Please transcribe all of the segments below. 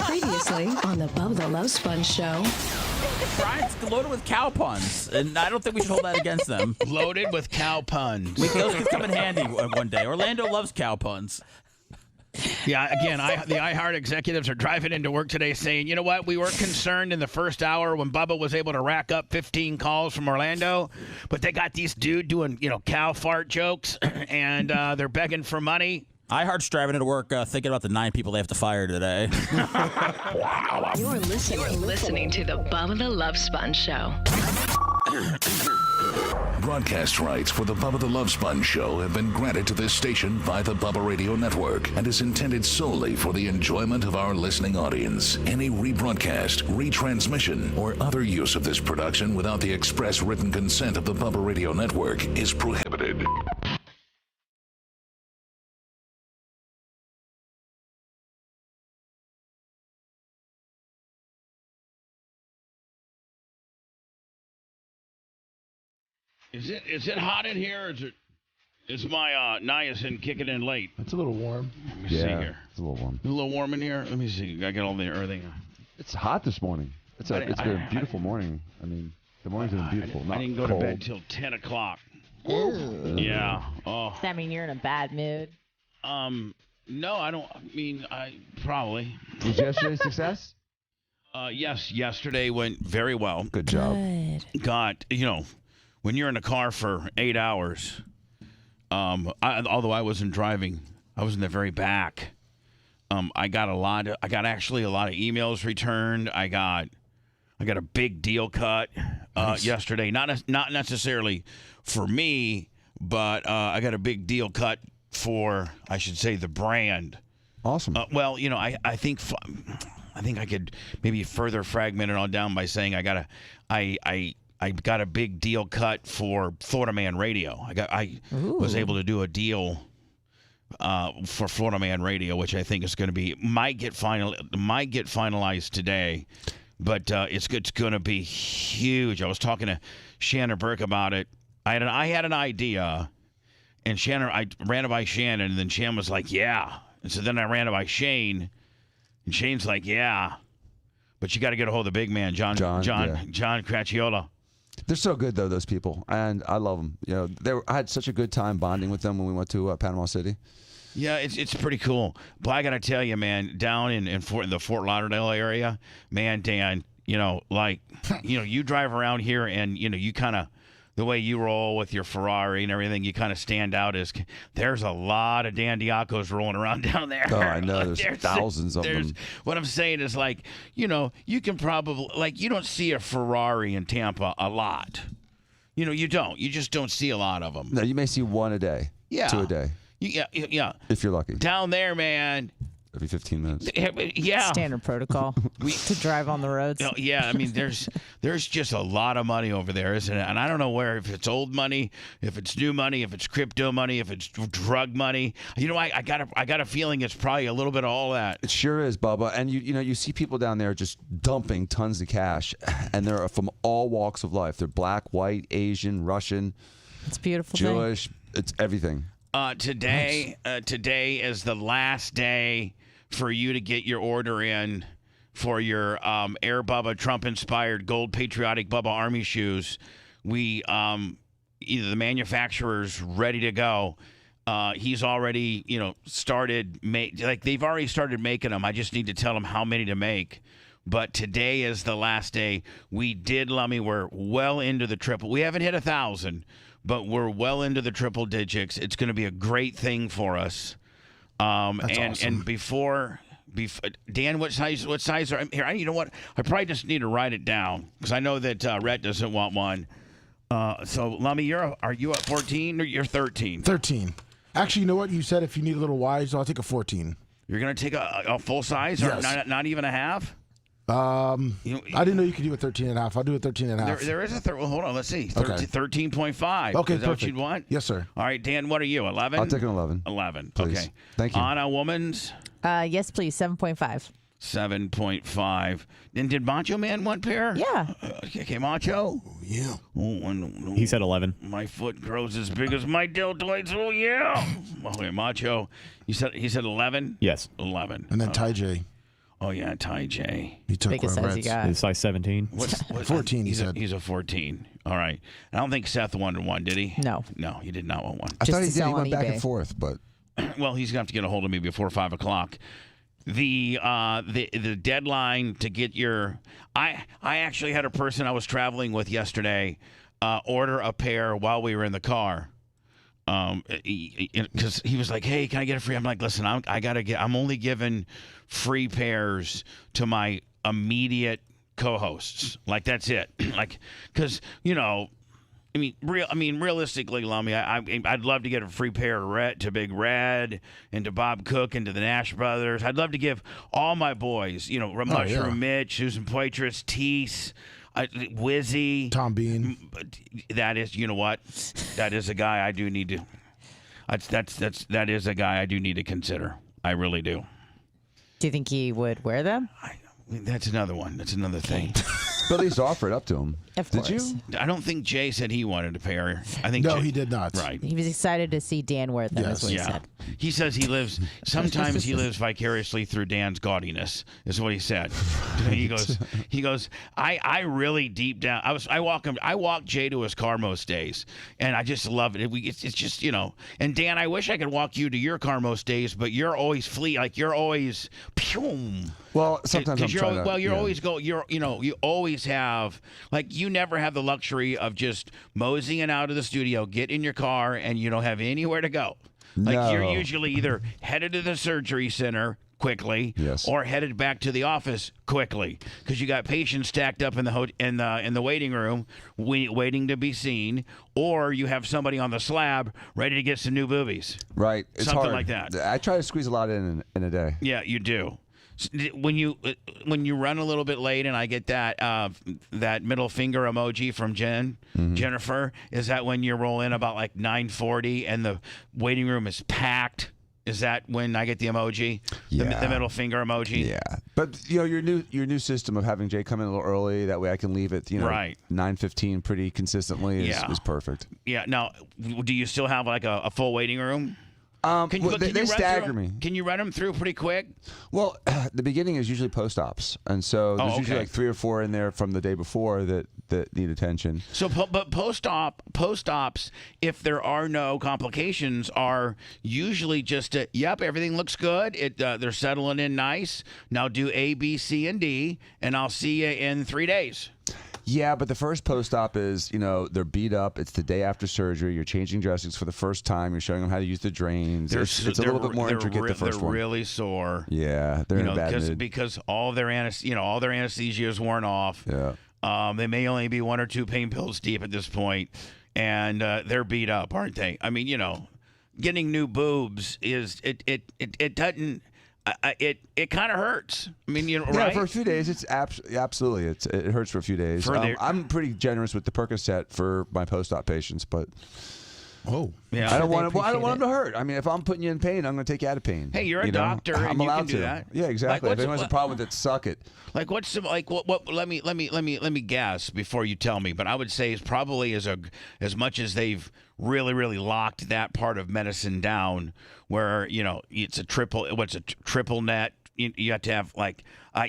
Previously on the Bubba the Love Sponge show. Brian's loaded with cow puns, and I don't think we should hold that against them. Loaded with cow puns. Those could come in handy one day. Orlando loves cow puns. Yeah, again, the iHeart executives are driving into work today saying, you know what, we were concerned in the first hour when Bubba was able to rack up 15 calls from Orlando, but they got these dude doing, cow fart jokes, and they're begging for money. iHeart's driving into work thinking about the 9 people they have to fire today. You're listening to the Bubba the Love Sponge show. Broadcast rights for the Bubba the Love Sponge show have been granted to this station by the Bubba Radio Network and is intended solely for the enjoyment of our listening audience. Any rebroadcast, retransmission, or other use of this production without the express written consent of the Bubba Radio Network is prohibited. Is it hot in here, or is my niacin kicking in late? It's a little warm. Let me see here. It's a little warm. A little warm in here? Let me see. I got all the everything. It's hot this morning. It's been a beautiful morning. I mean, the morning's been beautiful. I didn't go to bed till 10 o'clock. Yeah. Oh. Does that mean you're in a bad mood? No, I don't. I probably. Was yesterday a success? Yes, yesterday went very well. Good job. Got, when you're in a car for 8 hours, although I wasn't driving, I was in the very back. I got actually a lot of emails returned. I got a big deal cut yesterday. Not necessarily for me, but I got a big deal cut for, I should say, the brand. Awesome. I think I could maybe further fragment it on down by saying I got a big deal cut for Florida Man Radio. I was able to do a deal for Florida Man Radio, which I think is going to be might get finalized today, but it's going to be huge. I was talking to Shannon Burke about it. I had an idea, and I ran it by Shannon, and then Shannon was like, "Yeah," and so then I ran it by Shane, and Shane's like, "Yeah," but you got to get a hold of the big man, John Cracciola. They're so good, though, those people, and I love them. I had such a good time bonding with them when we went to Panama City. Yeah, it's pretty cool. But I got to tell you, man, down in the Fort Lauderdale area, man, Dan, you drive around here and, you kind of, the way you roll with your Ferrari and everything, you kind of stand out as there's a lot of Dan Diacos rolling around down there. Oh, I know. There's thousands of them. What I'm saying is you can probably, you don't see a Ferrari in Tampa a lot. You don't. You just don't see a lot of them. No, you may see one a day. Yeah. 2 a day. Yeah. If you're lucky. Down there, man. Every 15 minutes. Yeah. Standard protocol to drive on the roads. Yeah, there's just a lot of money over there, isn't it? And I don't know if it's old money, if it's new money, if it's crypto money, if it's drug money. I got a feeling it's probably a little bit of all that. It sure is, Bubba. And you see people down there just dumping tons of cash, and they're from all walks of life. They're black, white, Asian, Russian. It's beautiful. Jewish. It's everything. Today is the last day for you to get your order in for your Air Bubba Trump-inspired gold patriotic Bubba Army shoes. We either the manufacturer's ready to go. He's already started they've already started making them. I just need to tell them how many to make. But today is the last day. We did, Lummy. We're well into the triple. We haven't hit 1,000, but we're well into the triple digits. It's going to be a great thing for us. That's awesome. And before Dan, what size are here? You know what? I probably just need to write it down because I know that Rhett doesn't want one. So Lummy, are you at 14 or you're 13? 13. Actually, you know what? You said if you need a little wide, so I'll take a 14. You're gonna take a full size, yes. Or not even a half? I didn't know you could do a 13 and a half. I'll do a 13 and a half. There is a well, hold on. Let's see. Okay, 13.5. Is that perfect. what you'd want? Yes, sir. All right, Dan, what are you, 11? I'll take an 11. 11. Please. Okay. Thank you. Anna, woman's? Yes, please. 7.5. 7.5. And did Macho Man 1 pair? Yeah. Okay, Macho. Yeah. He said 11. My foot grows as big as my deltoids. Oh yeah. Okay, Macho. He said 11. Yes. 11. And then Ty J. Oh yeah, Ty J. He took Biggest whatever size you it's- got. It's size 17. What 14, he he's said. He's a 14. All right. I don't think Seth wanted one, did he? No. No, he did not want one. I Just thought he to did. He sell went on back eBay. and forth, but Well, he's gonna have to get a hold of me before 5 o'clock. The deadline to get your I actually had a person I was traveling with yesterday order a pair while we were in the car. Because he was like, "Hey, can I get it free?" I'm like, "Listen, I'm only giving free pairs to my immediate co-hosts. Like that's it. Like, because realistically, Lummy, I'd love to get a free pair to Big Red and to Bob Cook and to the Nash Brothers. I'd love to give all my boys, Mushroom Mitch, Susan Poitras, Tease, Wizzy, Tom Bean. That is, you know what? That is a guy I do need to. That is a guy I do need to consider. I really do. Do you think he would wear them? That's another one. That's another thing. but at least offer it up to him. Of Did course. you? I don't think Jay said he wanted a pair. I think No, Jay, he did not. Right. He was excited to see Dan wear them, is what he Yeah. said. He says he lives. Sometimes he lives vicariously through Dan's gaudiness. Is what he said. He goes. I really deep down. I walk Jay to his car most days, and I just love it. It's just And Dan, I wish I could walk you to your car most days, but you're always like you're always. Well, sometimes I'm trying to. You always have, like, you never have the luxury of just moseying out of the studio, get in your car, and you don't have anywhere to go. Like, No. you're usually either headed to the surgery center quickly, Yes. or headed back to the office quickly, because you got patients stacked up in the waiting room waiting to be seen, or you have somebody on the slab ready to get some new boobies. Right. It's Something hard. like that. I try to squeeze a lot in a day. Yeah, you do. When you run a little bit late and I get that middle finger emoji from Jennifer, is that when you roll in about like 9:40 and the waiting room is packed? Is that when I get the emoji, the middle finger emoji? Yeah, but your new system of having Jay come in a little early, that way I can leave at Right. 9:15 pretty consistently is perfect. Yeah. Now, do you still have like a full waiting room? They stagger me. Can you run them through pretty quick? Well, the beginning is usually post-ops, and so there's usually like 3 or 4 in there from the day before that need attention. So, but post-ops, if there are no complications, are usually just everything looks good. They're settling in nice. Now do A, B, C, and D, and I'll see you in 3 days. Yeah, but the first post-op is, they're beat up. It's the day after surgery. You're changing dressings for the first time. You're showing them how to use the drains. It's a little bit more intricate the first they're one. really sore. Yeah, they're in a bad mood. Because all their anesthesia is worn off. Yeah. They may only be 1 or 2 pain pills deep at this point, and they're beat up, aren't they? I mean, getting new boobs it doesn't. It kind of hurts. I mean, right? Yeah, for a few days, it's absolutely it hurts for a few days. I'm pretty generous with the Percocet for my post-op patients, but yeah, I don't want them to hurt. I mean, if I'm putting you in pain, I'm going to take you out of pain. Hey, you're a doctor, I'm and you allowed can do to. that. Yeah, exactly. Like, if anyone has a problem with it, suck it. Like what's what? Let me guess before you tell me. But I would say is probably as much as they've really locked that part of medicine down, where it's a triple net. You have to have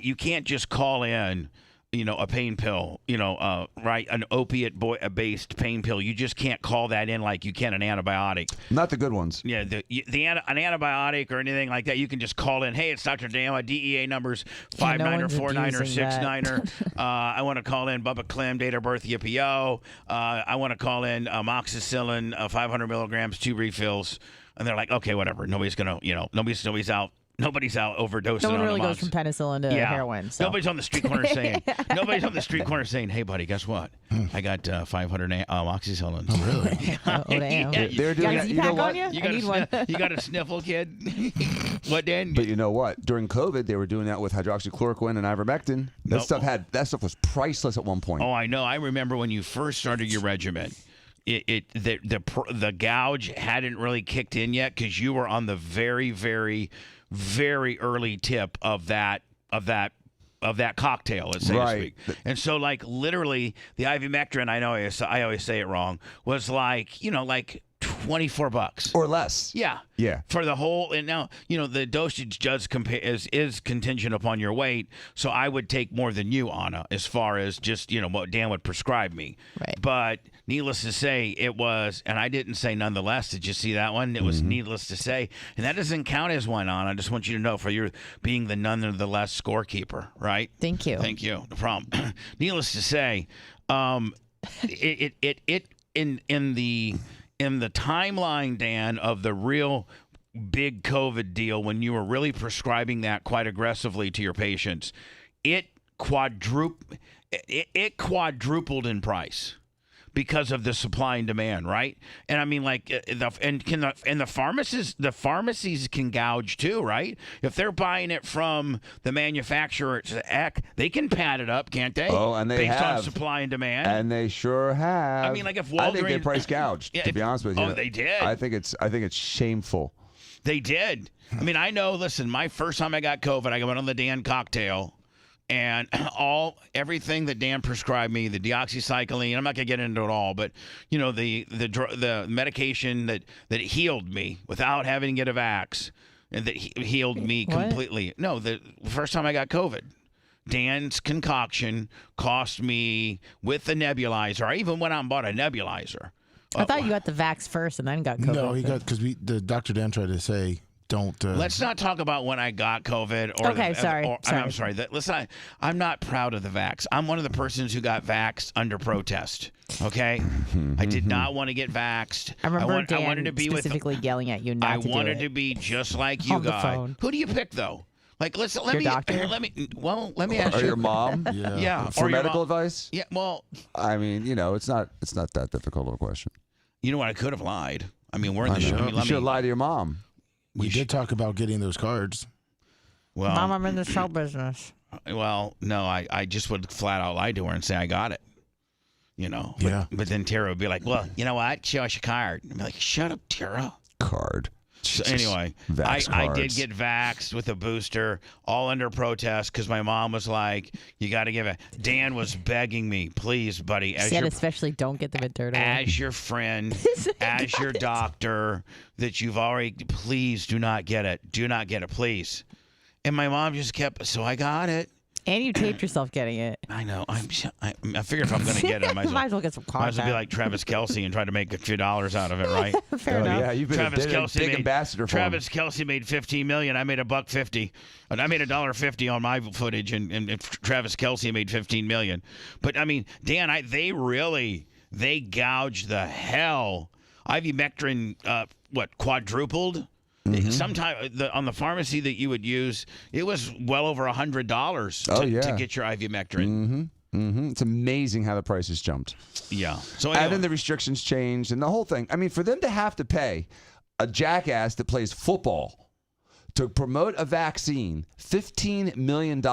you can't just call in. A pain pill, right? An opiate-based pain pill. You just can't call that in like you can an antibiotic. Not the good ones. Yeah, an antibiotic or anything like that, you can just call in. Hey, it's Dr. Dan. My DEA number's 59 or 49 or 69 or. I want to call in Bubba Clem, date of birth, yippee-yo. I want to call in amoxicillin, 500 milligrams, 2 refills. And they're like, okay, whatever. Nobody's gonna, nobody's out. Nobody's out overdosing. No one on really amox. goes from penicillin to heroin. So. Nobody's on the street corner saying, "Hey, buddy, guess what? I got 500 amoxicillin." Oh, really? Oh, damn. They're doing Got a you know Z-Pack what? on you? You I need one. you got a sniffle, kid? What, Dan? But you know what? During COVID, they were doing that with hydroxychloroquine and ivermectin. That stuff was priceless at one point. Oh, I know. I remember when you first started your regimen. The gouge hadn't really kicked in yet because you were on the very, very, very early tip of that cocktail, let's say to speak. And so, like, literally, the ivermectin, I know I always say it wrong, was like $24 or less. Yeah. For the whole, and now the dosage is contingent upon your weight. So I would take more than you, Anna, as far as just what Dan would prescribe me. Right. But needless to say, it was, and I didn't say nonetheless. Did you see that one? It was needless to say, and that doesn't count as one, Anna. I just want you to know for your being the nonetheless scorekeeper, right? Thank you. Thank you. No problem. Needless to say, in the timeline, Dan, of the real big COVID deal, when you were really prescribing that quite aggressively to your patients, it quadrupled in price because of the supply and demand, right? And I mean, like, the pharmacies can gouge too, right? If they're buying it from the manufacturer, they can pad it up, can't they? Oh, and they based have. on supply and demand. And they sure have. I mean, like, if Walgreens, I think they price gouged. To be honest with you, they did. I think it's shameful. They did. I mean, I know. Listen, my first time I got COVID, I went on the Dan cocktail. And everything that Dan prescribed me, the deoxycycline, I'm not gonna get into it all, but the medication that healed me without having to get a vax, and that healed me completely. No, the first time I got COVID, Dan's concoction cost me with the nebulizer. I even went out and bought a nebulizer. I thought you got the vax first and then got COVID. No, he got because the Dr. Dan tried to say. Don't. Let's not talk about when I got COVID. I'm sorry. Listen, I'm not proud of the vax. I'm one of the persons who got vaxxed under protest. Okay, I did not want to get vaxxed. I remember Dan wanted to be specifically yelling at you not to do it. I wanted to be just like you guys. Who do you pick though? Like, let me ask you. Or your mom? Yeah. For medical advice? Yeah. Well, I mean, it's not that difficult of a question. You know what? I could have lied. I mean, we're in the show. You should lie to your mom. We did talk about getting those cards. Well, Mom, I'm in the show business. Well, no, I just would flat out lie to her and say I got it. But then Tara would be like, well, you know what? Show us your card. I'd be like, shut up, Tara. Card. So anyway, I did get vaxxed with a booster, all under protest, because my mom was like, you got to give it. Dan was begging me, please, buddy. Said especially don't get the Moderna. As your friend, as your doctor, that you've already, please do not get it. Do not get it, please. And my mom just kept, so I got it. And you taped yourself getting it. I know. I figure if I'm going to get it, I might as well get some cards. Might as well be like Travis Kelce and try to make a few dollars out of it, right? Fair enough. Yeah, you've been a big ambassador for Travis Kelce made $15 million. I made $1.50, and I made $1.50 on my footage, and Travis Kelce made $15 million. But I mean, Dan, they gouged the hell. Ivermectin, quadrupled? Sometimes on the pharmacy that you would use, it was well over $100 to get your ivermectin. It's amazing how the prices jumped. Yeah. So anyway. And then the restrictions changed and the whole thing. I mean, for them to have to pay a jackass that plays football to promote a vaccine, $15 million,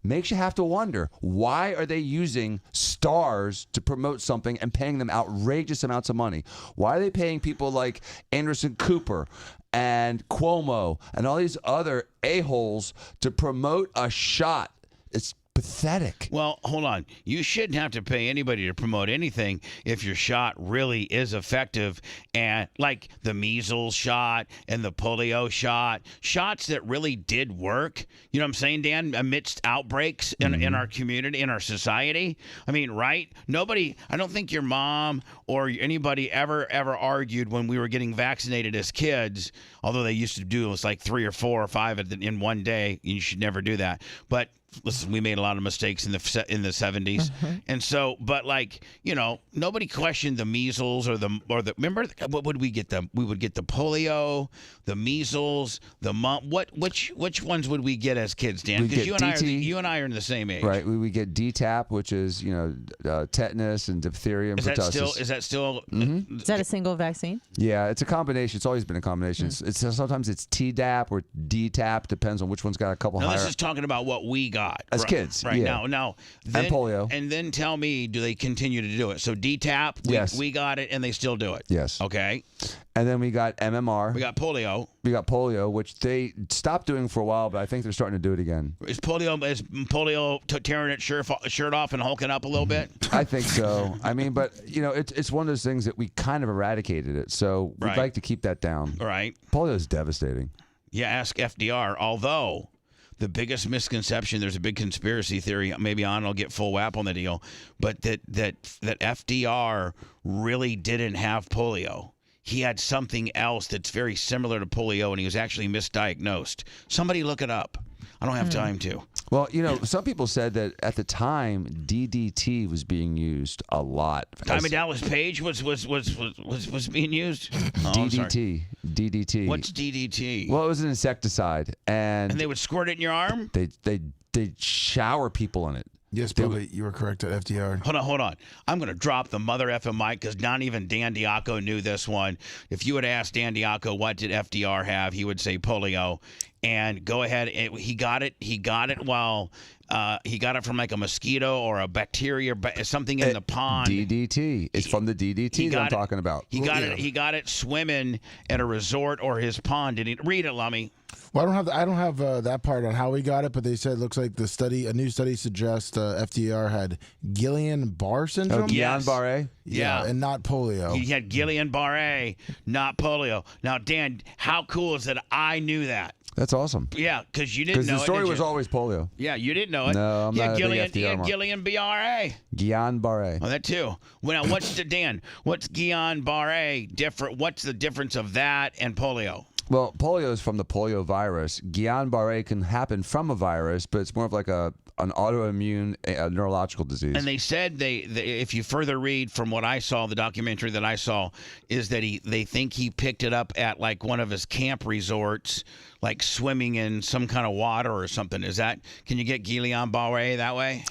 makes you have to wonder, why are they using stars to promote something and paying them outrageous amounts of money? Why are they paying people like Anderson Cooper and Cuomo and all these other a-holes to promote a shot? It's pathetic. Well, hold on. You shouldn't have to pay anybody to promote anything if your shot really is effective. And like the measles shot and the polio shot, shots that really did work. You know what I'm saying, Dan? Amidst outbreaks in our community, in our society. I mean, right? I don't think your mom or anybody ever argued when we were getting vaccinated as kids, although they used to do it was like 3 or 4 or 5 in one day. You should never do that. But listen, we made a lot of mistakes in the 70s, and so, but nobody questioned the measles or the. Remember, what would we get them? We would get the polio, the measles, the which ones would we get as kids, Dan? Because you and I are in the same age, right? We get DTaP, which is tetanus and diphtheria and pertussis. Is that still? Is that a single vaccine? Yeah, it's a combination. It's always been a combination. It's sometimes it's Tdap or DTaP, depends on which one's got a couple. Now, higher. this is talking about what we got. got As right, kids, right yeah. now. Then, And polio. And then tell me, do they continue to do it? So DTaP, Yes. we got it, and they still do it. Yes. Okay. And then we got MMR. We got polio. We got polio, which they stopped doing for a while, but I think they're starting to do it again. Is polio tearing its shirt off and hulking up a little bit? I think so. I mean, but it's one of those things that we kind of eradicated it, so we'd Right. like to keep that down. Right. Polio is devastating. Yeah, ask FDR. Although the biggest misconception, there's a big conspiracy theory. Maybe I'll get full whap on the deal, but that FDR really didn't have polio. He had something else that's very similar to polio, and he was actually misdiagnosed. Somebody look it up. I don't have time to. Well, some people said that at the time DDT was being used a lot. Diamond Dallas Page was being used. Oh, I'm sorry. DDT. What's DDT? Well, it was an insecticide, and they would squirt it in your arm? they shower people in it. Yes, Bubba, you were correct at FDR. Hold on. I'm going to drop the mother effing mic because not even Dan Diaco knew this one. If you had asked Dan Diaco what did FDR have, he would say polio. And go ahead. He got it while he got it from like a mosquito or a bacteria, something in the pond. DDT. It's from the DDT that I'm talking about. He got it swimming at a resort or his pond. Did he read it, Lummy? Well, I don't have that part on how we got it, but they said it looks like a new study suggests FDR had Guillain-Barré syndrome. Oh, Guillain-Barré? Yeah, and not polio. He had Guillain-Barré, not polio. Now, Dan, how cool is that I knew that? That's awesome. Yeah, because you didn't know it. Because the story did was you? always polio. Yeah, you didn't know it. No, I'm not a big FDR mark. Guillain-Barré. Guillain-Barré. Oh, that too. Well, now, what's Guillain-Barré different? What's the difference of that and polio? Well, polio is from the polio virus. Guillain-Barré can happen from a virus, but it's more of like an autoimmune neurological disease. And they said if you further read from what I saw, the documentary that I saw, is that they think he picked it up at like one of his camp resorts, like swimming in some kind of water or something. Can you get Guillain-Barré that way?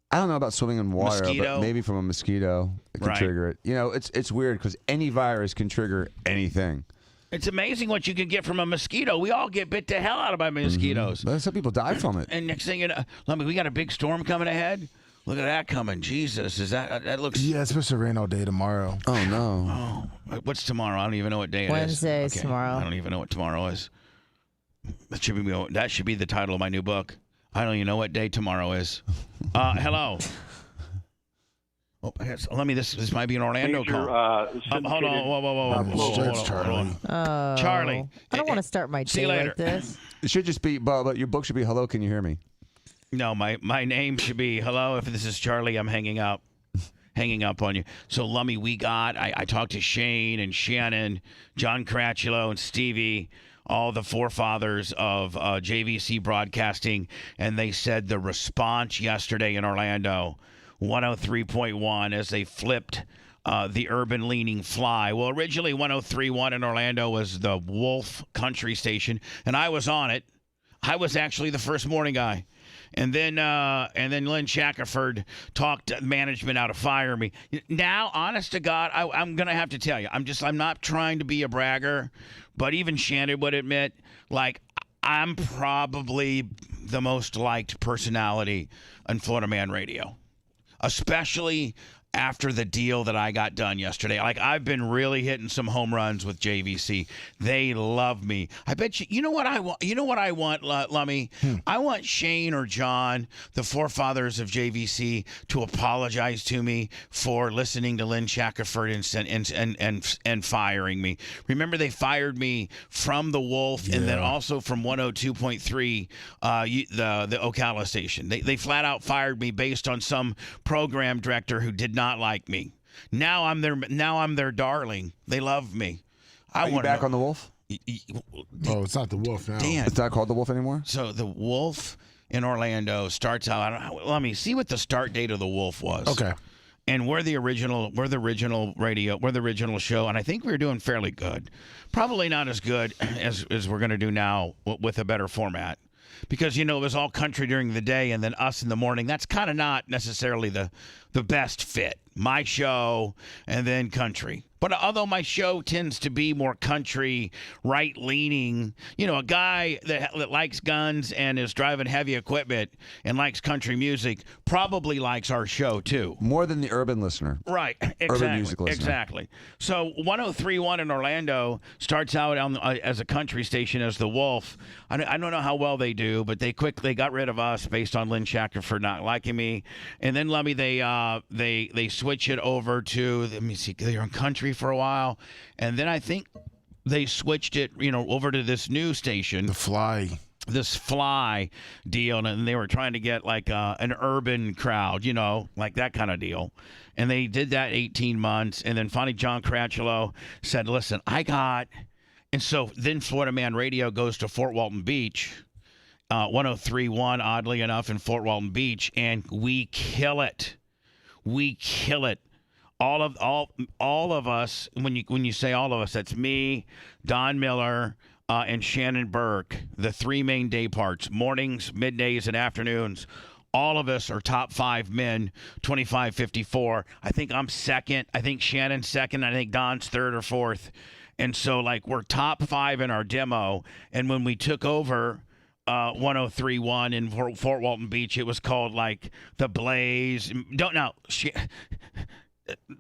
I don't know about swimming in water, Mosquito? but maybe from a mosquito it can trigger it. It's weird because any virus can trigger anything. It's amazing what you can get from a mosquito. We all get bit the hell out of by mosquitoes. But some people die from it. And next thing you know, we got a big storm coming ahead. Look at that coming. Jesus, that looks... Yeah, it's supposed to rain all day tomorrow. Oh, no. Oh, what's tomorrow? I don't even know what day it is. Wednesday's tomorrow. I don't even know what tomorrow is. That should be the title of my new book. I don't even know what day tomorrow is. Hello. Oh, this might be an Orlando call. Hold on. Whoa. Hold on. Charlie. I don't want to start my See you day later. like this. It should just be, but your book should be, hello, can you hear me? No, my name should be, hello, if this is Charlie, I'm hanging up on you. So, Lummy, I talked to Shane and Shannon, John Caraculo and Stevie, all the forefathers of JVC Broadcasting, and they said the response yesterday in Orlando, 103.1, as they flipped the urban-leaning Fly. Well, originally 103.1 in Orlando was the Wolf Country Station, and I was on it. I was actually the first morning guy. And then Lynn Shackelford talked management out to fire me. Now, honest to God, I'm going to have to tell you, I'm not trying to be a bragger, but even Shannon would admit, like, I'm probably the most liked personality on Florida Man Radio, especially after the deal that I got done yesterday. Like, I've been really hitting some home runs with JVC. They love me. I bet you know what I want? You know what I want, Lummy? I want Shane or John, the forefathers of JVC, to apologize to me for listening to Lynn Shackelford and firing me. Remember, they fired me from the Wolf and then also from 102.3, the Ocala station. They flat out fired me based on some program director who did not like me. Now I'm their darling. They love me. Are you back on the Wolf? Oh, it's not the Wolf now. Dan. It's not called the Wolf anymore? So the Wolf in Orlando starts out. Let me see what the start date of the Wolf was. Okay. And we're the original radio, we're the original show, and I think we were doing fairly good. Probably not as good as we're going to do now with a better format. Because, it was all country during the day and then us in the morning. That's kind of not necessarily the best fit. My show and then country. But although my show tends to be more country, right-leaning, a guy that likes guns and is driving heavy equipment and likes country music probably likes our show too. More than the urban listener. Right, exactly. Urban music listener. Exactly. So 103.1 in Orlando starts out as a country station as the Wolf. I don't know how well they do, but they quickly got rid of us based on Lynn Shackelford not liking me, and then they switch it over to, let me see, they're on country for a while, and then I think they switched it over to this new station, this Fly deal, and they were trying to get like an urban crowd, like that kind of deal. And they did that 18 months, and then finally John Caracciolo said, listen, and so then Florida Man Radio goes to Fort Walton Beach, 103.1, oddly enough, in Fort Walton Beach, and we kill it. We kill it. All of us, when you say all of us, that's me, Don Miller, and Shannon Burke, the three main day parts, mornings, middays, and afternoons. All of us are top 5 men, 25-54. I think I'm second. I think Shannon's second. I think Don's third or fourth. And so, we're top 5 in our demo. And when we took over 103.1 in Fort Walton Beach, it was called, The Blaze.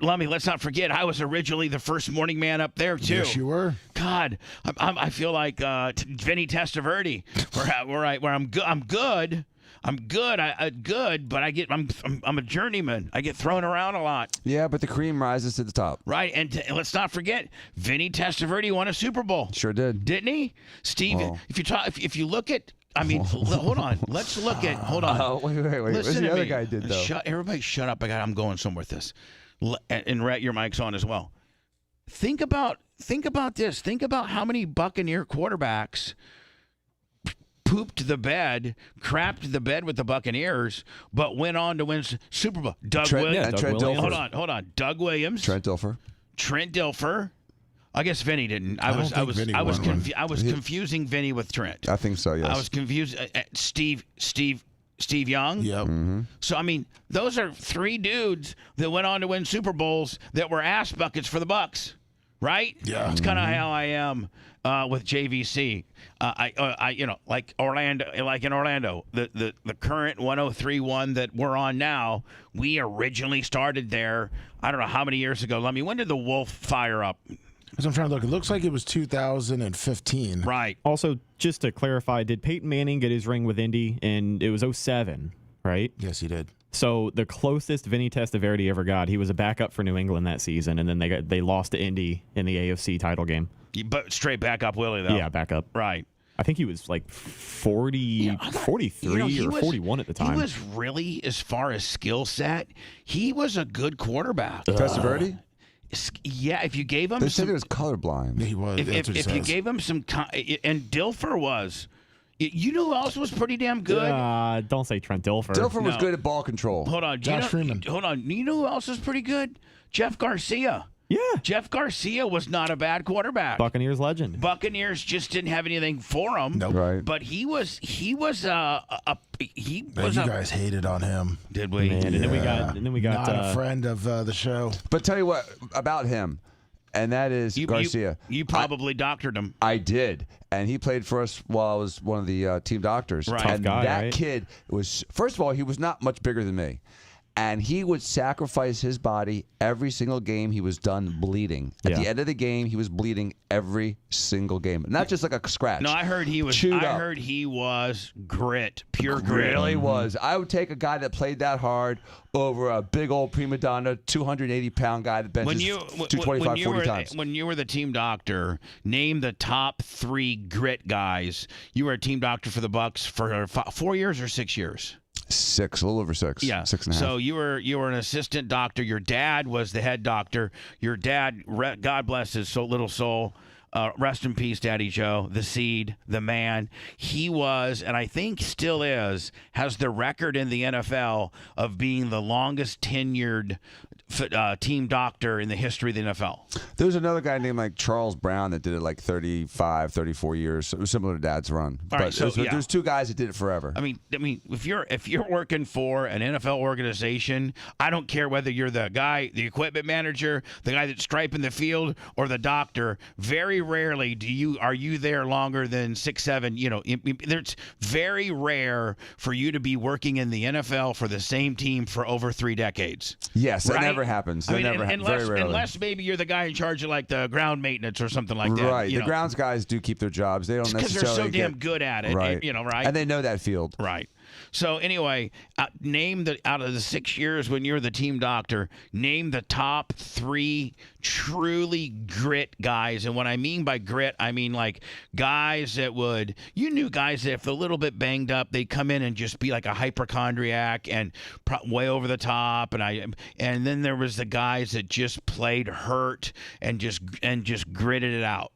Lummy, let's not forget, I was originally the first morning man up there, too. Yes, you were. God, I feel like Vinny Testaverde, where I'm good. I'm good, but I'm a journeyman. I get thrown around a lot. Yeah, but the cream rises to the top. Right, and let's not forget, Vinny Testaverde won a Super Bowl. Sure did. Didn't he? Steve, if you look at, hold on. Let's look at, hold on. Wait. Listen What's to the other me. guy did, though? Everybody shut up. I'm going somewhere with this. And Rhett, your mic's on as well. Think about this. Think about how many Buccaneer quarterbacks pooped the bed, crapped the bed with the Buccaneers, but went on to win Super Bowl. Doug Williams. Trent Dilfer. Hold on. Doug Williams. Trent Dilfer. I guess Vinny didn't. I was confusing Vinny with Trent. I think so. Yes. I was confused. Steve Young. Yep. Mm-hmm. So those are 3 dudes that went on to win Super Bowls that were ass buckets for the Bucs, right? Yeah. It's kind of how I am with JVC. Like Orlando, like in Orlando, the current 103.1 that we're on now. We originally started there. I don't know how many years ago. When did the Wolf fire up? As I'm trying to look, it looks like it was 2015. Right. Also, just to clarify, did Peyton Manning get his ring with Indy? And it was 07, right? Yes, he did. So the closest Vinny Testaverde ever got, he was a backup for New England that season, and then they lost to Indy in the AFC title game. But straight backup Willie, though. Yeah, backup. Right. I think he was 43 or 41 at the time. He was really, as far as skill set, he was a good quarterback. Testaverde? Yeah, if you gave him They said he was colorblind. Yeah, he was. If you gave him some, and Dilfer was. You know who else was pretty damn good? Don't say Trent Dilfer. Dilfer was good at ball control. Hold on. Josh Freeman. Hold on. You know who else was pretty good? Jeff Garcia. Yeah. Jeff Garcia was not a bad quarterback. Buccaneers legend. Buccaneers just didn't have anything for him. Nope. Right. But he was You guys hated on him. Did we? Man, and then we got Not a friend of the show. But tell you what about him, and that is Garcia. You probably doctored him. I did, and he played for us while I was one of the team doctors. Right. And Tough guy, that right? kid was, first of all, he was not much bigger than me. And he would sacrifice his body every single game. He was done bleeding. At the end of the game, he was bleeding every single game. Not just like a scratch. No, I heard he was. Heard he was grit, pure grit. Really was. I would take a guy that played that hard over a big old prima donna, 280-pound guy that benches 225, 40 times. When you were the team doctor, name the top 3 grit guys. You were a team doctor for the Bucs for 4 years or 6 years. 6, a little over 6. Yeah, 6.5. So you were an assistant doctor. Your dad was the head doctor. Your dad, God bless his little soul, rest in peace, Daddy Joe, the seed, the man. He was, and I think still is, has the record in the NFL of being the longest tenured team doctor in the history of the NFL. There was another guy named like Charles Brown that did it like 35, 34 years. So it was similar to Dad's run. All right, so, yeah. There's two guys that did it forever. I mean, if you're working for an NFL organization, I don't care whether you're the guy, the equipment manager, the guy that's striping the field, or the doctor. Very rarely are you there longer than 6, 7. It's very rare for you to be working in the NFL for the same team for over 3 decades. Yes, right? that never happens. That never happens. Very rarely. Unless maybe you're the guy in charge of like the ground maintenance or something like that. Right. The grounds guys do keep their jobs. They don't necessarily because they're so damn good at it. Right. Right. And they know that field. Right. So anyway, name out of the 6 years when you're the team doctor, name the top 3 truly grit guys. And what I mean by grit, I mean like guys that you knew guys that if they're a little bit banged up, they'd come in and just be like a hypochondriac and way over the top. And then there was the guys that just played hurt and just gritted it out.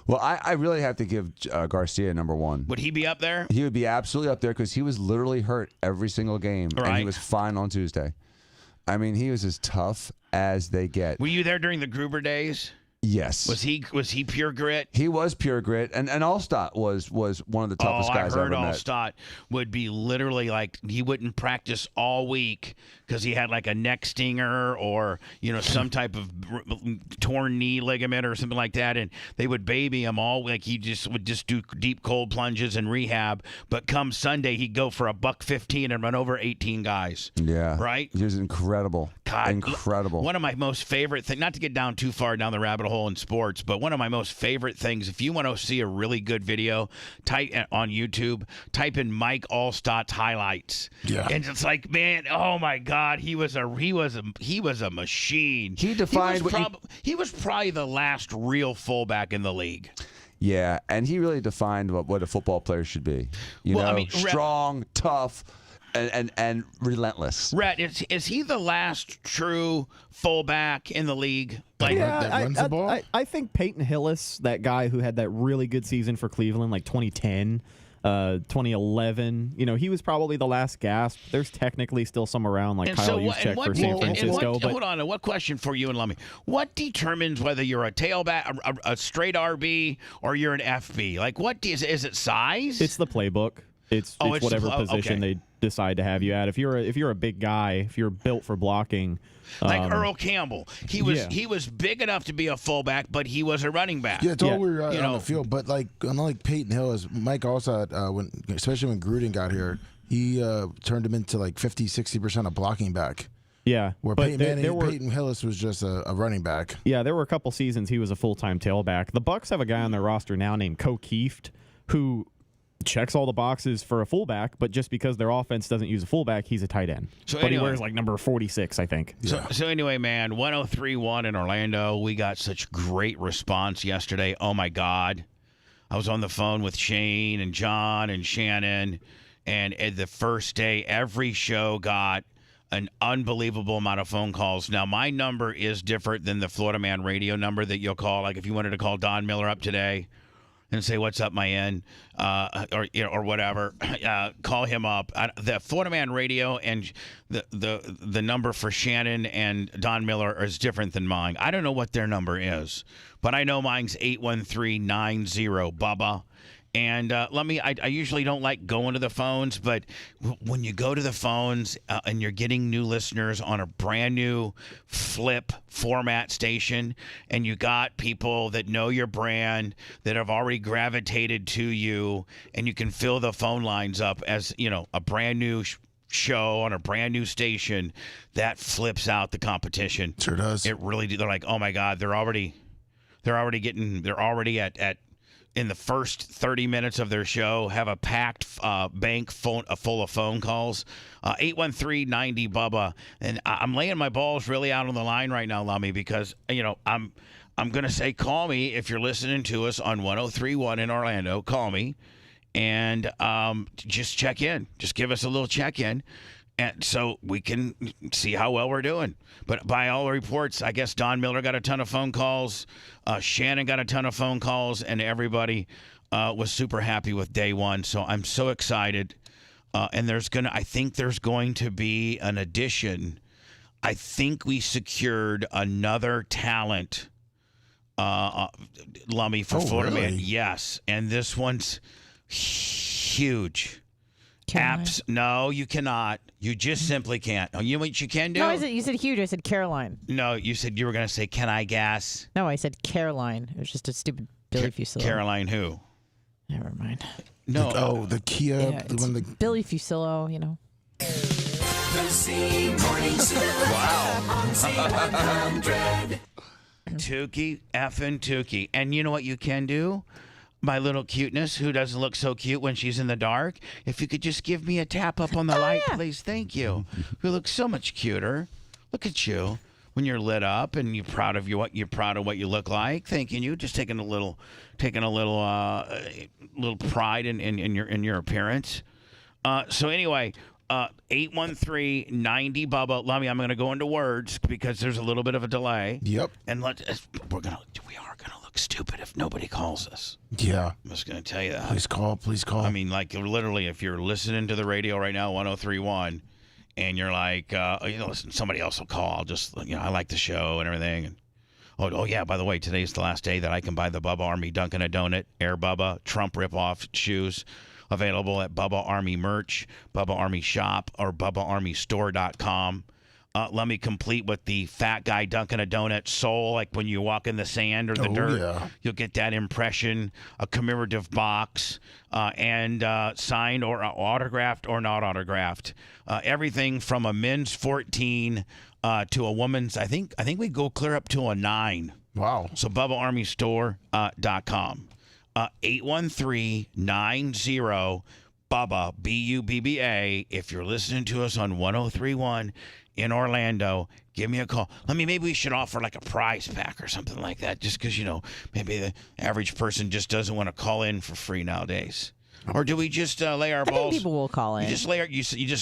Well, I really have to give Garcia number 1. Would he be up there? He would be absolutely up there because he was literally hurt every single game, and he was fine on Tuesday. I mean, he was as tough as they get. Were you there during the Gruber days? Yes. Was he pure grit? He was pure grit, and Allstott was one of the toughest guys I ever met. I heard Allstott would be literally like he wouldn't practice all week because he had like a neck stinger or some type of torn knee ligament or something like that, and they would baby him all like he would just do deep cold plunges and rehab. But come Sunday, he'd go for $115 and run over 18 guys. Yeah, right. He was incredible. God, incredible. One of my most favorite things, not to get down too far down the rabbit hole in sports, but one of my most favorite things, if you want to see a really good video, type on YouTube, type in Mike Allstott's highlights. Yeah. And it's like, man, oh my God, he was a machine. He was probably the last real fullback in the league. Yeah, and he really defined what a football player should be. Strong, tough, and relentless. Rhett, is he the last true fullback in the league? That runs the ball? I think Peyton Hillis, that guy who had that really good season for Cleveland, like 2010, 2011, he was probably the last gasp. There's technically still some around, like Kyle Juszczyk for San Francisco. Hold on, what question for you and Lummy? What determines whether you're a tailback, a straight RB, or you're an FB? Like, what is it size? It's the playbook. It's whatever position they decide to have you at. If you're a big guy, if you're built for blocking, like Earl Campbell, he was big enough to be a fullback, but he was a running back. Yeah, it's all we were on the field. But like unlike Peyton Hill, Mike also especially when Gruden got here, he turned him into like 50-60% of blocking back. Yeah, where Peyton Hillis was just a running back. Yeah, there were a couple seasons he was a full-time tailback. The Bucs have a guy on their roster now named Kieft, who checks all the boxes for a fullback, but just because their offense doesn't use a fullback, he's a tight end. But he wears like number 46, I think. So anyway, man, 103.1 in Orlando. We got such great response yesterday. Oh my God. I was on the phone with Shane and John and Shannon, and at the first day, every show got an unbelievable amount of phone calls. Now, my number is different than the Florida Man radio number that you'll call. Like if you wanted to call Don Miller up today and say, what's up, my end, or whatever, call him up. The Florida Man radio and the number for Shannon and Don Miller is different than mine. I don't know what their number is, but I know mine's 813-90-BUBBA. And I usually don't like going to the phones, but when you go to the phones and you're getting new listeners on a brand new flip format station, and you got people that know your brand, that have already gravitated to you, and you can fill the phone lines up as, a brand new show on a brand new station, that flips out the competition. Sure does. It really do. They're like, oh my God, they're already at in the first 30 minutes of their show, have a packed bank full of phone calls. 813-90-BUBBA. And I'm laying my balls really out on the line right now, Lummy, because, I'm going to say call me if you're listening to us on 103.1 in Orlando. Call me and just check in. Just give us a little check-in. And so we can see how well we're doing. But by all reports, I guess Don Miller got a ton of phone calls. Shannon got a ton of phone calls, and everybody was super happy with day one. So I'm so excited. And I think there's going to be an addition. I think we secured another talent, Lummy, for Florida Man. Yes, and this one's huge. No, you cannot. You just simply can't. Oh, you know what you can do? No, you said huge. I said Caroline. No, you said you were going to say, can I gas? No, I said Caroline. It was just a stupid Billy Fusillo. Caroline who? Never mind. No. The Kia. Yeah, Billy Fusillo, The C Morning Zoo. Wow. On Z100. Tukey, effing Tukey. And you know what you can do? My little cuteness, who doesn't look so cute when she's in the dark. If you could just give me a tap up on the light, please. Thank you. You look so much cuter. Look at you when you're lit up and you're proud of what you look like. Thanking you. Just taking a little pride in your appearance. So anyway, 813-90 Bubba. Lummy, I'm going to go into words because there's a little bit of a delay. Yep. And we are going to look stupid if nobody calls us. Yeah. I'm just going to tell you that. Please call. I mean, like, literally, if you're listening to the radio right now, 103.1, and you're like, listen, somebody else will call. I'll just, I like the show and everything. And oh yeah, by the way, today's the last day that I can buy the Bubba Army Dunkin' a Donut, Air Bubba, Trump ripoff shoes. Available at Bubba Army Merch, Bubba Army Shop, or BubbaArmyStore.com. Let me complete with the fat guy dunking a donut soul, like when you walk in the sand or the dirt. Yeah. You'll get that impression, a commemorative box, and signed or autographed or not autographed. Everything from a men's 14 to a woman's, I think we go clear up to a 9. Wow. So BubbaArmyStore.com. 813-90 Bubba, BUBBA. If you're listening to us on 103.1 in Orlando, give me a call. Maybe we should offer like a prize pack or something like that, just because, maybe the average person just doesn't want to call in for free nowadays. Or do we just lay our balls? I think people will call in. You just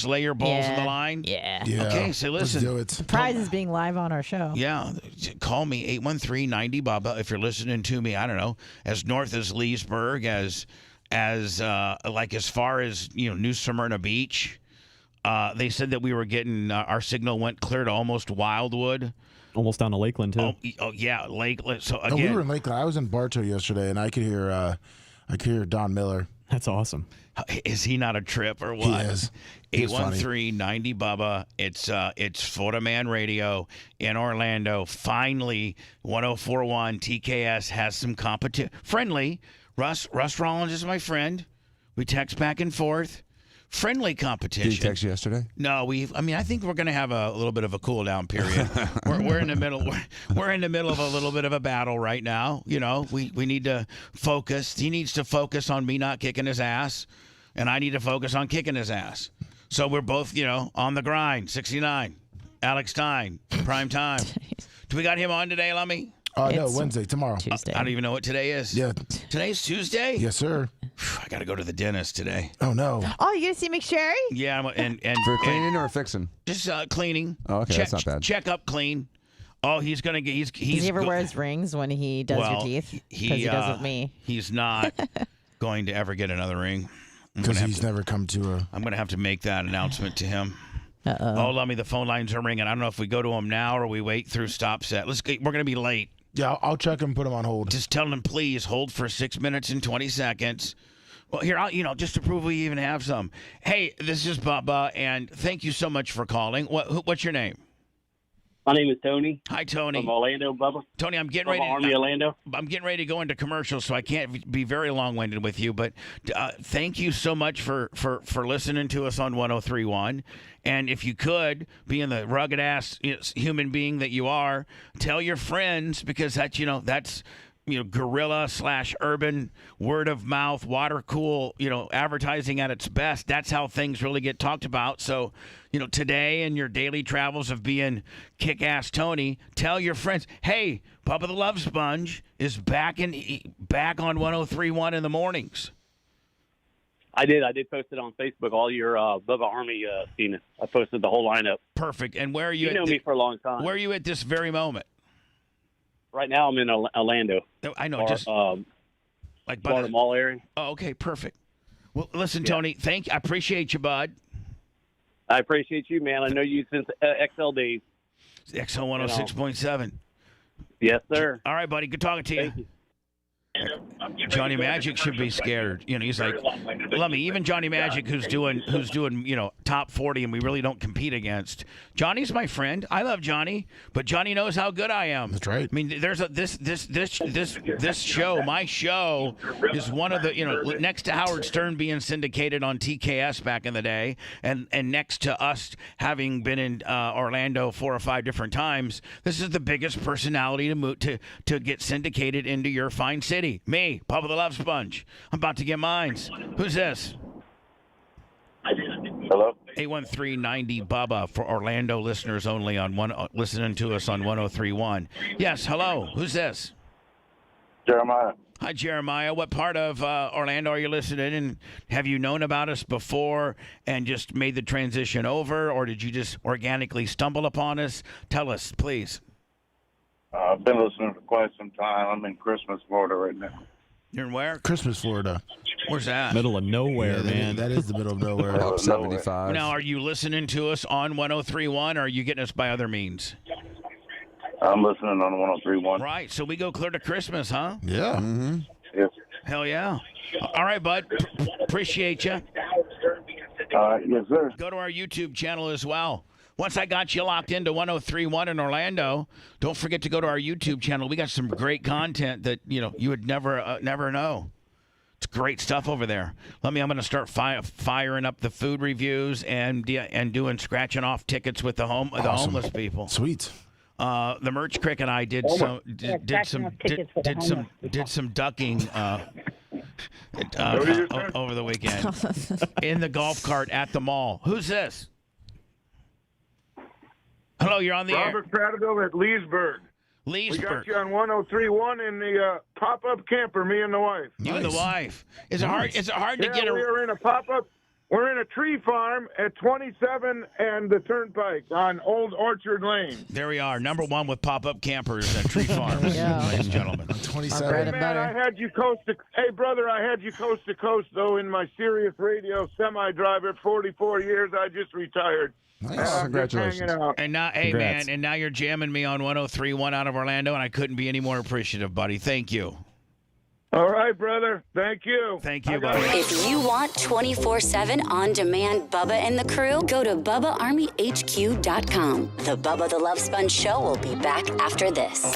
lay your balls in the line? Yeah. Okay, so listen. Let's do it. The prize is being live on our show. Yeah. Call me, 813-90 Bubba, if you're listening to me, I don't know, as north as Leesburg, as far as, New Smyrna Beach. They said that we were getting, our signal went clear to almost Wildwood. Almost down to Lakeland, too. Oh yeah, Lakeland. So again. No, we were in Lakeland. I was in Bartow yesterday, and I could hear Don Miller. That's awesome. Is he not a trip or what? He is. 813-90 Bubba. It's Florida Man Radio in Orlando. Finally, 104.1 TKS has some competition. Friendly. Russ Rollins is my friend. We text back and forth. Friendly competition. Did he text you yesterday? No, I think we're going to have a little bit of a cool down period. we're in the middle. We're in the middle of a little bit of a battle right now. We need to focus. He needs to focus on me not kicking his ass, and I need to focus on kicking his ass. So we're both, on the grind. 69, Alex Stein, prime time. Do we got him on today, Lummy? No, Wednesday, tomorrow. Tuesday. I don't even know what today is. Yeah. Today's Tuesday? Yes, sir. I got to go to the dentist today. Oh, no. Oh, you gonna see McSherry? Yeah, and For cleaning or fixing? just cleaning. Oh, okay, that's not bad. Check up, clean. Oh, he's gonna get. Does he ever wear his rings when he does your teeth? Because he does with me. He's not going to ever get another ring. Because he's never come to a... I'm gonna have to make that announcement to him. Uh-oh. Oh, Lummy, the phone lines are ringing. I don't know if we go to him now or we wait through stop set. We're gonna be late. Yeah, I'll check and put him on hold. Just tell him, please hold for 6 minutes and 20 seconds. Well, here, just to prove we even have some. Hey, this is Bubba, and thank you so much for calling. What's your name? My name is Tony. Hi, Tony. From Orlando, Bubba. Tony, I'm getting Bubba ready. Army, Orlando. I'm getting ready to go into commercials, so I can't be very long-winded with you. But thank you so much for listening to us on 103.1. And if you could, being the rugged-ass human being that you are, tell your friends, because that's guerrilla/urban word of mouth, water cool, advertising at its best. That's how things really get talked about. So, today in your daily travels of being kick-ass Tony, tell your friends, hey, Bubba the Love Sponge is back on 103.1 in the mornings. I did. I did post it on Facebook. All your Bubba Army seen it. I posted the whole lineup. Perfect. And where are you? You know me for a long time. Where are you at this very moment? Right now, I'm in Orlando. I know, just like by the mall area. Oh, okay, perfect. Well, listen, Tony, I appreciate you, bud. I appreciate you, man. I know you since XL days. XL 106.7. Yes, sir. All right, buddy. Good talking to you. Thank you. Johnny Magic should be scared. He's like, let me. Even Johnny Magic, who's doing, top 40, and we really don't compete against. Johnny's my friend. I love Johnny, but Johnny knows how good I am. That's right. I mean, there's this show. My show is one of the next to Howard Stern being syndicated on TKS back in the day, and next to us having been in Orlando 4 or 5 different times. This is the biggest personality to get syndicated into your fine city. Me, Bubba the Love Sponge. I'm about to get mines. Who's this? Hello? 813-90 Bubba for Orlando listeners only listening to us on 103.1. Yes, hello. Who's this? Jeremiah. Hi, Jeremiah. What part of Orlando are you listening in? And have you known about us before and just made the transition over, or did you just organically stumble upon us? Tell us, please. I've been listening for quite some time. I'm in Christmas, Florida right now. You're in where? Christmas, Florida. Where's that? Middle of nowhere, man. That is the middle of nowhere. Up 75. Now, are you listening to us on 103.1, or are you getting us by other means? I'm listening on 103.1. Right, so we go clear to Christmas, huh? Yeah. Mm-hmm. Yes. Hell yeah. All right, bud. Appreciate you. Yes, sir. Go to our YouTube channel as well. Once I got you locked into 103.1 in Orlando, don't forget to go to our YouTube channel. We got some great content that you would never know. It's great stuff over there. I'm going to start firing up the food reviews and doing scratching off tickets with the homeless people. Sweet. The Merch Crick and I did some ducking over the weekend in the golf cart at the mall. Who's this? Hello, you're on the air. Robert Prattville at Leesburg. We got you on 103.1 in the pop-up camper, me and the wife. You and the wife. Is it hard to get a... we're in a pop-up. We're in a tree farm at 27 and the Turnpike on Old Orchard Lane. There we are, number one with pop-up campers and tree farms, ladies and gentlemen. 27. Hey, man, I had you coast to... Hey, brother, I had you coast to coast, though, in my Sirius Radio semi-driver. 44 years, I just retired. Nice. Congratulations. And now, hey, man, and now you're jamming me on 103.1 out of Orlando, and I couldn't be any more appreciative, buddy. Thank you. All right, brother. Thank you. Thank you, buddy. If you want 24/7 on-demand Bubba and the crew, go to BubbaArmyHQ.com. The Bubba the Love Sponge Show will be back after this.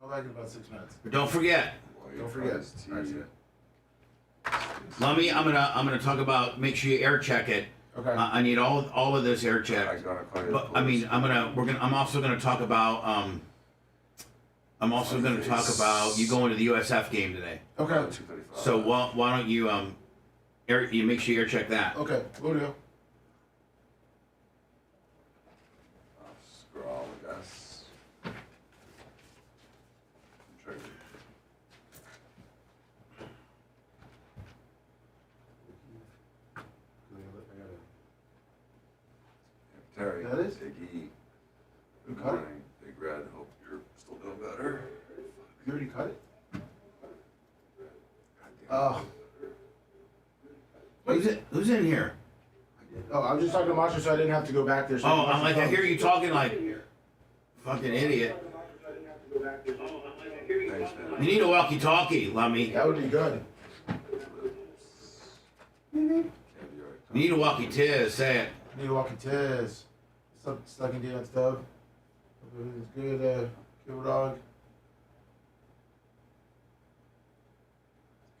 I'll back in about 6 minutes. Don't forget. Don't forget. All right, see ya. Lummy, I'm gonna talk about. Make sure you air check it. Okay. I need all of this air checked. But I mean, I'm also gonna talk about. I'm also gonna talk about you going to the USF game today. Okay. So why don't you you make sure you air check that. Okay. Will do. Scroll, I guess. Terry, That is? Iggy, good cut it? morning. Big Red, hope you're still doing better. You already cut it? Oh. Who's in here? Oh, I was just talking to Marsha, so I didn't have to go back there. So I'm like, I hear you talking like fucking idiot. Thanks, man. You need a walkie-talkie, Lummy. That would be good. You need a walkie-tiz, say it. Need a walkie tiz. Stuck in Dion's tub. Hope everything's good, Kill Dog.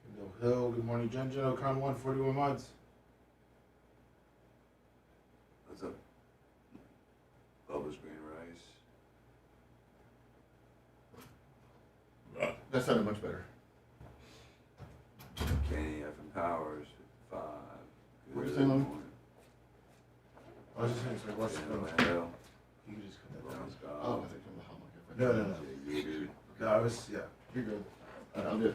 Kendall Hill, good morning, Jen. Ocon 141 mods. What's up? Bubba's green rice. That sounded much better. Kenny F and Powers, 5. What are you saying, Lummy? I was just saying, so what's the Orlando. You can just cut that down. Let's go. Oh, I think from the helmet. No. I was, yeah. You're good. I'm good.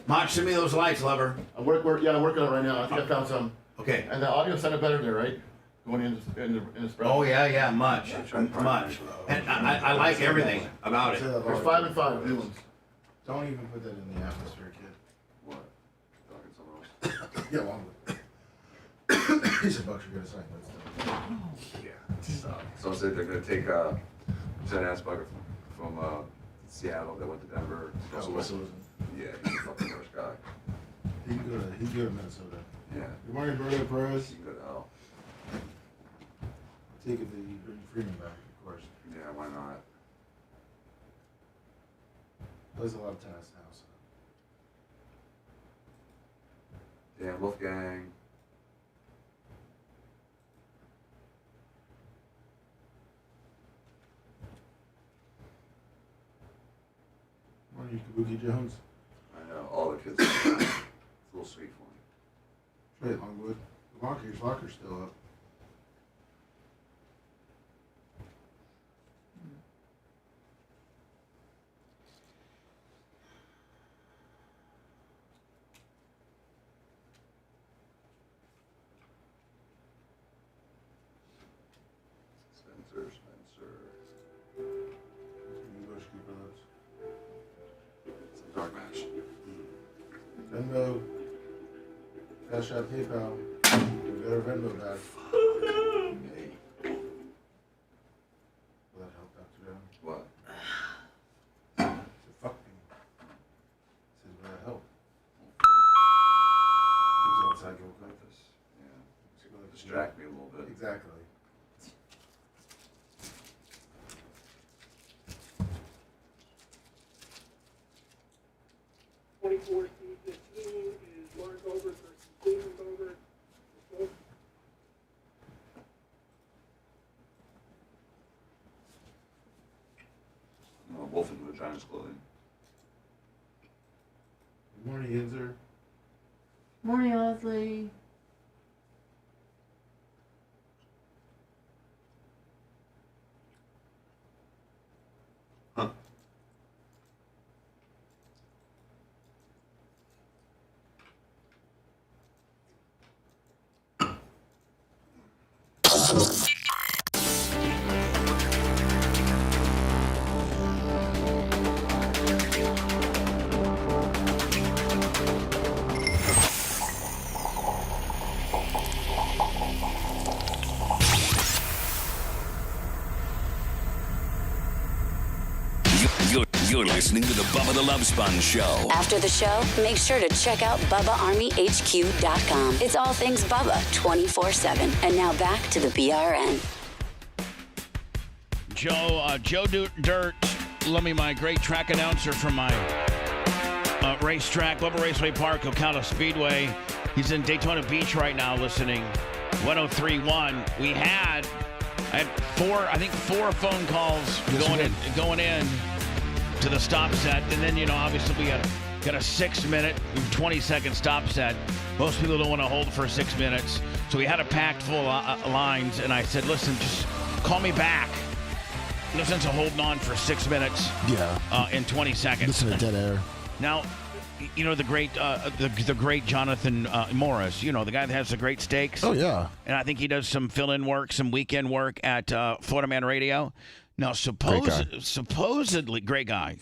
Mach, send me those lights, lover. I'm working on it right now. I think I found some. Okay. And the audio sounded better there, right? Going in the spread. Oh yeah, much. And I like everything about it. There's 5 and 5 new ones. Don't even put that in the atmosphere, kid. What? Talking someone else? Yeah, well, these are bucks you're gonna sign. Yeah. So I said they're gonna take Lieutenant Asperger from Seattle that went to Denver. Yeah, he's a fucking first guy. He can go to Minnesota. Yeah. Good morning, Berto Perez. He can go to hell. Take it that you bring Freeman back, of course. Yeah, why not? Plays a lot of tennis now, so. Dan Wolfgang. Morning, Kabuki Jones. I know, all the kids. It's a little sweet for me. Trey Longwood. Locker's still up. Spencer. English keeper lips. It's a dark match. Venmo. Cash App, PayPal. We got our Venmo back. Will that help, Dr. Brown? What? Said, fuck me. Says, will that help? He's outside real quick. Yeah. Distract me a little bit. Exactly. is Mark Over versus Stephen Over. Wolf into the Giants clothing. Good morning, Yinzer. Morning, Leslie. Huh. You're listening to the Bubba the Love Sponge Show. After the show, make sure to check out BubbaArmyHQ.com. It's all things Bubba 24/7. And now back to the BRN. Joe Dirt, my great track announcer from my racetrack, Bubba Raceway Park, Ocala Speedway. He's in Daytona Beach right now listening. 103.1. I had four phone calls going in to the stop set. And then, obviously we got a 6-minute, 20-second stop set. Most people don't want to hold for 6 minutes. So we had a packed full lines. And I said, listen, just call me back. No sense of holding on for 6 minutes. Yeah. In 20 seconds. Listen to dead air. Now, the great Jonathan Morris. The guy that has the great steaks. Oh yeah. And I think he does some fill-in work, some weekend work at Florida Man Radio. Now, supposedly, great guy.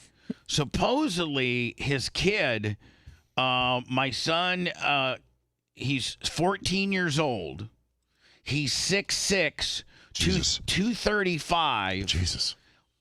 Supposedly, his kid, my son, he's 14 years old. He's 6'6", 235. Jesus.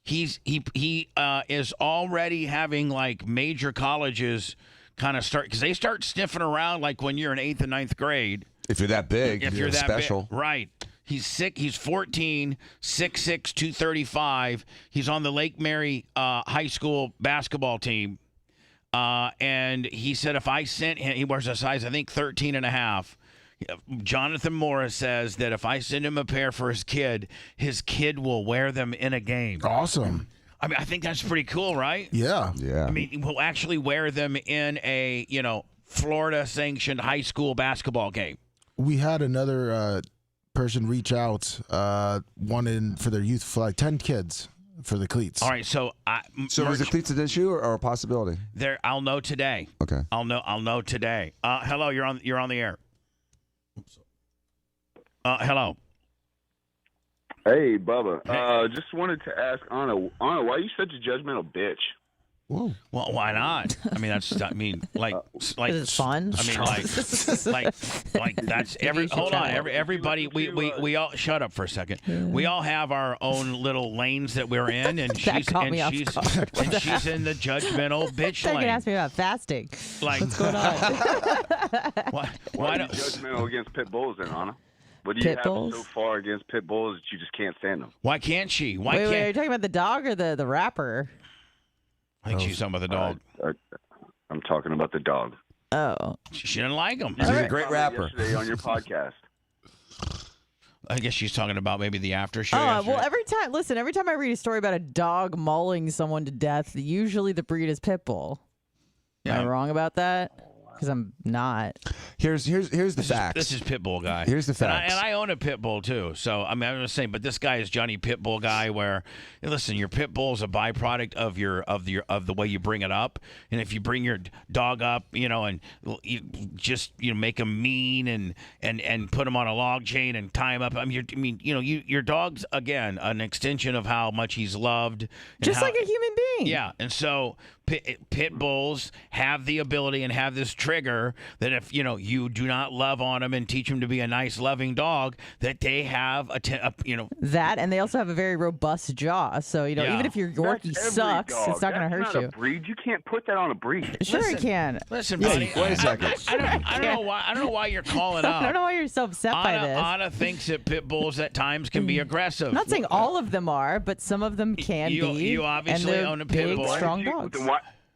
He is already having like major colleges kind of start, because they start sniffing around like when you're in 8th and 9th grade. If you're that big, if you're that special. Big, right. He's 14, 6'6", 235. He's on the Lake Mary high school basketball team. And he said if I sent him, he wears a size, I think, 13 and a half. Jonathan Morris says that if I send him a pair for his kid will wear them in a game. Awesome. I mean, I think that's pretty cool, right? Yeah. Yeah. I mean, we'll actually wear them in a, Florida-sanctioned high school basketball game. We had another person reach out, wanting for their youth, for like 10 kids for the cleats. All right, so is the cleats an issue or a possibility? I'll know today. Okay. I'll know today. Hello, you're on the air. Hello. Hey, Bubba. Just wanted to ask Anna, why are you such a judgmental bitch? Whoa. Well, why not? I mean, like it's fun. I mean, like that's everybody. We all shut up for a second. We all have our own little lanes that we're in, and she's in the judgmental bitch lane. lane. You can ask me about fasting. Like, what's going on? Why are you judgmental against pit bulls, then, Anna? What do you have so far against pit bulls that you just can't stand them? Why can't she? Wait, are you talking about the dog or the rapper? I think she's talking about the dog. I'm talking about the dog. Oh. She didn't like him. He's a great rapper. Yesterday on your podcast. I guess she's talking about maybe the after show. Well, every time I read a story about a dog mauling someone to death, usually the breed is pit bull. Yeah. Am I wrong about that? Because I'm not. Here's the facts. This is Pitbull guy. Here's the facts. And I own a Pitbull too. So I mean, I'm just saying. But this guy is Johnny Pitbull guy. Where listen, your Pitbull is a byproduct of the way you bring it up. And if you bring your dog up, and you just make him mean and put him on a log chain and tie him up. Your dog's again an extension of how much he's loved. Just like a human being. Yeah, and so. Pit bulls have the ability and have this trigger that if you do not love on them and teach them to be a nice loving dog, that they have that, and they also have a very robust jaw. So even if your Yorkie sucks, it's not going to hurt you. A breed. You can't put that on a breed. Sure, you can. Listen, buddy. Wait a second. I don't know why you're calling out. I don't know why you're so upset by this. Anna thinks that pit bulls at times can be aggressive. I'm not saying all of them are, but some of them can be. You obviously own a pit bull. Big, strong dogs.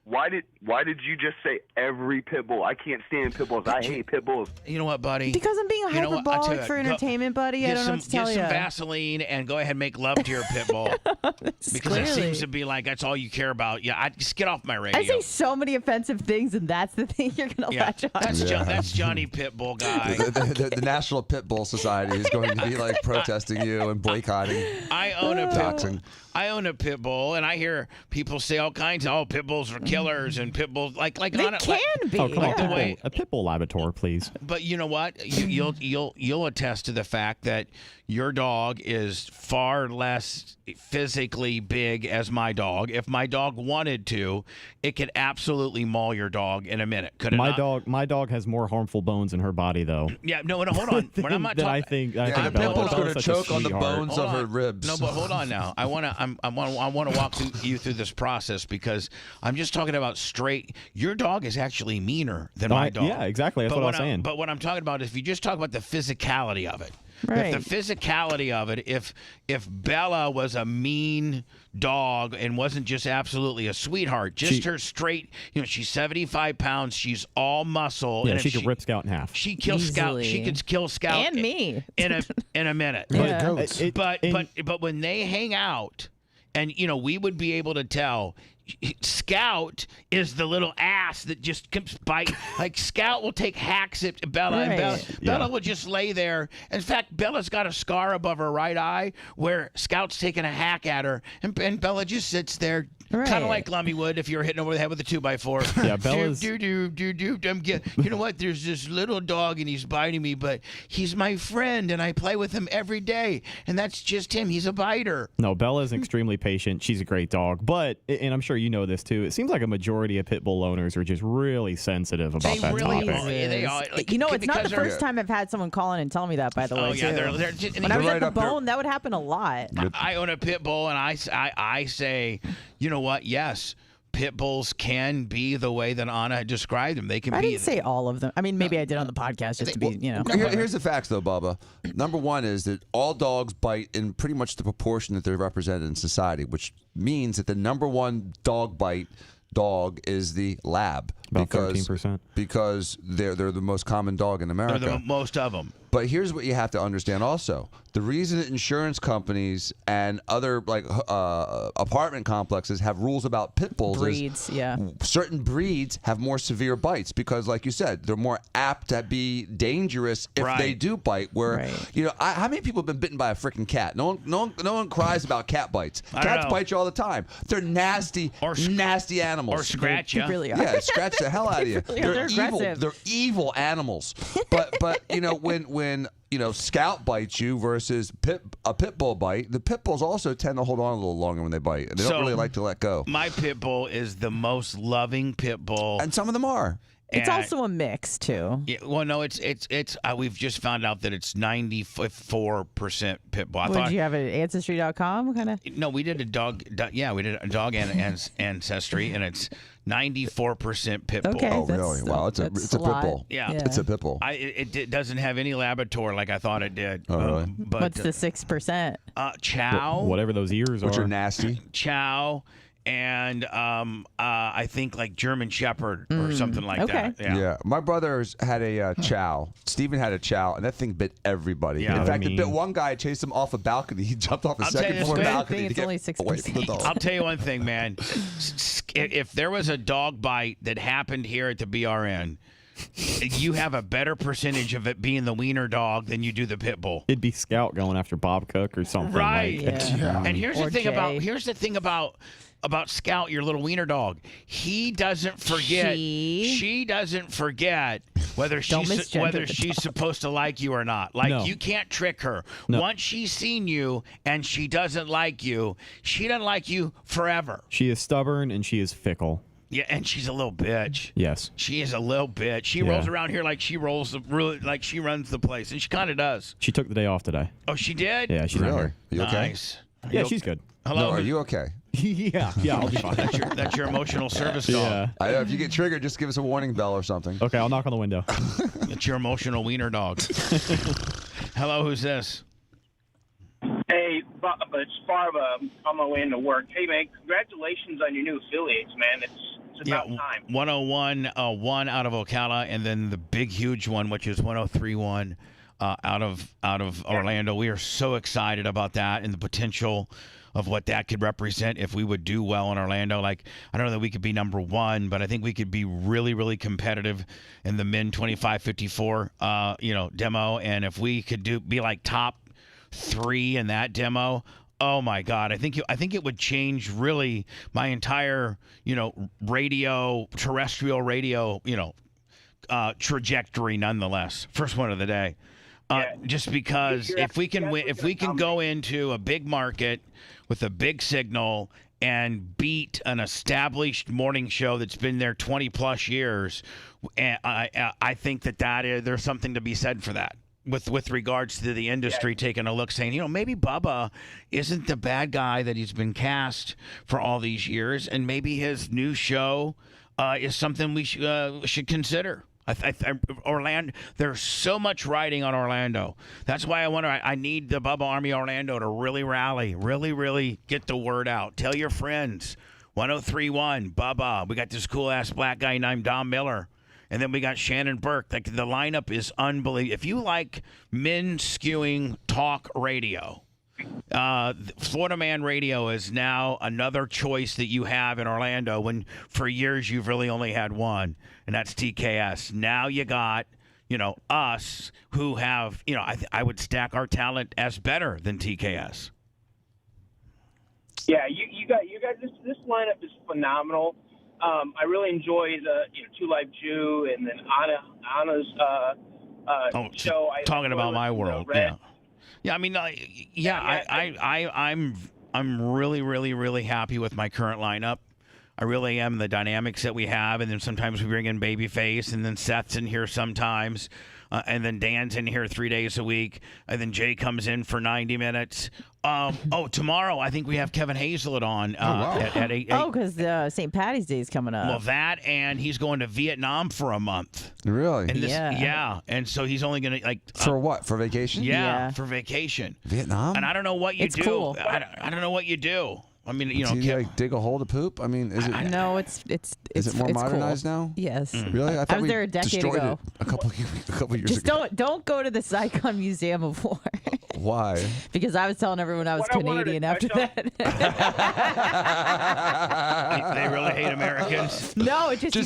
Why did you just say every pit bull? I can't stand pit bulls. I hate pit bulls. You know what, buddy? Because I'm being hyperbolic for entertainment, buddy. I don't know what to tell you. Get some Vaseline and go ahead and make love to your pit bull. Because it seems to be like that's all you care about. Yeah, just get off my radio. I say so many offensive things, and that's the thing you're going to latch on. That's Johnny Pitbull guy. The National Pit Bull Society is going to be like protesting you and boycotting. I own a pit bull, and I hear people say all kinds of pit bulls are killers and pit bulls like they can be. Oh, come on, a pit bull Labrador, please. But you know what? You'll attest to the fact that your dog is far less physically big as my dog. If my dog wanted to, it could absolutely maul your dog in a minute. Could it not? My dog has more harmful bones in her body, though. Yeah, no, hold on. I'm not talking. I think the pit bull's going to choke on the bones of her ribs. No, but hold on now. I want to walk you through this process because I'm just talking about straight. Your dog is actually meaner than my dog. Yeah, exactly. That's what I'm saying. But what I'm talking about is if you just talk about the physicality of it. Right. If the physicality of it, if Bella was a mean dog and wasn't just absolutely a sweetheart, just her straight, she's 75 pounds, she's all muscle. Yeah, and she could rip Scout in half. She kills Scout. She could kill Scout and me in a minute. Yeah. But when they hang out, and we would be able to tell. Scout is the little ass that just comes bite. Like Scout will take hacks at Bella, and Bella will just lay there. In fact, Bella's got a scar above her right eye where Scout's taking a hack at her, and Bella just sits there, kind of like Lummy would if you were hitting over the head with a 2x4. Yeah, Bella's. You know what? There's this little dog, and he's biting me, but he's my friend, and I play with him every day, and that's just him. He's a biter. No, Bella's extremely patient. She's a great dog, but and I'm sure you know this too. It seems like a majority of pit bull owners are just really sensitive about that topic. They are. Like, it's not the first time I've had someone call in and tell me that. By the way, oh yeah, too. When I was at the bone, that would happen a lot. I own a pit bull, and I say, you know what? Yes. Pit bulls can be the way that Anna described them. They can be. I didn't say all of them. I mean, maybe I did on the podcast just to be, Here's the facts, though, Bubba. Number one is that all dogs bite in pretty much the proportion that they're represented in society, which means that the number one dog bite dog is the lab. About 13%. Because they're the most common dog in America. They're the most of them. But here's what you have to understand also. The reason that insurance companies and other apartment complexes have rules about pit bulls breeds, is certain breeds have more severe bites because, like you said, they're more apt to be dangerous if they do bite. Where how many people have been bitten by a freaking cat? No one cries about cat bites. Cats bite you all the time. They're nasty, nasty animals. Or scratch you. Really are. Yeah, scratch the hell out of you. They're evil. aggressive. They're evil animals. But when Scout bites you versus a pit bull bite, the pit bulls also tend to hold on a little longer when they bite. They don't really like to let go. My pit bull is the most loving pit bull, and some of them are. It's also a mix too. Yeah, well, no, it's we've just found out that it's 94% pit bull. Did you have it at Ancestry.com? Kind of. No, we did a dog. Yeah, we did a dog ancestry, and it's 94% pit bull. Okay, oh, really? Wow, it's a pit bull. Yeah, it's a pit bull. It doesn't have any laboratory like I thought it did. Oh, really? But, what's the 6%? Chow. Whatever those ears which are. Nasty. Chow. And I think like German Shepherd or something like that. Yeah. My brother's had a chow. Steven had a chow, and that thing bit everybody. Yeah. In fact, it bit one guy, chased him off a balcony. He jumped off a second floor balcony to get away from the dog. I'll tell you one thing, man. If there was a dog bite that happened here at the BRN, you have a better percentage of it being the wiener dog than you do the pit bull. It'd be Scout going after Bob Cook or something. Right. And here's Or the thing about Scout, your little wiener dog. He doesn't forget. She doesn't forget whether she's supposed to like you or not. Like you can't trick her. No. Once she's seen you and she doesn't like you, she doesn't like you forever. She is stubborn and she is fickle. Yeah, and she's a little bitch. Yes. She is a little bitch. She rolls around here like she runs the place, and she kind of does. She took the day off today. Oh, she did? Yeah, she's not here. You okay? Nice. Yeah, she's good. Hello. No, are you okay? yeah, I'll be fine. That's your emotional service dog. Yeah. If you get triggered, just give us a warning bell or something. Okay, I'll knock on the window. It's your emotional wiener dog. Hello, who's this? Hey, it's Barba on my way into work. Hey, man, congratulations on your new affiliates, man. It's about time. 101.1 out of Ocala, and then the big, huge one, which is 103.1 out of Orlando. We are so excited about that and the potential of what that could represent if we would do well in Orlando. Like, I don't know that we could be number one, but I think we could be really, really competitive in the men 25-54, demo. And if we could be like top 3 in that demo, oh my God, I think it would change really my entire, terrestrial radio, trajectory nonetheless. First one of the day. Just because if we can go into a big market with a big signal and beat an established morning show that's been there 20 plus years, and I think there's something to be said for that. With regards to the industry taking a look, saying, maybe Bubba isn't the bad guy that he's been cast for all these years, and maybe his new show is something we should consider. Orlando. There's so much riding on Orlando. That's why I need the Bubba Army Orlando to really rally, really get the word out. Tell your friends. 103.1 Bubba. We got this cool ass black guy named Don Miller. And then we got Shannon Burke. Like, the lineup is unbelievable. If you like men skewing talk radio, Florida Man Radio is now another choice that you have in Orlando, when for years you've really only had one, and that's TKS. Now you got, us who have, I would stack our talent as better than TKS. Yeah, you guys. This lineup is phenomenal. I really enjoy the Two Live Jew and then Anna's show. Talking about my world, yeah. Yeah, I mean, I'm really happy with my current lineup. I really am. The dynamics that we have, and then sometimes we bring in Babyface, and then Seth's in here sometimes, and then Dan's in here 3 days a week, and then Jay comes in for 90 minutes. Tomorrow I think we have Kevin Hazlett on at 8. Oh, because St. Patty's Day is coming up. Well, that, and he's going to Vietnam for a month. Really? And yeah. And so he's only going to for what? For vacation? Yeah, for vacation. Vietnam. And I don't know what you do. Cool. I don't know what you do. I mean, Do you dig a hole to poop? I mean, is it? No, it's. Is it more modernized cool. now? Yes. Really? I thought was we there a decade destroyed ago. it a couple years Just ago. don't go to the Saigon Museum of War. Why? Because I was telling everyone I was Canadian after that. They really hate Americans. No, it's just you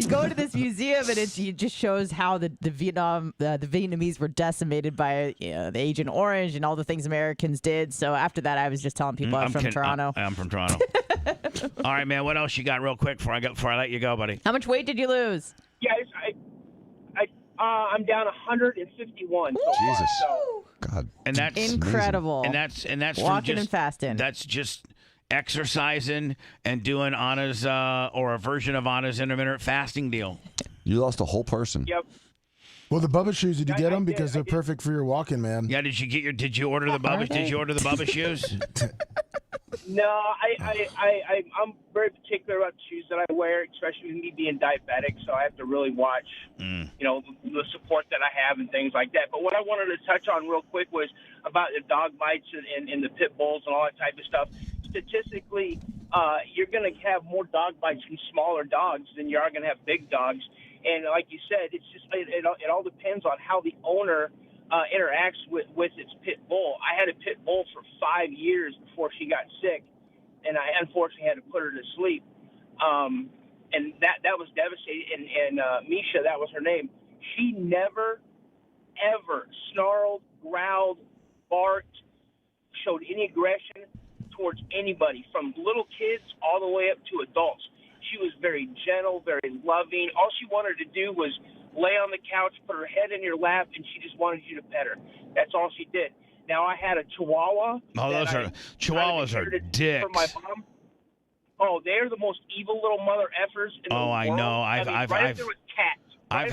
go to this museum, and it just shows how the Vietnamese were decimated by the Agent Orange and all the things Americans did. So after that, I was just telling people I'm from Toronto. I'm from Toronto. All right, man. What else you got, real quick, before I let you go, buddy? How much weight did you lose? Yeah, I'm down 151. So Jesus. far, so. God. And that's incredible. And that's walking and fasting. That's just exercising and doing Anna's or a version of Anna's intermittent fasting deal. You lost a whole person. Yep. Well, the Bubba shoes, did you get them? Because they're perfect for your walking, man. Yeah, did you order the Bubba? Did you order the Bubba shoes? No, I'm very particular about the shoes that I wear, especially with me being diabetic. So I have to really watch, the support that I have and things like that. But what I wanted to touch on real quick was about the dog bites and the pit bulls and all that type of stuff. Statistically, you're going to have more dog bites from smaller dogs than you are going to have big dogs. And like you said, it's just it all depends on how the owner interacts with its pit bull. I had a pit bull for 5 years before she got sick, and I unfortunately had to put her to sleep. And that was devastating. And Misha, that was her name. She never, ever snarled, growled, barked, showed any aggression towards anybody, from little kids all the way up to adults. She was very gentle, very loving. All she wanted to do was lay on the couch, put her head in your lap, and she just wanted you to pet her. That's all she did. Now, I had a Chihuahua. Oh, Chihuahuas are dicks. For my mom. Oh, they're the most evil little mother effers in the world. I know. I've right there with cats. I've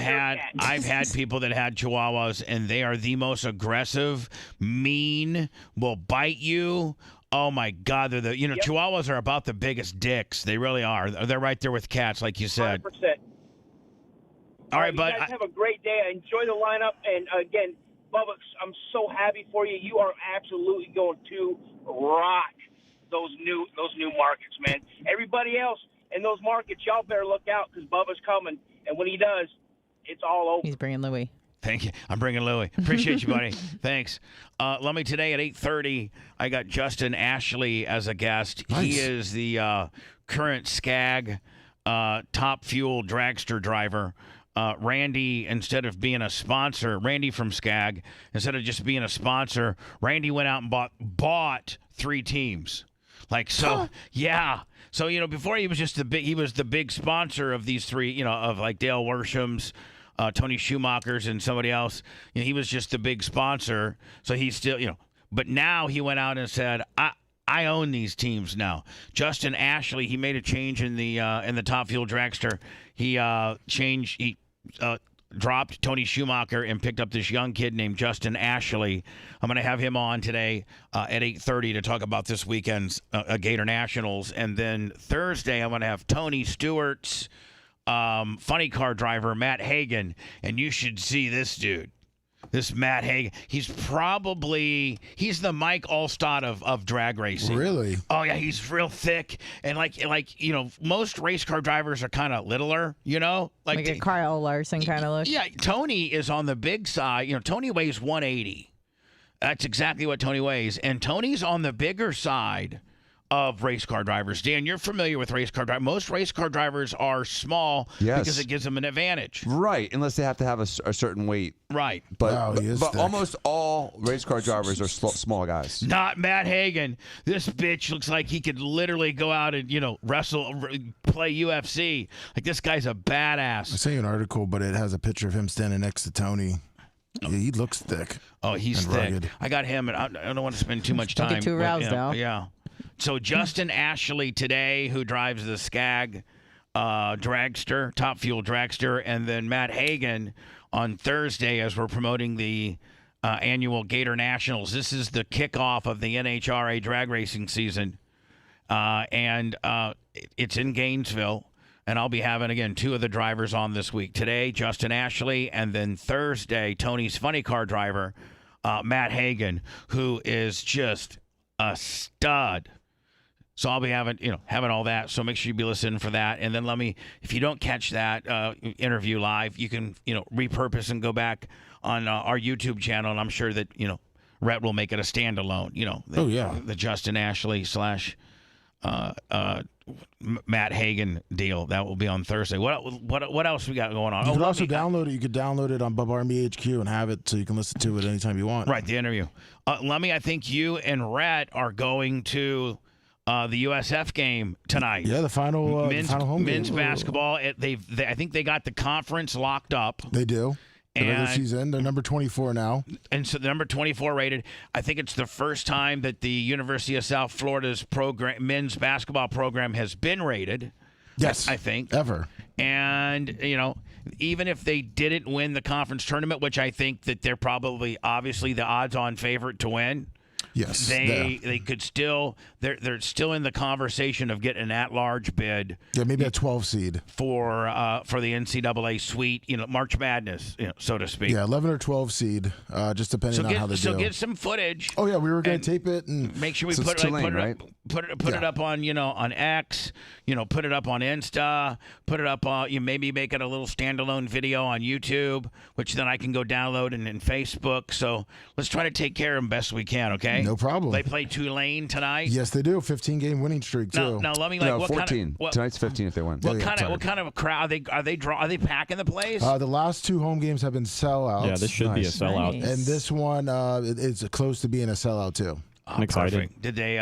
had people that had Chihuahuas, and they are the most aggressive, mean, will bite you. Oh my God, they're Chihuahuas are about the biggest dicks. They really are. They're right there with cats, like you said. 100%. All right, bud. You guys have a great day. I enjoy the lineup, and again, Bubba, I'm so happy for you. You are absolutely going to rock those new markets, man. Everybody else in those markets, y'all better look out, because Bubba's coming, and when he does, it's all over. He's bringing Louie. Thank you. I'm bringing Louie. Appreciate you, buddy. Thanks. Let me today at 8:30, I got Justin Ashley as a guest. Nice. He is the current Skag top fuel dragster driver. Randy, instead of being a sponsor, Randy from Skag, instead of just being a sponsor, Randy went out and bought 3 teams. Yeah. So, before he was just he was the big sponsor of these 3, of like Dale Worsham's, Tony Schumacher's, and somebody else. He was just the big sponsor. So he's still, but now he went out and said, I own these teams now. Justin Ashley, he made a change in the top fuel dragster. He dropped Tony Schumacher and picked up this young kid named Justin Ashley. I'm going to have him on today at 8:30 to talk about this weekend's Gator Nationals. And then Thursday, I'm going to have Tony Stewart's funny car driver Matt Hagan, and you should see this dude. This Matt Hagan, he's the Mike Allstott of drag racing. Really? Oh yeah, he's real thick, and like most race car drivers are kind of littler, like a Kyle Larson kind of look. Yeah, Tony is on the big side. Tony weighs 180. That's exactly what Tony weighs, and Tony's on the bigger side of race car drivers. Dan, you're familiar with race car drivers. Most race car drivers are small because it gives them an advantage. Right, unless they have to have a certain weight. Right. But almost all race car drivers are small guys. Not Matt Hagan. This bitch looks like he could literally go out and, wrestle, play UFC. Like, this guy's a badass. I sent you an article, but it has a picture of him standing next to Tony. Yeah, he looks thick. Oh, he's thick. Rugged. I got him, and I don't want to spend too much time. Don't get too aroused now. Yeah. So Justin Ashley today, who drives the Skag dragster, Top Fuel dragster, and then Matt Hagan on Thursday as we're promoting the annual Gator Nationals. This is the kickoff of the NHRA drag racing season, and it's in Gainesville. And I'll be having, again, 2 of the drivers on this week. Today, Justin Ashley, and then Thursday, Tony's funny car driver, Matt Hagan, who is just a stud. So I'll be having all that. So make sure you be listening for that. And then if you don't catch that interview live, you can, repurpose and go back on our YouTube channel. And I'm sure that, Rhett will make it a standalone, the Justin Ashley / Matt Hagan deal. That will be on Thursday. What else we got going on? You could also download it. You could download it on Bubba Army HQ and have it so you can listen to it anytime you want. Right, the interview. Lummy, I think you and Rhett are going to the USF game tonight. Yeah, the final home men's game. basketball. I think they got the conference locked up. They do. The regular season, they're number 24 now. And so the number 24 rated. I think it's the first time that the University of South Florida's men's basketball program has been rated. Yes. I think. Ever. And, even if they didn't win the conference tournament, which I think that they're probably obviously the odds-on favorite to win. Yes, they could still they're still in the conversation of getting an at-large bid. Yeah, maybe a 12 seed for the NCAA suite, March Madness, so to speak. Yeah, 11 or 12 seed, just depending on how they do. So get some footage. Oh yeah, we were going to tape it and make sure we put it up on on X, put it up on Insta, put it up on maybe make it a little standalone video on YouTube, which then I can go download and Facebook. So let's try to take care of them best we can. Okay. No problem. They play Tulane tonight. Yes, they do. 15-game winning streak too. Now let me 14. Tonight's 15 if they win. What kind of a crowd are they packing the place? The last 2 home games have been sellouts. Yeah, this should be a sellout. Nice. And this one it's close to being a sellout too. I'm excited. Perfect. Did they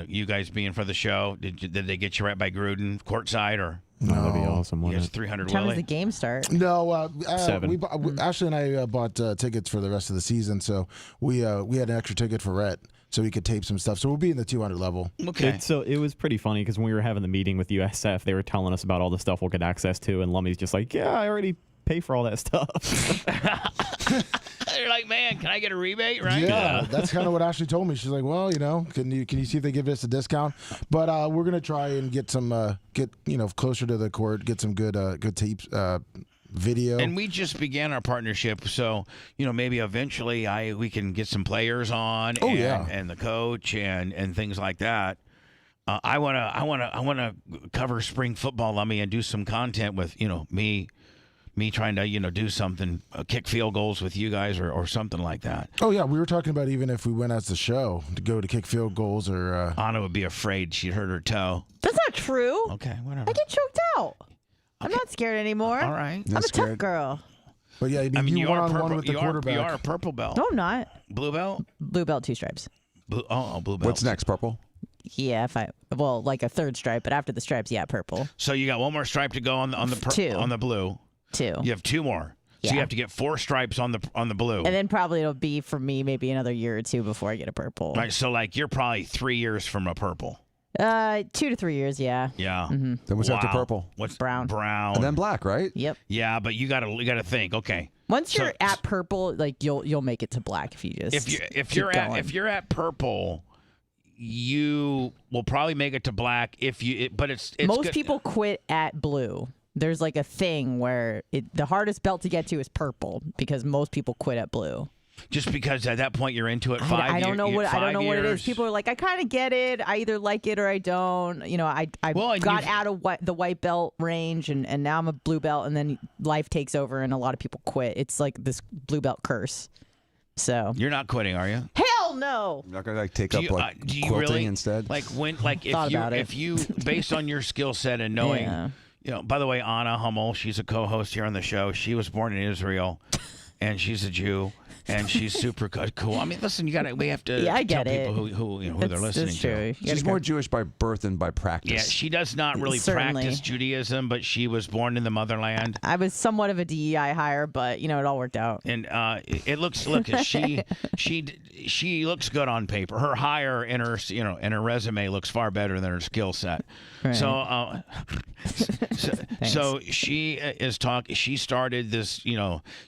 you guys being for the show? Did they get you right by Gruden courtside or? No, that'd be awesome. You guys 300. What time does the game start? No, 7. Ashley and I bought tickets for the rest of the season, so we had an extra ticket for Rhett, so we could tape some stuff. So we'll be in the 200 level. Okay. So it was pretty funny because when we were having the meeting with USF, they were telling us about all the stuff we'll get access to, and Lummy's just like, "Yeah, I already pay for all that stuff." They're like, "Man, can I get a rebate?" Right? Yeah, that's kind of what Ashley told me. She's like, "Well, can you see if they give us a discount?" But we're gonna try and get some closer to the court, get some good tapes, video. And we just began our partnership, so maybe eventually we can get some players on. And the coach and things like that. I wanna cover spring football, Lummy, and do some content with me trying to do something, kick field goals with you guys or something like that. Oh yeah, we were talking about even if we went as the show to go to kick field goals or. Anna would be afraid she'd hurt her toe. That's not true. Okay, whatever. I get choked out. I'm not scared anymore. All right. I'm a tough girl. But yeah, you one-on-one with the quarterback. You are a purple belt. No, I'm not. Blue belt? Blue belt, 2 stripes. Blue belt. What's next, purple? Yeah, like a 3rd stripe, but after the stripes, yeah, purple. So you got one more stripe to go on the 2. On the blue. 2. You have 2 more. So you have to get 4 stripes on the blue. And then probably it'll be for me maybe another year or 2 before I get a purple. Right. So you're probably 3 years from a purple. 2 to 3 years, yeah. Yeah. Mm-hmm. Then what's after purple? What's brown? And then black, right? Yep. Yeah, but you gotta think. Okay. Once you're at purple, you'll make it to black if you just if you're at purple, you will probably make it to black but it's most good. people quit at blue. there's like a thing where the hardest belt to get to is purple because most people quit at blue. Just because at that point you're into it. I don't know what it is. People are like, I kind of get it. I either like it or I don't. You know, I got out of the white belt range and now I'm a blue belt, and then life takes over and a lot of people quit. It's like this blue belt curse. So you're not quitting, are you? Hell no. You're not gonna like take up quilting really, instead. Like if you based on your skill set and knowing. Yeah. You know, by the way, Anna Hummel, she's a co-host here on the show. She was born in Israel, and she's a Jew. And she's super cool. I mean, listen, we have to tell people who they're listening to. She's more Jewish by birth than by practice. Yeah, she does not really practice Judaism, but she was born in the motherland. I was somewhat of a DEI hire, but it all worked out. And she looks good on paper. Her hire and her resume looks far better than her skill set. Right. So she is talking. She started this.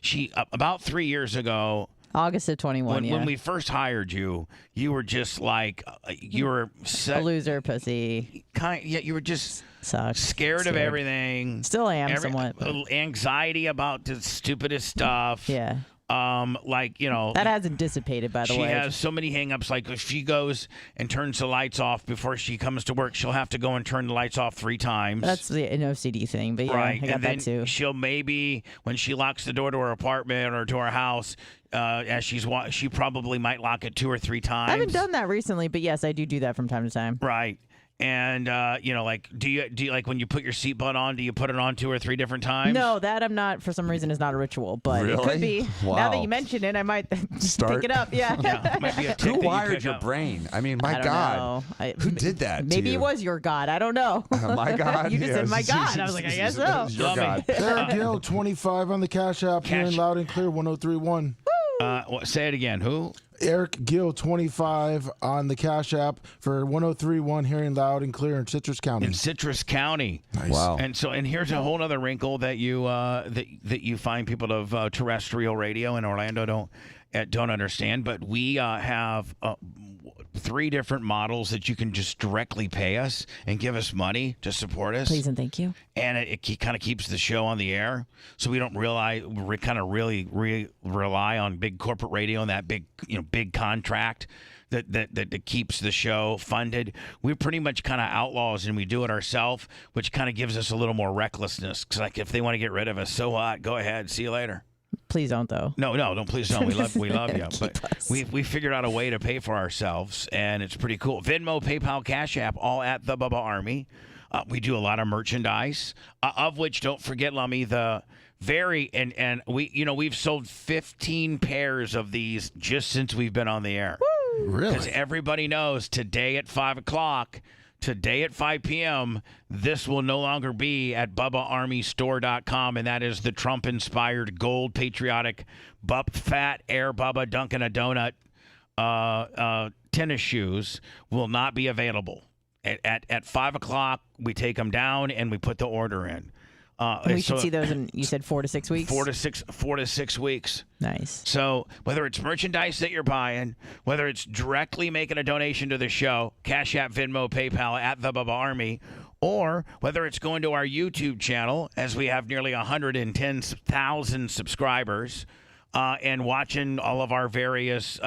She about 3 years ago. August of 21. When we first hired you, you were just like you were a loser, pussy. You were just scared of everything. Still am somewhat. Anxiety about the stupidest stuff. Yeah. That hasn't dissipated, by the way. She has so many hangups. Like if she goes and turns the lights off before she comes to work, she'll have to go and turn the lights off 3 times. That's an OCD thing, but yeah, right. I got and then that too. She'll maybe when she locks the door to her apartment or to her house, as she probably might lock it 2 or 3 times. I haven't done that recently, but yes, I do that from time to time. Right. And do you like when you put your seatbelt on? Do you put it on 2 or 3 different times? No, that I'm not. For some reason, is not a ritual, but really? It could be. Wow. Now that you mention it, I might pick it up. Yeah. Might be a tick Who that you wired pick your up. brain? I mean, my I God, don't know. who did that? Maybe to it was your God. I don't know. My God. You just said my God. I was like, I guess so. Your God. Eric Gill, 25 on the Cash App, hearing loud and clear, 103.1. Say it again. Who? Eric Gill, 25 on the Cash App for 103.1, hearing loud and clear in Citrus County. In Citrus County. Nice. Wow. And here's a whole other wrinkle that you that you find people of terrestrial radio in Orlando don't understand. But we have 3 different models that you can just directly pay us and give us money to support us. Please and thank you. And it kind of keeps the show on the air, so we don't really rely on big corporate radio and that big contract that keeps the show funded. We're pretty much kind of outlaws, and we do it ourselves, which kind of gives us a little more recklessness. Because like if they want to get rid of us, so what? Go ahead. See you later. Please don't, though. No, don't. Please don't. We love you. But we figured out a way to pay for ourselves, and it's pretty cool. Venmo, PayPal, Cash App, all at the Bubba Army. We do a lot of merchandise, of which, don't forget, Lummy, the and we've sold 15 pairs of these just since we've been on the air. Woo! Really? Because everybody knows today at 5 o'clock. Today at 5 p.m., this will no longer be at BubbaArmyStore.com, and that is the Trump-inspired gold patriotic Fat Air Bubba Dunkin' a Donut tennis shoes will not be available. At 5 o'clock, we take them down and we put the order in. We should see those in, you said 4 to 6 weeks? 4 to 6 weeks. Nice. So whether it's merchandise that you're buying, whether it's directly making a donation to the show, Cash App, Venmo, PayPal at the Bubba Army, or whether it's going to our YouTube channel, as we have nearly 110,000 subscribers, and watching all of our various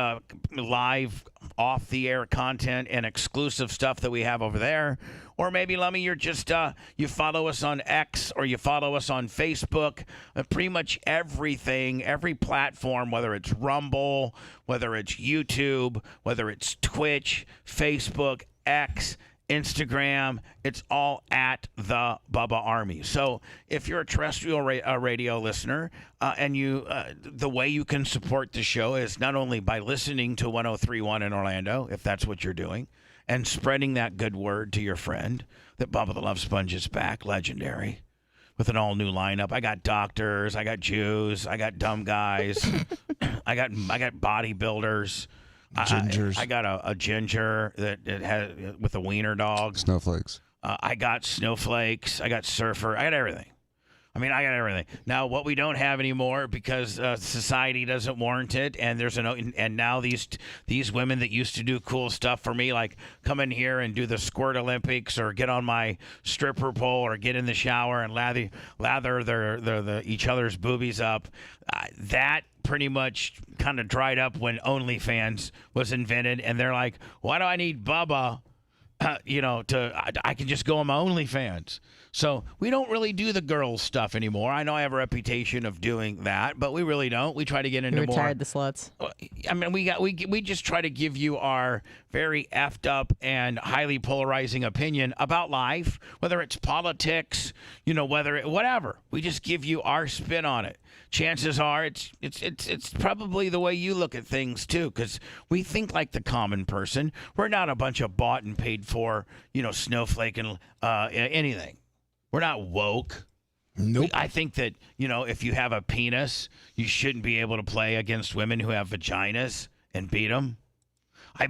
live off-the-air content and exclusive stuff that we have over there. Or maybe, Lummy, you're just you follow us on X or you follow us on Facebook. Pretty much everything, every platform, whether it's Rumble, whether it's YouTube, whether it's Twitch, Facebook, X, Instagram, it's all at the Bubba Army. So if you're a terrestrial radio listener and you the way you can support the show is not only by listening to 103.1 in Orlando, if that's what you're doing, and spreading that good word to your friend that Bubba the Love Sponge is back, legendary, with an all-new lineup. I got doctors, I got Jews, I got dumb guys, I got bodybuilders. Gingers. I got a ginger that has with a wiener dog. Snowflakes. I got snowflakes. I got surfer. I got everything. I mean, I got everything. Now, what we don't have anymore because society doesn't warrant it, and and now these women that used to do cool stuff for me, like come in here and do the squirt Olympics, or get on my stripper pole, or get in the shower and lather their each other's boobies up. That pretty much kind of dried up when OnlyFans was invented, and they're like, why do I need Bubba? I can just go on my OnlyFans. So we don't really do the girls stuff anymore. I know I have a reputation of doing that, but we really don't. We try to get into more. Retired the sluts. I mean, we just try to give you our very effed up and highly polarizing opinion about life, whether it's politics, whatever. We just give you our spin on it. Chances are it's probably the way you look at things too, because we think like the common person. We're not a bunch of bought and paid for, snowflake and anything. We're not woke. Nope. I think that, if you have a penis, you shouldn't be able to play against women who have vaginas and beat them.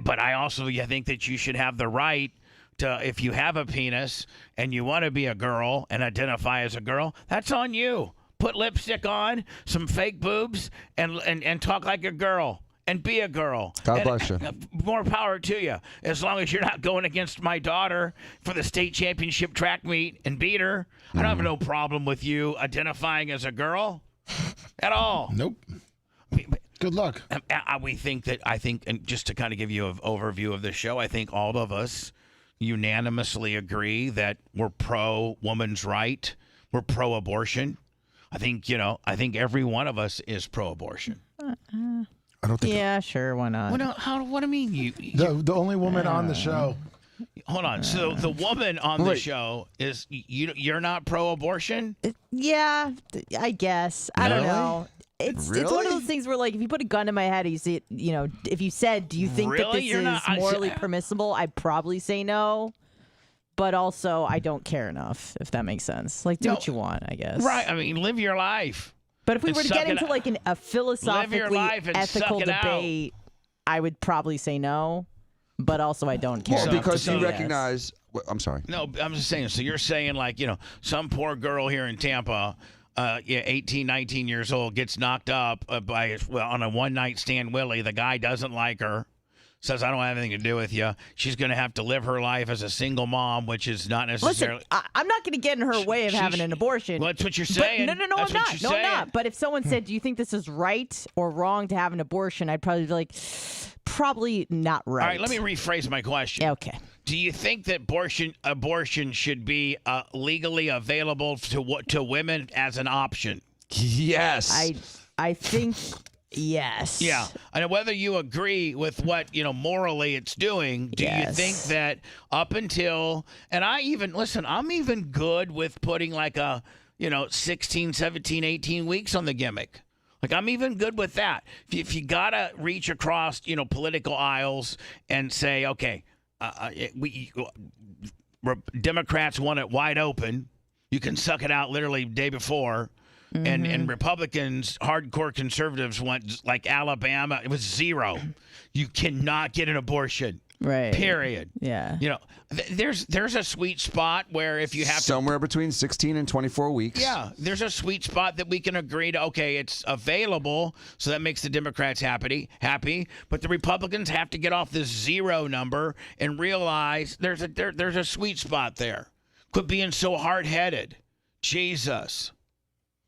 But I also think that you should have the right to, if you have a penis and you want to be a girl and identify as a girl, that's on you. Put lipstick on, some fake boobs, and talk like a girl. And be a girl. God bless you. More power to you. As long as you're not going against my daughter for the state championship track meet and beat her. I don't have no problem with you identifying as a girl at all. Nope. Good luck. I think, and just to kind of give you an overview of the show, I think all of us unanimously agree that we're pro woman's right. We're pro abortion. I think every one of us is pro abortion. I don't think. Yeah, sure. Why not? What do you mean? The only woman on the show. Hold on. So the woman on the show is you're not pro-abortion? Yeah, I guess. I don't know. It's one of those things where, like, if you put a gun in my head, you see, if you said, "Do you think that this is morally permissible?" I'd probably say no. But also, I don't care enough, if that makes sense. Like, do what you want, I guess. Right. I mean, live your life. But if we were to get into like a philosophically ethical debate, I would probably say no. But also, I don't care. Well, because you recognize. I'm sorry. No, I'm just saying. So you're saying like some poor girl here in Tampa, 18, 19 years old, gets knocked up on a one-night stand Willie. The guy doesn't like her. Says, I don't have anything to do with you. She's going to have to live her life as a single mom, which is not necessarily. Listen, I'm not going to get in her way of having an abortion. Well, that's what you're saying. No, I'm not. No, I'm not. But if someone said, do you think this is right or wrong to have an abortion? I'd probably be like, probably not right. All right, let me rephrase my question. Okay. Do you think that abortion should be legally available to women as an option? Yes. I think... Yes. Yeah. And whether you agree with what, morally it's doing, do you think that up until, and I'm even good with putting like a, 16, 17, 18 weeks on the gimmick. Like, I'm even good with that. If you got to reach across, political aisles and say, okay, Democrats want it wide open. You can suck it out literally the day before. Mm-hmm. And Republicans, hardcore conservatives went like Alabama. It was 0. You cannot get an abortion. Right. Period. Yeah. There's a sweet spot where if you have somewhere between 16 and 24 weeks. Yeah. There's a sweet spot that we can agree to. Okay, it's available, so that makes the Democrats happy. But the Republicans have to get off this 0 number and realize there's a sweet spot there. Quit being so hard-headed. Jesus.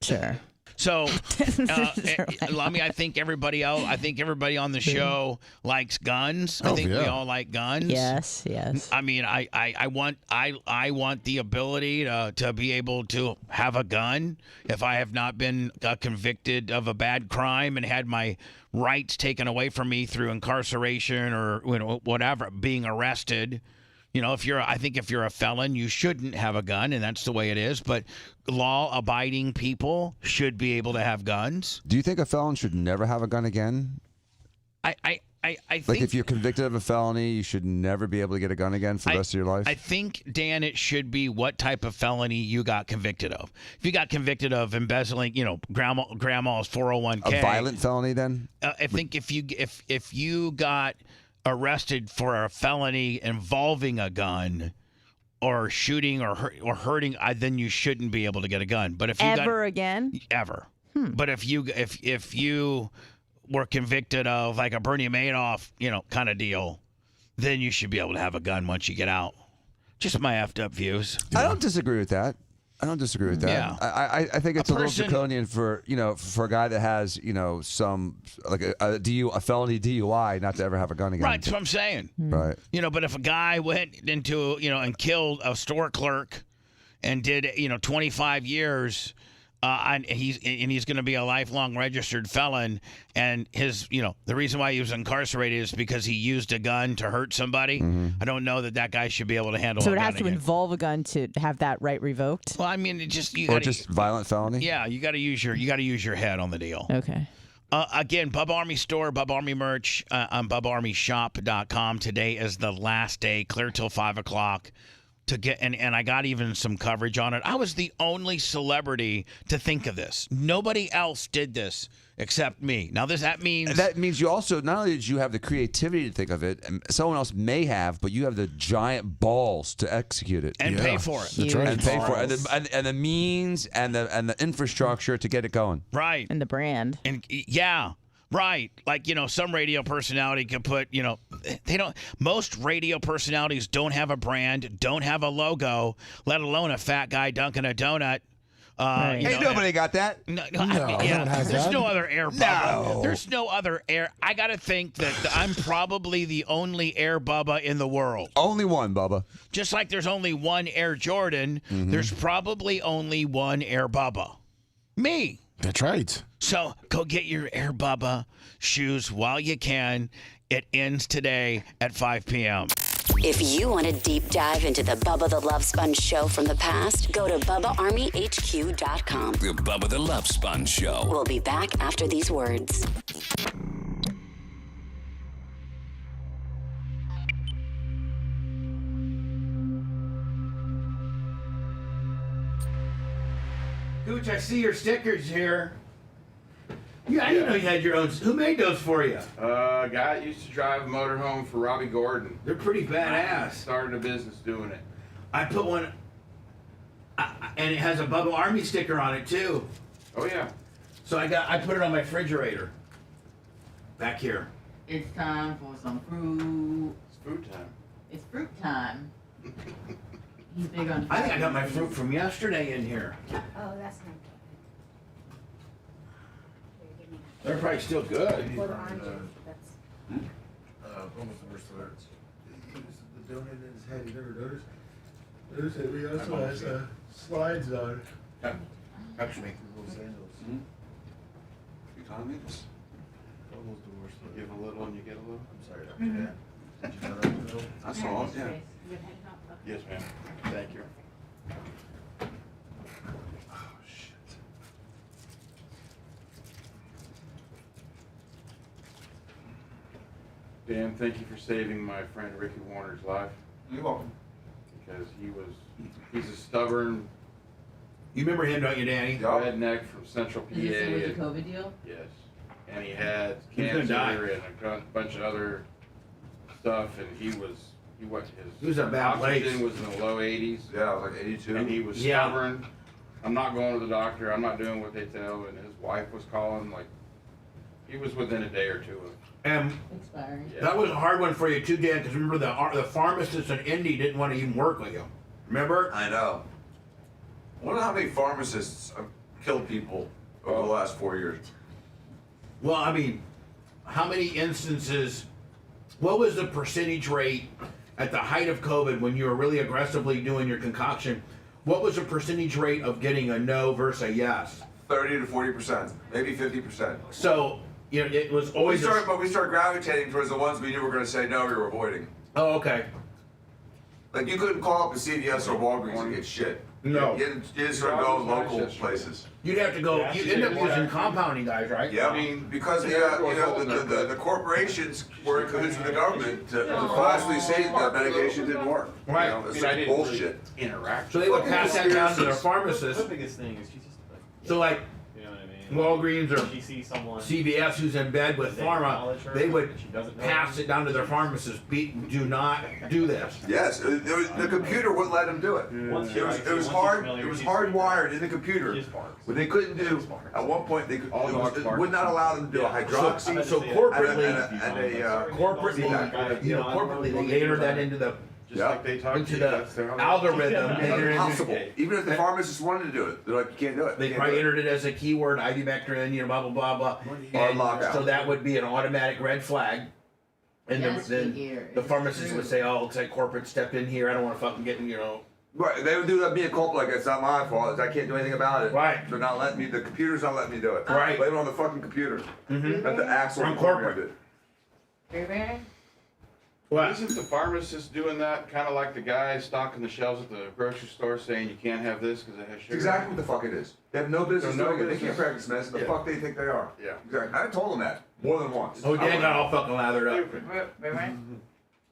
Sure. So, I think everybody else. I think everybody on the show likes guns. I think we all like guns. Yes. I mean, I want the ability to be able to have a gun if I have not been convicted of a bad crime and had my rights taken away from me through incarceration or whatever, being arrested. If you're a felon, you shouldn't have a gun, and that's the way it is. But law-abiding people should be able to have guns. Do you think a felon should never have a gun again? I think, like, if you're convicted of a felony, you should never be able to get a gun again for the rest of your life? I think, Dan, it should be what type of felony you got convicted of. If you got convicted of embezzling, grandma's 401k. A violent felony, then? I think if you got arrested for a felony involving a gun, or shooting or hurting, then you shouldn't be able to get a gun. But if you again? Ever. But if you were convicted of like a Bernie Madoff, kind of deal, then you should be able to have a gun once you get out. Just my effed up views. I don't disagree with that. Yeah. I think it's a little draconian for a guy that has some like a felony DUI not to ever have a gun again. Right, that's what I'm saying. Right. But if a guy went into and killed a store clerk and did 25 years. And he's going to be a lifelong registered felon, and his the reason why he was incarcerated is because he used a gun to hurt somebody. I don't know that guy should be able to handle. So it has to involve a gun to have that right revoked. Well, I mean, just violent felony. Yeah, you got to use your head on the deal. Okay. Again, Bubba Army store, Bubba Army merch on BubbaArmyShop.com. Today is the last day, clear till 5 o'clock. To get and I got even some coverage on it. I was the only celebrity to think of this. Nobody else did this except me. Now that means you also not only did you have the creativity to think of it, and someone else may have, but you have the giant balls to execute it and pay for it. That's right. And pay for it, and the means and the infrastructure to get it going. Right. And the brand. And yeah. Right. Like, some radio personality could put, most radio personalities don't have a brand, don't have a logo, let alone a fat guy dunking a donut. Hey, nobody got that. No, has there's that. no other air Bubba. No. There's no other air. I got to think that I'm probably the only air Bubba in the world. Only one, Bubba. Just like there's only one Air Jordan, there's probably only one Air Bubba. Me. That's right. So go get your Air Bubba shoes while you can. It ends today at 5 p.m. If you want a deep dive into the Bubba the Love Sponge show from the past, go to BubbaArmyHQ.com. The Bubba the Love Sponge Show. We'll be back after these words. Gooch, I see your stickers here. Yeah, I didn't know you had your own. Who made those for you? A guy that used to drive a motorhome for Robbie Gordon. They're pretty badass. Started a business doing it. I put one, and it has a Bubba Army sticker on it too. Oh yeah. So I put it on my refrigerator. Back here. It's time for some fruit. It's fruit time. It's fruit time. He's big on. I think I got my fruit from yesterday in here. Oh, that's not They're probably still good. Almost the worst of it. The donut in his head. You never noticed? Notice that we also has slides on. Touch me. Economics. Almost the worst. You give a little and you get a little. I'm sorry, Dr. Dan. Did you know that? No? That's all. Yeah. Yes, ma'am. Thank you. Dan, thank you for saving my friend Ricky Warner's life. You're welcome. Because he's a stubborn. You remember him, don't you, Danny? Redneck from Central PA. Is this with the COVID deal? Yes. And he had He's gonna die. cancer and a bunch of other stuff, and he was a bad place. oxygen was in the low 80s. Yeah, it was like 82. And he was stubborn. I'm not going to the doctor. I'm not doing what they tell. And his wife was calling. Like, he was within a day or two of. And expiring. Yeah. that was a hard one for you too, Dan, because remember the pharmacist in Indy didn't want to even work with you. Remember? I know. I wonder how many pharmacists have killed people over the last 4 years. Well, I mean, how many instances? What was the percentage rate at the height of COVID when you were really aggressively doing your concoction? What was the percentage rate of getting a no versus a yes? 30 to 40%, maybe 50%. So, it was always. But we start gravitating towards the ones we knew were going to say no, we were avoiding. Oh, okay. Like, you couldn't call up a CVS or Walgreens and get shit. No. You didn't start going local places. You'd have to go. You end up using compounding guys, right? Yeah, because the corporations were in cahoots with the government to falsely say that medication didn't work. Right. It's like bullshit. Interact. So they would pass that down to their pharmacist. The biggest thing is she's just So like, Walgreens or she sees someone CVS who's in bed with pharma, they would pass it down to their pharmacist. Do not do this. Yes, the computer wouldn't let them do it. It was hard. It was hardwired in the computer. What they couldn't do at one point, they would not allow them to do a hydroxy. So corporately, corporately, they entered that into the algorithm. Impossible. Even if the pharmacist wanted to do it, they're like, you can't do it. They probably entered it as a keyword, ivermectin, blah, blah, blah, blah. And so that would be an automatic red flag. And then the pharmacist would say, oh, looks like corporate stepped in here. I don't want to fucking get, Right, they would do that, be a culprit, like it's not my fault. I can't do anything about it. Right. They're not letting me. The computer's not letting me do it. Right. Blame it on the fucking computer. Not the actual From corporate. Well, isn't the pharmacist doing that kind of like the guy stocking the shelves at the grocery store saying you can't have this because it has sugar? Exactly what the fuck it is. They have no business doing it. They can't practice medicine. The fuck they think they are. Yeah. Exactly. I told them that more than once. Oh, Dan got all fucking lathered up. Wait.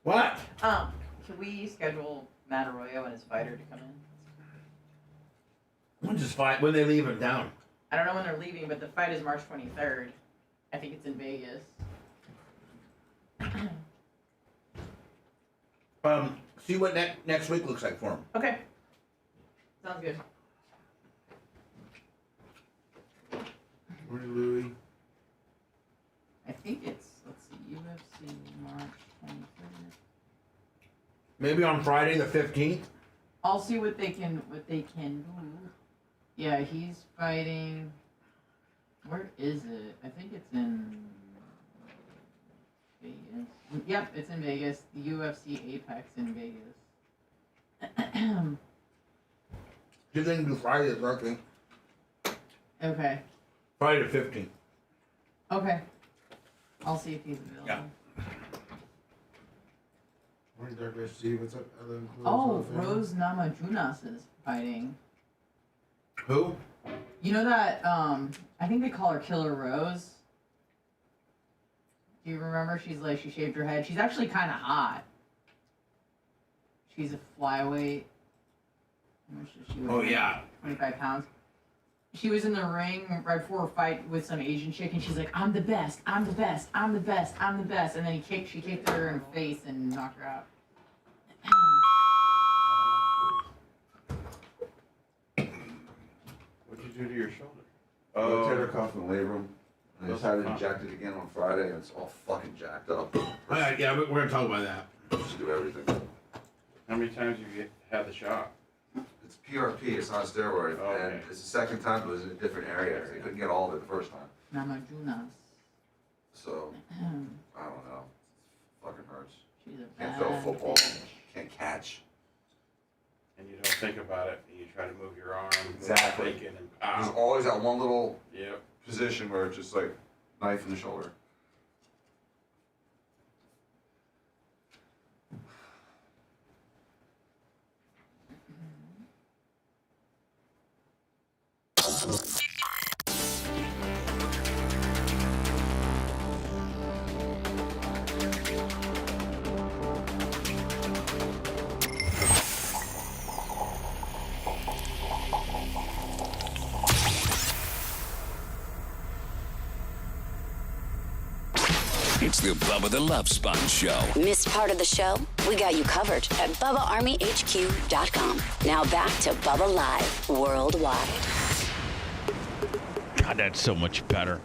What? Can we schedule Matt Arroyo and his fighter to come in? When's his fight? When they leave him down? I don't know when they're leaving, but the fight is March 23rd. I think it's in Vegas. See what next week looks like for him. Okay. Sounds good. Where's Louis? I think it's, let's see, UFC March 23rd. Maybe on Friday the 15th. I'll see what they can do. Yeah, he's fighting. Where is it? I think it's in Vegas. Yep, it's in Vegas. The UFC Apex in Vegas. You think do Friday the 13th? Okay. Friday the 15th. Okay. I'll see if he's available. Yeah. Morning, Dark Race G. What's up? Oh, Rose Namajunas is fighting. Who? You know that, I think they call her Killer Rose. Do you remember? She shaved her head. She's actually kind of hot. She's a flyweight. How much does she weigh? Oh, yeah. 25 pounds. She was in the ring right before her fight with some Asian chick, and she's like, I'm the best, I'm the best, I'm the best, I'm the best. And then she kicked her in the face and knocked her out. What'd you do to your shoulder? Rotator cuff in the labor room. I just had it injected again on Friday, and it's all fucking jacked up. Yeah, we're gonna talk about that. Just do everything. How many times have you had the shot? It's PRP. It's not a steroid, Okay. and it's the second time, but it was in a different area. They couldn't get all of it the first time. Namajunas. So I don't know. It fucking hurts. She's a Can't bad throw a football. bitch. Can't catch. And you don't think about it, and you try to move your arm. Exactly. And There's always that one little Yep. position where it's just like knife in the shoulder. It's the Bubba the Love Sponge Show. Missed part of the show? We got you covered at BubbaArmyHQ.com. Now back to Bubba Live Worldwide. God, that's so much better.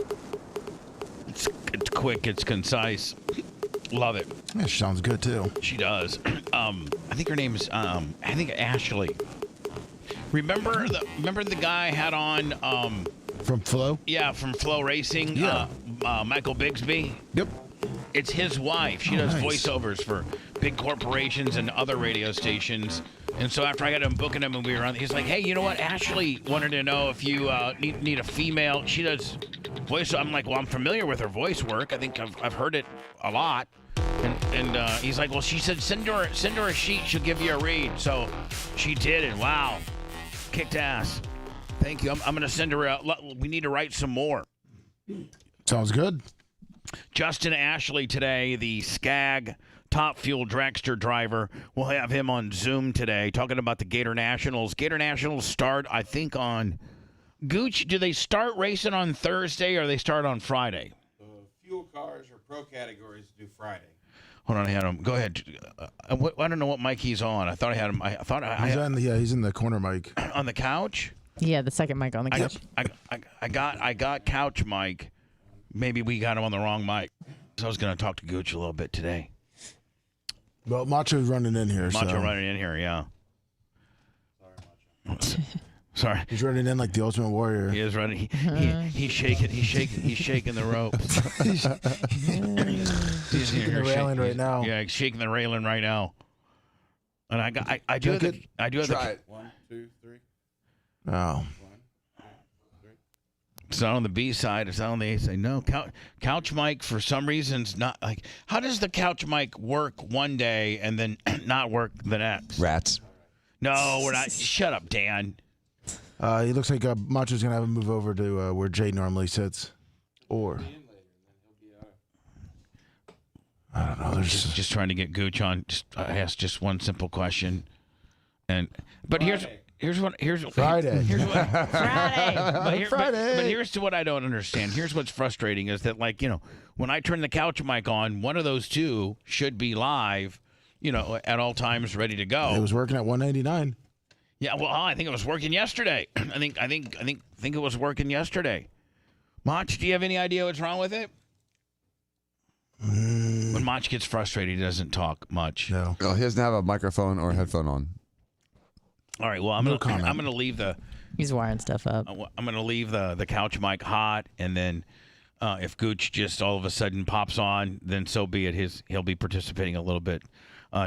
It's quick. It's concise. Love it. Yeah, she sounds good too. She does. I think her name is I think Ashley. Remember the guy I had on from Flow? Yeah, from Flow Racing. Yeah. Michael Bigsby. Yep. It's his wife. She does voiceovers for big corporations and other radio stations. And so after I got him booking him and we were on, he's like, hey, you know what? Ashley wanted to know if you need a female. She does voice. I'm like, well, I'm familiar with her voice work. I think I've heard it a lot. And he's like, well, she said, send her a sheet. She'll give you a read. So she did, and wow, kicked ass. Thank you. I'm going to send her we need to write some more. Sounds good. Justin Ashley today, the Skag Top Fuel dragster driver. We'll have him on Zoom today talking about the Gator Nationals. Gator Nationals start, I think, on Gooch, do they start racing on Thursday or they start on Friday? Fuel cars or pro categories do Friday. Hold on, I had him. Go ahead. I don't know what mic he's on. I thought I had him. He's in the corner mic. On the couch? Yeah, the second mic on the couch. I got couch mic. Maybe we got him on the wrong mic. So I was going to talk to Gooch a little bit today. Well, Macho's running in here. Running in here, yeah. Sorry. He's running in like the Ultimate Warrior. He is running. He's shaking. He's shaking the rope. He's shaking the railing right now. Yeah, he's shaking the railing right now. And I do have the. Try it. 1, 2, 3. Oh. It's not on the B side. It's not on the A side. No, couch mic for some reason's not like. How does the couch mic work one day and then not work the next? Rats. No, we're not. Shut up, Dan. He looks like Macho's gonna have him move over to where Jay normally sits, or I don't know. There's just trying to get Gooch on. I asked just one simple question, but here's Friday. Here's what Friday. But here's to what I don't understand. Here's what's frustrating is that when I turn the couch mic on, one of those two should be live, at all times, ready to go. It was working at 199. Yeah, well, I think it was working yesterday. I think it was working yesterday. Mach, do you have any idea what's wrong with it? When Mach gets frustrated, he doesn't talk much. No. Well, he doesn't have a microphone or headphone on. All right. Well, I'm gonna leave the. He's wiring stuff up. I'm gonna leave the couch mic hot, and then if Gooch just all of a sudden pops on, then so be it. He'll be participating a little bit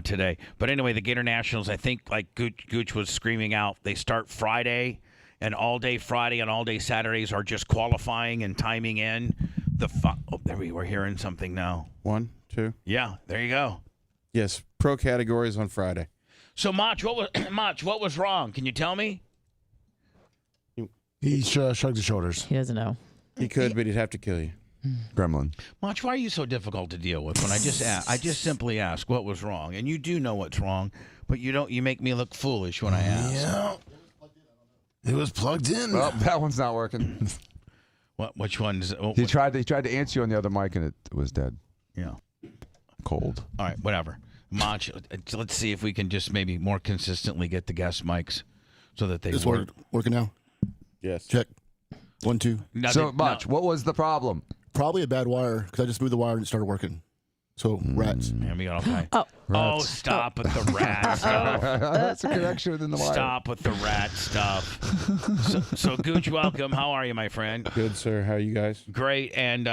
today. But anyway, the Gator Nationals, I think, like Gooch was screaming out, they start Friday, and all day Friday and all day Saturdays are just qualifying and timing in. There we're hearing something now. 1, 2. Yeah, there you go. Yes, pro categories on Friday. So, Mach, what was wrong? Can you tell me? He shrugged his shoulders. He doesn't know. He could, but he'd have to kill you. Gremlin. Mach, why are you so difficult to deal with? When I just simply ask what was wrong, and you do know what's wrong, but you don't. You make me look foolish when I ask. Yeah. It was plugged in. Well, that one's not working. What? Which one's? He tried to answer you on the other mic, and it was dead. Yeah. Cold. All right, whatever. Mach, let's see if we can just maybe more consistently get the guest mics so that they work. Working now? Yes. Check. 1, 2. Mach, what was the problem? Probably a bad wire because I just moved the wire and it started working. So rats. Yeah, we got okay. Rats. Stop with the rat stuff. That's a connection within the wire. Stop with the rat stuff. so Gooch, welcome. How are you, my friend? Good, sir. How are you guys? Great. And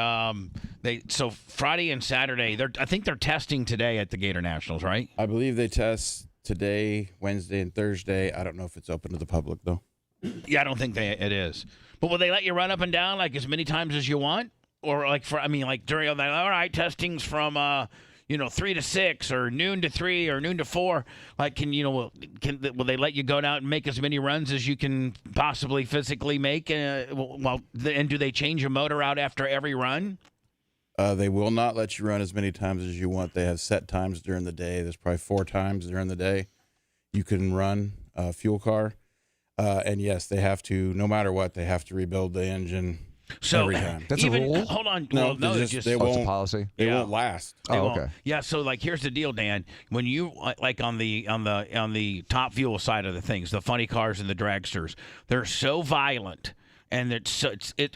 so Friday and Saturday, I think they're testing today at the Gator Nationals, right? I believe they test today, Wednesday, and Thursday. I don't know if it's open to the public though. Yeah, I don't think it is. But will they let you run up and down like as many times as you want? Or during all that, all right, testings from 3 to 6 or noon to 3 or noon to 4. Like, will they let you go down and make as many runs as you can possibly physically make? And do they change your motor out after every run? They will not let you run as many times as you want. They have set times during the day. There's probably 4 times during the day you can run a fuel car. And yes, they have to, no matter what, they have to rebuild the engine every time. That's a rule? Hold on. No, they won't. It's a policy. They won't last. Okay. Yeah. So here's the deal, Dan. When you like on the top fuel side of the things, the funny cars and the dragsters, they're so violent. And it's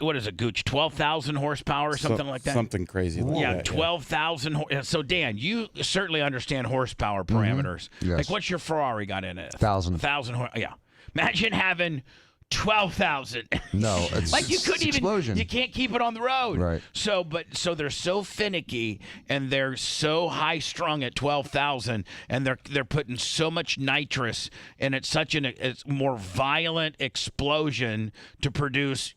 what is it, Gooch? 12,000 horsepower or something like that? Something crazy like that. 12,000. So, Dan, you certainly understand horsepower parameters. Yes. Like, what's your Ferrari got in it? 1,000. 1,000. Yeah. Imagine having 12,000. No, it's like you couldn't explosion. You can't keep it on the road. Right. So they're so finicky and they're so high strung at 12,000, and they're putting so much nitrous, and it's such a more violent explosion to produce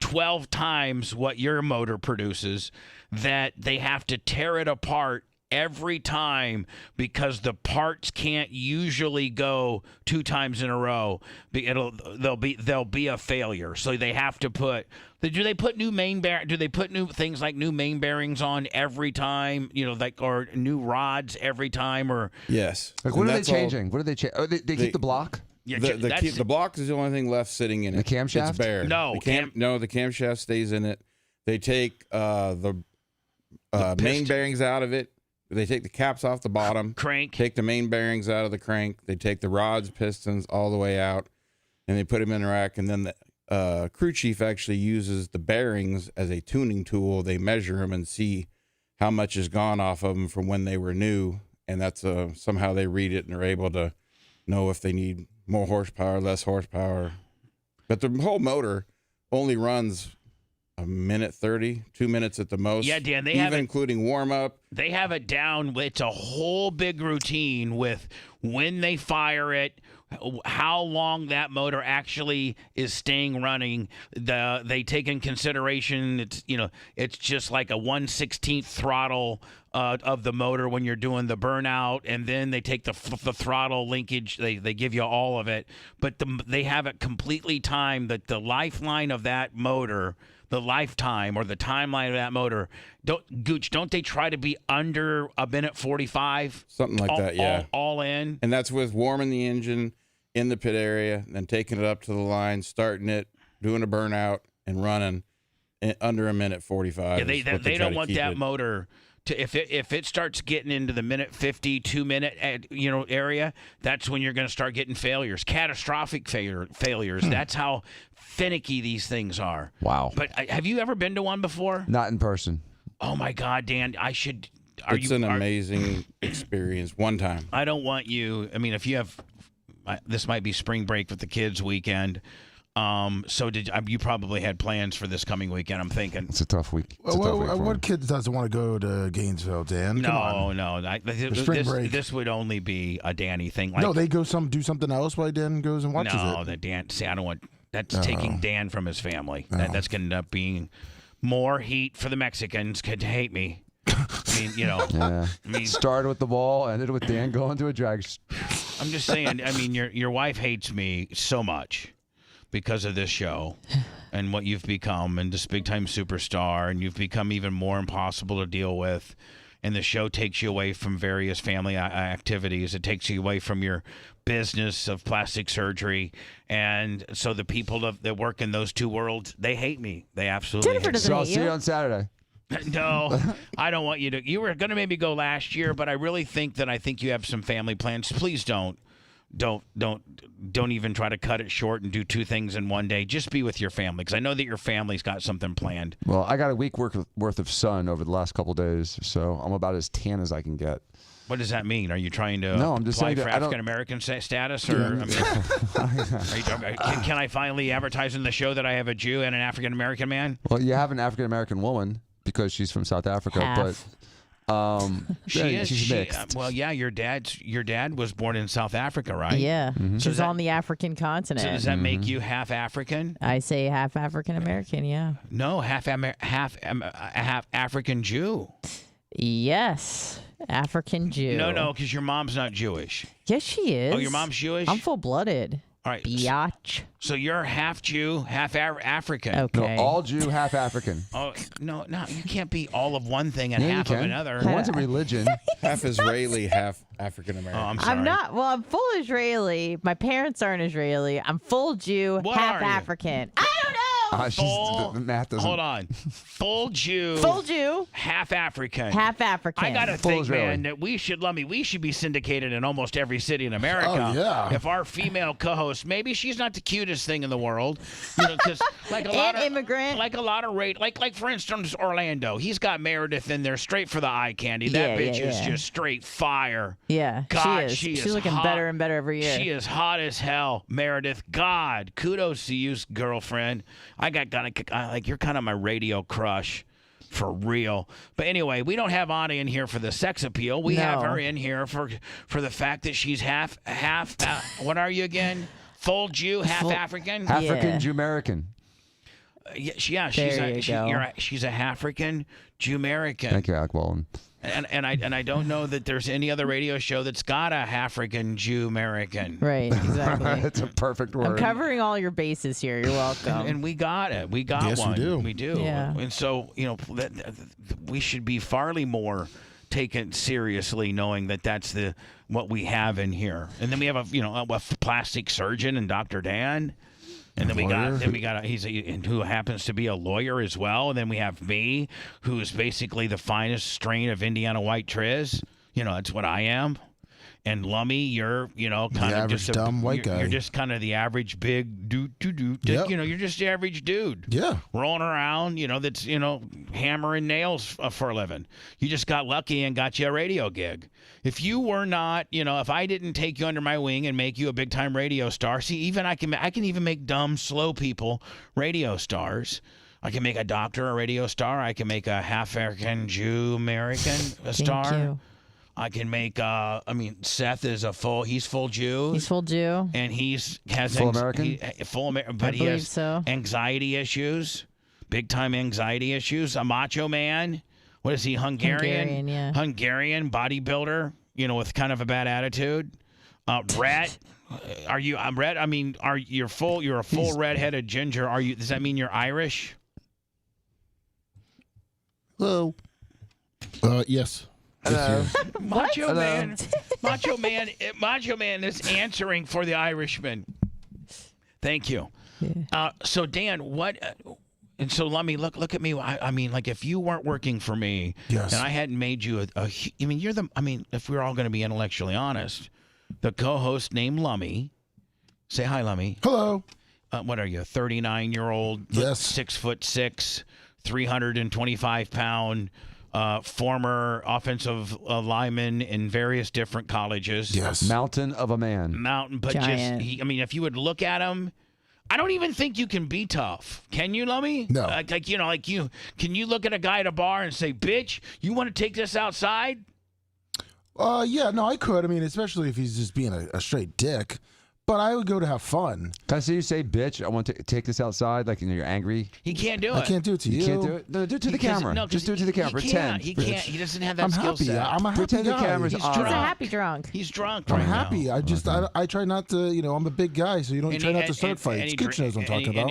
12 times what your motor produces, that they have to tear it apart every time because the parts can't usually go 2 times in a row. They'll be a failure. So they have to put. Do they put new main bear? Do they put new things like new main bearings on every time? Or new rods every time? Or yes. Like what are they changing? What are they changing? Oh, they keep the block. Yeah, the block is the only thing left sitting in it. The camshaft? It's bare. No, the camshaft stays in it. They take the main bearings out of it. They take the caps off the bottom. Crank. Take the main bearings out of the crank. They take the rods, pistons, all the way out, and they put them in a rack. And then the crew chief actually uses the bearings as a tuning tool. They measure them and see how much is gone off of them from when they were new. And that's somehow they read it and are able to know if they need more horsepower, less horsepower. But the whole motor only runs a minute 30, 2 minutes at the most. Yeah, Dan, they even have it, including warm up. They have it down. It's a whole big routine with when they fire it, how long that motor actually is staying running. They take in consideration it's just like a 1/16 throttle of the motor when you're doing the burnout, and then they take the throttle linkage. They give you all of it, but they have it completely timed that the lifeline of that motor. The lifetime or the timeline of that motor, don't they try to be under a minute 45? Something like that, yeah. All in. And that's with warming the engine in the pit area, then taking it up to the line, starting it, doing a burnout, and running under a minute 45. Yeah, they don't want that motor to if it starts getting into the minute 50, 2 minute area. That's when you're going to start getting failures, catastrophic failures. That's how finicky these things are. Wow. But have you ever been to one before? Not in person. Oh my God, Dan! I should. It's an amazing experience. One time. I don't want you. I mean, if you have, this might be spring break with the kids' weekend. So you probably had plans for this coming weekend? I'm thinking it's a tough week. What kid doesn't want to go to Gainesville, Dan? Come on. No. Spring break. This would only be a Danny thing. No, they go do something else while Dan goes and watches it. No, that Dan. See, I don't want. That's taking Dan from his family. That's going to end up being more heat for the Mexicans. Could hate me. I mean, Yeah. Started with the ball, ended with Dan going to a drag. I'm just saying. I mean, your wife hates me so much because of this show and what you've become, and this big time superstar, and you've become even more impossible to deal with. And the show takes you away from various family activities. It takes you away from your business of plastic surgery. And so the people that work in those two worlds, they hate me. They absolutely hate me. So I'll see you on Saturday. No, I don't want you to. You were going to maybe go last year, but I really think you have some family plans. Please don't even try to cut it short and do two things in one day. Just be with your family, because I know that your family's got something planned. Well, I got a week worth of sun over the last couple of days, so I'm about as tan as I can get. What does that mean? Are you trying to I'm just apply saying for African American status, or can I finally advertise in the show that I have a Jew and an African American man? Well, you have an African American woman because she's from South Africa, but she's mixed. Well, yeah, your dad was born in South Africa, right? Yeah, she was on the African continent. So does that make you half African? I say half African American. Yeah. No, half African Jew. Yes, African Jew. No, because your mom's not Jewish. Yes, she is. Oh, your mom's Jewish? I'm full-blooded. All right. Biatch. So you're half Jew, half African. Okay. No, all Jew, half African. Oh, no, you can't be all of one thing and half of another. One's a religion. Half Israeli, half African American. Oh, I'm sorry. I'm not. Well, I'm full Israeli. My parents aren't Israeli. I'm full Jew, half African. I don't know. The math doesn't. Hold on. Full Jew. Full Jew. Half African. Half African. I gotta Full think, Israeli. man, that we should be syndicated in almost every city in America. Oh, yeah. If our female co-host, maybe she's not the cutest thing in the world, because like a lot of immigrant, like a lot of like for instance Orlando, he's got Meredith in there straight for the eye candy. That bitch is just straight fire. Yeah, God, she is. She's looking hot. better and better every year. She is hot as hell, Meredith. God, kudos to you, girlfriend. You're kind of my radio crush. For real. But anyway, we don't have Anna in here for the sex appeal. We have her in here for the fact that she's half what are you again? Full Jew, half African? African Jew-American. She's a African Jew-American. Thank you, Alec Baldwin. And I don't know that there's any other radio show that's got a African Jew-American. Right, exactly. It's a perfect word. I'm covering all your bases here. You're welcome. And we got it. We got yes, one. We do. We do. Yeah. And so, we should be farly more take it seriously, knowing that that's what we have in here. And then we have a plastic surgeon and Dr. Dan. And then we got who happens to be a lawyer as well. And then we have me, who is basically the finest strain of Indiana white Triz. That's what I am. And Lummy, you're kind of just a dumb white guy. You're just kind of the average big dude. Yep. You're just the average dude. Yeah. Rolling around, that's hammering nails for a living. You just got lucky and got you a radio gig. If you were not, if I didn't take you under my wing and make you a big time radio star, see, even I can even make dumb, slow people radio stars. I can make a doctor a radio star. I can make a half African Jew American a star. Thank you. I can make. Seth is he's full Jew. He's full Jew. And has full American. Full American, but he has anxiety issues, big time anxiety issues. A macho man. What is he? Hungarian. Yeah. Hungarian bodybuilder. With kind of a bad attitude. Red. Are you? I'm red. I mean, you're a full redheaded ginger? Are you? Does that mean you're Irish? Hello. Yes. Macho Man is answering for the Irishman. Thank you. Yeah. So Dan, what? And so let me look at me. I mean, like if you weren't working for me, yes, and I hadn't made you if we're all going to be intellectually honest, the co-host named Lummy. Say hi, Lummy. Hello. What are you? 39-year-old? Yes. 6'6", 325-pound. Former offensive lineman in various different colleges. Yes. Mountain of a man. But Giant. if you would look at him, I don't even think you can be tough. Can you, Lummy? No. Can you look at a guy at a bar and say, bitch, you want to take this outside? Yeah, no, I could. I mean, especially if he's just being a straight dick. But I would go to have fun. Can I see you say, bitch, I want to take this outside, like you're angry? He can't do it. I can't do it to you. You can't do it? No, do it to the camera. No, just do it to the camera. Pretend. He can't. He doesn't have that I'm skill happy. set. I'm a happy Pretend guy. the camera's He's on. He's a drunk. happy drunk. He's drunk I'm right happy. now. I try not to, I'm a big guy, so you don't try not to start fights. Kitch knows what I'm talking about. And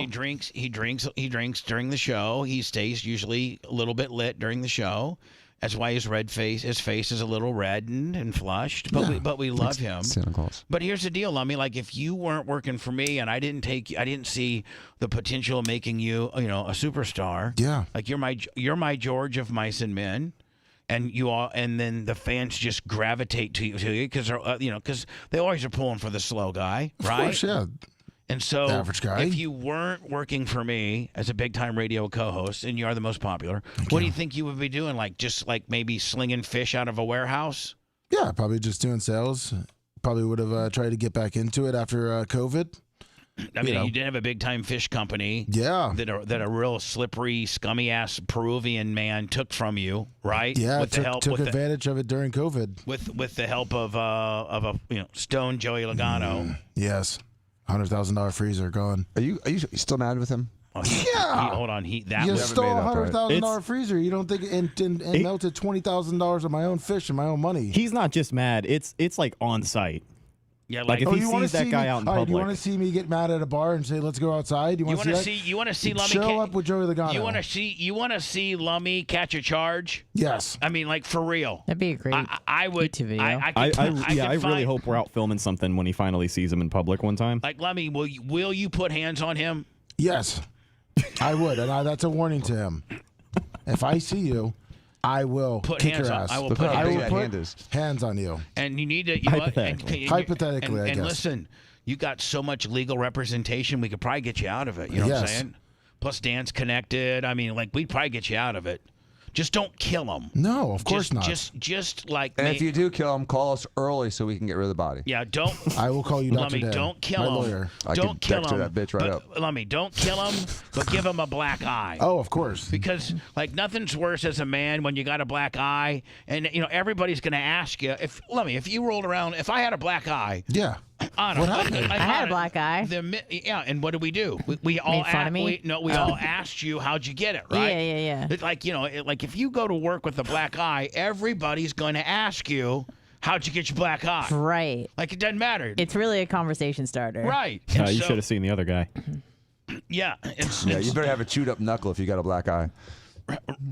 he drinks during the show. He stays usually a little bit lit during the show. That's why his face is a little reddened and flushed. But we love him. Santa Claus. But here's the deal, Lummy. Like if you weren't working for me and I didn't see the potential of making you, a superstar. Yeah. Like you're my George of Mice and Men, and then the fans just gravitate to you because because they always are pulling for the slow guy, right? Of course, yeah. And so, average guy. if you weren't working for me as a big-time radio co-host, and you are the most popular, what do you think you would be doing? Just maybe slinging fish out of a warehouse? Yeah, probably just doing sales. Probably would have tried to get back into it after COVID. I mean, you did have a big-time fish company. Yeah. That a real slippery, scummy-ass Peruvian man took from you, right? Yeah, took advantage of it during COVID. With the help of a Stone Joey Logano. Yes. $100,000 freezer gone. Are you still mad with him? Hold on. You stole a $100,000 freezer. You don't think and melted $20,000 of my own fish and my own money. He's not just mad. It's like on site. Yeah, like if he sees that guy out in public. You want to see me get mad at a bar and say, "Let's go outside"? You want to see? You want to see Lummy show up with Joey Logano. You want to see Lummy catch a charge? Yes. I mean, like for real. That'd be a great. I would. YouTube video. I really hope we're out filming something when he finally sees him in public one time. Like Lummy, will you put hands on him? Yes, I would, and that's a warning to him. If I see you, I will kick your ass. I will put hands on you. And you need to hypothetically, I guess. And listen, you got so much legal representation, we could probably get you out of it. You know what I'm saying? Plus, Dan's connected. I mean, we'd probably get you out of it. Just don't kill him. No, of course not. Just like. And if you do kill him, call us early so we can get rid of the body. Yeah, don't. I will call you Dr. Dan. Don't kill my him. Lawyer. Don't kill him. That bitch right up. Lummy, don't kill him, but give him a black eye. Oh, of course. Because nothing's worse as a man when you got a black eye, and everybody's going to ask you if you rolled around, if I had a black eye. Yeah. Anna, what happened? I had a black eye. And what did we do? We all made fun of me? We all asked you how'd you get it, right? Yeah. It's like if you go to work with a black eye, everybody's going to ask you how'd you get your black eye. Right. Like it doesn't matter. It's really a conversation starter. Right. You should have seen the other guy. Yeah. You better have a chewed up knuckle if you got a black eye.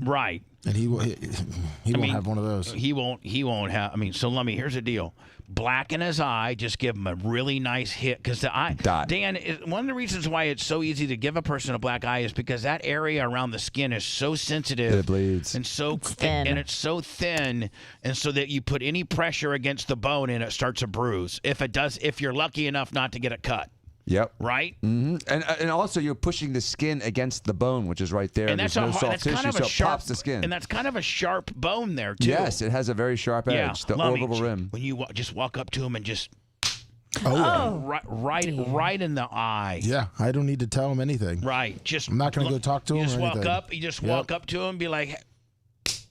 Right. And he won't have one of those. He won't have. I mean, so Lummy, here's the deal. Blacken his eye. Just give him a really nice hit because the eye. Dan, one of the reasons why it's so easy to give a person a black eye is because that area around the skin is so sensitive. It bleeds. And so thin. and it's so thin, and so that you put any pressure against the bone and it starts to bruise. If you're lucky enough not to get it cut. Yep. Right. Mm-hmm. And also you're pushing the skin against the bone, which is right there. And that's there's no soft tissue, kind of so a it sharp, pops the skin. and that's kind of a sharp bone there too. Yes, it has a very sharp edge. The Lummy, orbital rim. When you just walk up to him and just. Oh. Right in the eye. Yeah, I don't need to tell him anything. Right. I'm not going to go talk to him. You just or walk anything. up. You just walk up to him and be like.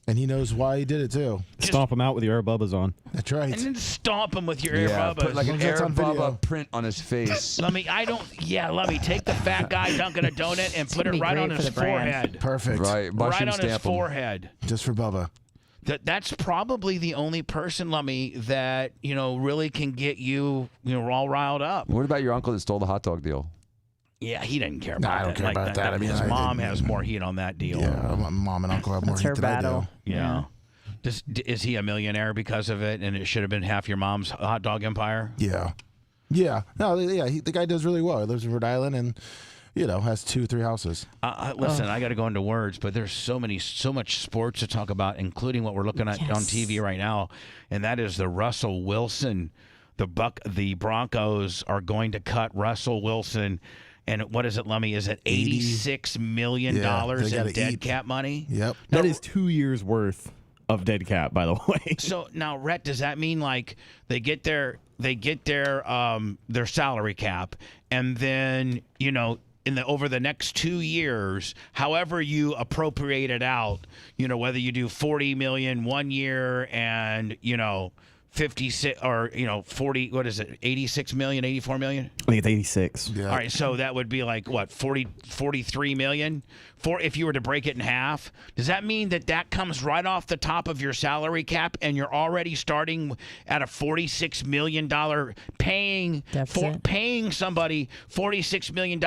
And he knows why he did it too. Stomp him out with your Air Bubbas on. That's right. And then stomp him with your Air Bubbas. Put like an Air Bubba print on his face. Let me take the fat guy dunking a donut and put it right on his forehead. Perfect. Right. Right on his forehead. Just for Bubba. That's probably the only person, Lummy, that really can get you all riled up. What about your uncle that stole the hot dog deal? Yeah, he doesn't care about that. I don't care about that. I mean, his mom has more heat on that deal. Yeah, my mom and uncle have more heat than I do. Yeah. Is he a millionaire because of it, and it should have been half your mom's hot dog empire? Yeah. Yeah. No, yeah, the guy does really well. He lives in Rhode Island and, has 2-3 houses. Listen, I got to go into words, but there's so much sports to talk about, including what we're looking at on TV right now, and that is the Russell Wilson. The Broncos are going to cut Russell Wilson. And what is it, Lummy? Is it $86 million in dead cap money? Yep. That is 2 years worth of dead cap, by the way. So now, Rhett, does that mean like they get their salary cap, and then over the next 2 years, however you appropriate it out, whether you do $40 million 1 year and 56 or 40, what is it, 86 million, 84 million? I think it's 86. Yeah. All right, so that would be like what, 43 million if you were to break it in half. Does that mean that comes right off the top of your salary cap and you're already starting at a $46 million paying somebody $46 million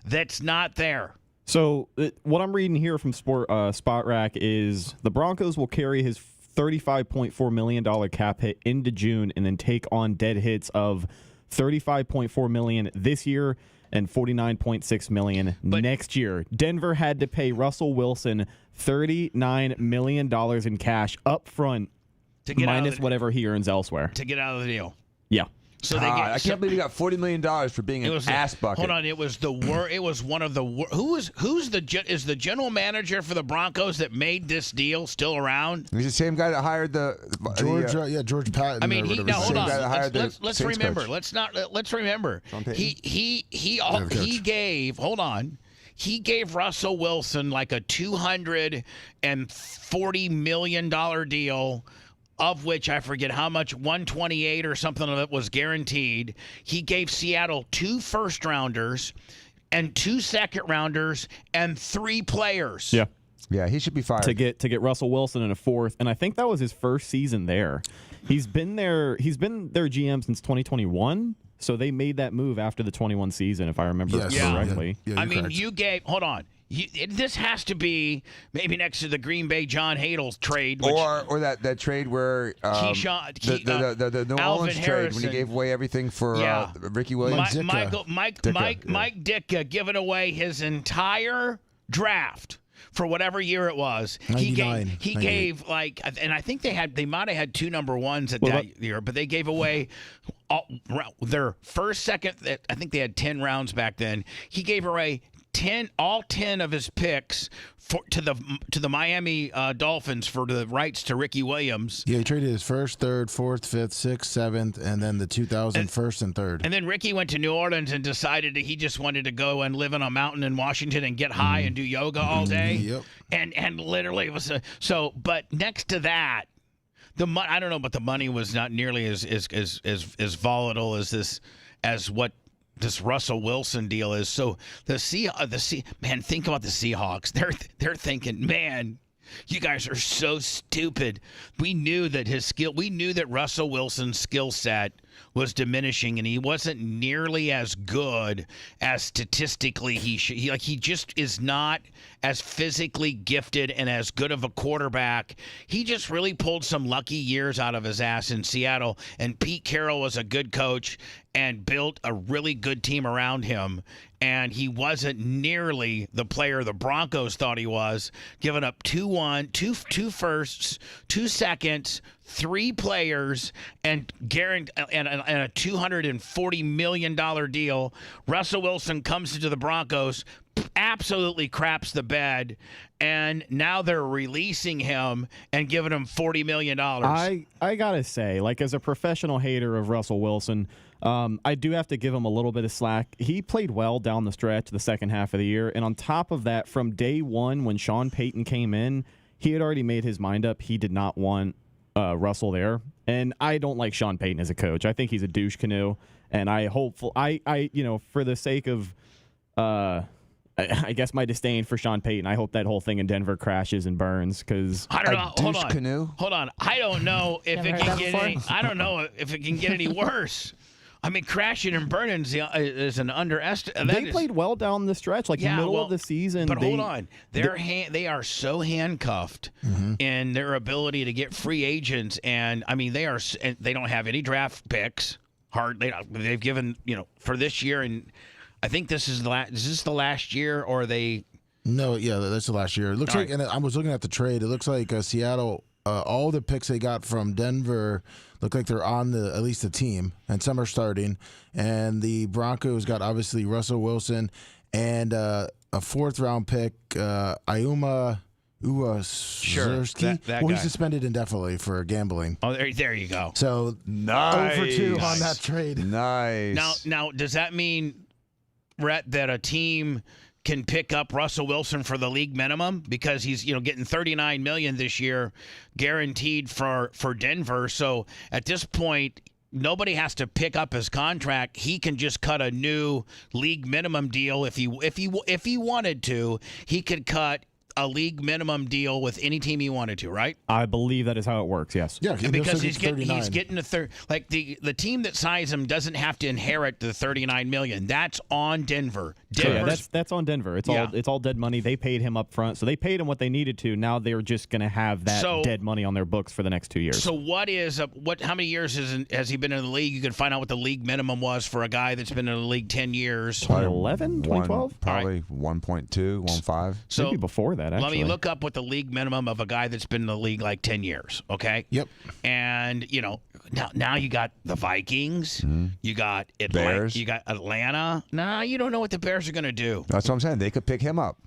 that's not there? So what I'm reading here from Spot Rack is the Broncos will carry his $35.4 million cap hit into June and then take on dead hits of $35.4 million this year and $49.6 million next year. Denver had to pay Russell Wilson $39 million in cash up front, minus whatever he earns elsewhere. To get out of the deal. Yeah. So I can't believe he got $40 million for being an ass bucket. Hold on, it was it was one of the is the general manager for the Broncos that made this deal still around? He's the same guy that hired George Patton. I mean, hold on. Let's remember. Coach. Let's remember. He gave Russell Wilson like a $240 million deal, of which I forget how much, 128 or something of it was guaranteed. He gave Seattle 2 first-rounders and 2 second-rounders and 3 players. Yeah. Yeah, he should be fired. To get Russell Wilson in a 4th, and I think that was his first season there. He's been their GM since 2021, so they made that move after the 21 season, if I remember correctly. Yeah, I mean, hold on. This has to be maybe next to the Green Bay John Hadl trade, or that trade where the New Orleans trade when he gave away everything for Ricky Williams. Mike Ditka giving away his entire draft for whatever year it was. He gave like, and I think they might have had 2 number 1s at that year, but they gave away their first, second. I think they had 10 rounds back then. He gave away all 10 of his picks to the Miami Dolphins for the rights to Ricky Williams. Yeah, he traded his 1st, 3rd, 4th, 5th, 6th, 7th, and then the 2000 1st and 3rd. And then Ricky went to New Orleans and decided that he just wanted to go and live on a mountain in Washington and get high and do yoga all day. Yep. And literally it was but next to that, I don't know, but the money was not nearly as volatile as what this Russell Wilson deal is. So man, think about the Seahawks. They're thinking, man, You guys are so stupid. We knew that we knew that Russell Wilson's skill set was diminishing, and he wasn't nearly as good as statistically he should. He just is not as physically gifted and as good of a quarterback. He just really pulled some lucky years out of his ass in Seattle, and Pete Carroll was a good coach and built a really good team around him, and he wasn't nearly the player the Broncos thought he was, giving up two firsts, 2 seconds, 3 players, and a $240 million deal. Russell Wilson comes into the Broncos, absolutely craps the bed, and now they're releasing him and giving him $40 million. I gotta say, like, as a professional hater of Russell Wilson, I do have to give him a little bit of slack. He played well down the stretch the second half of the year, and on top of that, from day one when Sean Payton came in, he had already made his mind up. He did not want Russell there, and I don't like Sean Payton as a coach. I think he's a douche canoe, and for the sake of I guess my disdain for Sean Payton, I hope that whole thing in Denver crashes and burns, because I don't know. Hold on. I don't know if it can get any. I don't know if it can get any worse. I mean, crashing and burning is an underestimate. They played well down the stretch, middle of the season. But hold on, they are so handcuffed in their ability to get free agents, and I mean they don't have any draft picks. They've given for this year, and I think this is the last year, or are they? No, yeah, that's the last year. It looks like, and I was looking at the trade. It looks like Seattle. All the picks they got from Denver look like they're on at least the team, and some are starting. And the Broncos got obviously Russell Wilson and a 4th-round pick, Ayuma Uwazurski. That well, guy. He's suspended indefinitely for gambling. Oh, there you go. So nice. 0-2 on that trade. Nice. Now, does that mean, Rhett, that a team can pick up Russell Wilson for the league minimum, because he's getting $39 million this year guaranteed for Denver? So at this point, nobody has to pick up his contract. He can just cut a new league minimum deal if he wanted to. He could cut a league minimum deal with any team he wanted to, right? I believe that is how it works. Yes. Yeah, because he's getting the third. Like the team that signs him doesn't have to inherit the $39 million. That's on Denver. Yeah, that's on Denver. It's all dead money. They paid him up front, so they paid him what they needed to. Now they're just going to have that dead money on their books for the next 2 years. So how many years has he been in the league? You can find out what the league minimum was for a guy that's been in the league 10 years. 2011, 2012, probably 1.2, 1.5. So maybe before that. Actually. Let me look up what the league minimum of a guy that's been in the league like 10 years, okay? Yep. And, now you got the Vikings, you got Bears, you got Atlanta. Nah, you don't know what the Bears are going to do. That's what I'm saying. They could pick him up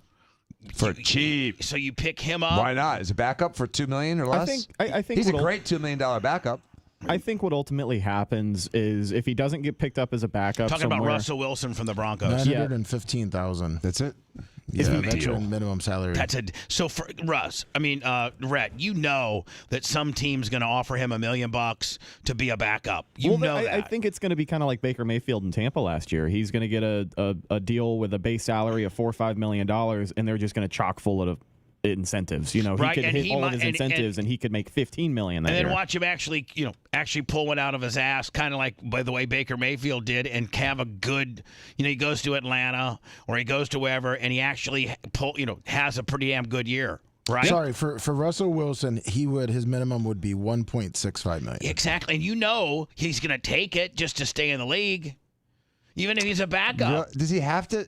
for cheap. So you pick him up. Why not? Is a backup for $2 million or less? I think he's a great $2 million backup. I think what ultimately happens is if he doesn't get picked up as a backup, talking about Russell Wilson from the Broncos, $915,000. That's it. Yeah, veteran minimum salary. So for Russ, Rhett, you know that some team's going to offer him $1 million to be a backup. I think it's going to be kind of like Baker Mayfield in Tampa last year. He's going to get a deal with a base salary of $4 or $5 million, and they're just going to chock full of incentives. He could hit all of his incentives, and he could make $15 million. And then watch him actually pull one out of his ass, kind of like by the way Baker Mayfield did, and have a good. He goes to Atlanta or he goes to wherever, and he actually has a pretty damn good year. Right? Sorry, for Russell Wilson, his minimum would be $1.65 million. Exactly, and he's going to take it just to stay in the league, even if he's a backup. Does he have to?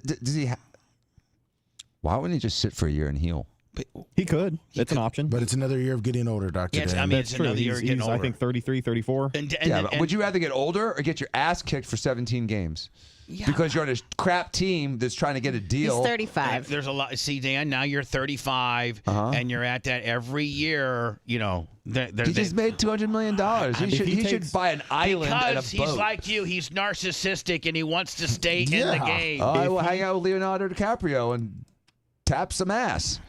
Why wouldn't he just sit for a year and heal? He could. It's an option. But it's another year of getting older, Dr. Yes, Dan. it's another year of getting older. I think 33, 34. But would you rather get older or get your ass kicked for 17 games? Yeah. Because you're on a crap team that's trying to get a deal. He's 35. There's a lot. See, Dan, now you're 35, and you're at that every year. He just made $200 million. He should buy an island and a boat. Because he's like you. He's narcissistic, and he wants to stay in the game. I will hang out with Leonardo DiCaprio and tap some ass.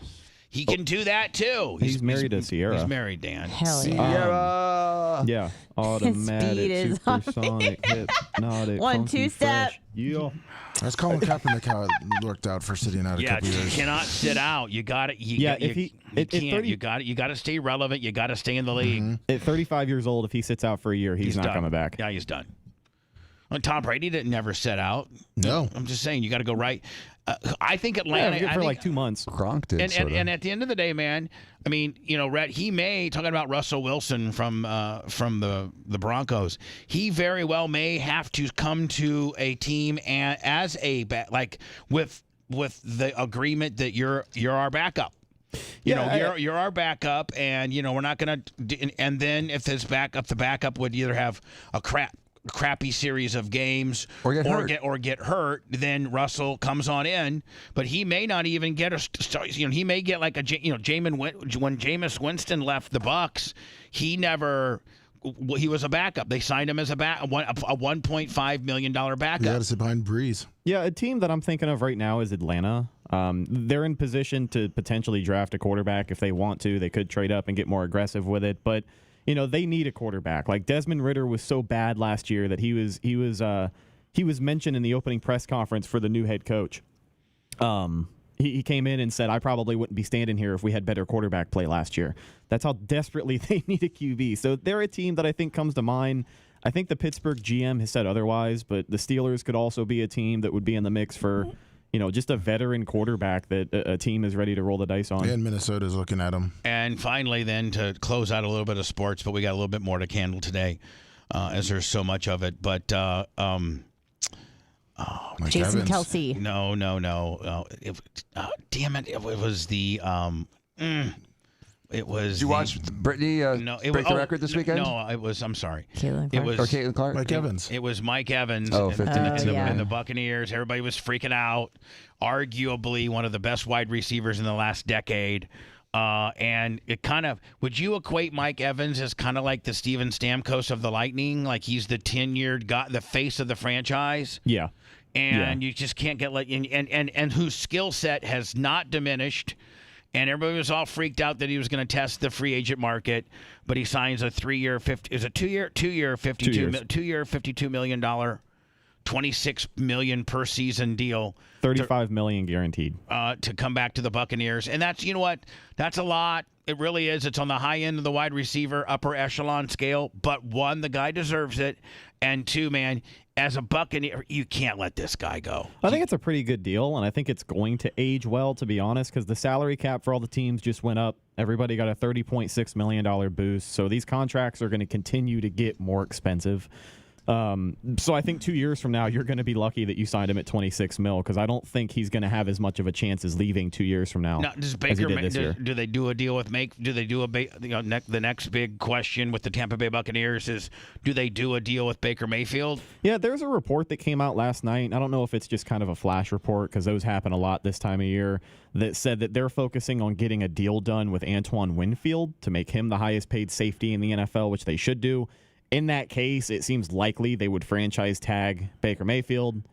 He can do that too. He's married to Sierra. He's married, Dan. Hell yeah. Sierra. Yeah. Automatic, speed is on supersonic, hypnotic, 1, funky, 2 step. fresh. Yeah. That's Colin Kaepernick how it worked out for sitting out a Yeah, couple you years. cannot sit out. You got it. Yeah, if he- you at can't. 30 You got it. You got to stay relevant. You got to stay in the league. At 35 years old, if he sits out for a year, he's not done. coming back. Yeah, he's done. Well, Tom Brady didn't never sit out. No. I'm just saying you got to go right. I think Atlanta Yeah, for I think, like 2 months. Gronk did. and at the end of the day, man, I mean, Rhett, he may, talking about Russell Wilson from the Broncos, he very well may have to come to a team as a with the agreement that you're our backup. You're our backup, and we're not going to. And then if this backup, the backup would either have a crappy series of games or get hurt. then Russell comes on in, but he may not even get he may get like when Jameis Winston left the Bucs, he was a backup. They signed him as a $1.5 million backup. You got to sit behind Breeze. Yeah, a team that I'm thinking of right now is Atlanta. They're in position to potentially draft a quarterback if they want to. They could trade up and get more aggressive with it, but they need a quarterback. Like Desmond Ridder was so bad last year that he was mentioned in the opening press conference for the new head coach. He came in and said, I probably wouldn't be standing here if we had better quarterback play last year. That's how desperately they need a QB. So they're a team that I think comes to mind. I think the Pittsburgh GM has said otherwise, but the Steelers could also be a team that would be in the mix for, just a veteran quarterback that a team is ready to roll the dice on. And Minnesota's looking at him. And finally, then, to close out a little bit of sports, but we got a little bit more to handle today, as there's so much of it. But Jason Evans. Kelsey. No. Damn it! It was the. It was. Did you watch Brittany break the record this weekend? No, it was. I'm sorry. Caitlin Clark. It was Caitlin Clark. Mike Evans. It was Mike Evans. Oh, 15 and the Buccaneers. Everybody was freaking out. Arguably one of the best wide receivers in the last decade. And it kind of, would you equate Mike Evans as kind of like the Steven Stamkos of the Lightning? Like he's the tenured guy, the face of the franchise? Yeah. And you just can't get and whose skill set has not diminished. And everybody was all freaked out that he was going to test the free agent market, but he signs a 3-year, $52 million, $26 million per season deal. $35 million guaranteed. To come back to the Buccaneers. And that's, that's a lot. It really is. It's on the high end of the wide receiver, upper echelon scale. But one, the guy deserves it. And two, man, as a Buccaneer, you can't let this guy go. I think it's a pretty good deal, and I think it's going to age well, to be honest, because the salary cap for all the teams just went up. Everybody got a $30.6 million boost. So these contracts are going to continue to get more expensive. So I think 2 years from now, you're going to be lucky that you signed him at $26 million, because I don't think he's going to have as much of a chance as leaving 2 years from now. Now, does Baker do they do a deal with the next big question with the Tampa Bay Buccaneers is, do they do a deal with Baker Mayfield? Yeah, there's a report that came out last night. I don't know if it's just kind of a flash report, because those happen a lot this time of year, that said that they're focusing on getting a deal done with Antoine Winfield to make him the highest paid safety in the NFL, which they should do. In that case, it seems likely they would franchise tag Baker Mayfield,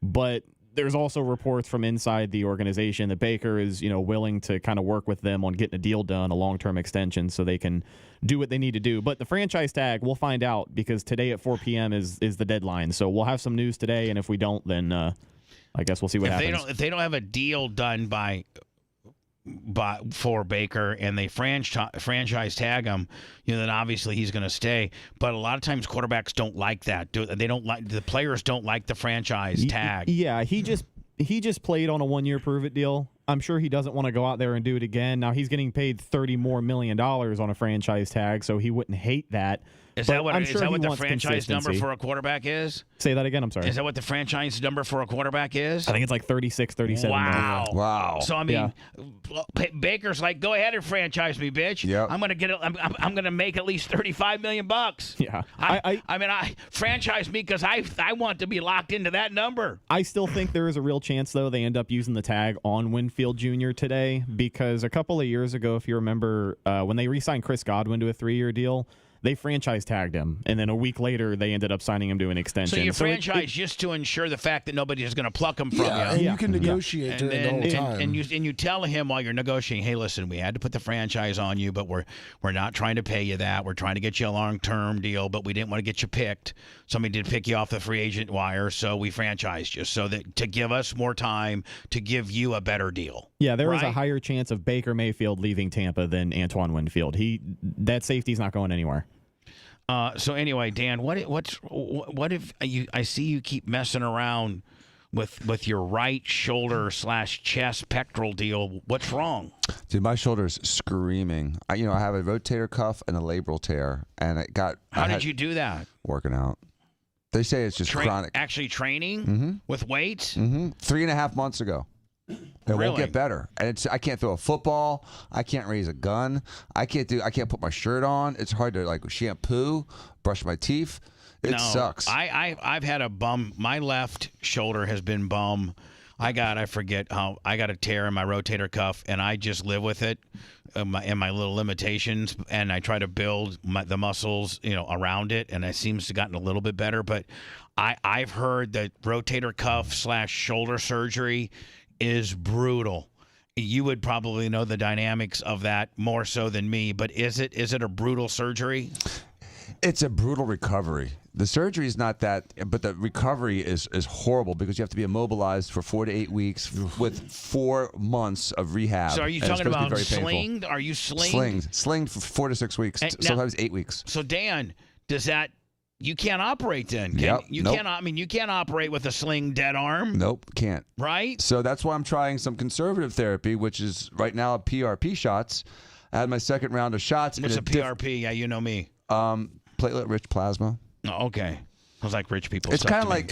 but there's also reports from inside the organization that Baker is, willing to kind of work with them on getting a deal done, a long-term extension, so they can do what they need to do. But the franchise tag, we'll find out, because today at 4 p.m. is the deadline. So we'll have some news today, and if we don't, then I guess we'll see what happens. If they don't have a deal done for Baker and they franchise tag him, then obviously he's going to stay. But a lot of times quarterbacks don't like that. The players don't like the franchise tag. Yeah, he just played on a 1-year prove it deal. I'm sure he doesn't want to go out there and do it again. Now he's getting paid $30 million on a franchise tag, so he wouldn't hate that. Is that what the franchise number for a quarterback is? Say that again, I'm sorry. Is that what the franchise number for a quarterback is? I think it's like 36, 37 Wow. million. Wow. So I mean, Baker's like, go ahead and franchise me, bitch. Yep. I'm gonna make at least $35 million. Yeah. I franchise me because I want to be locked into that number. I still think there is a real chance, though, they end up using the tag on Winfield Jr. today, because a couple of years ago, if you remember, when they re-signed Chris Godwin to a 3-year deal, They franchise tagged him, and then a week later they ended up signing him to an extension. So you franchise just to ensure the fact that nobody is going to pluck him from you. And you can negotiate during the whole time. And you tell him while you're negotiating, hey, listen, we had to put the franchise on you, but we're not trying to pay you that. We're trying to get you a long-term deal, but we didn't want to get you picked. Somebody did pick you off the free agent wire, so we franchised you so that to give us more time to give you a better deal. Yeah, there was a higher chance of Baker Mayfield leaving Tampa than Antoine Winfield. That safety's not going anywhere. So anyway, Dan, what if you? I see you keep messing around with your right shoulder / chest pectoral deal. What's wrong? Dude, my shoulder's screaming. I have a rotator cuff and a labral tear, and it got. How did you do that? Working out. They say it's just chronic. Actually training with weights? 3.5 months ago. It won't get better. And I can't throw a football. I can't raise a gun. I can't put my shirt on. It's hard to shampoo, brush my teeth. It sucks. I've had a bum. My left shoulder has been bum. I got a tear in my rotator cuff, and I just live with it and my little limitations, and I try to build the muscles, around it, and it seems to have gotten a little bit better. But I've heard that rotator cuff / shoulder surgery is brutal. You would probably know the dynamics of that more so than me, but is it a brutal surgery? It's a brutal recovery. The surgery is not that, but the recovery is horrible because you have to be immobilized for 4 to 8 weeks with 4 months of rehab. So are you talking about slinged? Are you slinged? Slinged for 4 to 6 weeks, sometimes 8 weeks. So Dan, does that? You can't operate then. You can't operate with a sling dead arm. Nope, can't. Right? So that's why I'm trying some conservative therapy, which is right now PRP shots. I had my second round of shots. What's a PRP? Yeah, you know me. Platelet-rich plasma. Oh, okay. I was like rich people. It's kind of like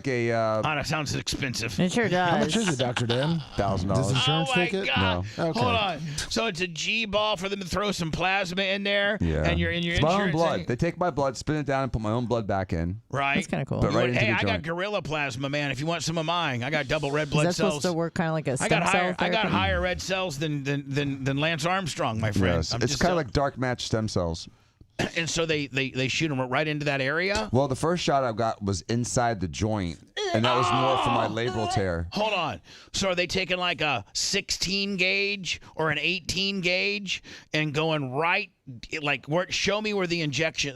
a. That sounds expensive. It sure does. How much is it, Dr. Dan? $1,000. Does insurance take it? God. No. Okay. Hold on. So it's a G ball for them to throw some plasma in there. Yeah. And your it's insurance. my own blood. They take my blood, spin it down, and put my own blood back in. Right. That's kind of cool. But right into the I got joint. gorilla plasma, man. If you want some of mine, I got double red blood Is that cells. supposed to work kind of like a stem cell therapy? I got higher red cells than Lance Armstrong, my friend. Yes. It's kind of like dark match stem cells. And so they shoot them right into that area? Well, the first shot I got was inside the joint, and that was more for my labral tear. Hold on. So are they taking like a 16 gauge or an 18 gauge and going right, show me where the injection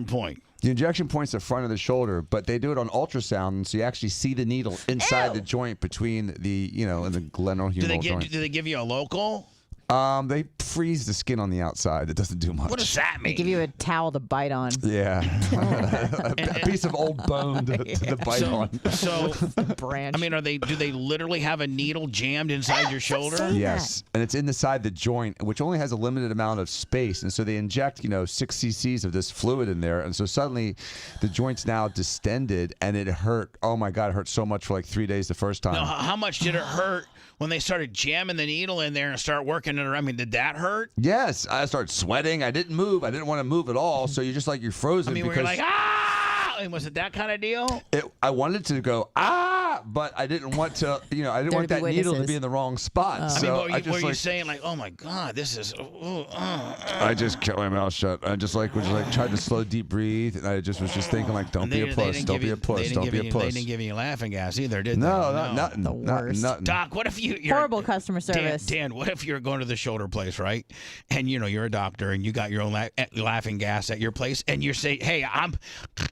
point? The injection point's the front of the shoulder, but they do it on ultrasound, and so you actually see the needle inside the joint between the, and the glenohumeral joint. Do they give you a local? They freeze the skin on the outside. It doesn't do much. What does that mean? They give you a towel to bite on. Yeah. a piece of old bone to bite on. So, branch. I mean, do they literally have a needle jammed inside your shoulder? Yes. And it's inside the joint, which only has a limited amount of space. And so they inject, 6 cc's of this fluid in there. And so suddenly the joint's now distended, and it hurt. Oh, my God, it hurt so much for like 3 days the first time. Now, how much did it hurt when they started jamming the needle in there and start working it around? I mean, did that hurt? Yes. I started sweating. I didn't move. I didn't want to move at all. So you're just like, you're frozen. I mean, because were you like, ah? And was it that kind of deal? I wanted to go, but I didn't want to, I didn't want that needle to be in the wrong spot. So were you saying like, oh my God, this is, I just kept my mouth shut. I just tried to slow, deep breathe. And I just was just thinking like, don't be a puss. Don't be a puss. Don't be a puss. They didn't give you laughing gas either, did they? No, nothing. The worst. Nothing. Doc, what if you're horrible customer service. Dan, what if you're going to the shoulder place, right? And you're a doctor and you got your own laughing gas at your place, and you say, hey,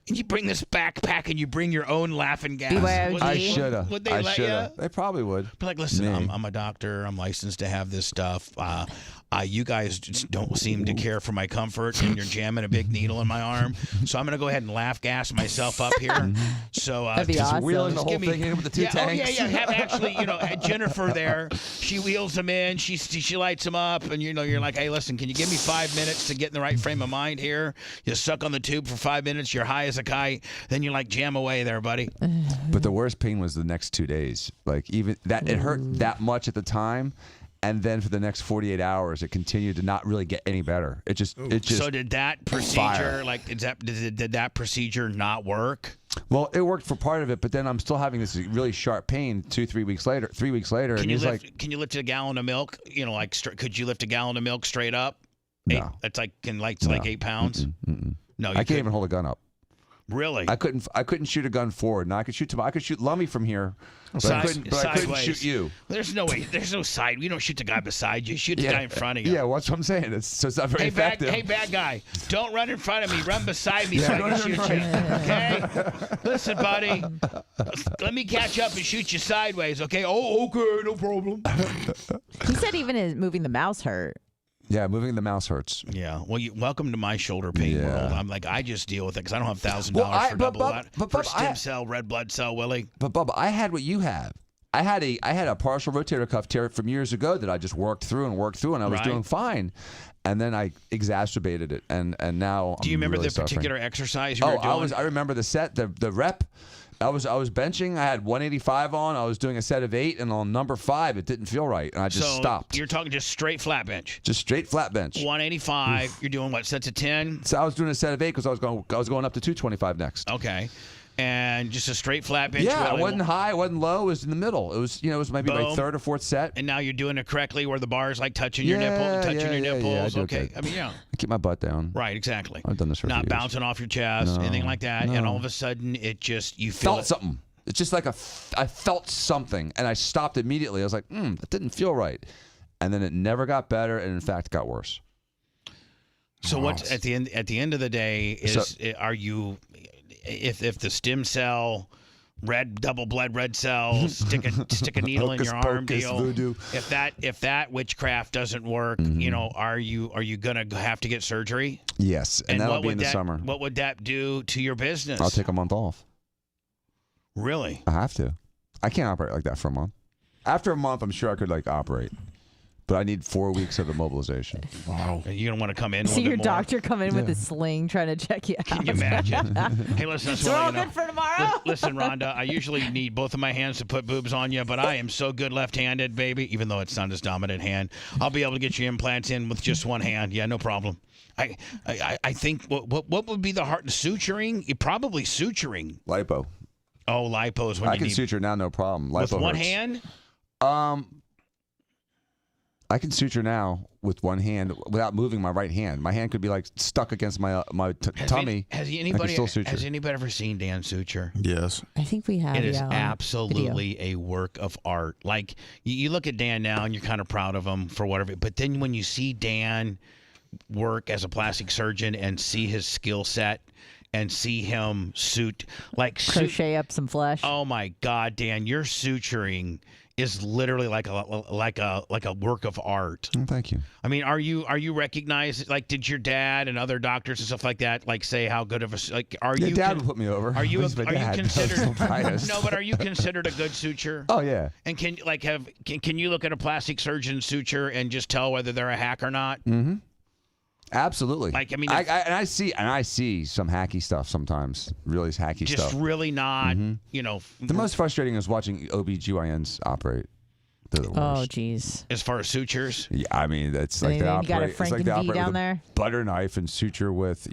you bring this backpack and you bring your own laughing gas. BYOG. I should have. Would they let you? They probably would. Be like, listen, I'm a doctor. I'm licensed to have this stuff. You guys just don't seem to care for my comfort, and you're jamming a big needle in my arm. So I'm going to go ahead and laugh gas myself up here. So that'd be awesome. Wheeling the whole thing in with the two tanks. Have actually, Jennifer there. She wheels them in. She lights them up, and you're like, hey, listen, can you give me 5 minutes to get in the right frame of mind here? You suck on the tube for 5 minutes. You're high as a kite. Then you jam away there, buddy. But the worst pain was the next 2 days. Like even that, it hurt that much at the time. And then for the next 48 hours, it continued to not really get any better. It just. So did that procedure, did that procedure not work? Well, it worked for part of it, but then I'm still having this really sharp pain 3 weeks later. Can you lift a gallon of milk? Could you lift a gallon of milk straight up? No. That's like like 8 pounds. No, I can't even hold a gun up. Really? I couldn't shoot a gun forward. Now I could shoot Lummy from here, but I couldn't shoot you. There's no way. There's no side. You don't shoot the guy beside you. Shoot the guy in front of you. Yeah, well, that's what I'm saying. It's not very effective. Hey, bad guy. Don't run in front of me. Run beside me so I can shoot you. Okay? Listen, buddy. Let me catch up and shoot you sideways, okay? Oh, okay. No problem. He said even moving the mouse hurt. Yeah, moving the mouse hurts. Yeah. Well, welcome to my shoulder pain world. I'm like, I just deal with it because I don't have $1,000 for stem cell, red blood cell, Willie. But Bubba, I had what you have. I had a partial rotator cuff tear from years ago that I just worked through, and I was doing fine. And then I exacerbated it, and now Do you remember really the suffering. particular exercise you were doing? I remember the set, the rep. I was benching. I had 185 on. I was doing a set of 8, and on number 5, it didn't feel right, and I just stopped. You're talking just straight flat bench. Just straight flat bench. 185. You're doing what, sets of 10? So I was doing a set of 8 because I was going up to 225 next. Okay. And just a straight flat bench. Yeah, it wasn't high, it wasn't low. It was in the middle. It was maybe my third or fourth set. And now you're doing it correctly, where the bar is like touching your nipples. Yeah, okay. I mean, yeah. I keep my butt down. Right, exactly. I've done this for a few Not years. bouncing off your chest, anything like that. No. And all of a sudden, it just you feel felt something. It's just like I felt something, and I stopped immediately. I was like, that didn't feel right, and then it never got better, and in fact, got worse. So what at the end of the day are you? If the stem cell, double blood red cells, stick a needle in your arm deal. Voodoo. If that witchcraft doesn't work, are you gonna have to get surgery? Yes, and that'll be in the summer. What would that do to your business? I'll take a month off. Really? I have to. I can't operate like that for a month. After a month, I'm sure I could operate. But I need 4 weeks of immobilization. Wow. You don't want to come in. See your doctor come in with a sling trying to check you out. Can you imagine? Hey, listen, we're all good for tomorrow. Listen, Rhonda, I usually need both of my hands to put boobs on you, but I am so good left-handed, baby. Even though it's not his dominant hand, I'll be able to get your implants in with just one hand. Yeah, no problem. I think what would be the hard suturing? Probably suturing. Lipo. Oh, lipo is when I can suture now, no problem. Lipo with one hurts. hand. I can suture now with one hand without moving my right hand. My hand could be stuck against my tummy. Has anybody ever seen Dan suture? Yes. I think we have. It is absolutely a work of art. Like you look at Dan now and you're kind of proud of him for whatever. But then when you see Dan work as a plastic surgeon and see his skill set and see him crochet up some flesh. Oh my God, Dan, your suturing is literally like a work of art. Oh, thank you. I mean, are you recognized? Did your dad and other doctors and stuff like that say how good of a are you? Dad would put me over. Are you considered? No, but are you considered a good suture? Oh yeah. And can you look at a plastic surgeon suture and just tell whether they're a hack or not? Mm-hmm. Absolutely. I see some hacky stuff sometimes. Really hacky stuff. Just really not, The most frustrating is watching OBGYNs operate. They're the worst. Oh, geez. As far as sutures? Yeah, I mean, it's like they operate. You got a It's like they Franken-V operate down with there? a butter knife and suture with,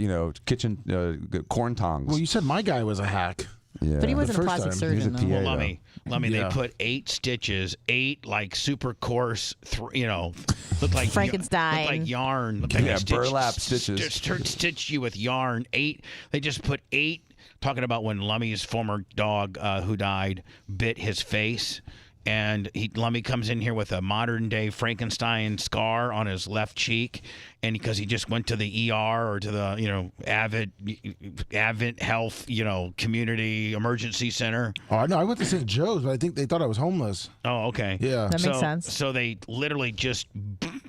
kitchen corn tongs. Well, you said my guy was a hack. Yeah. But he wasn't a The first plastic time. surgeon, He was a though. PA, Well, let me. They put 8 stitches, 8 super coarse, look like Frankenstein. look like yarn. Look like Yeah, they burlap stitches. Stitch you with yarn. 8. They just put 8. Talking about when Lummy's former dog, who died, bit his face. And Lummy comes in here with a modern-day Frankenstein scar on his left cheek, and because he just went to the ER or to the Advent Health community emergency center. Oh, I know. I went to St. Joe's, but I think they thought I was homeless. Oh, okay. Yeah, that makes sense. So they literally just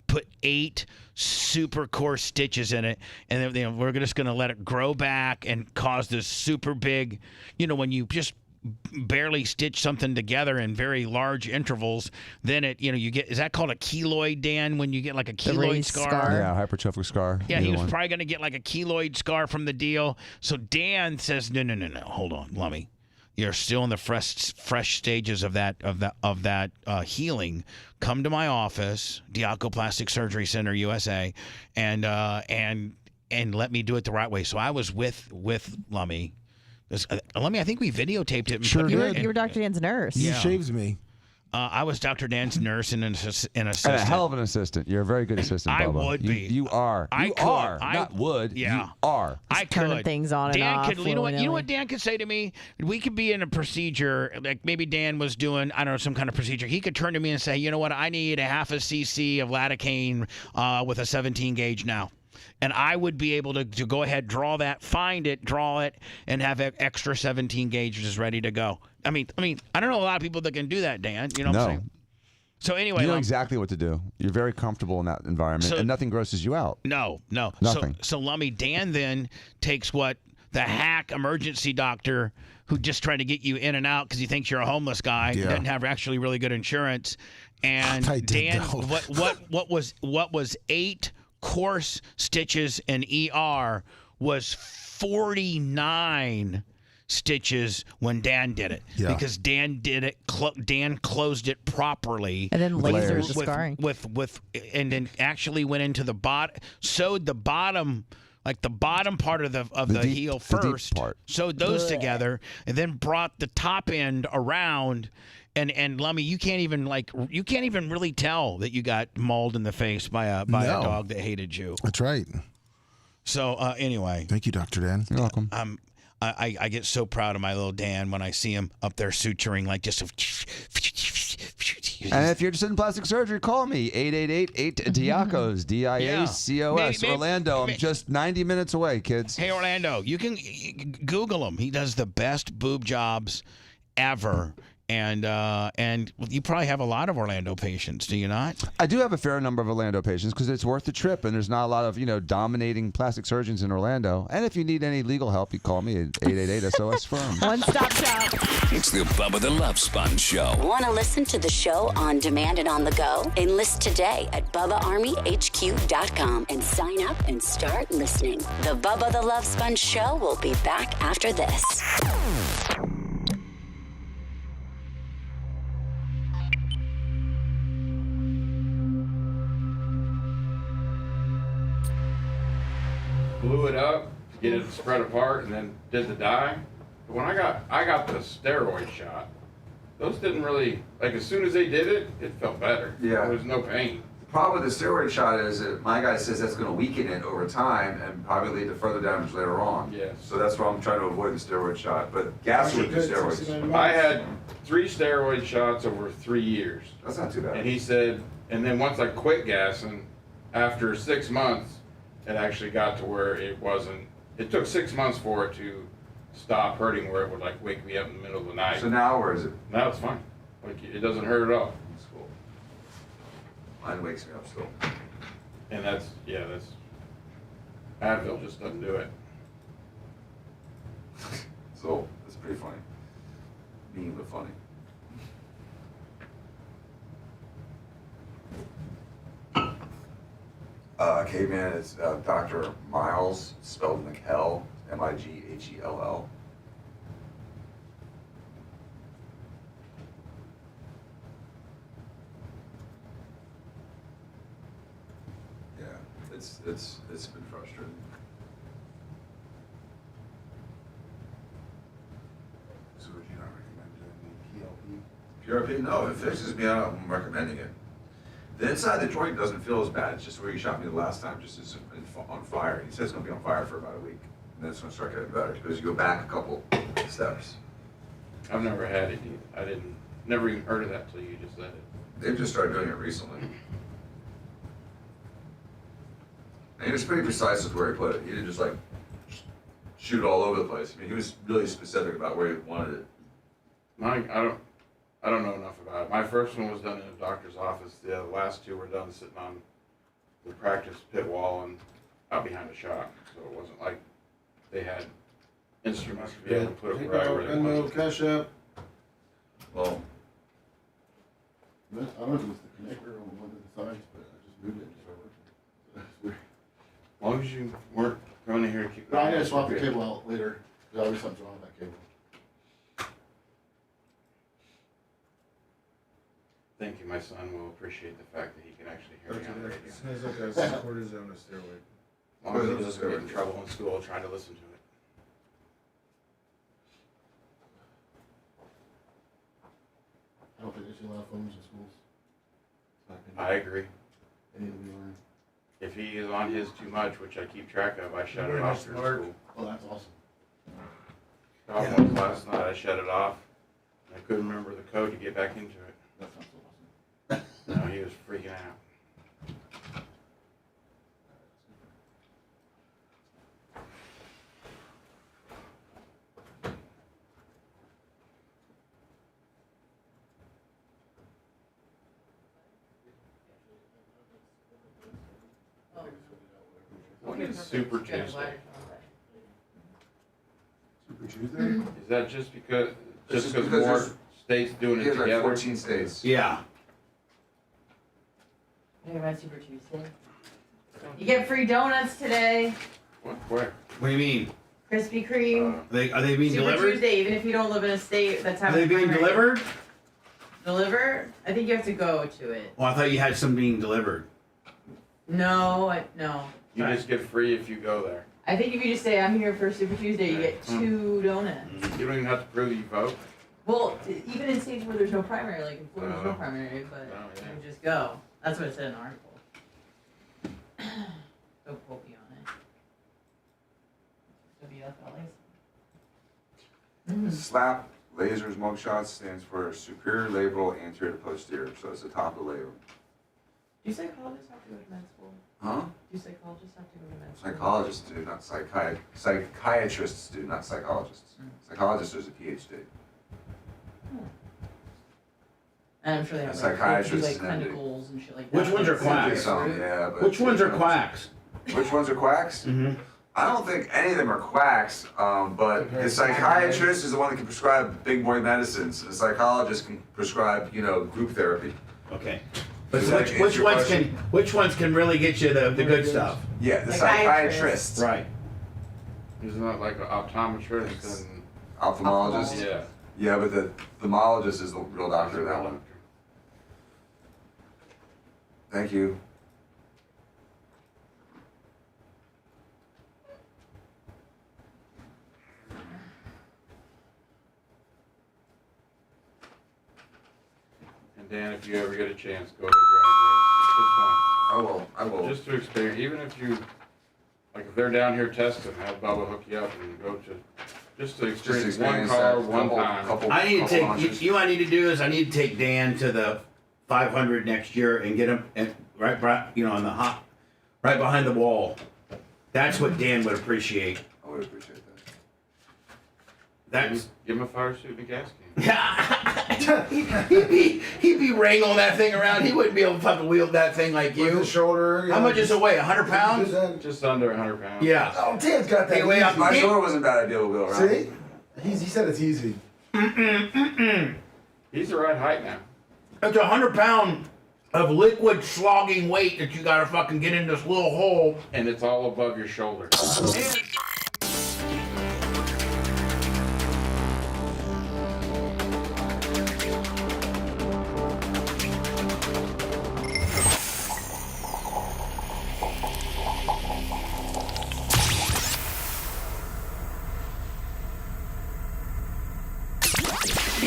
put 8 super coarse stitches in it, and then we're just going to let it grow back and cause this super big. When you just barely stitch something together in very large intervals, then you get, is that called a keloid, Dan, when you get like a keloid scar? Yeah, hypertrophic scar. Yeah, he was probably going to get like a keloid scar from the deal. So Dan says, no, hold on, Lummy. You're still in the fresh stages of that healing. Come to my office, Diaco Plastic Surgery Center, USA, and let me do it the right way. So I was with Lummy. Lummy, I think we videotaped it. And Sure You did. were Dr. Dan's nurse. You shaved me. I was Dr. Dan's nurse and an assistant. And a hell of an assistant. You're a very good assistant, I Bubba. would be. You are. I You could. are. I Not would. Yeah. You are. I turning could. things on and Dan off. could. You know what? You know willy-nilly. what Dan could say to me? We could be in a procedure, like maybe Dan was doing, I don't know, some kind of procedure. He could turn to me and say, you know what? I need a half a cc of lidocaine with a 17 gauge now. And I would be able to go ahead, draw that, find it, draw it, and have extra 17 gauges ready to go. I mean, I don't know a lot of people that can do that, Dan. You know what I'm saying? So anyway, you know exactly what to do. You're very comfortable in that environment, and nothing grosses you out. No. Nothing. So Lummy, Dan then takes what the hack emergency doctor who just tried to get you in and out because he thinks you're a homeless guy, doesn't have actually really good insurance, and Dan, what was 8 course stitches in ER was 49 stitches when Dan did it because Dan did it. Dan closed it properly, and then lasered the scarring and then actually went into the sewed the bottom. Like the bottom part of the heel first, sewed those together, and then brought the top end around. And Lummy, you can't even really tell that you got mauled in the face by a dog that hated you. That's right. So anyway, thank you, Dr. Dan. You're welcome. I get so proud of my little Dan when I see him up there suturing like just. And if you're interested in plastic surgery, call me 888-8-DIACOS, DIACOS. Orlando, I'm just 90 minutes away, kids. Hey, Orlando, you can Google him. He does the best boob jobs ever. And you probably have a lot of Orlando patients, do you not? I do have a fair number of Orlando patients because it's worth the trip, and there's not a lot of dominating plastic surgeons in Orlando. And if you need any legal help, you call me at 888-SOS-FIRM. One-stop shop. It's the Bubba the Love Sponge Show. Want to listen to the show on demand and on the go? Enlist today at BubbaArmyHQ.com and sign up and start listening. The Bubba the Love Sponge Show will be back after this. Blew it up to get it spread apart, and then did the dye. But when I got the steroid shot, those didn't really, like, as soon as they did it, it felt better. Yeah. There was no pain. The problem with the steroid shot is that my guy says that's going to weaken it over time and probably lead to further damage later on. Yes. So that's why I'm trying to avoid the steroid shot. But gas would do steroids. I had 3 steroid shots over 3 years. That's not too bad. And he said, and then once I quit gassing, after 6 months, it actually got to where it wasn't. It took 6 months for it to stop hurting, where it would like wake me up in the middle of the night. So now where is it? Now it's fine. Like, it doesn't hurt at all. That's cool. Mine wakes me up still. And that's Advil just doesn't do it. So it's pretty funny. Mean but funny. Caveman is Dr. Miles, spelled Mighell, Mighell. Yeah, it's been frustrating. So would you not recommend doing the PLP? PRP? No, if it fixes me, I'm recommending it. The inside of the joint doesn't feel as bad. It's just where he shot me the last time, just as on fire. He says it's going to be on fire for about a week. And then it's going to start getting better because you go back a couple steps. I've never had it either. Never even heard of that till you just said it. They've just started doing it recently. And he was pretty precise with where he put it. He didn't just like shoot all over the place. I mean, he was really specific about where he wanted it. I don't know enough about it. My first one was done in a doctor's office. The last 2 were done sitting on the practice pit wall and out behind a shop. So it wasn't like they had instruments to be able to put it where I really wanted. Cash App. Well, I don't know if it was the connector on one of the sides, but I just moved it and started working. That's weird. As long as you weren't coming in here to keep. But I gotta swap the cable out later. There's always something wrong with that cable. Thank you. My son will appreciate the fact that he can actually hear me on the radio. As soon as I got cortisone or steroid. As long as he doesn't get in trouble in school trying to listen to it. I don't think they should allow phones in schools. I agree. They need to be learned. If he is on his too much, which I keep track of, I shut it off through school. Well, that's awesome. Problem was last night I shut it off. I couldn't remember the code to get back into it. That's not so awesome. No, he was freaking out. When is Super Tuesday? Super Tuesday? Is that just because It's just more there's- states doing it Like together? 14 states. Yeah. Hey, about Super Tuesday. You get free donuts today. What? Where? What do you mean? Krispy Kreme. Are they being Super delivered? Tuesday, even if you don't live in a state that's Are having they being primary- delivered? Delivered? I think you have to go to it. Oh, I thought you had some being delivered. No, no. You just get free if you go there. I think if you just say I'm here for Super Tuesday, you get 2 donuts. You don't even have to prove that you vote. Well, even in states where there's no primary, like in Florida, there's no Oh. primary, but yeah. you just go. That's what it said in the article. Don't quote me on it. WFLA. SLAP, lasers, mugshots, stands for superior labral anterior to posterior. So it's the top of the label. Do psychologists have to go to med school? Huh? Do psychologists have to go to med school? Psychologists do, not psychiatrists do, not psychologists. Psychologists is a PhD. And I'm sure they have A like, psychiatrist like is an MD. clinicals and shit like that. Which ones are quacks? Some, yeah, but Which ones are quacks? Which ones are quacks? Mm-hmm. I don't think any of them are quacks, but the psychiatrist is the one that can prescribe big boy medicines. The psychologist can prescribe, group therapy. Okay. But Does that answer which your ones question? which ones can really get you the good stuff? Yeah, the psychiatrists. Right. Isn't that like an optometrist and Ophthalmologist. Yeah. Yeah, but the ophthalmologist is the real doctor of that one. Thank you. And Dan, if you ever get a chance, go to a drag race. Just one. I will. Just to experience, even if you, like if they're down here testing, have Bubba hook you up and go to, just to experience one car, that one couple- time. couple- I need to couple take launches. you. What I need to do is I need to take Dan to the 500 next year and get him right, on the hot, right behind the wall. That's what Dan would appreciate. I would appreciate that. That's Give him a fire suit and a gas he'd be wrangling that thing around. He wouldn't be able to fucking wield that thing like you. With his shoulder. How much does it weigh? 100 pounds? Just under 100 pounds. Yeah. Oh, Dan's got that. Anyway, easy. My shoulder wasn't a bad idea to wheel around. See? He said it's easy. He's the right height now. That's 100 pound of liquid slogging weight that you gotta fucking get in this little hole. And it's all above your shoulder.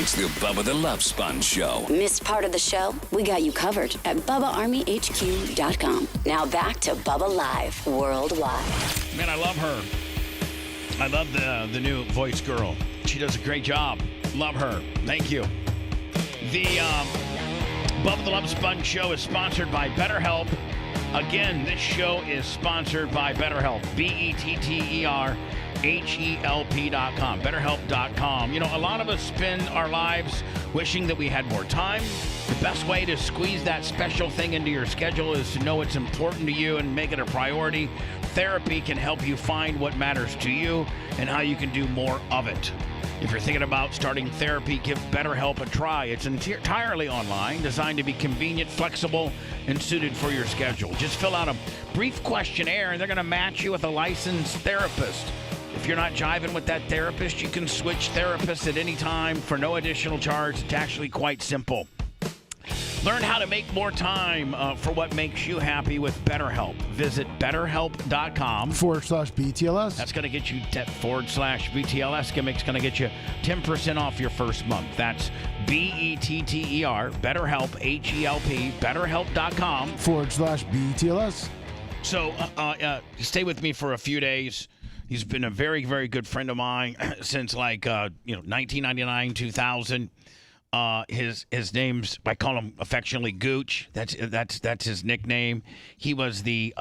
It's the Bubba the Love Sponge Show. Missed part of the show? We got you covered at BubbaArmyHQ.com. Now back to Bubba Live Worldwide. Man, I love her. I love the new voice girl. She does a great job. Love her. Thank you. The Bubba the Love Sponge Show is sponsored by BetterHelp. Again, this show is sponsored by BetterHelp. BetterHelp.com. BetterHelp.com. You know, a lot of us spend our lives wishing that we had more time. The best way to squeeze that special thing into your schedule is to know it's important to you and make it a priority. Therapy can help you find what matters to you and how you can do more of it. If you're thinking about starting therapy, give BetterHelp a try. It's entirely online, designed to be convenient, flexible, and suited for your schedule. Just fill out a brief questionnaire, and they're going to match you with a licensed therapist. If you're not jiving with that therapist, you can switch therapists at any time for no additional charge. It's actually quite simple. Learn how to make more time for what makes you happy with BetterHelp. Visit BetterHelp.com/BTLS. That's going to get you /BTLS gimmick's going to get you 10% off your first month. That's BETTER, BetterHelp, HELP, BetterHelp.com/BTLS. So stay with me for a few days. He's been a very, very good friend of mine since 1999, 2000. His name's, I call him affectionately Gooch. That's his nickname. He was the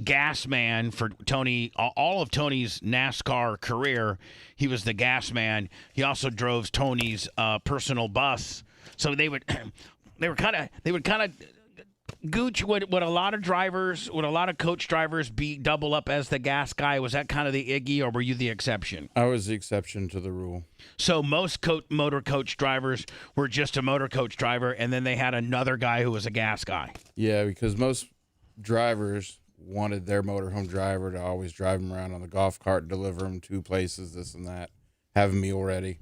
gas man for Tony, all of Tony's NASCAR career. He was the gas man. He also drove Tony's personal bus. So they would kind of Gooch, would a lot of coach drivers be double up as the gas guy? Was that kind of the Iggy, or were you the exception? I was the exception to the rule. So most motor coach drivers were just a motor coach driver, and then they had another guy who was a gas guy. Yeah, because most drivers wanted their motorhome driver to always drive them around on the golf cart, deliver them to places, this and that, have a meal ready.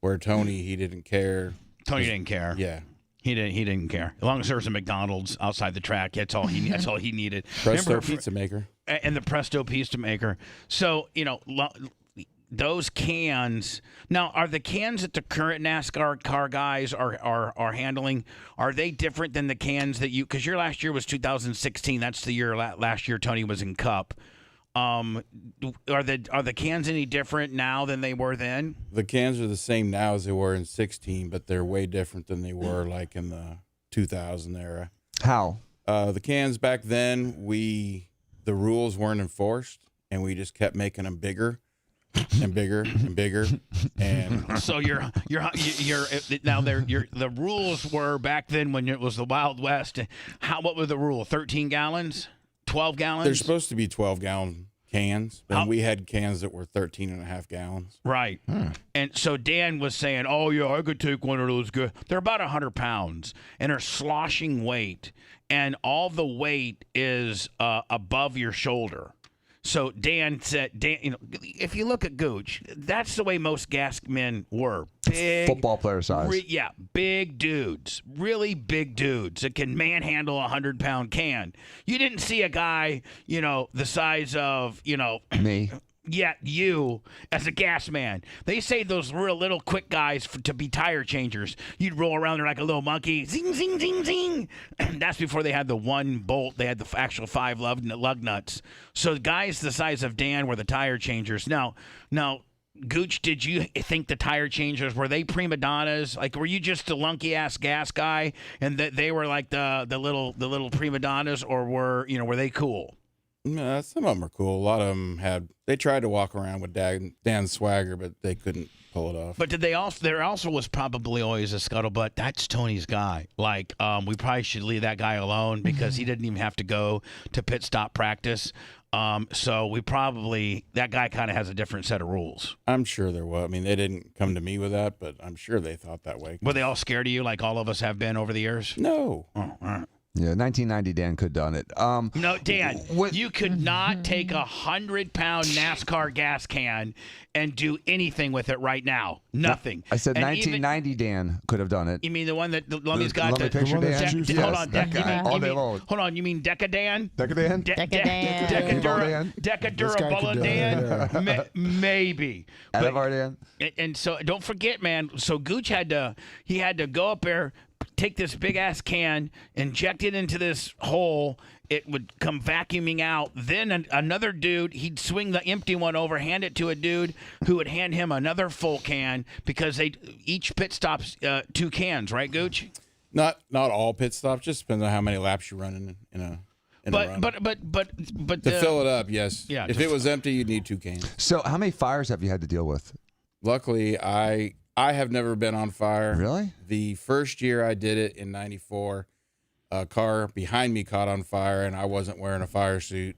Where Tony, he didn't care. Tony didn't care. Yeah. He didn't care. As long as there was a McDonald's outside the track, that's all he needed. Presto pizza maker. And the Presto pizza maker. So, those cans. Now, are the cans that the current NASCAR car guys are handling, are they different than the cans that because your last year was 2016. That's the year last year Tony was in Cup. Are the cans any different now than they were then? The cans are the same now as they were in 16, but they're way different than they were like in the 2000 era. How? The cans back then, the rules weren't enforced, and we just kept making them bigger and bigger and bigger. And so you're now the rules were back then when it was the Wild West. What were the rule? 13 gallons? 12 gallons? They're supposed to be 12-gallon cans, and we had cans that were 13.5 gallons. Right. And so Dan was saying, oh, yeah, I could take one of those good. They're about 100 pounds, and they're sloshing weight, and all the weight is above your shoulder. So Dan said, if you look at Gooch, that's the way most gas men were. Big football player size. Big dudes, really big dudes that can manhandle a 100-pound can. You didn't see a guy, the size of, me. Yeah, you as a gas man. They say those real little quick guys to be tire changers. You'd roll around there like a little monkey. Zing, zing, zing, zing. That's before they had the one bolt. They had the actual 5 lug nuts. So guys the size of Dan were the tire changers. Now, Gooch, did you think the tire changers, were they prima donnas? Like, were you just a lunky-ass gas guy and that they were like the little prima donnas, or were they cool? No, some of them are cool. A lot of them they tried to walk around with Dan's swagger, but they couldn't pull it off. But there also was probably always a scuttlebutt. That's Tony's guy. Like, we probably should leave that guy alone because he didn't even have to go to pit stop practice. So that guy kind of has a different set of rules. I'm sure there was. I mean, they didn't come to me with that, but I'm sure they thought that way. Were they all scared of you like all of us have been over the years? No. Oh, all right. Yeah, 1990 Dan could have done it. No, Dan, you could not take a 100-pound NASCAR gas can and do anything with it right now. Nothing. I said 1990 Dan could have done it. You mean the one that Lummy's got? The picture Dan? Hold on, that guy. All day long. Hold on, you mean Decadan? Decadan? Decadurable Dan? Maybe. Elevar Dan? And so don't forget, man. So Gooch had to go up there, take this big ass can, inject it into this hole. It would come vacuuming out. Then another dude, he'd swing the empty one over, hand it to a dude who would hand him another full can, because each pit stops 2 cans, right, Gooch? Not all pit stops. Just depends on how many laps you run in a run. But to fill it up, yes. Yeah. If it was empty, you'd need 2 cans. So how many fires have you had to deal with? Luckily, I have never been on fire. Really? The first year I did it in '94, a car behind me caught on fire, and I wasn't wearing a fire suit,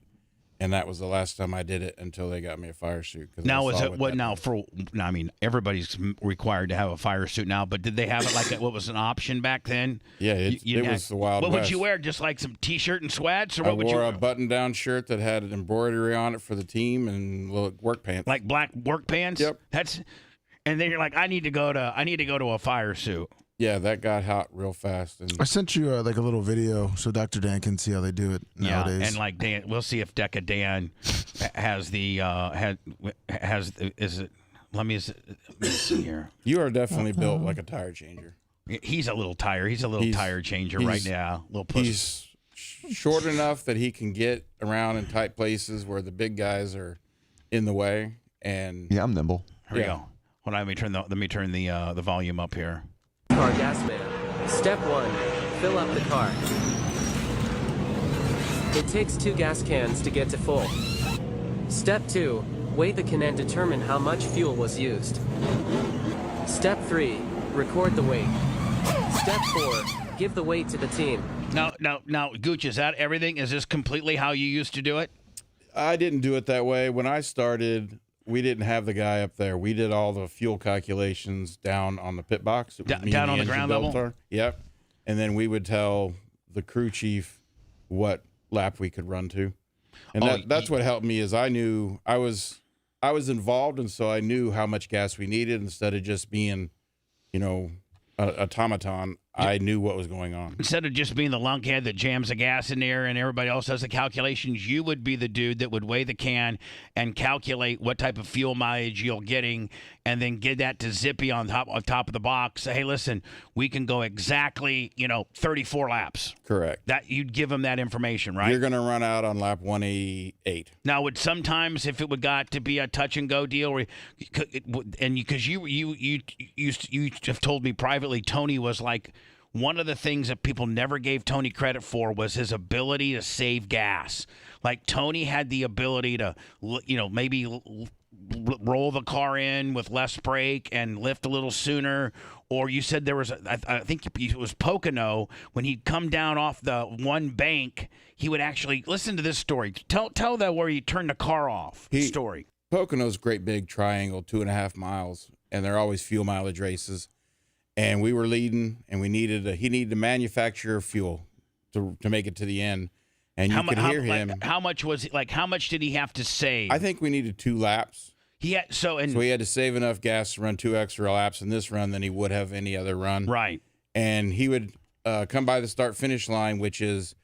and that was the last time I did it until they got me a fire suit. Now is it what now for? I mean, everybody's required to have a fire suit now, but did they have it like what was an option back then? Yeah, it was the Wild West. What would you wear? Just like some t-shirt and sweats, or I what would you? wore a button-down shirt that had an embroidery on it for the team, and little work pants. Like black work pants. Yep. And then you're like, I need to go to a fire suit. Yeah, that got hot real fast. And I sent you like a little video so Dr. Dan can see how they do it nowadays. Yeah, and like Dan, we'll see if Deca Dan has the is it? Let me see here. You are definitely built like a tire changer. He's a little tire. He's a little tire changer right now. Little pussy. He's short enough that he can get around in tight places where the big guys are in the way. And yeah, I'm nimble. Here we go. Hold on, let me turn the volume up here. Car gas man. Step 1. Fill up the car. It takes 2 gas cans to get to full. Step 2. Weigh the can and determine how much fuel was used. Step 3. Record the weight. Step 4. Give the weight to the team. Now, Gooch, is that everything? Is this completely how you used to do it? I didn't do it that way. When I started, we didn't have the guy up there. We did all the fuel calculations down on the pit box. Down on the ground level? Yep. And then we would tell the crew chief what lap we could run to. And that's what helped me is I knew I was involved, and so I knew how much gas we needed instead of just being, an automaton. I knew what was going on. Instead of just being the lunkhead that jams the gas in there and everybody else does the calculations, you would be the dude that would weigh the can and calculate what type of fuel mileage you're getting and then get that to Zippy on top of the box. Say, hey, listen, we can go exactly, 34 laps. Correct. That you'd give them that information, right? You're going to run out on lap 188. Now, would sometimes if it would got to be a touch and go deal, and because you have told me privately, Tony was like. One of the things that people never gave Tony credit for was his ability to save gas. Like Tony had the ability to, maybe roll the car in with less brake and lift a little sooner. Or you said there was, I think it was Pocono, when he'd come down off the one bank, he would actually, listen to this story. Tell that where you turned the car off story. Pocono's a great big triangle, 2.5 miles, and they're always fuel mileage races. And we were leading, and he needed to manufacture fuel to make it to the end. And you could hear him. How much did he have to save? I think we needed 2 laps. So he had to save enough gas to run 2 extra laps in this run than he would have any other run. Right. And he would come by the start-finish line, which is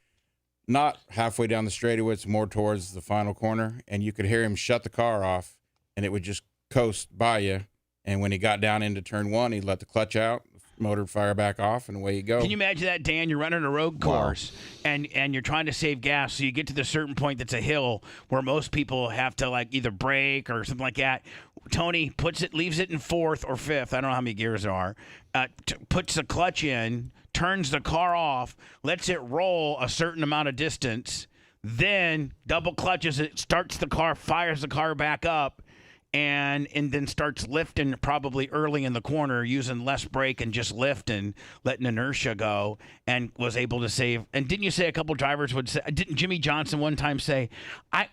not halfway down the straightaway. It's more towards the final corner. And you could hear him shut the car off, and it would just coast by you. And when he got down into turn 1, he'd let the clutch out, motor fire back off, and away you go. Can you imagine that, Dan? You're running a road course, and you're trying to save gas, so you get to the certain point that's a hill where most people have to either brake or something like that. Tony leaves it in 4th or 5th. I don't know how many gears there are. Puts the clutch in, turns the car off, lets it roll a certain amount of distance, then double clutches it, starts the car, fires the car back up. And then starts lifting probably early in the corner, using less brake and just lifting, letting inertia go, and was able to save. And didn't you say a couple drivers would say? Didn't Jimmy Johnson one time say,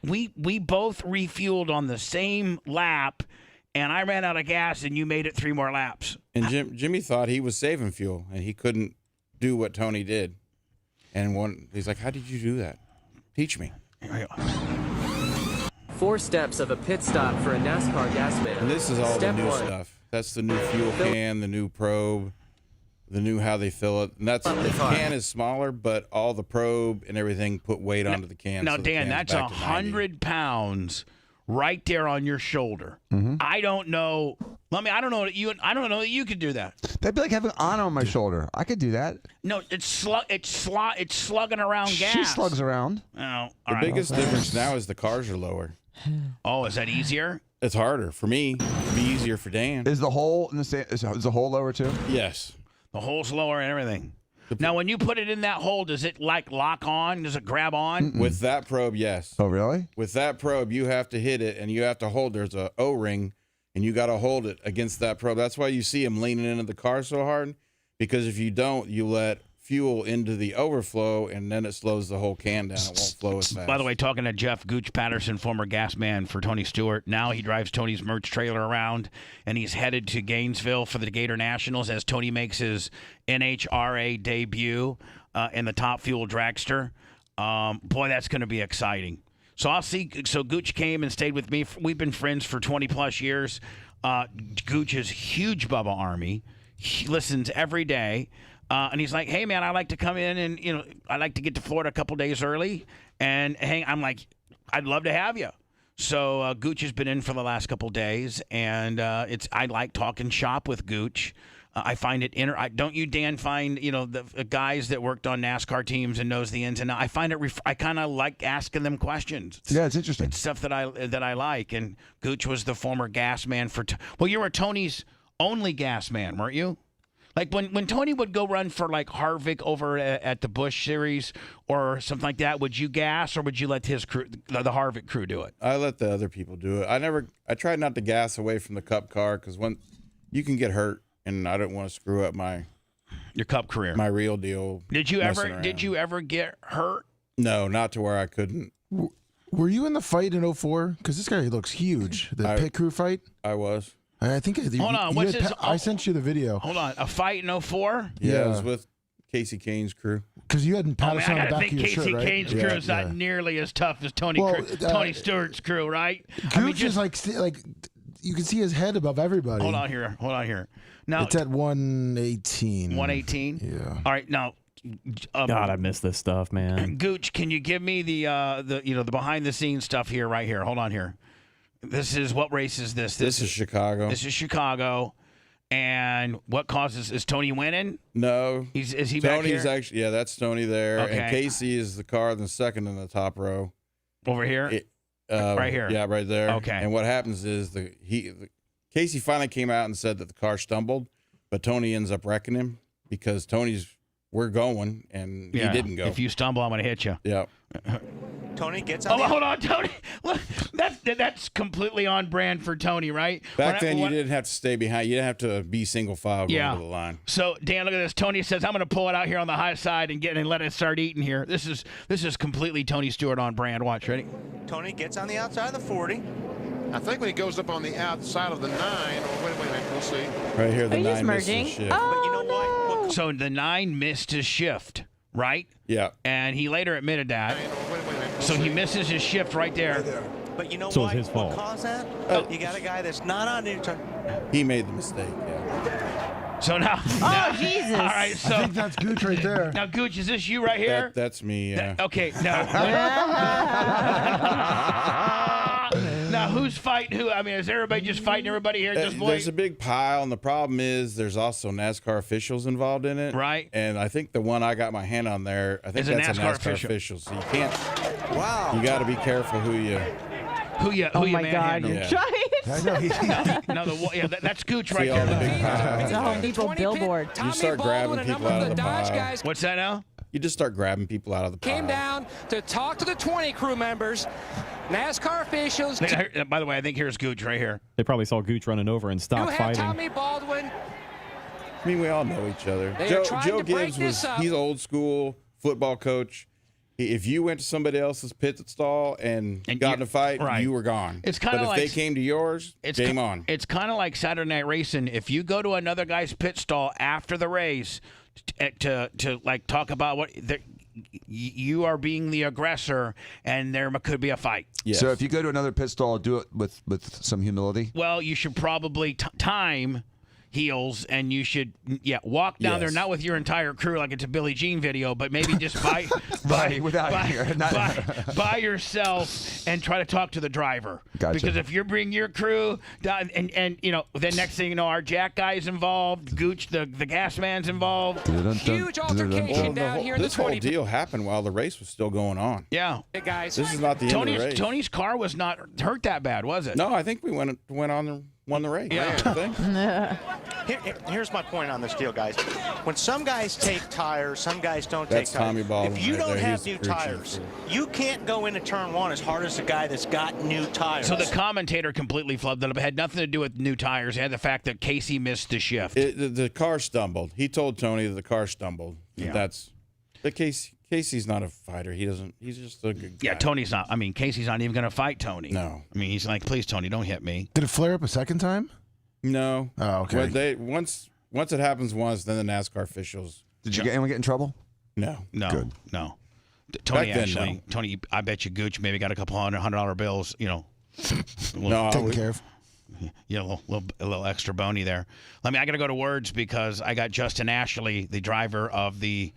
"We both refueled on the same lap, and I ran out of gas, and you made it 3 more laps." And Jimmy thought he was saving fuel, and he couldn't do what Tony did. And he's like, "How did you do that? Teach me." 4 steps of a pit stop for a NASCAR gas man. And this is all Step the new 1. stuff. That's the new fuel can, the new probe, the new how they fill it. And the can is smaller, but all the probe and everything put weight onto the can. Now, so Dan, that's 100 pounds right there on your shoulder. Mm-hmm. I don't know. I don't know that you could do that. That'd be like having Anna on my shoulder. I could do that. No, it's slugging around gas. She slugs around. Oh, the biggest difference now is the cars are lower. Oh, is that easier? It's harder for me. It'd be easier for Dan. Is the hole in the same? Is the hole lower too? Yes. The hole's lower and everything. Now, when you put it in that hole, does it lock on? Does it grab on? With that probe, yes. Oh, really? With that probe, you have to hit it and you have to hold. There's a O-ring, and you got to hold it against that probe. That's why you see him leaning into the car so hard, because if you don't, you let fuel into the overflow, and then it slows the whole can down. It won't flow as fast. By the way, talking to Jeff Gooch Patterson, former gas man for Tony Stewart. Now he drives Tony's merch trailer around, and he's headed to Gainesville for the Gator Nationals as Tony makes his NHRA debut in the Top Fuel Dragster. Boy, that's going to be exciting. So I'll see. So Gooch came and stayed with me. We've been friends for 20 plus years. Gooch is huge Bubba Army. he listens every day. And he's like, hey, man, I like to come in and, I like to get to Florida a couple days early and hang. I'm like, I'd love to have you. So Gooch has been in for the last couple days, and I like talking shop with Gooch. I find it don't you, Dan, find the guys that worked on NASCAR teams and knows the ins and outs? I find it I kind of like asking them questions. It's interesting. It's stuff that I like. And Gooch was the former gas man for you were Tony's only gas man, weren't you? Like when Tony would go run for like Harvick over at the Busch Series or something like that, would you gas or would you let his crew, the Harvick crew, do it? I let the other people do it. I tried not to gas away from the Cup car because when you can get hurt, and I don't want to screw up your Cup career, my real deal. Did you ever get hurt? No, not to where I couldn't. Were you in the fight in 04? Because this guy looks huge. The pit crew fight. I was. I think. Hold on. What's his? I sent you the video. Hold on. A fight in 04? Yeah, it was with Casey Kane's crew. Because you hadn't Patterson on the back of your Casey shirt, right? Kane's crew is not nearly as tough as Tony Stewart's crew, right? Gooch is like you can see his head above everybody. Hold on here. Now it's at 118. 118. Yeah. All right. Now, God, I miss this stuff, man. Gooch, can you give me the behind the scenes stuff here, right here? Hold on here. This is what race is this? This is Chicago. This is Chicago. And what causes is Tony winning? No. Is he Tony's back here? actually that's Tony there. Okay. And Casey is the car in the second in the top row. Over here? Right here. Yeah, right there. Okay. And what happens is Casey finally came out and said that the car stumbled, but Tony ends up wrecking him because we're going and he didn't go. If you stumble, I'm going to hit you. Yeah. Tony gets on. Hold on, Tony. Look, that's completely on brand for Tony, right? Back then, you didn't have to stay behind. You didn't have to be single file going to the line. So Dan, look at this. Tony says, "I'm going to pull it out here on the high side and let it start eating here." This is completely Tony Stewart on brand. Watch, ready? Tony gets on the outside of the 40. I think when he goes up on the outside of the 9, or wait a minute, we'll see. Right here, the Are you 9 just merging? misses shift. Oh, but you know what? So the 9 missed his shift, right? Yeah. And he later admitted that. So he misses his shift right there. But you know So what? it's his fault. What caused that? You got a guy that's not on neutral. He made the mistake, yeah. So now. Oh, Jesus. All right, so. I think that's Gooch right there. Now, Gooch, is this you right here? That's me, yeah. Okay, now. Now, who's fighting who? I mean, is everybody just fighting everybody here? There's a big pile, and the problem is there's also NASCAR officials involved in it. Right. And I think the one I got my hand on there, I think Is a that's NASCAR a NASCAR official. So you can't. Wow. You got to be careful who you Oh my God. Yeah. I know. That's Gooch see right all the there. big pile. It's a Home Depot billboard. You start grabbing people out of the pile. What's that now? You just start grabbing people out of the pile. Came down to talk to the 20 crew members, NASCAR officials. By the way, I think here's Gooch right here. They probably saw Gooch running over and You stopped have fighting. Tommy Baldwin. I mean, we all know each other. They are trying Joe to break Gibbs this up. he's old school football coach. If you went to somebody else's pit stall and got in a fight, right. you were gone. It's kind of But like if they came to yours, game on. It's kind of like Saturday Night Racing. If you go to another guy's pit stall after the race to like talk about what you are being the aggressor, and there could be a fight. Yes. So if you go to another pit stall, do it with some humility. Well, you should probably time heels, and you should walk down there, not with your entire crew like it's a Billie Jean video, but maybe just by yourself and try to talk to the driver. Gotcha. Because if you bring your crew down, and then next thing you know, our Jack guy's involved, Gooch the gas man's involved. Huge altercation down here in the This whole 20. deal happened while the race was still going on. Yeah. Hey guys. This is not the end of the race. Tony's car was not hurt that bad, was it? No, I think we won the race. Yeah. I think. Here's my point on this deal, guys. When some guys take tires, some guys don't That's take tires. Tommy Baldwin If you right don't there. have He's new the crew chief. tires, you can't go into turn 1 as hard as the guy that's got new tires. So the commentator completely flubbed it up. It had nothing to do with new tires. It had the fact that Casey missed the shift. The car stumbled. He told Tony that the car stumbled. Yeah. That's the Casey's not a fighter. He's just a good guy. Yeah, Tony's not. I mean, Casey's not even going to fight Tony. No. I mean, he's like, please, Tony, don't hit me. Did it flare up a second time? No. Oh, okay. But once it happens once, then the NASCAR officials. Did anyone get in trouble? No. Good. No. Tony Back then, actually, no. Tony, I bet you Gooch maybe got a couple $100 bills, No, Taken care of. Yeah, a little extra bony there. I got to go to words because I got Justin Ashley, the driver of the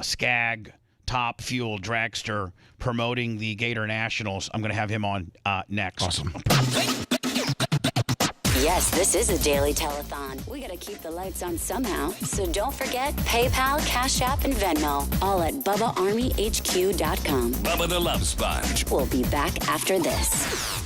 Skag Top Fuel Dragster, promoting the Gator Nationals. I'm going to have him on next. Awesome. Yes, this is a daily telethon. We got to keep the lights on somehow. So don't forget PayPal, Cash App, and Venmo. All at BubbaArmyHQ.com. Bubba the Love Sponge. We'll be back after this.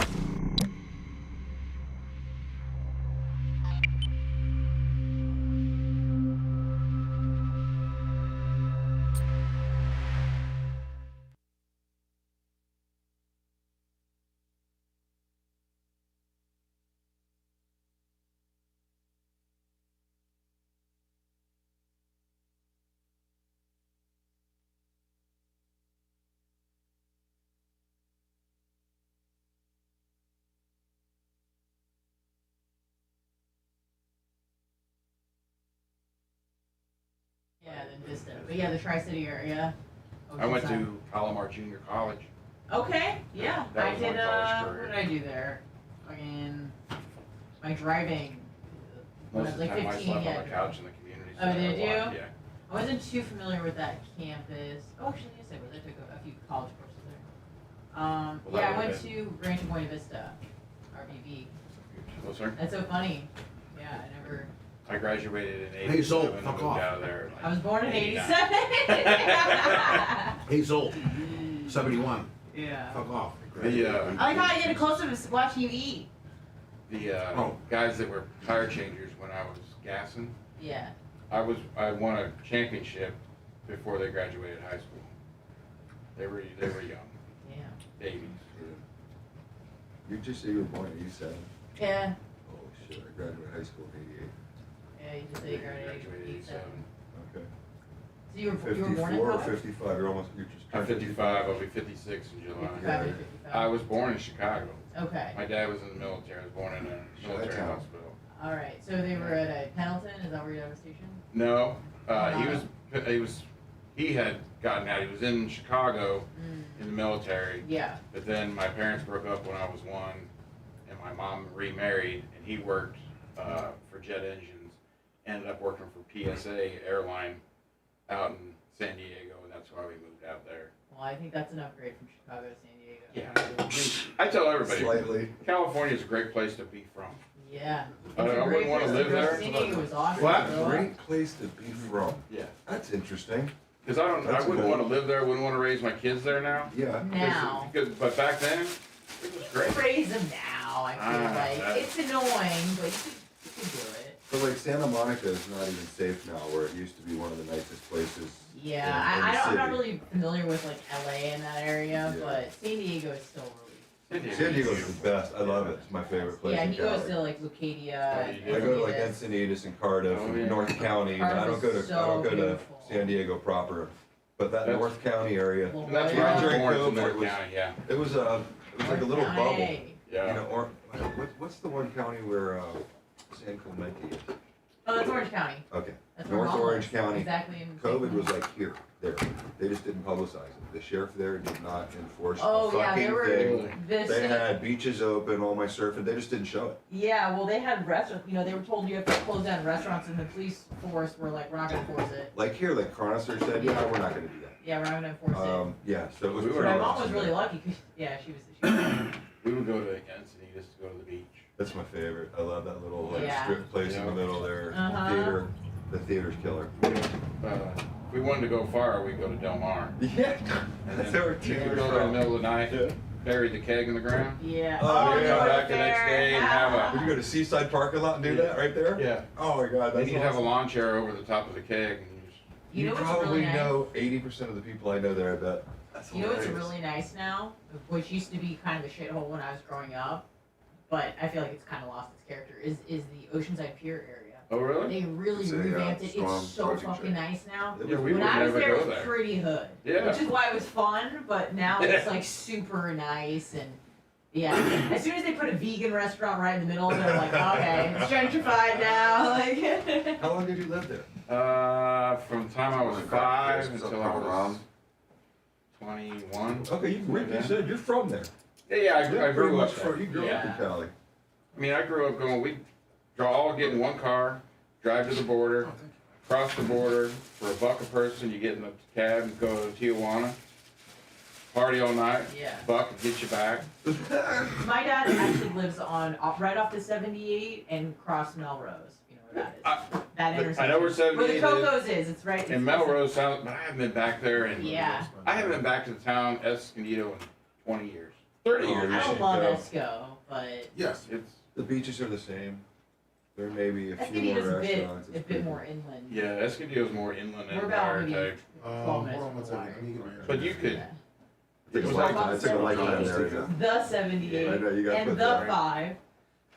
Yeah, then Vista. But yeah, the Tri-City area. I went to Palomar Junior College. Okay, yeah. That I was my did, college what career. did I do there? Fucking, my driving. When I Most was of the like time 15, I slept yeah. on the couch in the community Oh, center did a lot, you? Yeah. I wasn't too familiar with that campus. Oh, actually, yes, I was. I took a few college courses there. Well, Yeah, that I went would've to Rancho Buena Vista, RBV. Oh, sorry? That's so funny. Yeah, I never. I graduated in Hey, 87 Zolt, and fuck moved off. out of there. I was born in 89. 87. He's old. 71. Yeah. Fuck off. I like how you get closer to watching you eat. The guys that were tire changers when I was gassing, Yeah. I won a championship before they graduated high school. They were young. Yeah. Babies. You just say you were born in 87? Yeah. Oh, shit. I graduated high school in 88. Yeah, you just say you graduated 87. Okay. So you were born in 54 or college? 55? You're just I'm 55. I'll be 56 in July. 55 or 55. I was born in Chicago. Okay. My dad was in the military. I was born in a military Chi-town. hospital. All right. So they were at a Pendleton. Is that where you have a station? No, he had gotten out. He was in Chicago in the military. Yeah. But then my parents broke up when I was 1, and my mom remarried, and he worked for jet engines. Ended up working for PSA Airline out in San Diego, and that's why we moved out there. Well, I think that's an upgrade from Chicago to San Diego. Yeah. I tell everybody, Slightly. California is a great place to be from. Yeah. I wouldn't want to live there. San Diego was awesome. What? Bro. Great place to be from. Yeah. That's interesting. Because I That's wouldn't cool. want to live there. I wouldn't want to raise my kids there now. Yeah. Now. But back then, it was great. Raise them now, I feel like. It's annoying, but you can do it. But like Santa Monica is not even safe now, where it used to be one of the nicest places. Yeah, in the I'm not city. really familiar with like LA in that area, but San Diego is still really. San Diego's the best. I love it. It's my favorite place Yeah, in he goes Cali. to like Lucadia. I go to like Encinitas and Cardiff and North County, but I don't go to San Diego proper. But that North County area, And that's where I was during born, COVID, North it was County, yeah. it was like a little North bubble. County. Yeah. You know, or what's the one county where San Clemente is? Oh, that's Orange County. Okay. That's where North Mom Orange was. County. Exactly in COVID was like here, there. They just didn't publicize it. The sheriff there did not enforce Oh, a yeah, fucking they were- thing. the They city- had beaches open, all my surfing. They just didn't show it. Yeah, well, they had restaurants. You know, they were told you have to close down restaurants, and the police force were like, "We're not gonna enforce it." Like here, like Chronister said, yeah, we're not going to do that. Yeah, we're not gonna enforce it. Yeah, so it was. We were- My pretty mom was awesome really there. lucky. 'Cause, yeah, she was. We would go to Encinitas to go to the beach. That's my favorite. I love that little like Yeah. strip place in the middle there. Uh-huh. Theater. The theater's killer. If we wanted to go far, we'd go to Del Mar. Yeah. And then There were you two could go there in the middle of the night, bury the keg in the ground. Yeah. Oh, Come yeah. back the next day and have a. Would you go to Seaside Parking Lot and do that right there? Yeah. Oh my God, Then that's you'd have a awesome. lawn chair over the top of the keg, and you just. You know what's probably really nice? know 80% of the people I know there. I bet. That's You know what's hilarious. really nice now, which used to be kind of a shithole when I was growing up, but I feel like it's kind of lost its character. Is the Oceanside Pier area? Oh really? They really It's a, revamped it. strong It's so project fucking there. nice now. It Yeah, was we When would I was never there, go it was there. pretty hood, Yeah. which is why it was fun. But now it's like super nice and. Yeah, as soon as they put a vegan restaurant right in the middle, they're like, okay, it's gentrified now. Like, How long did you live there? From the time I was 5 until I was 21. Okay, you said you're from there. Yeah, I You're grew pretty up much there. from. You grew up in Cali. I mean, I grew up going, we all get in one car, drive to the border, cross the border for $1 a person. You get in a cab and go to Tijuana, party all night. Yeah. $1 gets you back. My dad actually lives on right off the 78 and cross Melrose. You know where that is? That intersection. I know where 78 Where the Coco's is. It's right. In Melrose, but I haven't been back there. Yeah. I haven't been back to the town Escondido in 20 years. 30 years. I don't love Esco, but Yes, it's The beaches are the same. There may be a few Escondido's more a bit, restaurants. a bit more inland. yeah. Escondido's more inland We're and about fire maybe type. 12 minutes from the water. But you could. It's a lifetime there. The 78 Yeah, I know, you gotta and put the that right. 5.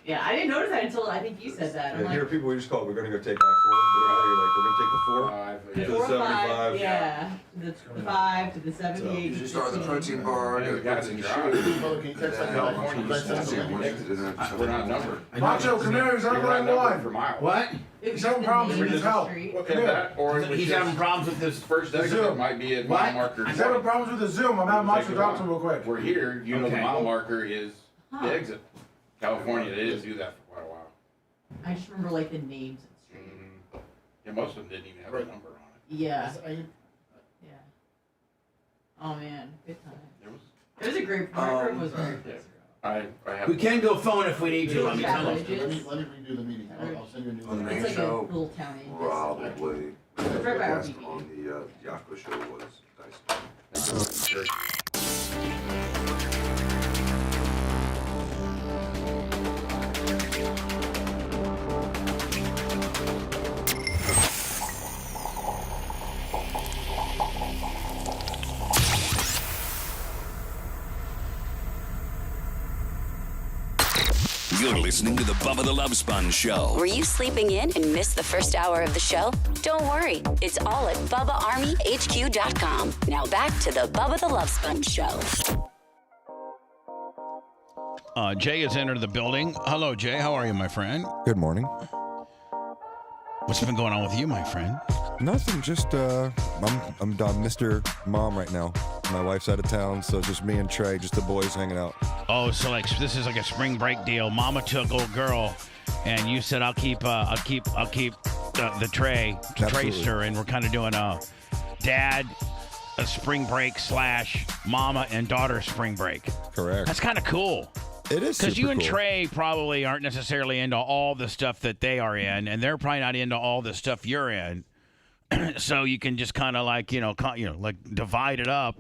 Yeah, I didn't notice that until I think you said that. I'm And like, here, people, we just call it, we're going to go take I-4. You're like, we're going to take the 4 5, to the 4 or 5, 75. yeah. The 5 to the 78. You just start with the protein bar, Yeah, get the the guys protein that shake. drive. and then California, you just we're not numbered. Macho, come here, he's on We're not line numbered for one. miles. What? He's having problems with his health. Okay, that, or it was He's just having problems with this first exit Zoom. might be at What? mile marker. He's having problems with the Zoom. I'm having Macho talk to him real quick. We're here, you know the Okay. mile marker is Huh. the exit. California, they didn't do that for quite a while. I just remember like the names and streets. Yeah, most of them didn't even have a number on it. Yeah. Yeah. Oh man, good time. It was a great part. It was very good. I have. We can go phone if we need to. Let me tell him. Let me redo the meeting. I'll send you a new On the main It's like a show, little town. probably. Right by The our guest BB. on the Yako show was Dice. You're listening to the Bubba the Love Sponge Show. Were you sleeping in and missed the first hour of the show? Don't worry. It's all at BubbaArmyHQ.com. Now back to the Bubba the Love Sponge Show. Jay has entered the building. Hello, Jay. How are you, my friend? Good morning. What's been going on with you, my friend? Nothing. Just I'm Mr. Mom right now. My wife's out of town, so just me and Trey, just the boys hanging out. Oh, so like this is like a spring break deal. Mama took old girl, and you said I'll keep the tray to Tracer, and we're kind of doing a spring break / mama and daughter spring break. Correct. That's kind of cool. It is because you and cool. Trey probably aren't necessarily into all the stuff that they are in, and they're probably not into all the stuff you're in. So you can just kind of like like divide it up.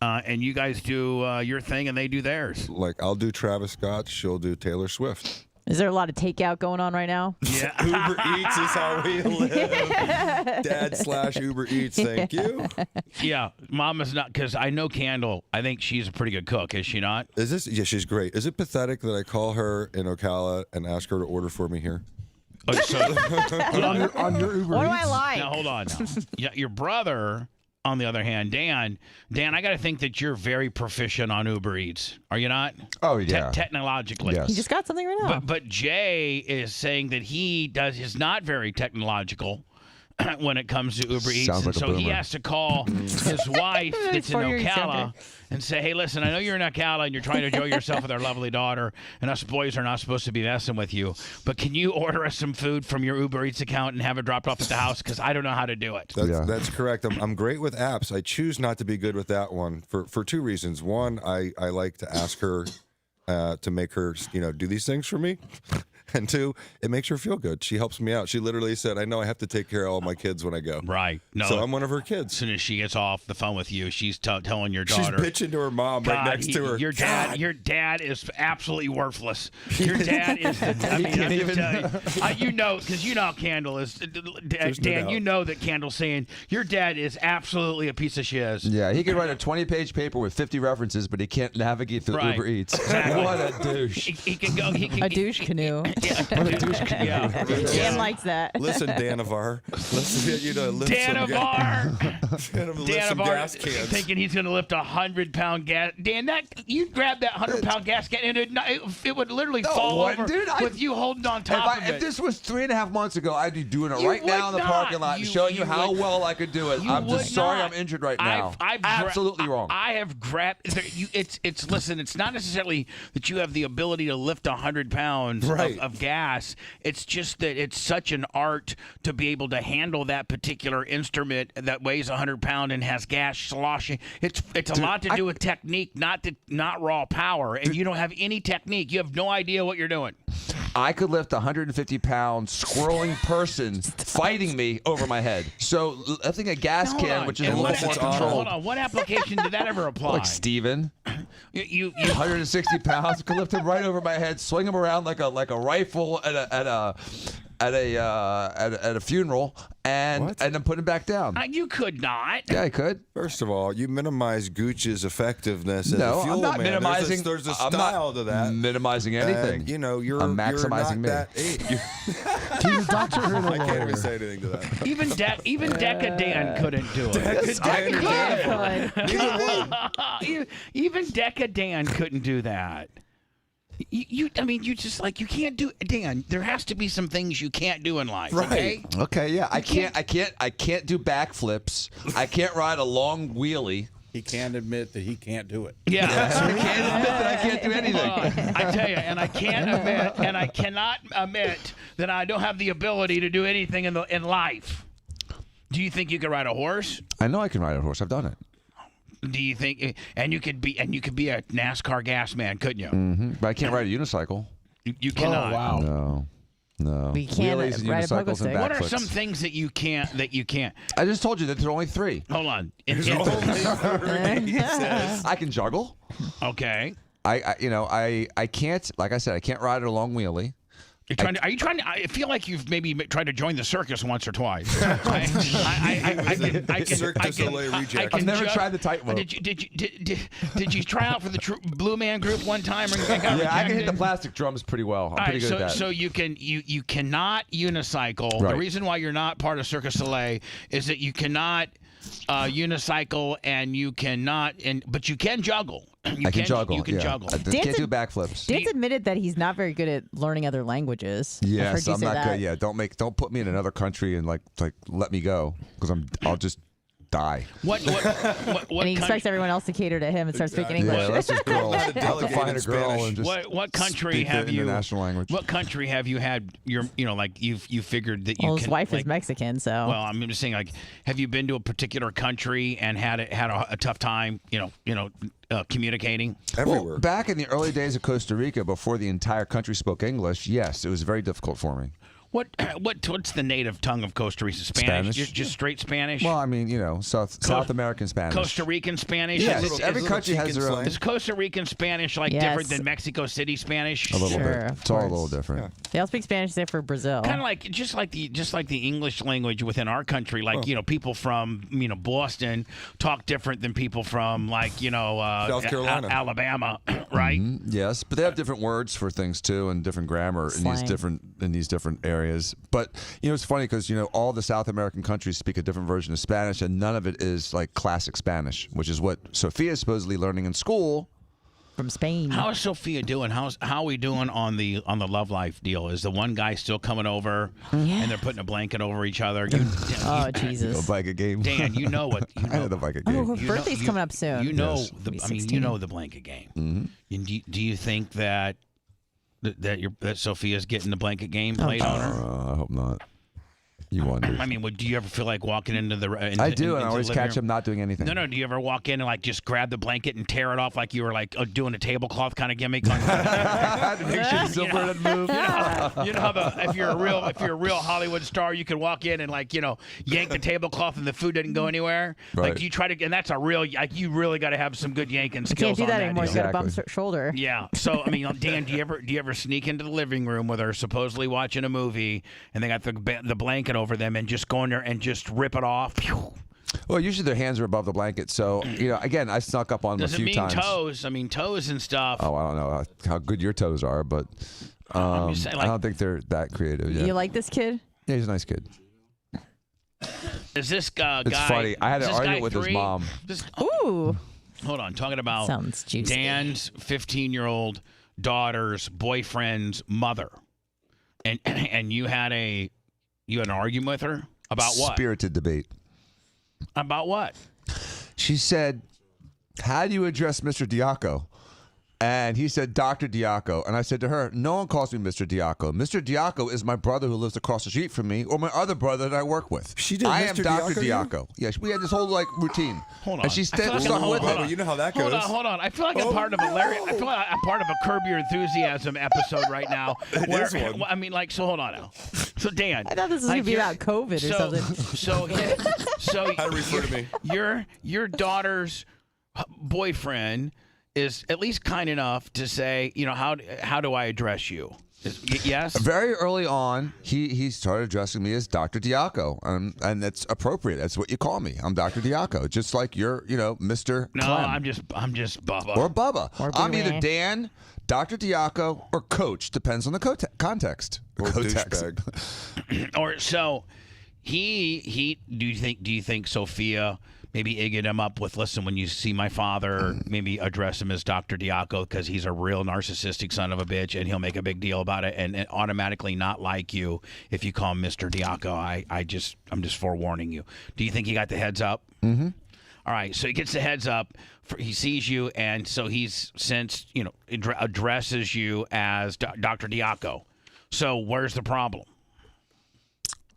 And you guys do your thing, and they do theirs. Like I'll do Travis Scott, she'll do Taylor Swift. Is there a lot of takeout going on right now? Yeah, Uber Eats is how we live. Dad / Uber Eats, thank you. Yeah, Mama's not, because I know Candle. I think she's a pretty good cook, is she not? Is this? Yeah, she's great. Is it pathetic that I call her in Ocala and ask her to order for me here? Oh, so, on your Uber What do Eats? I like? Now hold on. Now. Yeah, your brother. On the other hand, Dan, I got to think that you're very proficient on Uber Eats. Are you not? Oh, yeah. Technologically. Yes. He just got something right now. But Jay is saying that is not very technological when it comes to Uber Eats. Sounds like and a so he boomer. has to call his wife that's in 4 years Ocala younger. and say, hey, listen, I know you're in Ocala and you're trying to enjoy yourself with our lovely daughter, and us boys are not supposed to be messing with you, but can you order us some food from your Uber Eats account and have it dropped off at the house? Because I don't know how to do it. That's correct. I'm great with apps. I choose not to be good with that one for two reasons. One, I like to ask her to make her do these things for me. And two, it makes her feel good. She helps me out. She literally said, I know I have to take care of all my kids when I go. Right. No. So I'm one of her kids. As soon as she gets off the phone with you, she's telling your daughter. She's bitching to her mom right next to her. Your dad is absolutely worthless. Your dad is. I mean, I'm just telling you know, because you know how Candle is. Dan, you know that Candle's saying your dad is absolutely a piece of shiz. Yeah, he could write a 20-page paper with 50 references, but he can't navigate through Right. Uber Eats. Exactly. What a douche. He can go. He can, A douche canoe. Dan likes that. Listen, Danavar. Listen, lift some gas cans. Thinking he's going to lift 100-pound gas. Dan, you grab that 100-pound gas can and it would literally fall over with you holding on top of it. If this was 3.5 months ago, I'd be doing it right now in the parking lot, showing you how well I could do it. I'm just sorry I'm injured right now. I've absolutely wrong. I have grabbed. Listen. It's not necessarily that you have the ability to lift 100 pounds of gas. It's just that it's such an art to be able to handle that particular instrument that weighs 100 pounds and has gas sloshing. It's a lot to do with technique, not raw power. And you don't have any technique. You have no idea what you're doing. I could lift a 150-pound squirreling person fighting me over my head. So lifting a gas can, which is a little more controlled. Hold on. What application did that ever apply? Like Steven. You 160 pounds, could lift him right over my head, swing him around like a rifle at a funeral, and then put him back down. You could not. Yeah, I could. First of all, you minimize Gooch's effectiveness as No, a fuel I'm not man. minimizing. There's a I'm style not to that. Minimizing anything. And, you're I'm maximizing you're not me. He's a doctor and a lawyer. I can't even say anything to that. Even Deca Dan couldn't do it. Even Deca Dan couldn't do that. You can't do, Dan. There has to be some things you can't do in life. Right. Okay. Yeah. I can't do backflips. I can't ride a long wheelie. He can't admit that he can't do it. Yeah. I can't admit that I can't do anything. I tell you, and I can't admit, and I cannot admit that I don't have the ability to do anything in life. Do you think you could ride a horse? I know I can ride a horse. I've done it. Do you think? And you could be a NASCAR gas man, couldn't you? Mm-hmm. But I can't ride a unicycle. You cannot. Oh, wow. No. We can't Wheelies and ride a pogo unicycles and stick. What are backflips. some things that you can't? I just told you that there are only 3. Hold on. There's only 3, he says. I can juggle. Okay. I can't. Like I said, I can't ride a long wheelie. Are you trying to? I feel like you've maybe tried to join the circus once or twice. I've never tried the tightrope. Did you try out for the Blue Man Group one time? And got Yeah, I can hit rejected? the plastic drums pretty well. I'm pretty good at that. So you cannot unicycle. Right. The reason why you're not part of Circus Soleil is that you cannot unicycle and you cannot, but you can juggle. I can juggle. You can yeah. juggle. I can't do backflips. Dan's admitted that he's not very good at learning other languages. Yes, I'm I'm not good. Yeah, don't put me in another country and like let me go because I'll just die. What and he expects everyone else to cater to him and start speaking English. Yeah, let's just go. I'll have to find a girl and just what country speak have the you? international language. What country have you had? You figured that you. Well, can, his wife is Mexican, so. Well, I'm just saying, like, have you been to a particular country and had a tough time? Communicating everywhere. Well, back in the early days of Costa Rica, before the entire country spoke English, yes, it was very difficult for me. What's the native tongue of Costa Rica? Spanish? Just straight Spanish? Well, I mean, South American Spanish. Costa Rican Spanish? Yes, every country has their own. Is Costa Rican Spanish different than Mexico City Spanish? A little bit. It's all a little different. Yeah. They all speak Spanish there for Brazil. Kind of like just like the English language within our country. Like people from Boston talk different than people from South Carolina, Alabama, right? Mm-hmm. Yes, but they have different words for things too, and different grammar in these different areas. But it's funny because all the South American countries speak a different version of Spanish, and none of it is like classic Spanish, which is what Sophia is supposedly learning in school. From Spain. How is Sophia doing? How are we doing on the Love Life deal? Is the one guy still coming over and they're putting a blanket over each other? Jesus! The blanket game. Dan, you know what? I know the blanket game. Oh, her birthday's coming up soon. You know Yes. the blanket game. Mm-hmm. Do you think that Sophia's getting the blanket game played on her? I hope not. You wonder. I mean, do you ever feel like walking into the? I do, and I always catch him him not doing anything. No. Do you ever walk in and like just grab the blanket and tear it off like you were like doing a tablecloth kind of gimmick? Make sure the silver doesn't move. You know how if you're a real Hollywood star, you can walk in and yank the tablecloth and the food didn't go anywhere. Right. Like, do you try to? And that's a real. You really got to have some good yanking You skills. can't do on that anymore. deal. You got a bum shoulder. Yeah. So I mean, Dan, do you ever sneak into the living room where they're supposedly watching a movie and they got the blanket over them and just go in there and just rip it off? Well, usually their hands are above the blanket, so again, I snuck up on them a few times. Toes? I mean, toes and stuff. Oh, I don't know how good your toes are, but just saying, I don't think they're that creative. Yeah. You like this kid? Yeah, he's a nice kid. Is this guy? It's funny. I had an argument with his mom. Ooh. Hold on, talking about Sounds juicy. Dan's 15-year-old daughter's boyfriend's mother, and you had an argument with her about what? Spirited debate. About what? She said, "How do you address Mr. Diaco?" And he said, "Dr. Diaco." And I said to her, "No one calls me Mr. Diaco. Mr. Diaco is my brother who lives across the street from me, or my other brother that I work with. I am Mr. Dr. Diaco, Diaco." Yeah, we had this whole routine. Hold on. And she I feel like stuck I'm- with hold it. on. You know how that goes. Hold on. I feel like I'm part of a Larry. I feel like I'm part of a Curb Your Enthusiasm episode right now. It is one. I mean, like, so hold on now. So Dan, I thought this was like, gonna be about COVID or something. So How to refer to me? Your daughter's boyfriend is at least kind enough to say, how do I address you? Yes. Very early on, he started addressing me as Dr. Diaco, and that's appropriate. That's what you call me. I'm Dr. Diaco, just like you're, Mr. No, Clem. I'm just Bubba. Or Bubba. Or I'm Boomer. either Dan, Dr. Diaco, or Coach. Depends on the context. Or Context. douchebag. Or so he do you think Sophia maybe egged him up with, listen, when you see my father, maybe address him as Dr. Diaco because he's a real narcissistic son of a bitch and he'll make a big deal about it and automatically not like you if you call him Mr. Diaco. I'm just forewarning you. Do you think he got the heads up? Mm-hmm. All right, so he gets the heads up. He sees you, and so he's addresses you as Dr. Diaco. So where's the problem?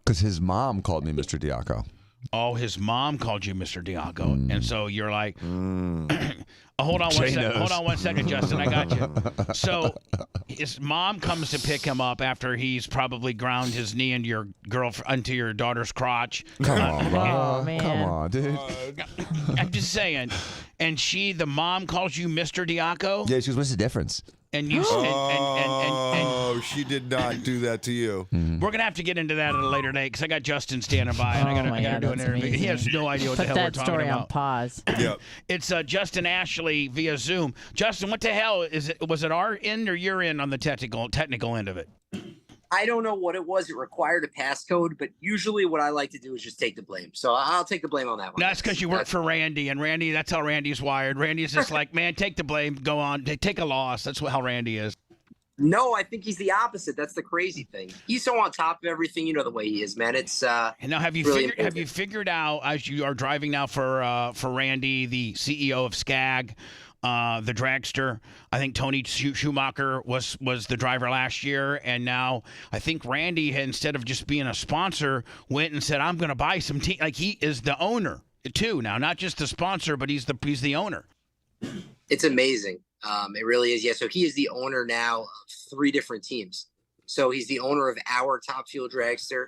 Because his mom called me Mr. Diaco. Oh, his mom called you Mr. Diaco, and so you're like, hold on one second, Justin, I got you. So his mom comes to pick him up after he's probably ground his knee into your daughter's crotch. Come on, bro. Oh, man. Come on, dude. I'm just saying. And the mom calls you Mr. Diaco, Yeah, she goes, "What's the difference?" and you Oh, she did not do that to you. we're gonna have to get into that at a later date because I got Justin standing by and I Oh, gotta my God, do an that's interview. He has no idea what Put the hell we're that talking story on about. pause. Yep. It's Justin Ashley via Zoom. Justin, what the hell is it? Was it our end or your end on the technical end of it? I don't know what it was. It required a passcode, but usually what I like to do is just take the blame. So I'll take the blame on that one. That's because you work for Randy, and Randy, that's how Randy's wired. Randy's just like, man, take the blame, go on, take a loss. That's how Randy is. No, I think he's the opposite. That's the crazy thing. He's so on top of everything. You know the way he is, man. It's And now, have you really figured out as you are driving now for Randy, the CEO of Skag, the dragster? I think Tony Schumacher was the driver last year, and now I think Randy, instead of just being a sponsor, went and said, "I'm going to buy some team." Like, he is the owner too now, not just the sponsor, but he's the owner. It's amazing. It really is. Yeah. So he is the owner now of 3 different teams. So he's the owner of our Top Fuel Dragster.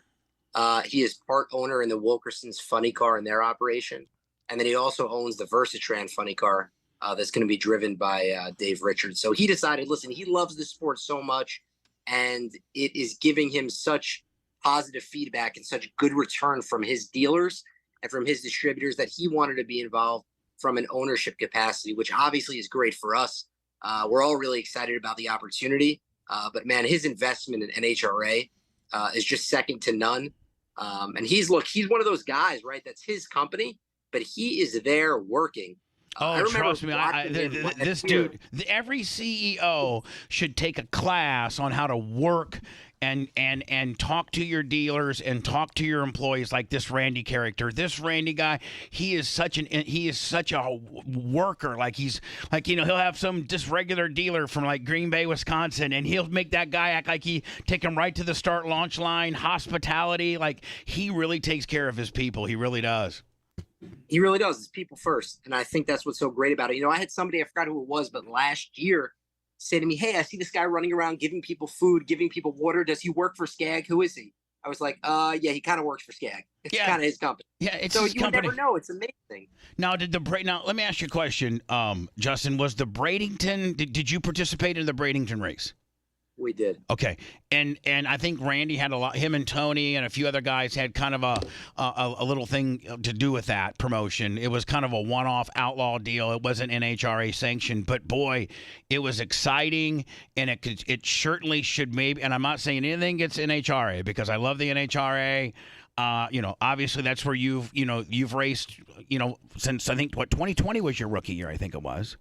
He is part owner in the Wilkerson's funny car in their operation. And then he also owns the Versatran funny car that's going to be driven by Dave Richards. So he decided, listen, he loves the sport so much, and it is giving him such positive feedback and such good return from his dealers and from his distributors that he wanted to be involved from an ownership capacity, which obviously is great for us. We're all really excited about the opportunity. But man, his investment in NHRA is just second to none. And he's one of those guys, right? That's his company, but he is there working. Oh, trust me, this dude, every CEO should take a class on how to work and talk to your dealers and talk to your employees like this Randy character. This Randy guy, he is such a worker. Like, he'll have some just regular dealer from like Green Bay, Wisconsin, and he'll make that guy act like he take him right to the start launch line, hospitality. Like, he really takes care of his people. He really does. He really does. It's people first. And I think that's what's so great about it. I had somebody, I forgot who it was, but last year say to me, "Hey, I see this guy running around giving people food, giving people water. Does he work for Skag? Who is he?" I was like, yeah, he kind of works for Skag. It's kind of his company. Yeah, it's so his company. Never know. It's amazing. Now, let me ask you a question, Justin. Was the Bradenton? Did you participate in the Bradenton race? We did. Okay, and I think Randy had a lot. Him and Tony and a few other guys had kind of a little thing to do with that promotion. It was kind of a one-off outlaw deal. It wasn't NHRA sanctioned, but boy, it was exciting, and it certainly should maybe. And I'm not saying anything against NHRA because I love the NHRA. Obviously that's where you've raced. Since I think 2020 was your rookie year. I think it was.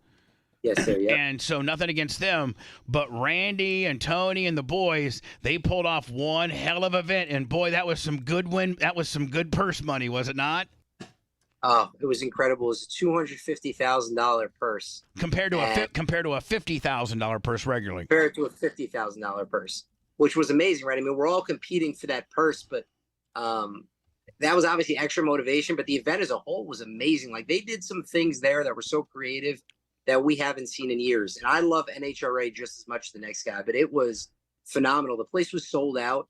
Yes, sir. Yeah. And so nothing against them, but Randy and Tony and the boys, they pulled off one hell of an event, and boy, that was some good win. That was some good purse money, was it not? Oh, it was incredible. It was a $250,000 purse compared to a $50,000 purse regularly. Compared to a $50,000 purse, which was amazing, right? I mean, we're all competing for that purse, but that was obviously extra motivation. But the event as a whole was amazing. Like, they did some things there that were so creative that we haven't seen in years. And I love NHRA just as much as the next guy, but it was phenomenal. The place was sold out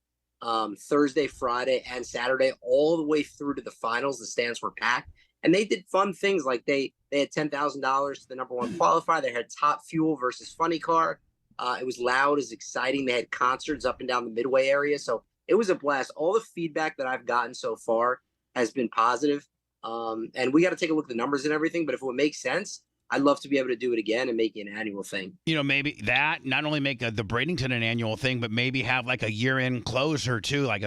Thursday, Friday, and Saturday, all the way through to the finals. The stands were packed. And they did fun things like they had $10,000 to the number one qualifier. They had Top Fuel versus Funny Car. It was loud, it was exciting. They had concerts up and down the Midway area. So it was a blast. All the feedback that I've gotten so far has been positive. And we got to take a look at the numbers and everything. But if it would make sense, I'd love to be able to do it again and make it an annual thing. Maybe that, not only make the Bradenton an annual thing, but maybe have like a year-end closer too, like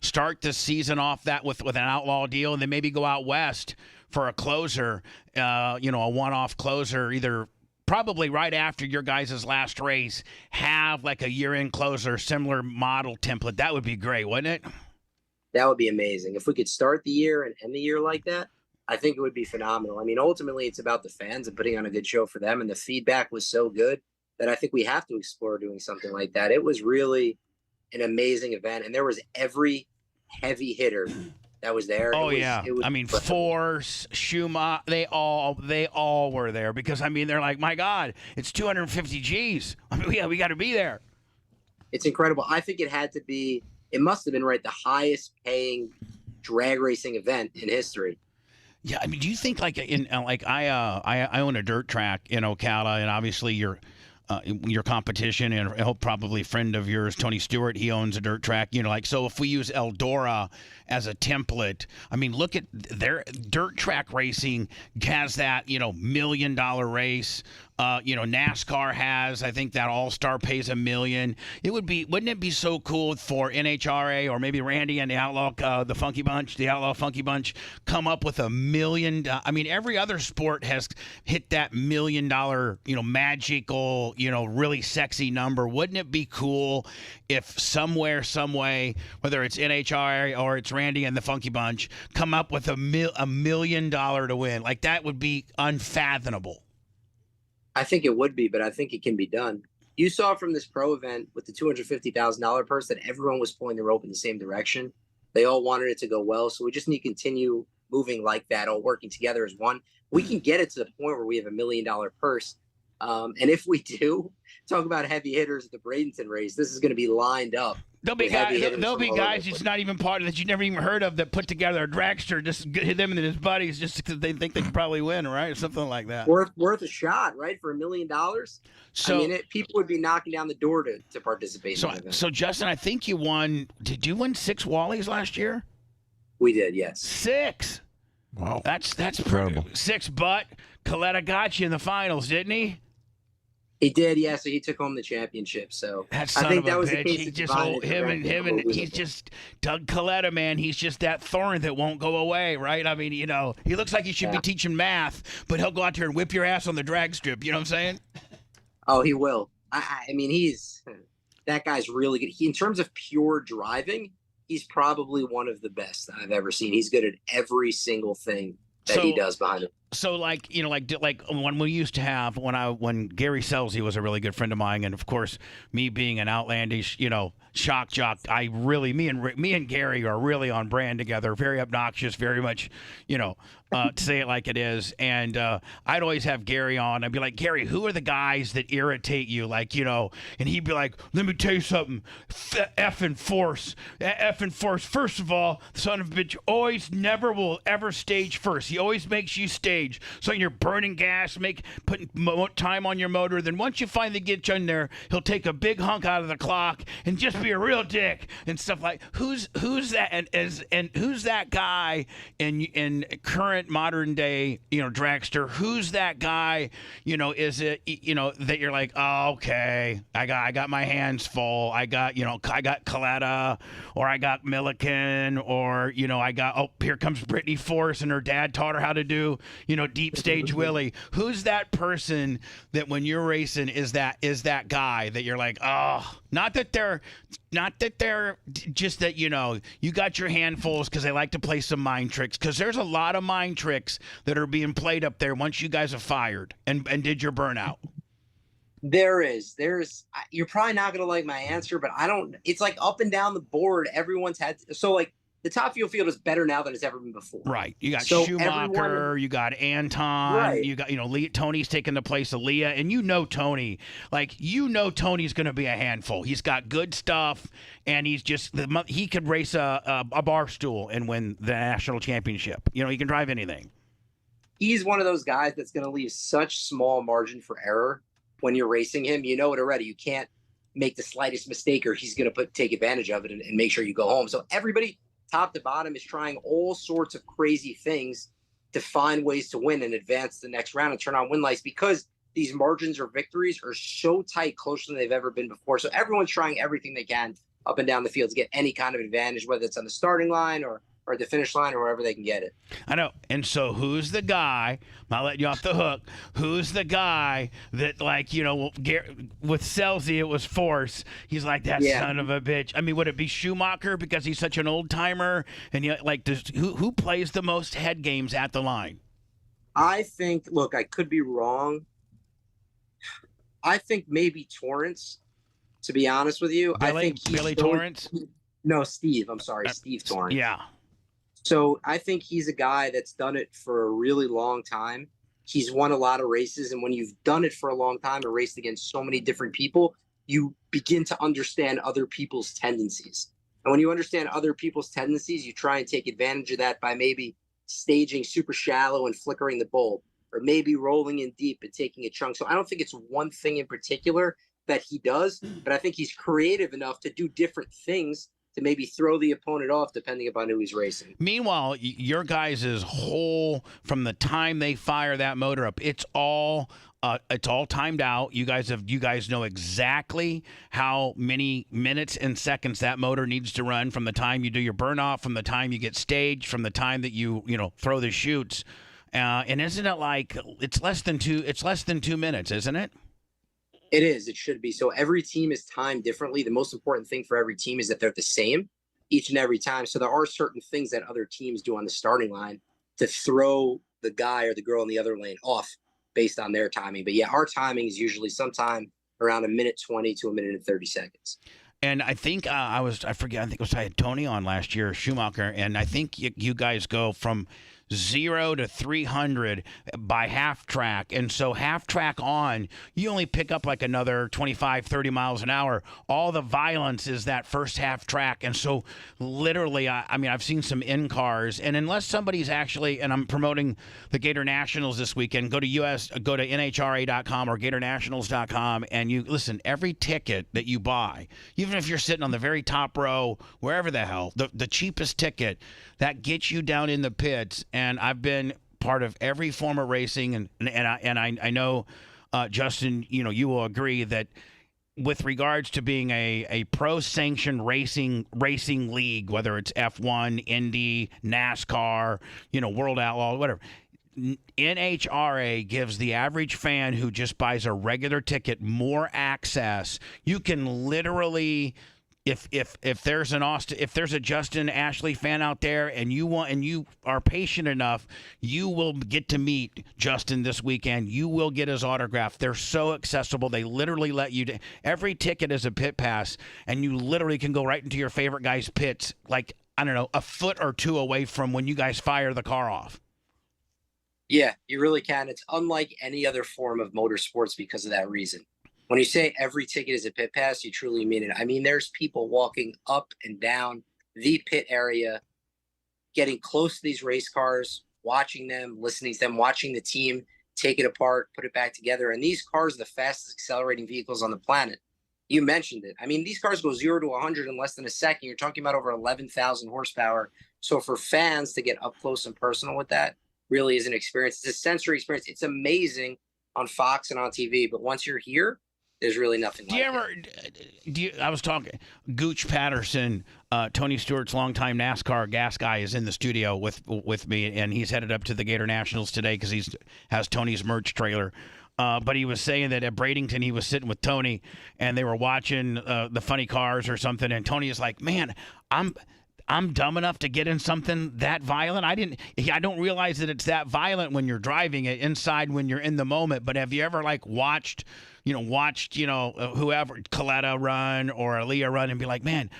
start the season off that with an outlaw deal, and then maybe go out west for a closer, a one-off closer, either probably right after your guys' last race, have like a year-end closer, similar model template. That would be great, wouldn't it? That would be amazing. If we could start the year and end the year like that, I think it would be phenomenal. I mean, ultimately, it's about the fans and putting on a good show for them. And the feedback was so good that I think we have to explore doing something like that. It was really an amazing event. And there was every heavy hitter that was there. Oh, it was I mean, Force, Schumacher, they all were there because, I mean, they're like, my God, it's 250 G's. I mean, we got to be there. It's incredible. I think it must have been the highest paying drag racing event in history. Yeah, I mean, do you think I own a dirt track in Ocala, and obviously your competition and probably friend of yours, Tony Stewart, he owns a dirt track. So if we use Eldora as a template, I mean, look at their dirt track racing has that $1 million race. NASCAR has, I think that All-Star pays $1 million. Wouldn't it be so cool for NHRA or maybe Randy and the Outlaw Funky Bunch come up with $1 million? I mean, every other sport has hit that $1 million, magical, really sexy number. Wouldn't it be cool if somewhere, some way, whether it's NHRA or it's Randy and the Funky Bunch, come up with $1 million to win? Like, that would be unfathomable. I think it would be, but I think it can be done. You saw from this pro event with the $250,000 purse that everyone was pulling the rope in the same direction. They all wanted it to go well. So we just need to continue moving like that, all working together as one. We can get it to the point where we have $1 million purse. And if we do, talk about heavy hitters at the Bradenton race, this is going to be lined up. There'll be guys it's not even part of that you never even heard of that put together a dragster, just hit them and his buddies just because they think they can probably win, right? Or something like that. Worth a shot, right? For $1 million. So, I mean, people would be knocking down the door to participate in the event. So, Justin, I think you won. Did you win 6 Wallies last year? We did, yes. 6. Wow. That's incredible. 6, but Coletta got you in the finals, didn't he? He did, yeah. So he took home the championship. So I think that was the case. He just he's just Doug Coletta, man. He's just that thorn that won't go away, right? I mean, he looks like he should be teaching math, but he'll go out there and whip your ass on the drag strip. You know what I'm saying? Oh, he will. I mean, that guy's really good. In terms of pure driving, he's probably one of the best I've ever seen. He's good at every single thing that he does behind it. So like when we used to have when Gary Selzy was a really good friend of mine, and of course me being an outlandish shock jock, me and Gary are really on brand together. Very obnoxious, very much to say it like it is. And I'd always have Gary on. I'd be like, Gary, who are the guys that irritate you? Like, and he'd be like, let me tell you something. Effing Force. Effing Force. First of all, the son of a bitch always never will ever stage first. He always makes you stage. So you're burning gas, putting time on your motor. Then once you finally get you in there, he'll take a big hunk out of the clock and just be a real dick and stuff like. Who's that? And who's that guy in current modern day dragster? Who's that guy? Is it that you're like, oh, okay, I got my hands full. I got Coletta, or I got Milliken, or I got here comes Brittany Force and her dad taught her how to do deep stage Willie. Who's that person that when you're racing is that guy that you're like, oh, not that they're just that you got your handfuls because they like to play some mind tricks, because there's a lot of mind tricks that are being played up there once you guys have fired and did your burnout. There's you're probably not gonna like my answer, but it's like up and down the board everyone's had. So like the top fuel field is better now than it's ever been before. Right. You got Schumacher, you got Anton, right. You got Tony's taking the place of Leah, and Tony, Tony's going to be a handful. He's got good stuff, and he's just he could race a bar stool and win the national championship. He can drive anything. He's one of those guys that's going to leave such small margin for error when you're racing him. You know it already. You can't make the slightest mistake, or he's going to take advantage of it and make sure you go home. So everybody, top to bottom, is trying all sorts of crazy things to find ways to win and advance the next round and turn on win lights, because these margins or victories are so tight, closer than they've ever been before. So everyone's trying everything they can up and down the field to get any kind of advantage, whether it's on the starting line or the finish line or wherever they can get it. I know. And so who's the guy, I'm not letting you off the hook, who's the guy that, like, with Selzy, it was Force. He's like, that son of a bitch. I mean, would it be Schumacher because he's such an old timer? And who plays the most head games at the line? I think, look, I could be wrong. I think maybe Torrance, to be honest with you. I think Billy Torrance? No, Steve. I'm sorry, Steve Torrance. Yeah. So I think he's a guy that's done it for a really long time. He's won a lot of races. And when you've done it for a long time and raced against so many different people, you begin to understand other people's tendencies. And when you understand other people's tendencies, you try and take advantage of that by maybe staging super shallow and flickering the bulb, or maybe rolling in deep and taking a chunk. So I don't think it's one thing in particular that he does, but I think he's creative enough to do different things to maybe throw the opponent off depending upon who he's racing. Meanwhile, your guys' whole, from the time they fire that motor up, it's all timed out. You guys know exactly how many minutes and seconds that motor needs to run from the time you do your burn off, from the time you get staged, from the time that you throw the chutes. And isn't it like it's less than 2 minutes, isn't it? It is. It should be. So every team is timed differently. The most important thing for every team is that they're the same each and every time. So there are certain things that other teams do on the starting line to throw the guy or the girl in the other lane off based on their timing. But yeah, our timing is usually sometime around 1:20 to 1:30 seconds. And I think I had Tony on last year, Schumacher, and I think you guys go from 0 to 300 by half track. And so half track on, you only pick up like another 25, 30 miles an hour. All the violence is that first half track. And so literally, I've seen some in cars, and unless somebody's actually, and I'm promoting the Gator Nationals this weekend, go to NHRA.com or GatorNationals.com, and you listen, every ticket that you buy, even if you're sitting on the very top row, wherever the hell, the cheapest ticket, that gets you down in the pits. And I've been part of every form of racing, and I know, Justin, you will agree that with regards to being a pro-sanctioned racing league, whether it's F1, Indy, NASCAR, World Outlaw, whatever, NHRA gives the average fan who just buys a regular ticket more access. You can literally, if there's a Justin Ashley fan out there and you are patient enough, you will get to meet Justin this weekend. You will get his autograph. They're so accessible. They literally let you every ticket is a pit pass, and you literally can go right into your favorite guy's pits, like, I don't know, a foot or two away from when you guys fire the car off. Yeah, you really can. It's unlike any other form of motorsports because of that reason. When you say every ticket is a pit pass, you truly mean it. I mean, there's people walking up and down the pit area, getting close to these race cars, watching them, listening to them, watching the team take it apart, put it back together. And these cars are the fastest accelerating vehicles on the planet. You mentioned it. I mean, these cars go 0 to 100 in less than a second. You're talking about over 11,000 horsepower. So for fans to get up close and personal with that really is an experience. It's a sensory experience. It's amazing on Fox and on TV. But once you're here, there's really nothing like it. I was talking, Gooch Patterson, Tony Stewart's longtime NASCAR gas guy, is in the studio with me, and he's headed up to the Gator Nationals today because he has Tony's merch trailer. But he was saying that at Bradenton, he was sitting with Tony, and they were watching the funny cars or something, and Tony is like, man, I'm dumb enough to get in something that violent. I don't realize that it's that violent when you're driving it inside when you're in the moment. But have you ever watched whoever, Coletta run or Aaliyah run and be like, man,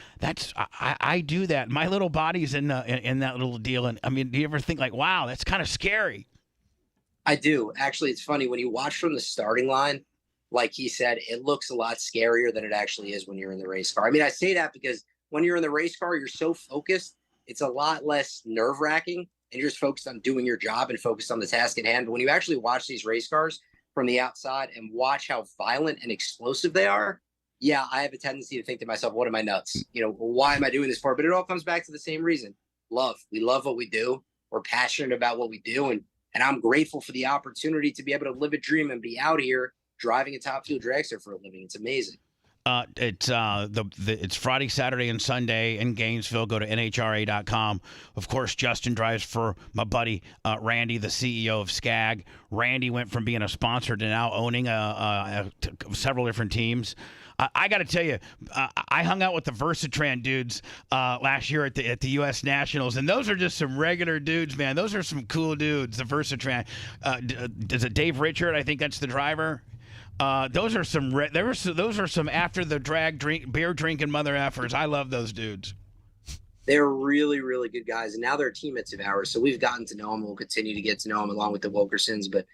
I do that. My little body's in that little deal. And I mean, do you ever think like, wow, that's kind of scary? I do. Actually, it's funny when you watch from the starting line, like he said, it looks a lot scarier than it actually is when you're in the race car. I mean, I say that because when you're in the race car, you're so focused, it's a lot less nerve-wracking, and you're just focused on doing your job and focused on the task at hand. But when you actually watch these race cars from the outside and watch how violent and explosive they are, yeah, I have a tendency to think to myself, what am I nuts? Why am I doing this for? But it all comes back to the same reason. Love. We love what we do. We're passionate about what we do. And I'm grateful for the opportunity to be able to live a dream and be out here driving a top fuel dragster for a living. It's amazing. It's Friday, Saturday, and Sunday in Gainesville. Go to NHRA.com. Of course, Justin drives for my buddy Randy, the CEO of Skag. Randy went from being a sponsor to now owning several different teams. I got to tell you, I hung out with the Versatran dudes last year at the U.S. Nationals, and those are just some regular dudes, man. Those are some cool dudes, the Versatran. Is it Dave Richard? I think that's the driver. Those are some after the beer drinking mother effers. I love those dudes. They're really, really good guys, and now they're teammates of ours. So we've gotten to know them. We'll continue to get to know them along with the Wilkersons. But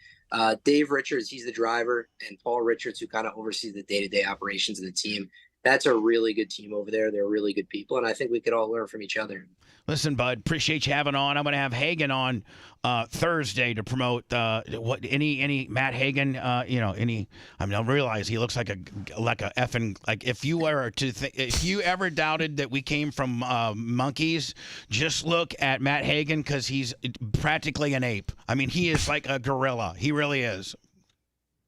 Dave Richards, he's the driver, and Paul Richards, who kind of oversees the day-to-day operations of the team. That's a really good team over there. They're really good people, and I think we could all learn from each other. Listen, bud, appreciate you having on. I'm going to have Hagan on Thursday to promote any Matt Hagan. I realize he looks like a effing, like if you ever doubted that we came from monkeys, just look at Matt Hagan because he's practically an ape. I mean, he is like a gorilla. He really is.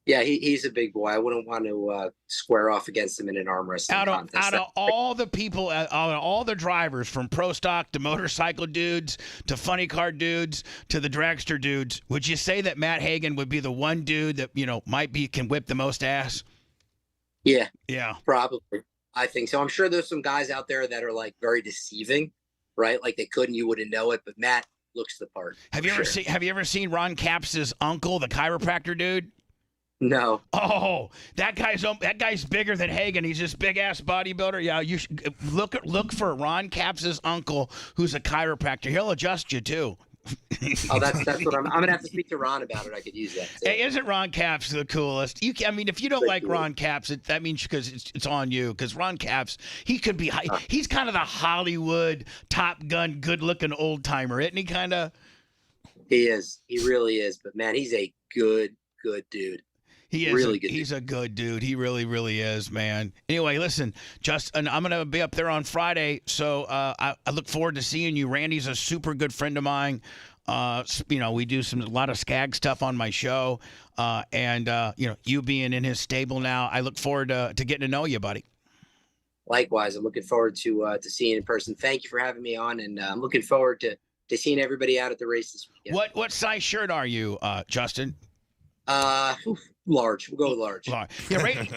Yeah, he's a big boy. I wouldn't want to square off against him in an arm wrestling contest. Out of all the people, out of all the drivers, from pro stock to motorcycle dudes to funny car dudes to the dragster dudes, would you say that Matt Hagan would be the one dude that can whip the most ass? Yeah, probably. I think so. I'm sure there's some guys out there that are like very deceiving, right? Like they couldn't, you wouldn't know it, but Matt looks the part. Have you ever seen Ron Capps' uncle, the chiropractor dude? No. Oh, that guy's bigger than Hagan. He's this big ass bodybuilder. Yeah, you should look for Ron Capps' uncle, who's a chiropractor. He'll adjust you too. Oh, that's what I'm gonna have to speak to Ron about it. I could use that. Too. Hey, isn't Ron Capps the coolest? If you don't like Ron Capps, that means because it's on you. Because Ron Capps, he could be. He's kind of the Hollywood Top Gun, good looking old timer, isn't he? Kind of. He is. He really is. But man, he's a good dude. He is really good. He's a good dude. He really, really is, man. Anyway, listen, Justin, I'm going to be up there on Friday, so I look forward to seeing you. Randy's a super good friend of mine. We do a lot of Skag stuff on my show, and you being in his stable now, I look forward to getting to know you, buddy. Likewise, I'm looking forward to seeing you in person. Thank you for having me on, and I'm looking forward to seeing everybody out at the race this weekend. What size shirt are you, Justin? Large. We'll go large. Yeah,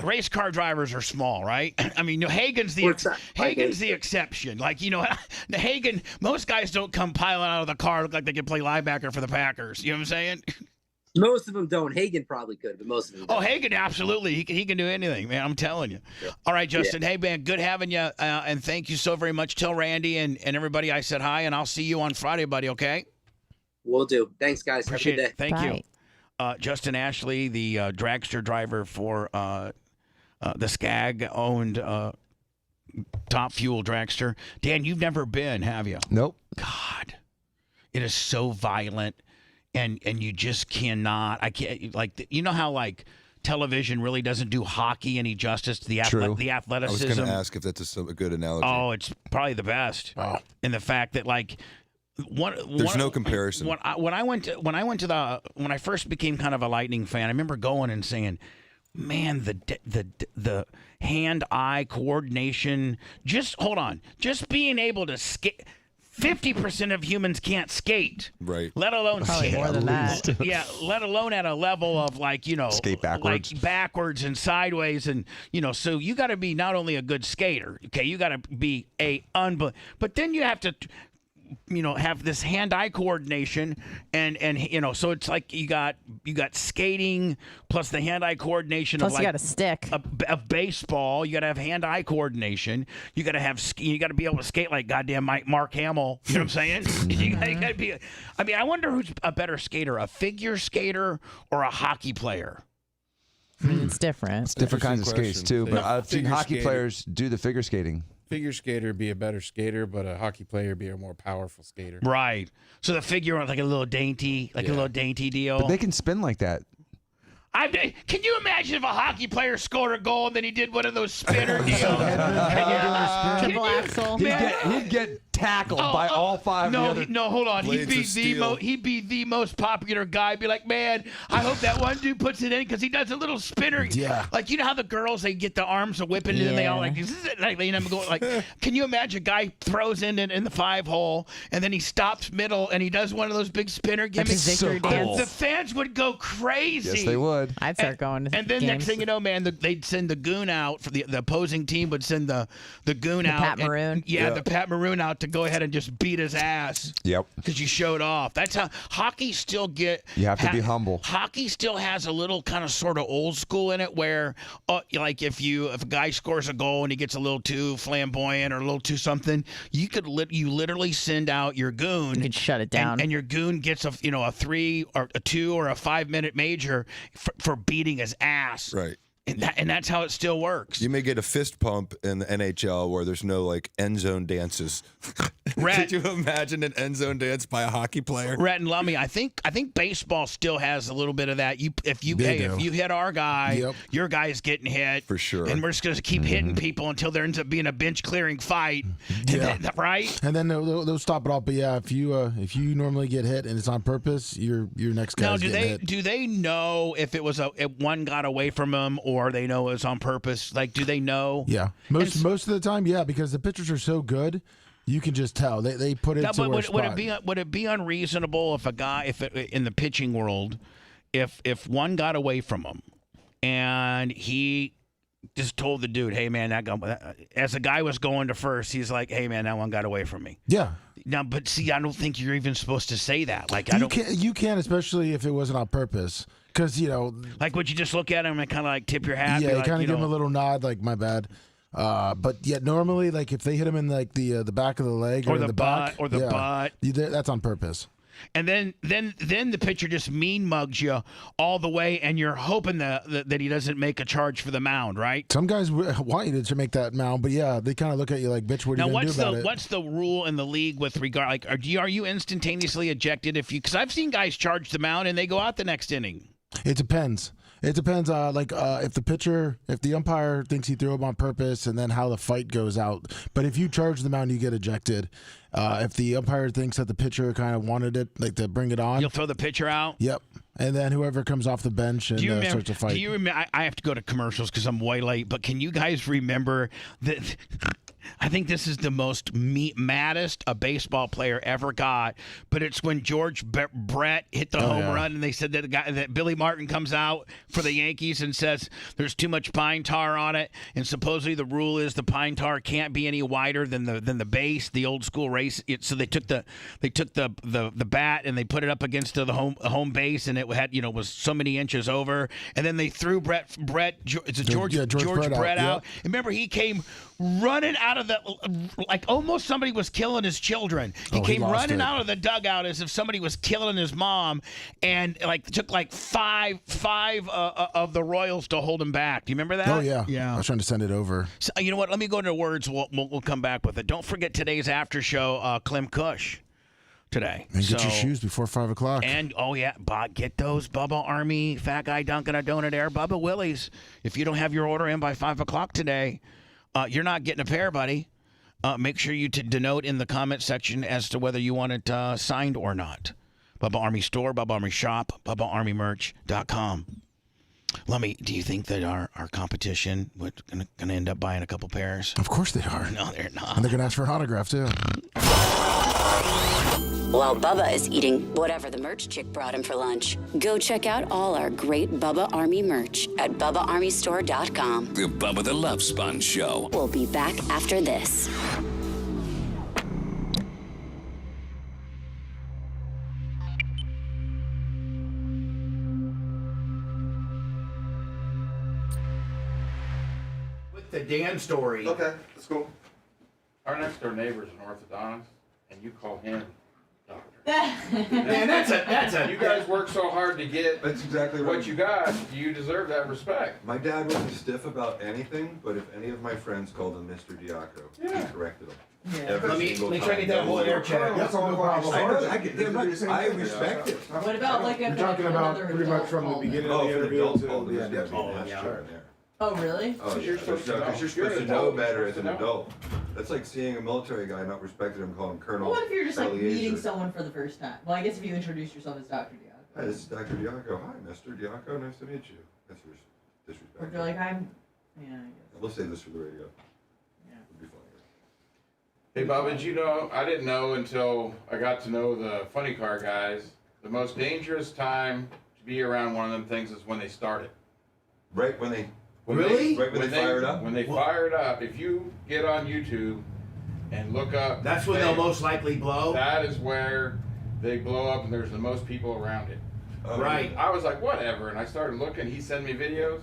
race car drivers are small, right? I mean, Hagan's the exception. Like, Hagan, most guys don't come piling out of the car look like they can play linebacker for the Packers. You know what I'm saying? Most of them don't. Hagan probably could, but most of them don't. Oh, Hagan, absolutely. He can do anything, man. I'm telling you. Yeah. All right, Justin. Yeah. Hey, man, good having you, and thank you so very much. Tell Randy and everybody I said hi, and I'll see you on Friday, buddy, okay? Will do. Thanks, guys. Appreciate Have a it. good day. Thank you. Justin Ashley, the dragster driver for the Skag-owned Top Fuel dragster. Dan, you've never been, have you? Nope. God, it is so violent, and you just cannot. I can't like you know how like television really doesn't do hockey any justice to the the athleticism. I was going to ask if that's a good analogy. Oh, it's probably the best. And the fact that like there's no comparison. When I first became kind of a Lightning fan, I remember going and saying, "Man, the hand-eye coordination. Just hold on, just being able to skate." 50% of humans can't skate, right? Let alone probably more than that. Yeah, let alone at a level of like skate backwards, like backwards and sideways, and so you got to be not only a good skater, okay, you got to be but then you have to. Have this hand-eye coordination, and so it's like you got skating plus the hand-eye coordination. Plus, of like you got a stick of baseball. You got to have hand-eye coordination. You got to have you got to be able to skate like goddamn Mark Hamill. You know what I'm saying? you got to be. I mean, I wonder who's a better skater: a figure skater or a hockey player. It's different. It's different kinds of skates too, but I've seen hockey players do the figure skating. Figure skater be a better skater, but a hockey player be a more powerful skater. Right. So the figure like a little dainty, a little dainty deal. But they can spin like that. Can you imagine if a hockey player scored a goal and then he did one of those spinner deals? Triple axel. He'd get tackled by all five. of the other hold on. He'd be the most popular guy. Be like, man, I hope that one dude puts it in because he does a little spinner. Yeah. Like how the girls they get the arms a whipping and they all like going like. Can you imagine a guy throws in the 5-hole and then he stops middle and he does one of those big spinner gimmicks? Victory dance. The fans would go crazy. Yes, they would. I'd start going to and then games. next thing you know, man, they'd send the goon out for the opposing team would send the goon out. Pat Maroon. The Pat Maroon out to go ahead and just beat his ass. Yep. Because you showed off. That's how hockey still You have to be humble. Hockey still has a little kind of sort of old school in it where, like if a guy scores a goal and he gets a little too flamboyant or a little too something, you literally send out your goon. You could shut it down. And your goon gets a 3 or a 2 or a 5-minute major for beating his ass. Right. And that's how it still works. You may get a fist pump in the NHL where there's no like end zone dances. Could you imagine an end zone dance by a hockey player? Rhett and Lummy, I think baseball still has a little bit of that. If you hit our guy, your guy's getting hit for sure, and we're just going to keep hitting people until there ends up being a bench clearing fight. Right? And then they'll stop it off. But yeah, if you normally get hit and it's on purpose, your next guy's getting hit. Do they know if it was if one got away from him or they know it was on purpose? Like, do they know? Yeah, most of the time, yeah, because the pitchers are so good, you can just tell they put it to a spot. Would it be unreasonable if a guy in the pitching world, if one got away from him, and he just told the dude, hey man, as the guy was going to first, he's like, hey man, that one got away from me. Yeah. Now, but see, I don't think you're even supposed to say that. Like, you can, especially if it wasn't on purpose. Because, like, would you just look at him and kind of like tip your hat? Yeah, like, kind of give him a little nod, like, my bad. But yet normally, like, if they hit him in like the back of the leg or the butt butt, that's on purpose. And then the pitcher just mean mugs you all the way, and you're hoping that he doesn't make a charge for the mound, right? Some guys want you to make that mound, but yeah, they kind of look at you like, bitch, what are you going to do about it? What's the rule in the league with regard? Like, are you instantaneously ejected if you? Because I've seen guys charge the mound and they go out the next inning. It depends. It depends, if the umpire thinks he threw him on purpose, and then how the fight goes out. But if you charge the mound, you get ejected. If the umpire thinks that the pitcher kind of wanted it, like to bring it on, you'll throw the pitcher out. Yep, and then whoever comes off the bench and starts a fight. Do you remember? I have to go to commercials because I'm way late. But can you guys remember that? I think this is the most maddest a baseball player ever got, but it's when George Brett hit the home run, and they said that Billy Martin comes out for the Yankees and says there's too much pine tar on it, and supposedly the rule is the pine tar can't be any wider than the base, the old school race. So they took the bat and they put it up against the home base, and it had was so many inches over, and then they threw George Brett out. Yep. Remember, he came running out of the, like almost somebody was killing his children. He came running out of the dugout as if somebody was killing his mom, and like took like five of the Royals to hold him back. Do you remember that? Oh yeah. I was trying to send it over. So, you know what? Let me go into words. We'll come back with it. Don't forget today's after show, Clem Cush. Today. And get your shoes before 5 o'clock. And, get those Bubba Army Fat Guy Dunkin' a Donut Air Bubba Willies. If you don't have your order in by 5 o'clock today, you're not getting a pair, buddy. Make sure you denote in the comment section as to whether you want it signed or not. Bubba Army Store, Bubba Army Shop, BubbaArmyMerch.com. Lummy, do you think that our competition would gonna end up buying a couple pairs? Of course they are. No, they're not. And they're gonna ask for an autograph too. While Bubba is eating whatever the merch chick brought him for lunch, go check out all our great Bubba Army merch at BubbaArmyStore.com. The Bubba the Love Sponge Show. We'll be back after this. With the Dan story. Okay, that's cool. Our next door neighbor's an orthodontist, and you call him doctor. Man, that's a. You guys work so hard to get. That's exactly right. What you got. You deserve that respect. My dad wasn't stiff about anything, but if any of my friends called him Mr. Diaco, he corrected them. Yeah. Let me try to get that whole air check. That's all problem. I respect it. What about like You're talking about pretty much from the beginning of the interview to Oh, really? Oh, yeah. Because you're supposed to know better as an adult. That's like seeing a military guy, not respecting him, calling him Colonel. Well, what if you're just like Eliezer. meeting someone for the first time? Well, I guess if you introduce yourself as Dr. Diaco. Hi, this is Dr. Diaco. Hi, Mr. Diaco. Nice to meet you. That's disrespectful. Or if they're like, I guess. Let's say this for the radio. Yeah. It'd be funny. Hey, Bob, did you know? I didn't know until I got to know the funny car guys. The most dangerous time to be around one of them things is when they start it. Right when they. Really? Right when they fire it up? When they fire it up. If you get on YouTube and look up... That's when they'll most likely blow? That is where they blow up and there's the most people around it. Right. I was like, whatever, and I started looking. He sent me videos.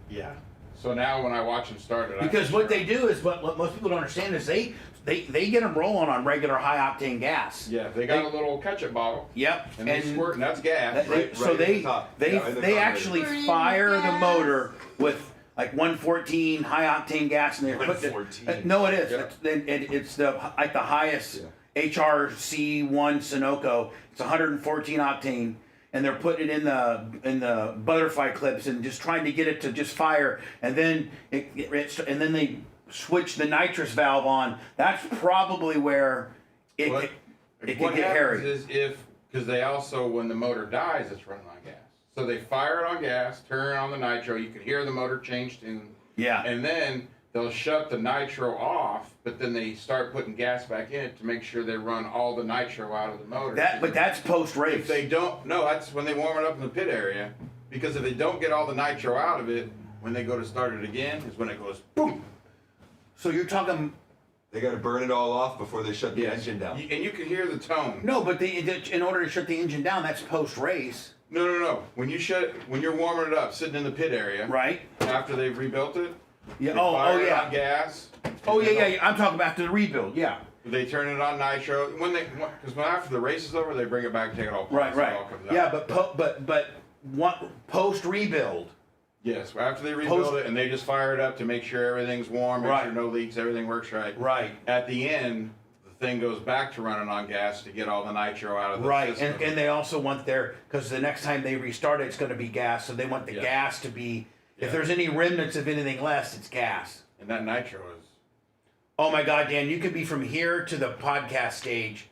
Yeah. So now when I watch them start it... Because what they do is, what most people don't understand is they get them rolling on regular high-octane gas. Yeah, they got a little ketchup bottle. Yep. And they squirt, and that's gas. So they actually fire the motor with like 114 high-octane gas, and they put the, no, it is. Yep. It's the like the highest HRC1 Sunoco. It's 114 octane, and they're putting it in the butterfly clips and just trying to get it to just fire, and then and then they switch the nitrous valve on. That's probably where it could get hairy. Is because they also, when the motor dies, it's running on gas. So they fire it on gas, turn it on the nitro. You can hear the motor change tune. Yeah. And then they'll shut the nitro off, but then they start putting gas back in it to make sure they run all the nitro out of the motor. But that's post-race. If they don't, no, that's when they warm it up in the pit area. Because if they don't get all the nitro out of it, when they go to start it again, is when it goes boom. So you're talking... They got to burn it all off before they shut the engine down. And you can hear the tone. No, but in order to shut the engine down, that's post-race. No. When you're warming it up, sitting in the pit area, right? After they've rebuilt it, yeah. They fire it Yeah. on gas. Oh yeah. I'm talking about the rebuild. Yeah. They turn it on nitro because after the race is over, they bring it back, take it all apart. Right. So it all comes out. Yeah, but post-rebuild. Yes, after they rebuild it and they just fire it up to make sure everything's warm, make sure no leaks, everything works right. Right. At the end, the thing goes back to running on gas to get all the nitro out of the system. And they also want because the next time they restart it, it's going to be gas, so they want the gas to be, if there's any remnants of anything less, it's gas. And that nitro is... Oh my God, Dan, you could be from here to the podcast stage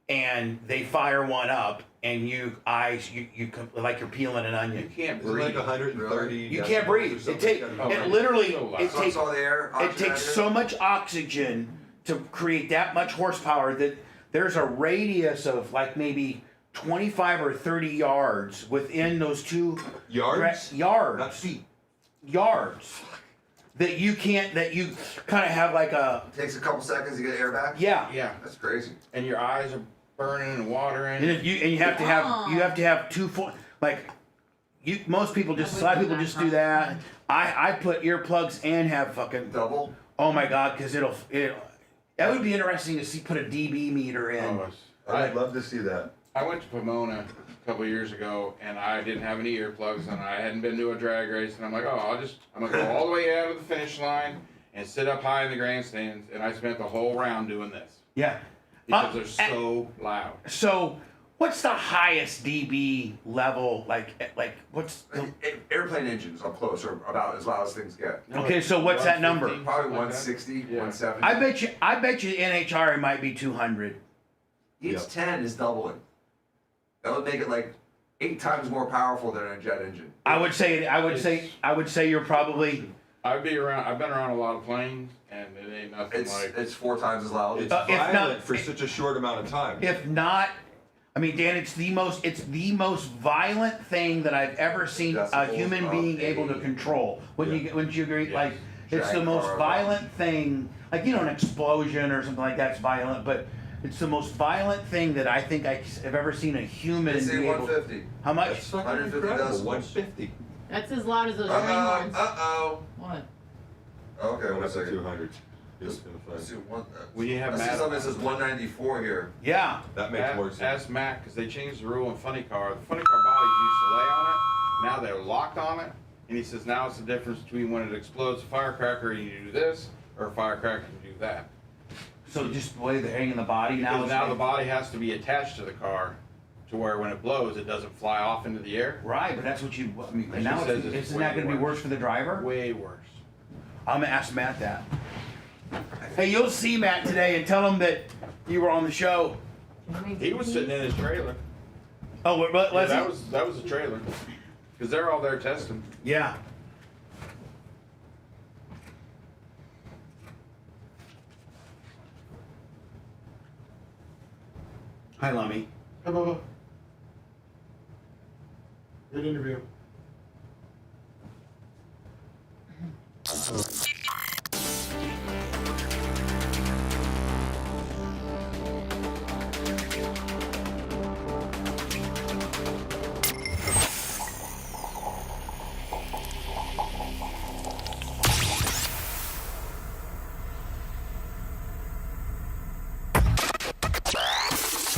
and they fire one up and you like you're peeling an onion. You can't Is it like 130? You can't breathe. It takes so much oxygen to create that much horsepower that there's a radius of like maybe 25 or 30 yards within those two yards, not feet, yards that you kind of have like a. It takes a couple seconds to get air back. Yeah. That's crazy. And your eyes are burning and watering. And you have to have most people just, a lot of people just do that. I put earplugs and have fucking double. Oh my God, because that would be interesting to see put a DB meter in. I'd love to see that. I went to Pomona a couple years ago, and I didn't have any earplugs, and I hadn't been to a drag race, and I'm like, I'm gonna go all the way out of the finish line and sit up high in the grandstands, and I spent the whole round doing this. Yeah. Because they're so loud. So, what's the highest dB level? Like what's the... Airplane engines up close are about as loud as things get. Okay, so what's that number? Probably 160, 170. I bet you NHRA might be 200. Each 10 is doubling. That would make it like 8 times more powerful than a jet engine. I would say you're probably. I've been around a lot of planes, and it ain't nothing like. It's 4 times as loud. It's violent for such a short amount of time. If not, I mean, Dan, it's the most violent thing that I've ever seen a human being able to control. Wouldn't you agree? Yes. Like, it's the most violent thing. Like, an explosion or something like that's violent, but it's the most violent thing that I think I've ever seen a human They say be able. 150. How much? That's fucking 150 incredible. decibels. 150. That's as loud as those ring horns. What? Okay, one second. 200. Let's do one. When you have I see something that says 194 here. Yeah. That makes more sense. Ask Mac, because they changed the rule in funny car. The funny car bodies used to lay on it. Now they're locked on it. And he says now it's the difference between when it explodes a firecracker and you do this, or a firecracker and you do that. So just the way they're hanging the body now. Now the body has to be attached to the car, to where when it blows, it doesn't fly off into the air. Right, but that's what you. I mean, And now she says it's isn't that way going to be worse for the driver? Way worse. I'm gonna ask Matt that. Hey, you'll see Matt today and tell him that you were on the show. He was sitting in his trailer. Oh, what was yeah, he? that was a trailer. Because they're all there testing. Yeah. Hi, Lummy. Hi, Bubba. Good interview.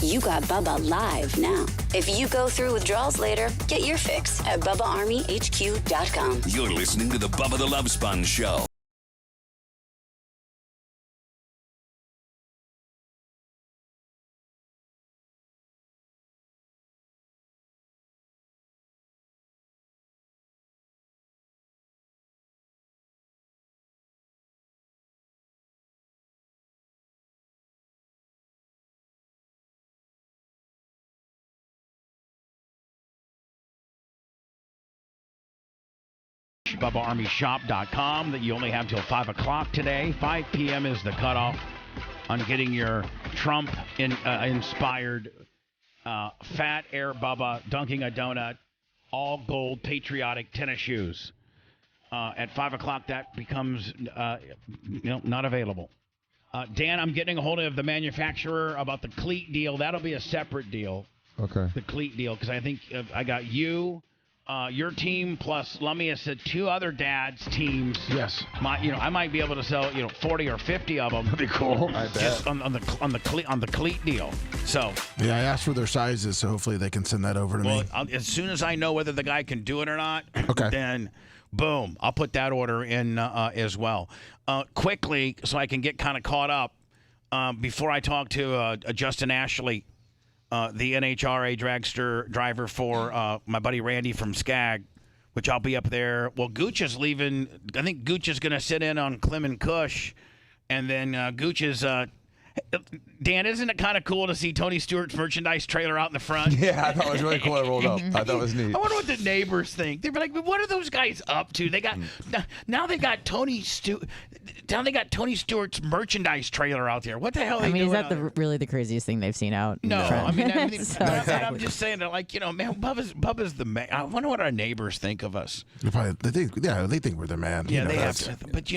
You got Bubba live now. If you go through withdrawals later, get your fix at BubbaArmyHQ.com. You're listening to the Bubba the Love Sponge Show. BubbaArmyShop.com that you only have till 5 o'clock today. 5 p.m. is the cutoff on getting your Trump-inspired Fat Air Bubba dunking a donut, all gold patriotic tennis shoes. At 5 o'clock, that becomes not available. Dan, I'm getting a hold of the manufacturer about the cleat deal. That'll be a separate deal. Okay. The cleat deal, because I think I got you. Your team plus Lummy has said 2 other dads' teams. Yes. I might be able to sell 40 or 50 of them. That'd be cool. I bet. Just on the cleat deal. So. Yeah, I asked for their sizes, so hopefully they can send that over to me. As soon as I know whether the guy can do it or not, okay, then boom, I'll put that order in as well. Quickly, so I can get kind of caught up before I talk to Justin Ashley. The NHRA dragster driver for my buddy Randy from Skag, which I'll be up there. Well, Gooch is leaving. I think Gooch is going to sit in on Clem and Cush. And then Gooch is Dan, isn't it kind of cool to see Tony Stewart's merchandise trailer out in the front? Yeah, I thought it was really cool. It rolled up. I thought it was neat. I wonder what the neighbors think. They're like, what are those guys up to? They got now they got Tony Stewart's merchandise trailer out there. What the hell? Is that really the craziest thing they've seen out? No, I mean, exactly. I'm just saying that, man, Bubba's the man. I wonder what our neighbors think of us. They think we're the man. Yeah, they have to. But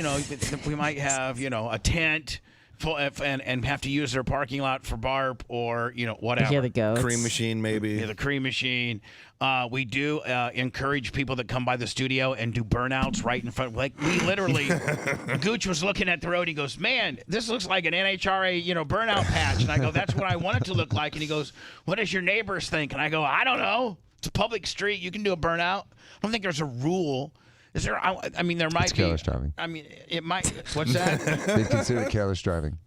we might have a tent. and have to use their parking lot for barb or whatever. Yeah, the goats. Cream machine, maybe. Yeah, the cream machine. We do encourage people that come by the studio and do burnouts right in front. Like we literally, Gooch was looking at the road. He goes, "Man, this looks like an NHRA burnout patch." And I go, "That's what I want it to look like." And he goes, "What does your neighbors think?" And I go, "I don't know. It's a public street. You can do a burnout. I don't think there's a rule." Is there? I mean, there might It's be. careless driving. I mean, it might. What's that? They consider it careless driving.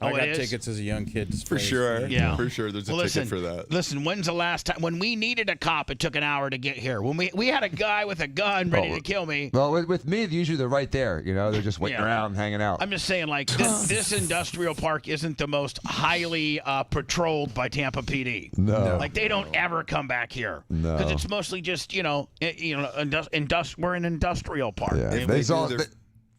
I got it is? tickets as a young kid. For sure. Yeah. For sure. There's a listen, ticket for that. Listen, when's the last time when we needed a cop? It took an hour to get here. When we had a guy with a gun ready to kill me. Well, with me, usually they're right there. They're just waiting around, hanging out. I'm just saying, like this industrial park isn't the most highly patrolled by Tampa PD. No. Like they don't ever come back here because it's mostly just we're an industrial park. Yeah. They're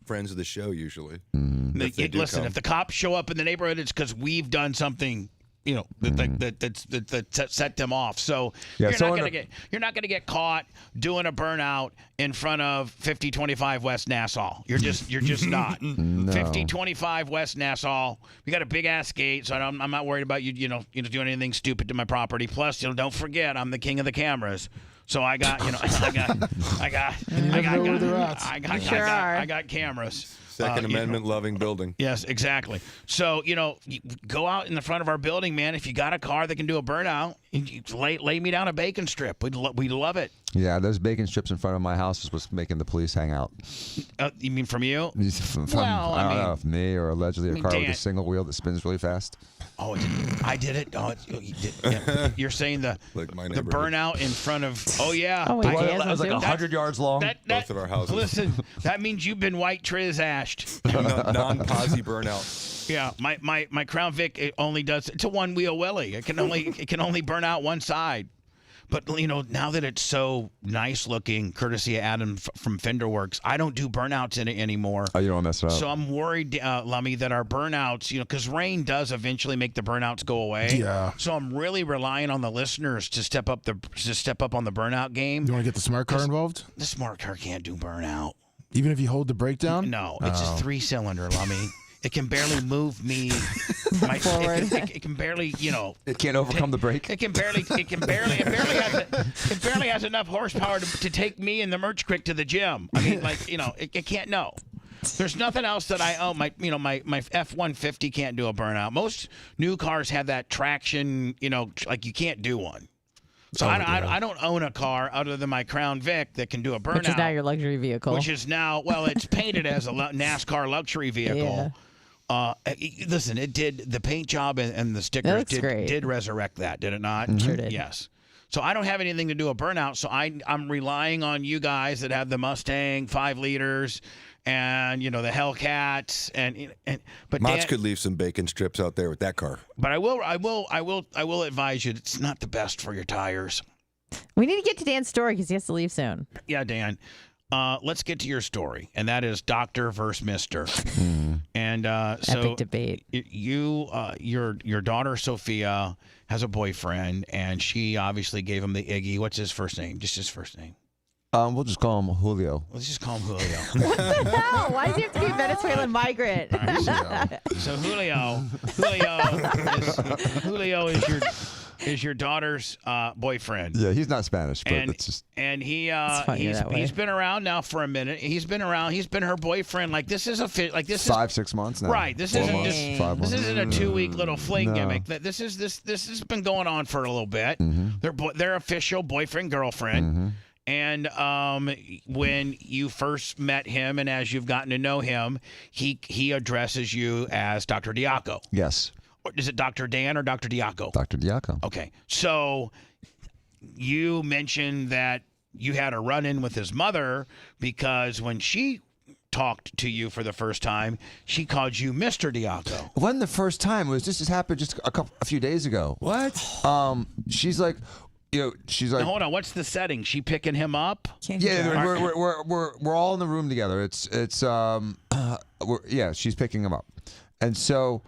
friends of the show usually. Listen, if the cops show up in the neighborhood, it's because we've done something, that set them off. So you're not gonna get caught doing a burnout in front of 5025 West Nassau. You're just not. No. 5025 West Nassau. We got a big ass gate, so I'm not worried about you doing anything stupid to my property. Plus, don't forget, I'm the king of the cameras. So I got cameras. Second Amendment loving building. Yes, exactly. So, you go out in the front of our building, man. If you got a car that can do a burnout, you lay me down a bacon strip. We'd love it. Yeah, those bacon strips in front of my house is what's making the police hang out. You mean from you? I don't know if me or allegedly a car Dan, with a single wheel that spins really fast. Oh, I did it. Oh, you did. Yeah. You're saying the burnout in front of? Oh yeah. Oh, it was like 100 yards long. Both of our houses. Listen, that means you've been white Triz ashed. Non-posi burnout. Yeah, my Crown Vic it's a one-wheel Willie. It can only burn out one side. But now that it's so nice looking, courtesy of Adam from Fenderworks, I don't do burnouts in it anymore. Oh, you don't mess it up. So I'm worried, Lummy, that our burnouts, because rain does eventually make the burnouts go away. Yeah. So I'm really relying on the listeners to step up on the burnout game. You want to get the smart car involved? The smart car can't do burnout. Even if you hold the brake down? No, it's a 3-cylinder, Lummy. It can barely move me. It can barely, It can't overcome the brake. It barely has enough horsepower to take me and the merch crick to the gym. I mean, it can't. No, there's nothing else that I own. My F-150 can't do a burnout. Most new cars have that traction. Like you can't do one. So I don't own a car other than my Crown Vic that can do a burnout. Which is now your luxury vehicle. Which is now, it's painted as a NASCAR luxury vehicle. Yeah. Listen, it did the paint job and the stickers did resurrect that, did it not? Mm-hmm. Sure did. Yes. So I don't have anything to do a burnout. So I'm relying on you guys that have the Mustang 5 liters and the Hellcats but Mott's Dan, could leave some bacon strips out there with that car. But I will advise you it's not the best for your tires. We need to get to Dan's story because he has to leave soon. Yeah, Dan. Let's get to your story, and that is Doctor versus Mister. And so epic debate. Your daughter Sophia has a boyfriend, and she obviously gave him the Iggy. What's his first name? Just his first name. We'll just call him Julio. Let's just call him Julio. What the hell? Why does he have to be a Venezuelan migrant? Right, so Julio is your daughter's boyfriend. Yeah, he's not Spanish, but it's just. And he's been around now for a minute. He's been her boyfriend. Like this is 5-6 months now. Right. This isn't just 5 months. This isn't a 2-week little fling gimmick. This has been going on for a little bit. Mm-hmm. They're official boyfriend girlfriend. Mm-hmm. And when you first met him, and as you've gotten to know him, he addresses you as Dr. Diaco. Yes. Is it Dr. Dan or Dr. Diaco? Dr. Diaco. Okay. So you mentioned that you had a run-in with his mother because when she talked to you for the first time, she called you Mr. Diaco. It wasn't the first time. It was just happened just a few days ago. What? She's like. She's like. Now, hold on. What's the setting? She picking him up? Yeah, we're all in the room together. She's picking him up, and so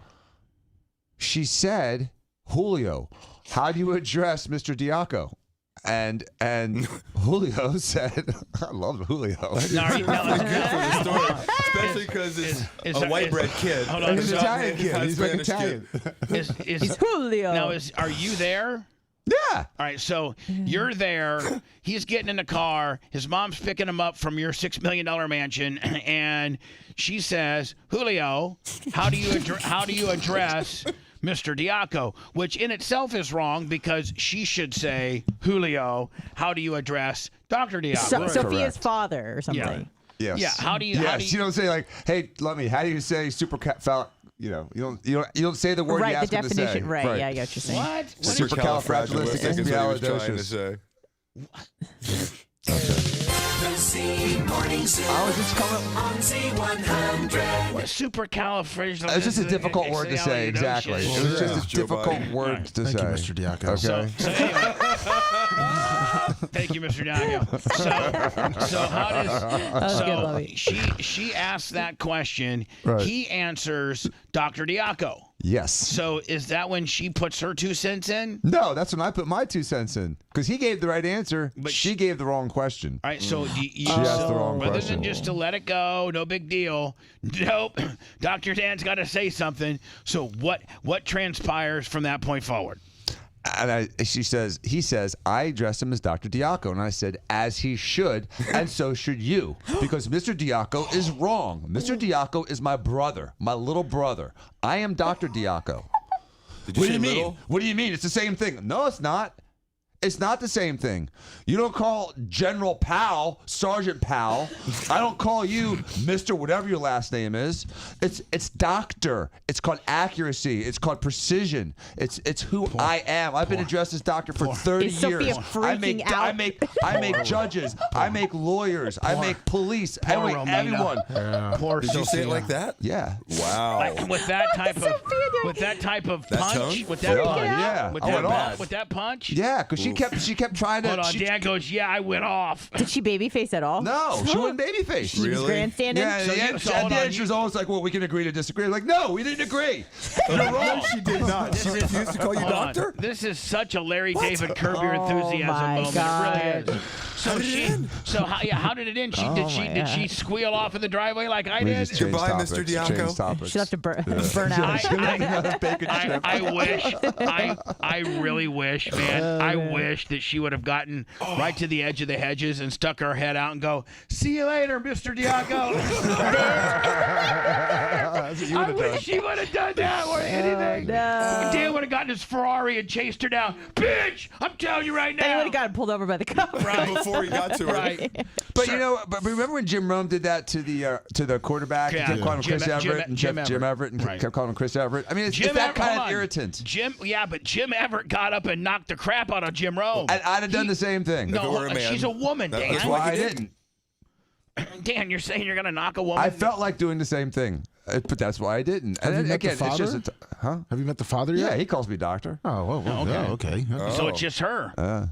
she said, "Julio, how do you address Mr. Diaco?" And Julio said, I love Julio. Especially because it's a white bread kid. Hold on. He's an Italian kid. He's like Italian. He's Julio. Now, are you there? Yeah. All right, so you're there. He's getting in the car. His mom's picking him up from your $6 million mansion, and she says, "Julio, how do you address Mr. Diaco?" Which in itself is wrong because she should say, "Julio, how do you address Dr. Diaco?" Sophia's father or something. Yes. Yeah. How do you? Yes. How do you don't say like, "Hey, let me." How do you say you don't say the word you Right, ask the him to say. definition. Right. Yeah, I get what you're saying. What? Supercalifragilisticexpialidocious. The Z Morning Zoo. I was just calling. On Z100. Supercalifragilisticexpialidocious. It's just a difficult word to say. Exactly. It was just a difficult word to say. Thank you, Mr. Diaco. Okay. So anyway, thank you, Mr. Diaco. So how does she asks that question? Right. He answers Dr. Diaco. Yes. So is that when she puts her 2 cents in? No, that's when I put my 2 cents in because he gave the right answer, but she gave the wrong question. All right, so she asked the wrong rather question. than just to let it go, no big deal. Nope, Dr. Dan's got to say something. So what transpires from that point forward? And he says, I addressed him as Dr. Diaco. And I said, as he should, and so should you. Because Mr. Diaco is wrong. Mr. Diaco is my brother, my little brother. I am Dr. Diaco. What do you mean? What do you mean? It's the same thing. No, it's not. It's not the same thing. You don't call General Powell Sergeant Powell. I don't call you Mr. whatever your last name is. It's doctor. It's called accuracy. It's called precision. It's who I am. I've been addressed as doctor for 30 Is years. Sophia freaking out? I make judges. I make lawyers. I make police. I make everyone. Did you say it like that? Yeah. Wow. Like, with that type of punch, tone? with that punch, yeah. with that punch. Yeah, because she kept trying to. Hold on, Dan goes, yeah, I went off. Did she babyface at all? No, she wasn't babyface. She was grandstanding? Yeah, at the end, she was always like, well, we can agree to disagree. Like, no, we didn't agree. You're wrong. No, she did not. She refused to call you Hold on. doctor? This is such a Larry David Curb Your Enthusiasm my moment. God. It really is. So how did it end? Did she squeal off in the driveway like I did? Goodbye, Mr. Diaco. She'll have to burn out. I really wish, man. I wish that she would have gotten right to the edge of the hedges and stuck her head out and go, "See you later, Mr. Diaco." I wish she would have done that or anything. No. Dan would have gotten his Ferrari and chased her down. Bitch, I'm telling you right now. Then he would have gotten pulled over by the cop. Right. Before he got to her. Right. But but remember when Jim Rome did that to the quarterback? Yeah. Kept calling him Chris Jim Everett and Jim Everett and Right. kept calling him Chris Everett. I mean, it's Jim that kind hold of on. irritant. But Jim Everett got up and knocked the crap out of Jim Rome. And I'd have done the same thing. No, she's a woman, Dan. That's why I didn't. Dan, you're saying you're going to knock a woman? I felt like doing the same thing, but that's why I didn't. Have And you met again, the it's father? just huh? Have you met the father yet? Yeah, he calls me doctor. Oh, okay. So it's just her.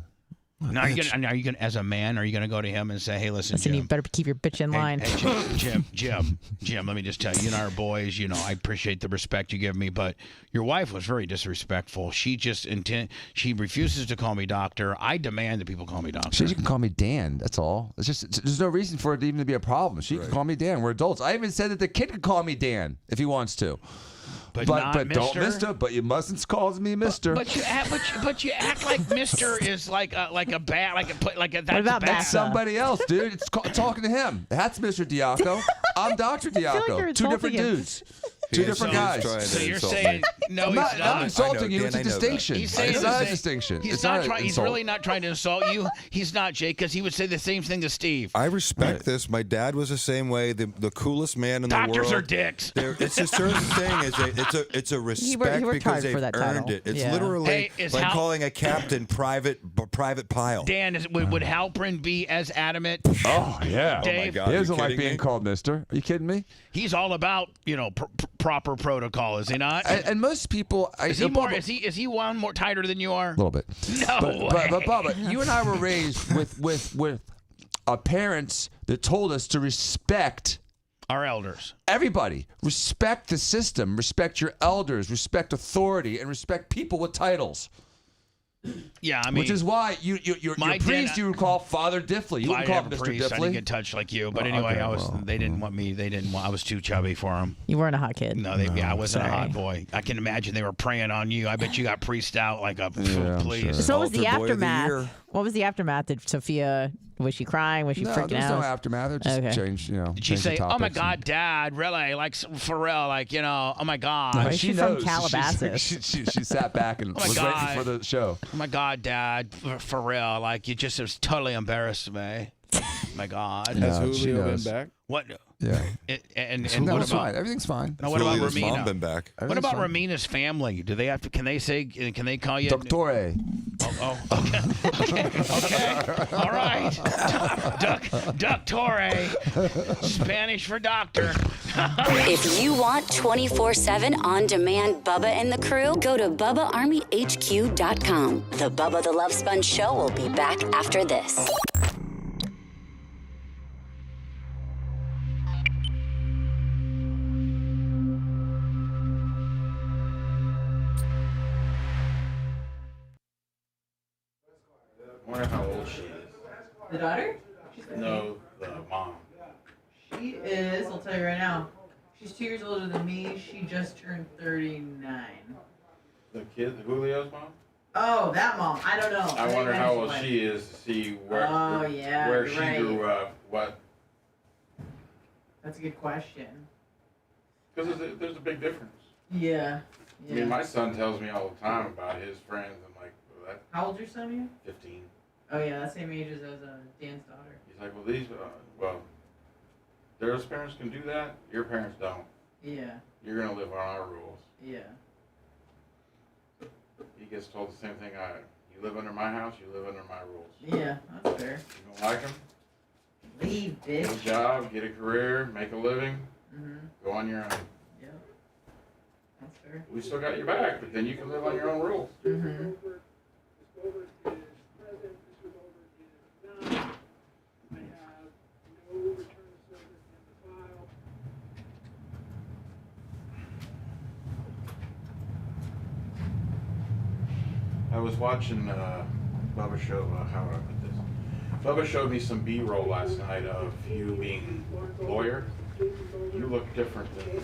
Now, are you gonna, as a man, are you gonna go to him and say, "Hey, listen, Listen, Jim, you better keep your bitch in line." Hey, Jim, let me just tell you, you and I are boys. You know, I appreciate the respect you give me, but your wife was very disrespectful. She just she refuses to call me doctor. I demand that people call me doctor. She can call me Dan. That's all. It's just there's no reason for it even to be a problem. She can call me Dan. We're adults. I even said that the kid can call me Dan if he wants to. But don't Mister? Mister. But you mustn't call me Mister. But you act like Mister is like a bad that's What about bad. That's somebody else, dude. It's talking to him. That's Mr. Diaco. I'm Dr. Diaco. you're Two insulting different him. dudes. Two different guys. So you're saying no? I'm He's not insulting you. It's a distinction. He's saying It's not a distinction. He's It's not not an trying. He's insult. really not trying to insult you. He's not, Jake, because he would say the same thing to Steve. I respect this. My dad was the same way. The coolest man in the world. Doctors are dicks. It's a certain thing. It's a respect worked because hard they've for that earned title. it. It's Yeah. literally Hey, like calling a captain private pile. Dan, would Halprin be as adamant? Oh yeah. Dave? Oh my God. He Are you doesn't like kidding being me? called Mister. Are you kidding me? He's all about proper protocol, is he not? And most people, Is he more? Is he one more tighter than you are? A little bit. No But Bubba, you and I were raised with parents that told us to respect our elders. Everybody. Respect the system. Respect your elders. Respect authority. And respect people with titles. Yeah, I mean, which is why your priest you would call Father Diffley. You wouldn't call him Mr. Priest, Diffley. I didn't get touched like you, but anyway, okay, they didn't want me. I was too chubby for them. You weren't a hot kid. No, I wasn't a hot boy. I can imagine they were preying on you. I bet you got priest out like a please. Sure. So what was the aftermath? What was the aftermath? Did Sophia? Was she crying? Was she freaking there's out? no aftermath. It just changed. Did she say, "Oh my God, Dad, really? Like for real? Like oh my God." No, she knows. From Calabasas. She sat back and was waiting for the show. Oh my God, Dad, for real? Like you just was totally embarrassed me. My God. Has Julio been back? What? Yeah. And no, what it's about? fine. Everything's fine. Now, what about Julio's Ramina? mom been back. What about Ramina's family? Do they have to? Can they say? Can they call you? Doctore. Oh, okay. All right. Doctore. Spanish for doctor. If you want 24/7 on-demand Bubba and the crew, go to BubbaArmyHQ.com. The Bubba the Love Sponge Show will be back after this. I wonder how old she is. The daughter? No, the mom. She is, I'll tell you right now, she's 2 years older than me. She just turned 39. The kid, the Julio's mom? Oh, that mom. I don't know. I wonder how old she is to see where she right. grew up. What? That's a good question. Because there's a big difference. Yeah. I mean, my son tells me all the time about his friends. I'm like, well, that. How old's your son again? 15. Oh yeah, that same age as Dan's daughter. He's like, well, their parents can do that. Your parents don't. Yeah. You're gonna live on our rules. Yeah. He gets told the same thing. You live under my house. You live under my rules. Yeah, that's fair. You don't like them? Leave, bitch. Get a job, get a career, make a living. Mhm. Go on your own. Yeah. That's fair. We still got your back, but then you can live on your own rules. Mhm. I was watching Bubba show. How would I put this? Bubba showed me some B-roll last night of you being a lawyer. You look different than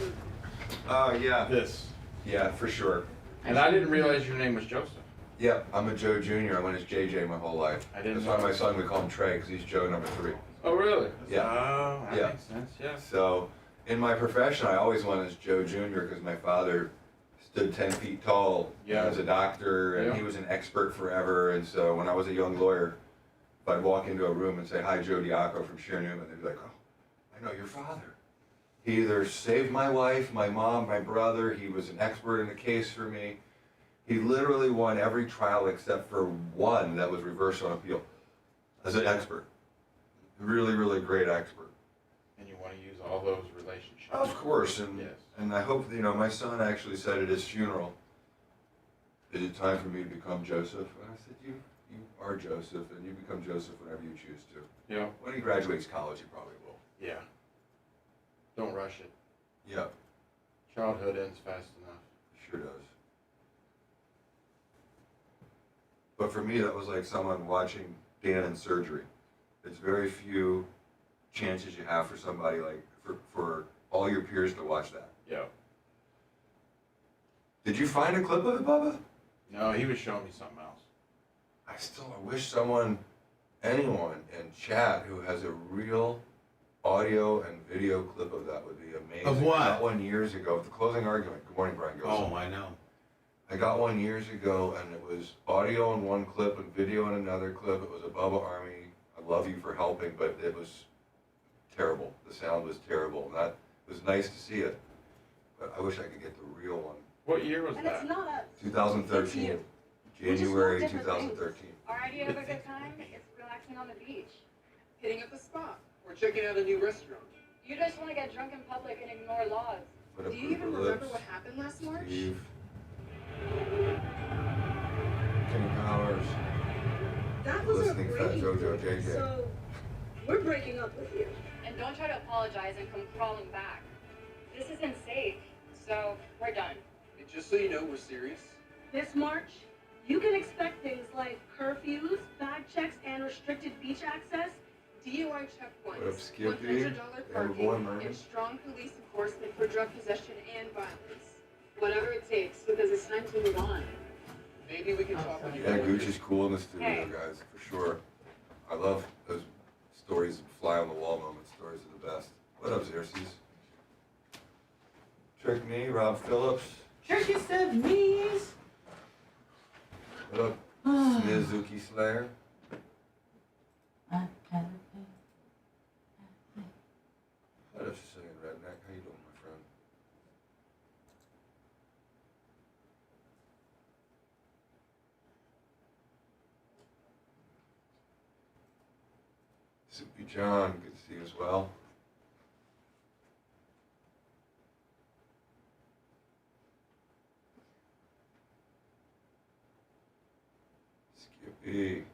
yeah. this. Yeah, for sure. And I didn't realize your name was Joseph. Yep, I'm a Joe Jr. I went as JJ my whole life. I didn't That's why know. my son, we call him Trey, because he's Joe number 3. Oh, really? Yeah. Oh, that Yeah. makes sense, yeah. So, in my profession, I always went as Joe Jr. because my father stood 10 feet tall as a doctor, and he was an expert forever. And so, when I was a young lawyer, if I'd walk into a room and say, "Hi, Joe Diaco from Sheer Newman," they'd be like, "Oh, I know your father. He either saved my wife, my mom, my brother. He was an expert in the case for me. He literally won every trial except for one that was reversed on appeal as an expert. Really, really great expert." And you want to use all those relationships. Of course, and yes. and I hope, my son actually said at his funeral, "Is it time for me to become Joseph?" And I said, you are Joseph, and you become Joseph whenever you choose to. Yeah. When he graduates college, he probably will. Yeah. Don't rush it. Yep. Childhood ends fast enough. Sure does. But for me, that was like someone watching Dan in surgery. It's very few chances you have for somebody for all your peers to watch that. Yeah. Did you find a clip of it, Bubba? No, he was showing me something else. I wish anyone in chat who has a real audio and video clip of that would be amazing. Of what? I got one years ago, the closing argument. Good morning, Brian Gilson. Oh, I know. I got one years ago, and it was audio in one clip and video in another clip. It was a Bubba Army. I love you for helping, but it was terrible. The sound was terrible. And that it was nice to see it, but I wish I could get the real one. What year was And that? it's not us. 2013. January 2013. Our idea of a good time is relaxing on the beach. Hitting up a spa or checking out a new restaurant. You just want to get drunk in public and ignore laws. What Do you even remember what happened last March? Steve. Kenny Powers. That was Listening our Fat breaking JoJo point, JJ. So we're breaking up with you. And don't try to apologize and come crawling back. This isn't safe, so we're done. And just so you know, we're serious. This March, You can expect things like curfews, bag checks, and restricted beach access, DUI checkpoints, What up, Skippy? $100 parking, and strong police enforcement for drug possession and violence. Whatever it takes, because it's time to move on. Maybe we can talk with you. Yeah, Gucci's cool in the studio, Hey. guys, for sure. I love those stories, fly on the wall moment stories are the best. What up, Xerxes? Trick Me, Rob Phillips. Tricky said knees. What up, Snizuki Slayer? What up, Sicilian Redneck? How you doing, my friend? Soupy John, good to see you as well. Skippy.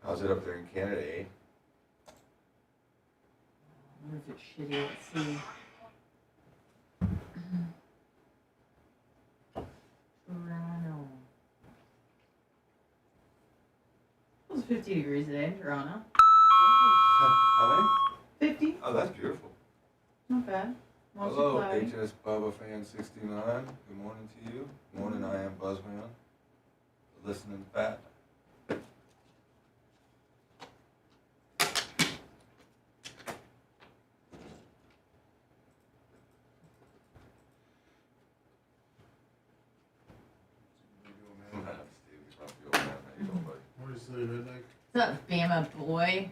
How's it up there in Canada, eh? I wonder if it's shitty. Let's see. Toronto. It was 50 degrees today in Toronto. How many? 50. Oh, that's beautiful. Not bad. Mostly Hello, cloudy. HS Bubba Fan 69. Good morning to you. Morning, I am Buzzman. Listening fat. What's up, Bama boy?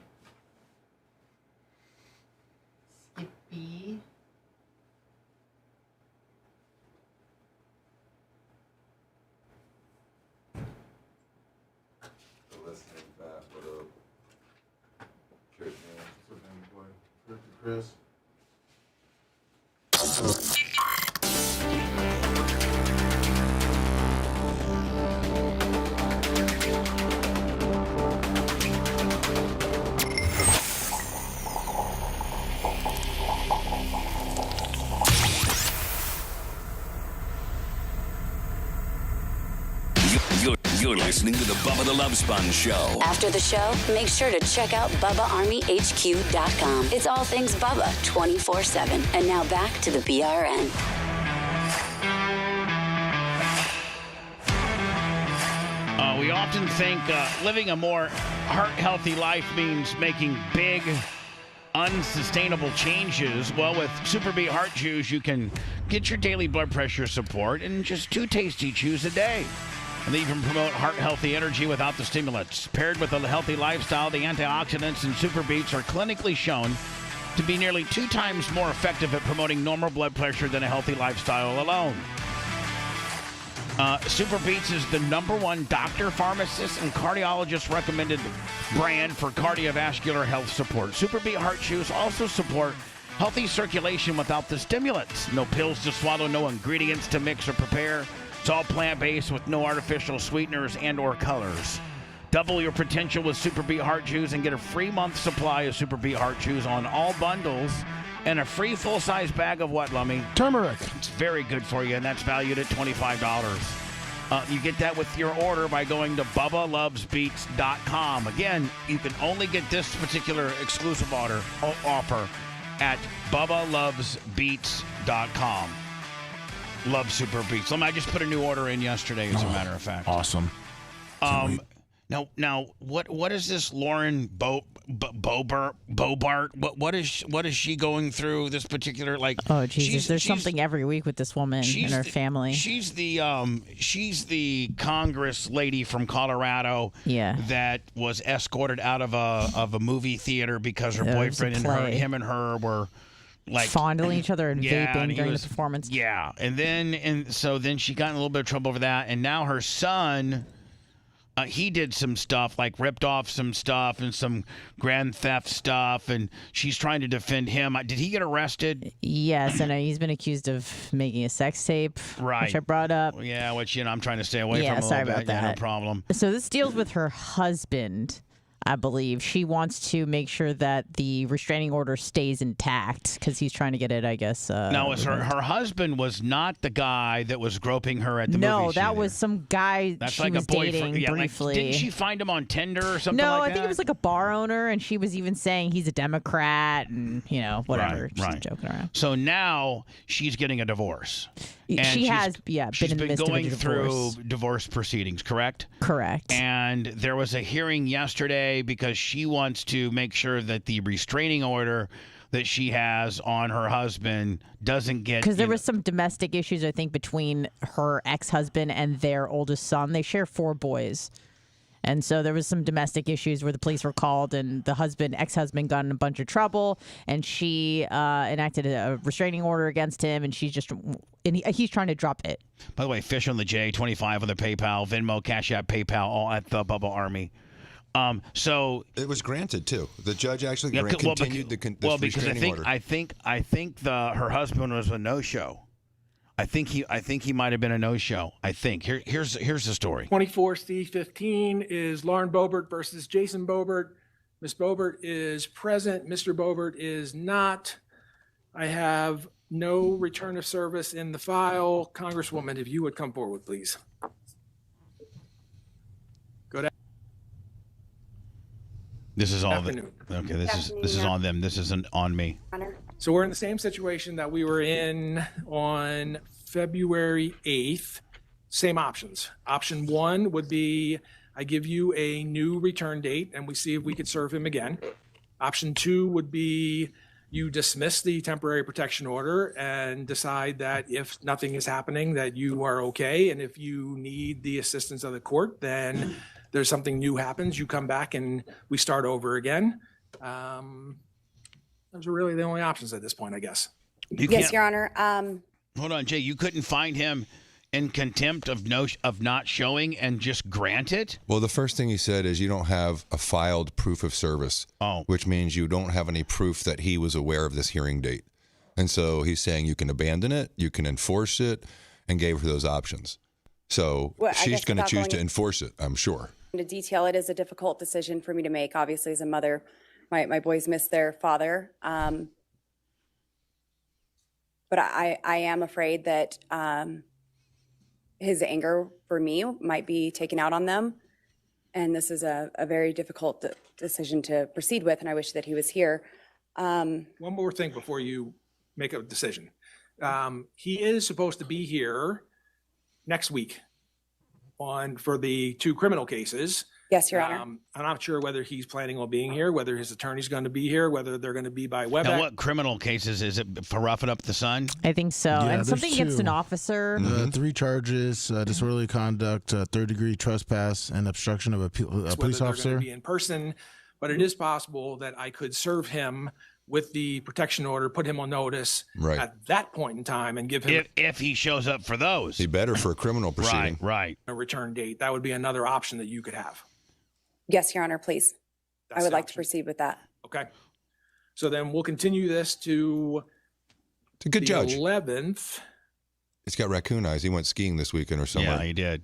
Skippy. Listening fat. What up? Trick Man. What's up, boy? Trick Chris. You're listening to the Bubba the Love Sponge Show. After the show, make sure to check out BubbaArmyHQ.com. It's all things Bubba 24/7. And now back to the BRN. We often think living a more heart-healthy life means making big, unsustainable changes. Well, with Super Beet Heart Chews, you can get your daily blood pressure support in just 2 tasty chews a day. And they even promote heart-healthy energy without the stimulants. Paired with a healthy lifestyle, the antioxidants in Super Beets are clinically shown to be nearly 2 times more effective at promoting normal blood pressure than a healthy lifestyle alone. Super Beets is the #1 doctor, pharmacist, and cardiologist recommended brand for cardiovascular health support. Super Beet Heart Chews also support healthy circulation without the stimulants. No pills to swallow, no ingredients to mix or prepare. It's all plant-based with no artificial sweeteners and or colors. Double your potential with Super Beet Heart Chews and get a free month supply of Super Beet Heart Chews on all bundles and a free full-size bag of what, Lummy? Turmeric. It's very good for you, and that's valued at $25. You get that with your order by going to BubbaLovesBeats.com. Again, you can only get this particular exclusive offer at BubbaLovesBeats.com. Love Super Beets. I just put a new order in yesterday, as a matter of fact. Awesome. Now, what is this Lauren Bobart? What is she going through? This particular Oh Jesus! There's something every week with this woman and her family. She's the Congress lady from Colorado. Yeah. That was escorted out of a movie theater because her boyfriend and him and her were fondling each other and vaping during the performance. Yeah, so then she got in a little bit of trouble over that, and now her son. He did some stuff, ripped off some stuff and some grand theft stuff, and she's trying to defend him. Did he get arrested? Yes, and he's been accused of making a sex tape, which I brought up. Yeah, which I'm trying to stay away from a little sorry bit. about that. Yeah, no problem. So this deals with her husband. I believe. She wants to make sure that the restraining order stays intact because he's trying to get it, I guess. Now, her husband was not the guy that was groping her at the movie No, theater. that was some guy That's she like was a boyfriend. dating Yeah, briefly. didn't she find him on Tinder or something No, like I that? think it was like a bar owner, and she was even saying he's a Democrat and, whatever. Right, She's right. joking around. So now she's getting a divorce. And She has, been she's in the been midst of a going divorce. through divorce proceedings, correct? Correct. And there was a hearing yesterday because she wants to make sure that the restraining order that she has on her husband doesn't get... Because there was some domestic issues, I think, between her ex-husband and their oldest son. They share 4 boys. And so there was some domestic issues where the police were called and the ex-husband got in a bunch of trouble, and she enacted a restraining order against him, and he's trying to drop it. By the way, Fish on the J, 25 on the PayPal, Venmo, Cash App, PayPal, all at the Bubba Army. So it was granted too. The judge actually continued the restraining order. I think her husband was a no-show. I think he might have been a no-show. I think here's the story. 24C15 is Lauren Boebert versus Jason Boebert. Ms. Boebert is present. Mr. Boebert is not. I have no return of service in the file. Congresswoman, if you would come forward, please. Good This is all afternoon. Okay, this is on them. This isn't on me. So we're in the same situation that we were in on February 8th. Same options. Option 1 would be I give you a new return date and we see if we could serve him again. Option 2 would be you dismiss the temporary protection order and decide that if nothing is happening, that you are okay. And if you need the assistance of the court, then there's something new happens. You come back and we start over again. Those are really the only options at this point, I guess. Yes, Your Honor. Hold on, Jay. You couldn't find him in contempt of not showing and just grant it? Well, the first thing he said is you don't have a filed proof of service, which means you don't have any proof that he was aware of this hearing date. And so he's saying you can abandon it, you can enforce it, and gave her those options. So she's going to choose to enforce it, I'm sure. To detail, it is a difficult decision for me to make. Obviously, as a mother, my boys miss their father. But I am afraid that his anger for me might be taken out on them. And this is a very difficult decision to proceed with, and I wish that he was here. One more thing before you make a decision. He is supposed to be here next week for the 2 criminal cases. Yes, Your Honor. I'm not sure whether he's planning on being here, whether his attorney's going to be here, whether they're going to be by WebEx. Now, what criminal cases? Is it for roughing up the son? I think so. Yeah, and something there's against 2. an officer. 3 charges: disorderly conduct, third-degree trespass, and obstruction of a police Whether they're officer. going to be in person, but it is possible that I could serve him with the protection order, put him on notice at that point in time, and give him if he shows up for those. He better for a criminal proceeding. Right. a return date. That would be another option that you could have. Yes, Your Honor, please. I would like to proceed with that. Okay. So then we'll continue this to It's a good judge. 11th. He's got raccoon eyes. He went skiing this weekend or somewhere. Yeah, he did.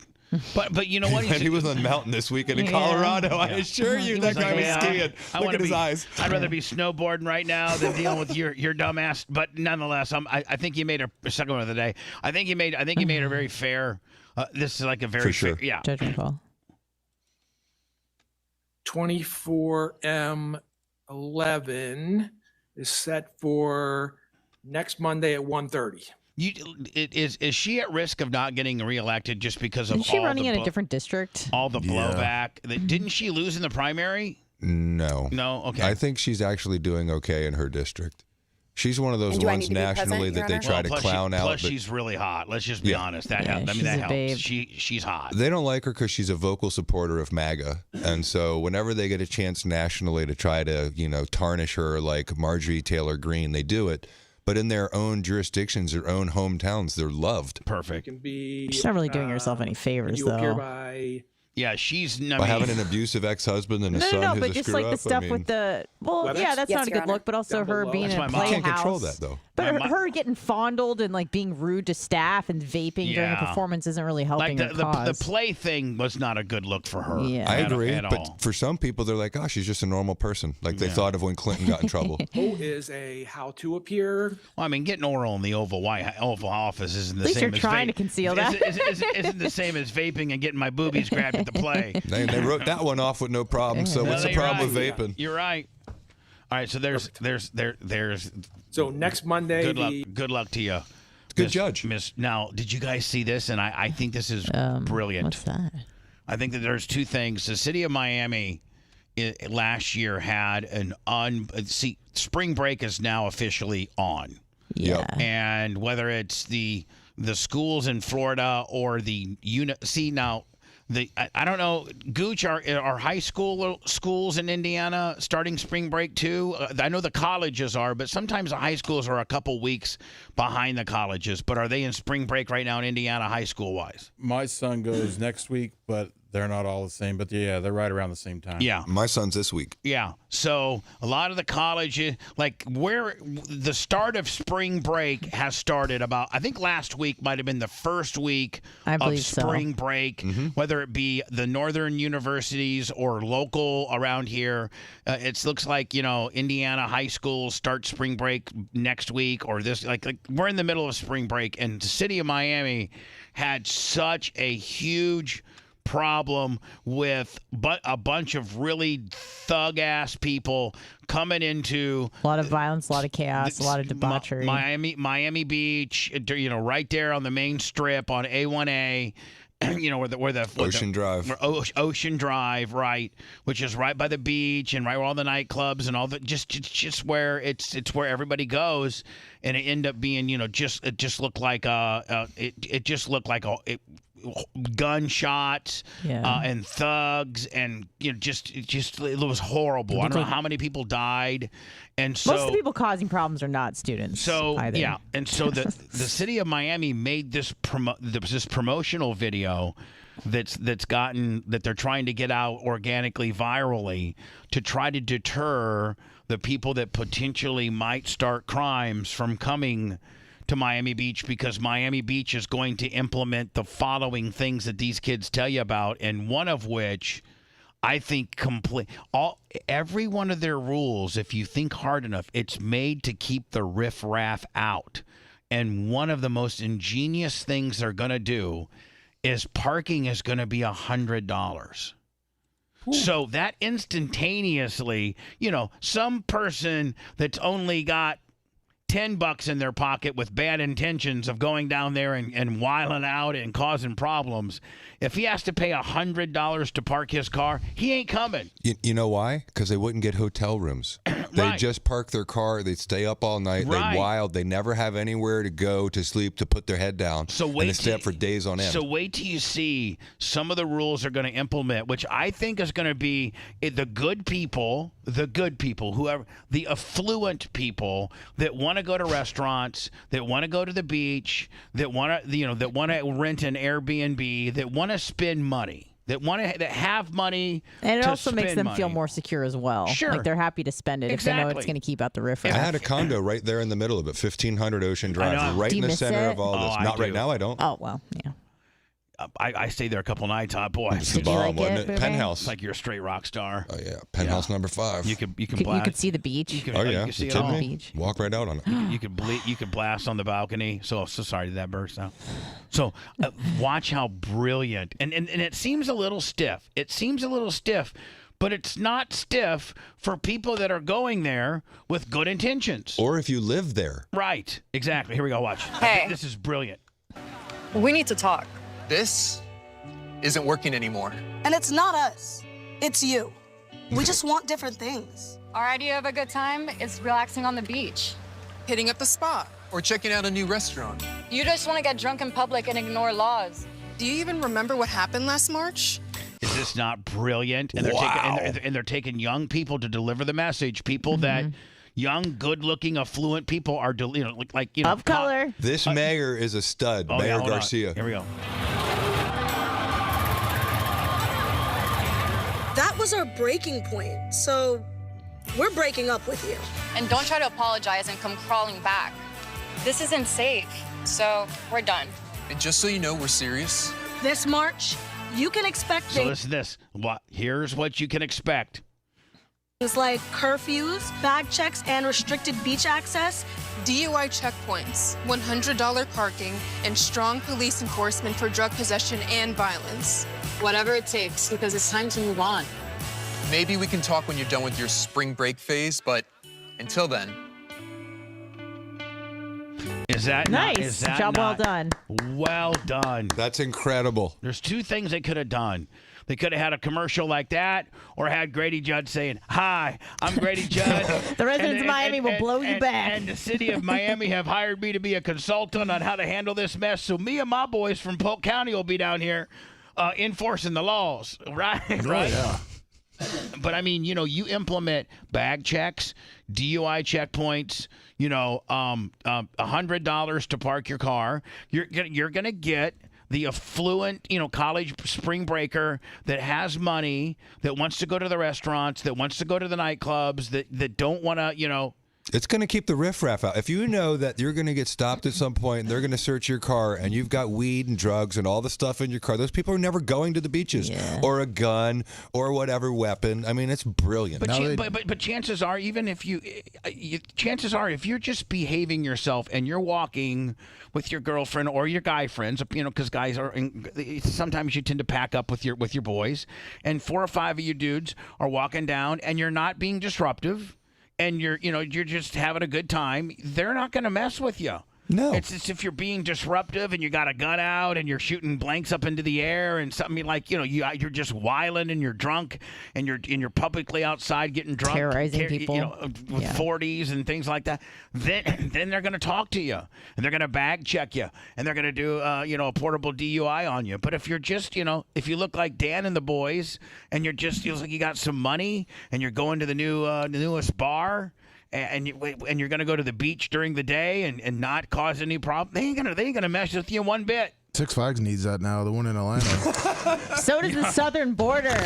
But you know what? He was on the mountain this weekend in Colorado. I assure you, that guy was skiing. Look at his eyes. I'd rather be snowboarding right now than dealing with your dumb ass. But nonetheless, I think he made a second one of the day. I think he made a very fair. This is like a very fair, yeah. Judgment call. 24M11 is set for next Monday at 1:30. Is she at risk of not getting reelected just because of Isn't she all running the in a different district? all the blowback? Didn't she lose in the primary? No. No? Okay. I think she's actually doing okay in her district. She's one of those And do I ones need to be nationally present, that they Your try Honor? to Plus clown out. Plus, but she's really hot. Let's just be honest. That helps. I mean, she's that a helps. babe. She's hot. They don't like her because she's a vocal supporter of MAGA. And so whenever they get a chance nationally to try to, tarnish her like Marjorie Taylor Greene, they do it. But in their own jurisdictions, their own hometowns, they're loved. Perfect. Can be. She's not really doing herself any favors, you appear though. by Yeah, she's By having an abusive ex-husband and a son No, who's but a just screw like the up, stuff I mean, with the yeah, that's Yes, not a Your good Honor. look. But also her being in a you playhouse. can't control that though. But her getting fondled and like being rude to staff and vaping during a Yeah. performance isn't really helping Like her cause. the play thing was not a good look for her. Yeah. I agree, at but all. for some people, they're like, "Oh, she's just a normal person." Like they thought of when Clinton got in trouble. O is a how to appear. Well, I mean, getting oral in the Oval Office isn't the At least same you're as trying to conceal that. Isn't the same as vaping and getting my boobies grabbed at the play. They wrote that one off with no problem. So what's the you're problem right. with vaping? You're right. All right, so there's So next Monday, good luck to you. Good judge. Miss. Now, did you guys see this? And I think this is brilliant. What's that? I think that there's two things. The city of Miami last year had spring break is now officially on. Yeah. And whether it's the schools in Florida or the now. I don't know, Gooch, are high schools in Indiana starting spring break too? I know the colleges are, but sometimes the high schools are a couple weeks behind the colleges. But are they in spring break right now in Indiana, high school wise? My son goes next week, but they're not all the same. But yeah, they're right around the same time. Yeah. My son's this week. Yeah. So a lot of the colleges, like where the start of spring break has started I think last week might have been the first week of spring break, whether it be the northern universities or local around here. It looks like, Indiana high schools start spring break next week or this, like we're in the middle of spring break, and the city of Miami had such a huge problem with a bunch of really thug-ass people coming into a lot of violence, a lot of chaos, a lot of debauchery. Miami Beach, right there on the main strip on A1A. Where the Ocean Drive. Ocean Drive, right, which is right by the beach and right where all the nightclubs and all the just where it's where everybody goes, and it ended up being it just looked like gunshots and thugs and it was horrible. I don't know how many people died, and so most of the people causing problems are not students. So either. yeah, and so the city of Miami made this promotional video that they're trying to get out organically, virally, to try to deter the people that potentially might start crimes from coming to Miami Beach, because Miami Beach is going to implement the following things that these kids tell you about, and one of which I think every one of their rules, if you think hard enough, it's made to keep the riffraff out. And one of the most ingenious things they're going to do is parking is going to be $100. So that instantaneously, some person that's only got $10 in their pocket with bad intentions of going down there and wiling out and causing problems, if he has to pay $100 to park his car, he ain't coming. You know why? Because they wouldn't get hotel rooms. They just park their car. They'd stay up all night. Right. They'd wild. They never have anywhere to go to sleep, to put their head down. So and they stay up for days on end. So wait till you see some of the rules they're going to implement, which I think is going to be the good people, whoever, the affluent people that want to go to restaurants, that want to go to the beach, that want to, that want to rent an Airbnb, that want to spend money. That have money, and it to also makes spend them feel money. more secure as well. Sure. Like they're happy to spend it if they know it's going to keep out the riffraff. I had a condo right there in the middle of it, 1500 Ocean Drive, right Do you in the miss center it? of all this. I Not right do. now, I don't. Oh well, yeah. I stayed there a couple nights. Boy, It's the bomb, wasn't it? Penthouse. It's like you're a straight rock star. Oh yeah, penthouse number 5. You can You blast. could see the beach. You can, Oh you yeah, can see you it kidding all. me? Walk right out on it. You could blast on the balcony. So sorry, did that burst out? So watch how brilliant, and it seems a little stiff. But it's not stiff for people that are going there with good intentions. Or if you live there. Right. Exactly. Here we go. Watch. Hey. This is brilliant. We need to talk. This isn't working anymore. And it's not us, it's you. We just want different things. Our idea of a good time is relaxing on the beach. Hitting up a spa or checking out a new restaurant. You just want to get drunk in public and ignore laws. Do you even remember what happened last March? Is this not brilliant? And they're taking young people to deliver the message. People that young, good-looking, affluent people are, of color. This mayor is a stud, Mayor hold on. Garcia. Here we go. was our breaking point. So we're breaking up with you. And don't try to apologize and come crawling back. This isn't safe, so we're done. And just so you know, we're serious. This March, you can expect So listen to this. Here's what you can expect. things like curfews, bag checks, and restricted beach access. DUI checkpoints, $100 parking, and strong police enforcement for drug possession and violence. Whatever it takes, because it's time to move on. Maybe we can talk when you're done with your spring break phase, but until then. Is that nice? Not, is that Job well not done. Well done. That's incredible. There's two things they could have done. They could have had a commercial like that, or had Grady Judd saying, "Hi, I'm Grady Judd. The residents of Miami will blow you back." And the city of Miami have hired me to be a consultant on how to handle this mess. So me and my boys from Polk County will be down here enforcing the laws, right? Right. Yeah. But I mean, you implement bag checks, DUI checkpoints, $100 to park your car. You're gonna get the affluent, college spring breaker that has money, that wants to go to the restaurants, that wants to go to the nightclubs, that don't want to, It's going to keep the riffraff out. If you know that you're going to get stopped at some point and they're going to search your car and you've got weed and drugs and all the stuff in your car, those people are never going to the beaches or a gun or whatever weapon. I mean, it's brilliant. But chances are, even if if you're just behaving yourself and you're walking with your girlfriend or your guy friends, because guys sometimes you tend to pack up with your boys, and 4 or 5 of you dudes are walking down and you're not being disruptive, and you're just having a good time, they're not going to mess with you. No. It's just if you're being disruptive and you got a gun out and you're shooting blanks up into the air and something like, you're just wiling and you're drunk and you're publicly outside getting drunk, terrorizing people, with 40s and things like that. Then they're going to talk to you and they're going to bag check you and they're going to do a portable DUI on you. But if you're just if you look like Dan and the boys and you're just feels like you got some money and you're going to the newest bar, and you're gonna go to the beach during the day and not cause any problem, they ain't gonna mess with you one bit. Six Flags needs that now. The one in Atlanta. So does the southern border.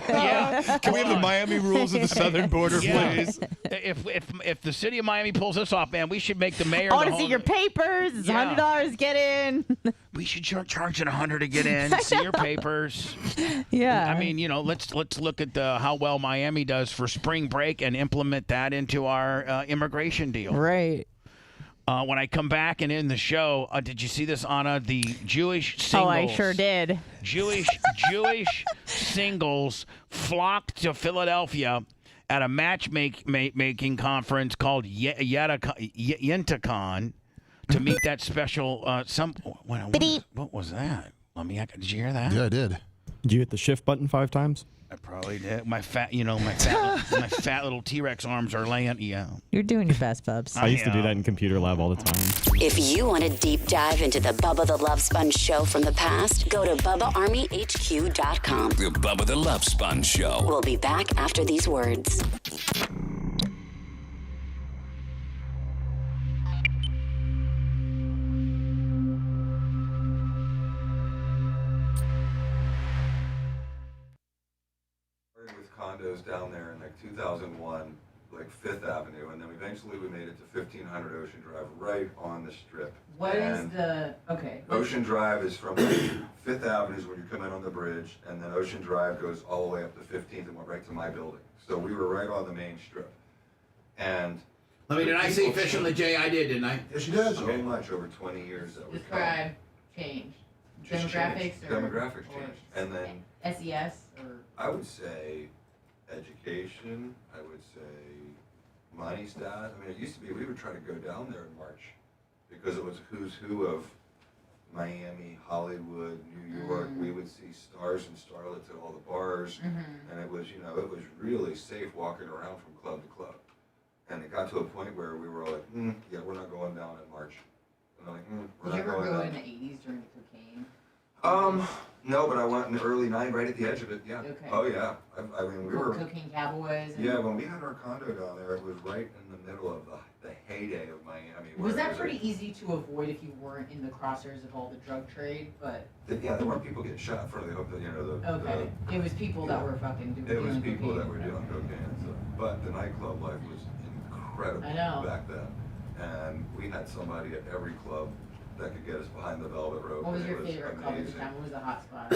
Yeah. Can we have the Miami rules of the southern border, please? If the city of Miami pulls this off, man, we should make the mayor. I want to see your papers. It's $100. Get in. We should charge it $100 to get in. See your papers. Yeah. I mean, let's look at how well Miami does for spring break and implement that into our immigration deal. Right. When I come back and in the show, did you see this, Anna? The Jewish singles. Oh, I sure did. Jewish singles flocked to Philadelphia at a matchmaking conference called Yentakon to meet that special. What was that? Did you hear that? Yeah, I did. Did you hit the shift button 5 times? I probably did. My fat little T-Rex arms are laying. Yeah. You're doing your best, Bubs. I used to do that in computer lab all the time. If you want a deep dive into the Bubba the Love Sponge show from the past, go to BubbaArmyHQ.com. The Bubba the Love Sponge Show. We'll be back after these words. Condos down there in 2001, 5th Avenue, and then eventually we made it to 1500 Ocean Drive, right on the strip. Ocean Drive is from 5th Avenue is when you come in on the bridge, and then Ocean Drive goes all the way up to 15th and went right to my building. So we were right on the main strip. And did I say fish on the J? I did, didn't I? Yes, you did. So much over 20 years that we've come. Changed. Demographics changed. And then SES or I would say education, I would say money stat. I mean, it used to be we would try to go down there in March because it was who's who of Miami, Hollywood, New York. We would see stars and starlets at all the bars, and it was, it was really safe walking around from club to club. And it got to a point where we were all like, yeah, we're not going down in March. And I'm like, we're Did you not ever going go down. in the 80s during the cocaine? No, but I went in the early 90s, right at the edge of it, yeah. Okay. Oh, yeah. I mean, we were... Cocaine cowboys. Yeah, when we had our condo down there, it was right in the middle of the heyday of Miami. Was where it that pretty easy to avoid if you weren't in the crosshairs of all the drug trade? But Yeah, there weren't people getting shot in front of the okay, it was people that were fucking doing. It was dealing people cocaine. that were doing cocaine. So, but the nightclub life was incredible I know. back then, and we had somebody at every club that could get us behind the velvet rope. What was and your it favorite club at the amazing. time? What was the hot spot?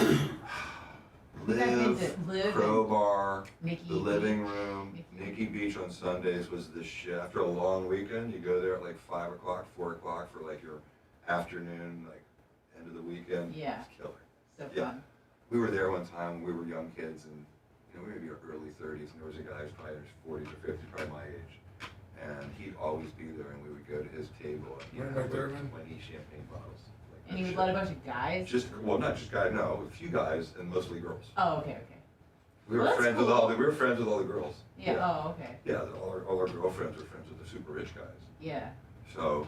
You guys been to Live Crowbar, Nikki the living Beach? room, Nikki Beach on Sundays was the shit. After a long weekend, you go there at like 5 o'clock, 4 o'clock for like your afternoon, like end of the weekend. Yeah. It's killer. So Yeah. fun. We were there one time when we were young kids, and we were maybe our early 30s, and there was a guy who's probably in his 40s or 50s, probably my age, and he'd always be there, and we would go to his table, and he'd have like 20 champagne bottles. And he would let a bunch of guys. Not just guys, no, a few guys, and mostly girls. Oh, okay, okay. We were Well, that's friends with cool. all the girls. Yeah. Oh, okay. Yeah, all our girlfriends were friends with the super rich guys. Yeah. So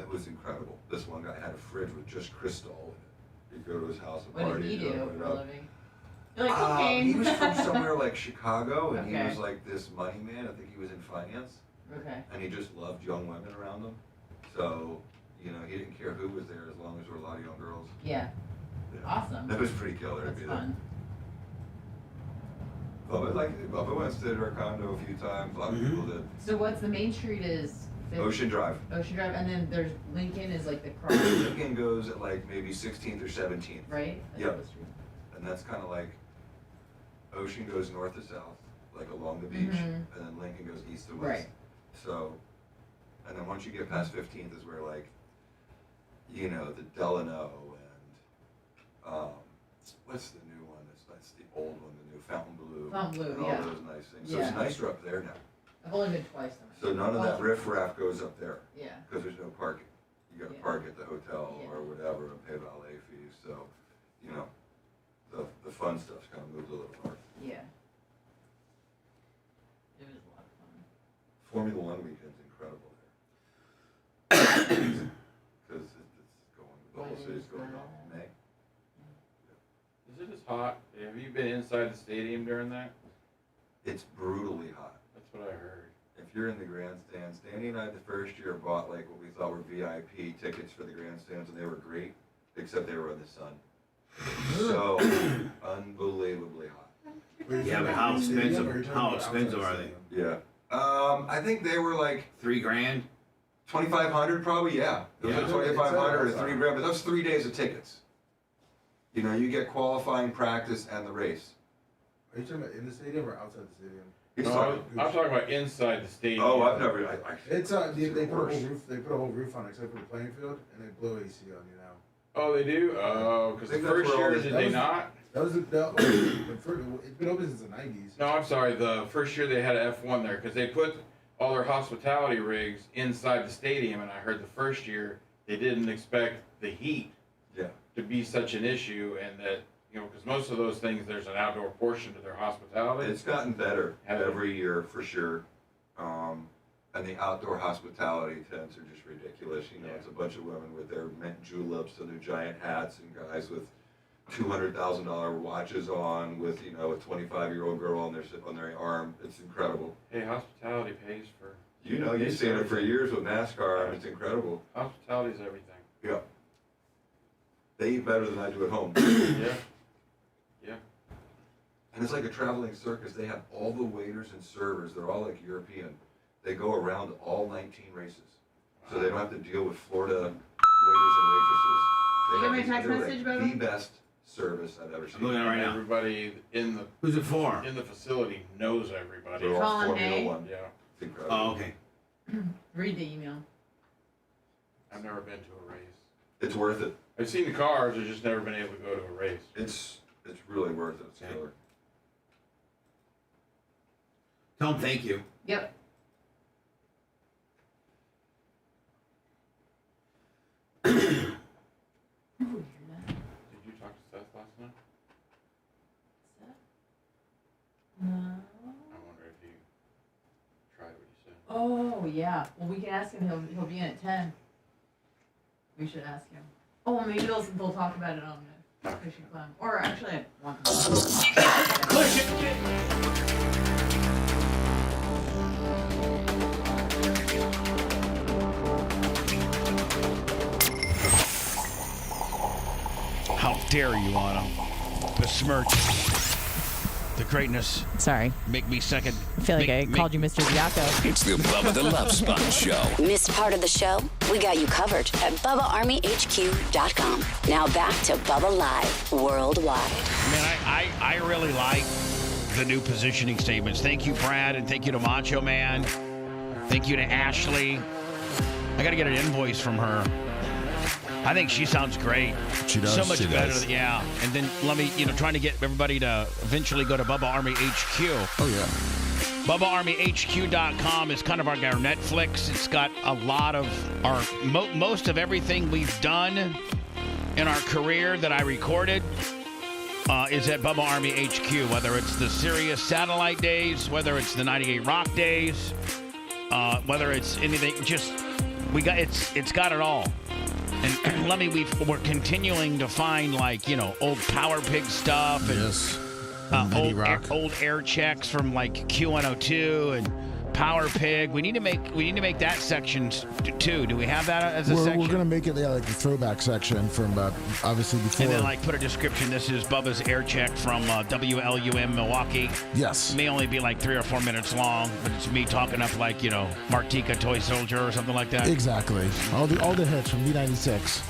it was incredible. This one guy had a fridge with just Cristal in it. You'd go to his house and What party. did he and do open it for a up. living? You're like cocaine. He was from somewhere like Chicago, and he Okay. was like this money man. I think he was in finance. Okay. And he just loved young women around him. So, he didn't care who was there as long as there were a lot of young girls. Yeah. Awesome. It was pretty killer to That's be fun. there. Bubba went to stay at our condo a few times. A lot of people did. So what's the main street is? Ocean Drive. Ocean Drive, and then there's Lincoln is like the cross. Lincoln goes at like maybe 16th or 17th. Right? That's Yep. the street. And that's kind of like Ocean goes north to south, like along the beach, Mhm. and then Lincoln goes east to west. Right. So, and then once you get past 15th is where like, the Delano and what's the new one? That's the old one, the new Fountain Blue. Fountain Blue, and all yeah. those nice things. So Yeah. it's nicer up there now. I've only been twice though. So none of that Oh. riffraff goes up there. Yeah. Because there's no parking. You got to Yeah. park at the hotel Yeah. or whatever and pay valet fees. So, the fun stuff's kind of moved a little north. Yeah. It was a lot of fun. Formula One weekend's incredible there. Because it's going, the whole city's going on in May. Is it as hot? Have you been inside the stadium during that? It's brutally hot. That's what I heard. If you're in the grandstands, Danny and I the first year bought like what we thought were VIP tickets for the grandstands, and they were great, except they were in the sun. So unbelievably hot. Yeah, but how expensive are they? Yeah. I think they were like $3,000. 2,500 probably. Yeah. It was Yeah. like 2,500 or $3,000, but that's 3 days of tickets. You get qualifying, practice, and the race. Are you talking about in the stadium or outside the stadium? No, I'm talking about inside the stadium. Oh, I've never. It's they put a whole roof. They put a whole roof on it except for the playing field, and they blow AC on you now. Oh, they do? Oh, because the first year, did they not? That was it's been open since the 90s. No, I'm sorry. The first year they had an F1 there because they put all their hospitality rigs inside the stadium, and I heard the first year they didn't expect the heat to be such an issue, and that because most of those things there's an outdoor portion to their hospitality. It's gotten better every year for sure. And the outdoor hospitality tents are just ridiculous. It's a bunch of women with their mint juleps and their giant hats, and guys with $200,000 watches on, with a 25-year-old girl on their arm. It's incredible. Hey, hospitality pays for. You've seen it for years with NASCAR, and it's incredible. Hospitality is everything. Yeah. They eat better than I do at home. Yeah. Yeah. And it's like a traveling circus. They have all the waiters and servers. They're all like European. They go around all 19 races. So they don't have to deal with Florida waiters and waitresses. You got my text they're message, like Bubba? the best service I've ever seen. looking at it right now. Everybody in the Who's it for? In the facility knows everybody. They're all Colin Formula Hay? One. Yeah. It's incredible. Oh, okay. Read the email. I've never been to a race. It's worth it. I've seen the cars. I've just never been able to go to a race. It's really worth it. It's killer. Tell them thank you. Yep. Did you talk to Seth last night? No. I wonder if you tried what you said. Oh yeah. Well, we can ask him. He'll be in at 10. We should ask him. Oh, well, maybe they'll talk about it on the fishing club. Or actually, I want them to. dare you, Anna, besmirch the greatness. Sorry. Make me second. I feel like I called you Mr. Diaco. It's the Bubba the Love Sponge Show. Missed part of the show? We got you covered at BubbaArmyHQ.com. Now back to Bubba Live Worldwide. Man, I really like the new positioning statements. Thank you, Brad, and thank you to Macho Man. Thank you to Ashley. I got to get an invoice from her. I think she sounds great. She does. So much She better. does. Yeah. And then let me, trying to get everybody to eventually go to Bubba Army HQ. Oh, yeah. BubbaArmyHQ.com is kind of our Netflix. It's got a lot of our most of everything we've done in our career that I recorded is at Bubba Army HQ. Whether it's the Sirius satellite days, whether it's the 98 Rock days, whether it's anything, it's got it all. And we're continuing to find old Power Pig stuff and old air checks from Q102 and Power Pig. We need to make that section too. Do we have that as a section? We're gonna make it like the throwback section from obviously before. And then put a description. This is Bubba's air check from WLUM Milwaukee. Yes. It may only be 3 or 4 minutes long, but it's me talking up Martika Toy Soldier or something like that. Exactly. All the hits from B96.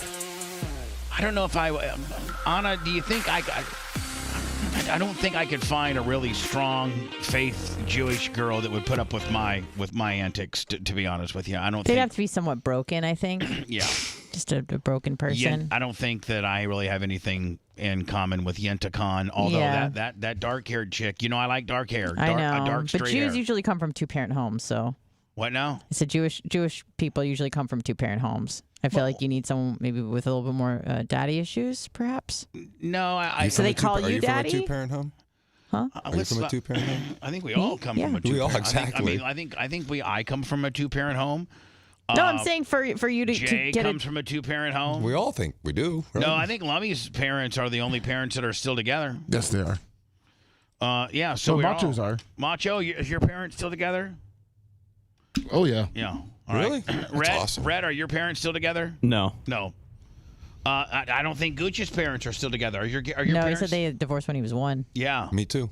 I don't know if Anna, do you think I don't think I could find a really strong faith Jewish girl that would put up with my antics. To be honest with you, I don't. They'd think have to be somewhat broken, I think. Yeah, just a broken person. Yeah, I don't think that I really have anything in common with Yentakon. Although that dark-haired chick, I like dark hair. I know, a dark straight but Jews hair. usually come from two-parent homes, so. What now? I said Jewish people usually come from two-parent homes. I feel like you need someone maybe with a little bit more daddy issues, perhaps. No, So they call you daddy? Are you from a two-parent home? Huh? Are you from a two-parent home? I think we all come from a two-parent. We all exactly. I come from a two-parent home. No, I'm saying for you to Jay get comes from a two-parent home. We all think we do. Right? No, I think Lummy's parents are the only parents that are still together. Yes, they are. Yeah, so Macho's are. Macho, is your parents still together? Oh, yeah. Yeah. All really? Right. That's awesome. Red, are your parents still together? No. No. I don't think Gooch's parents are still together. Are your No, parents? he said they divorced when he was 1. Yeah. Me too.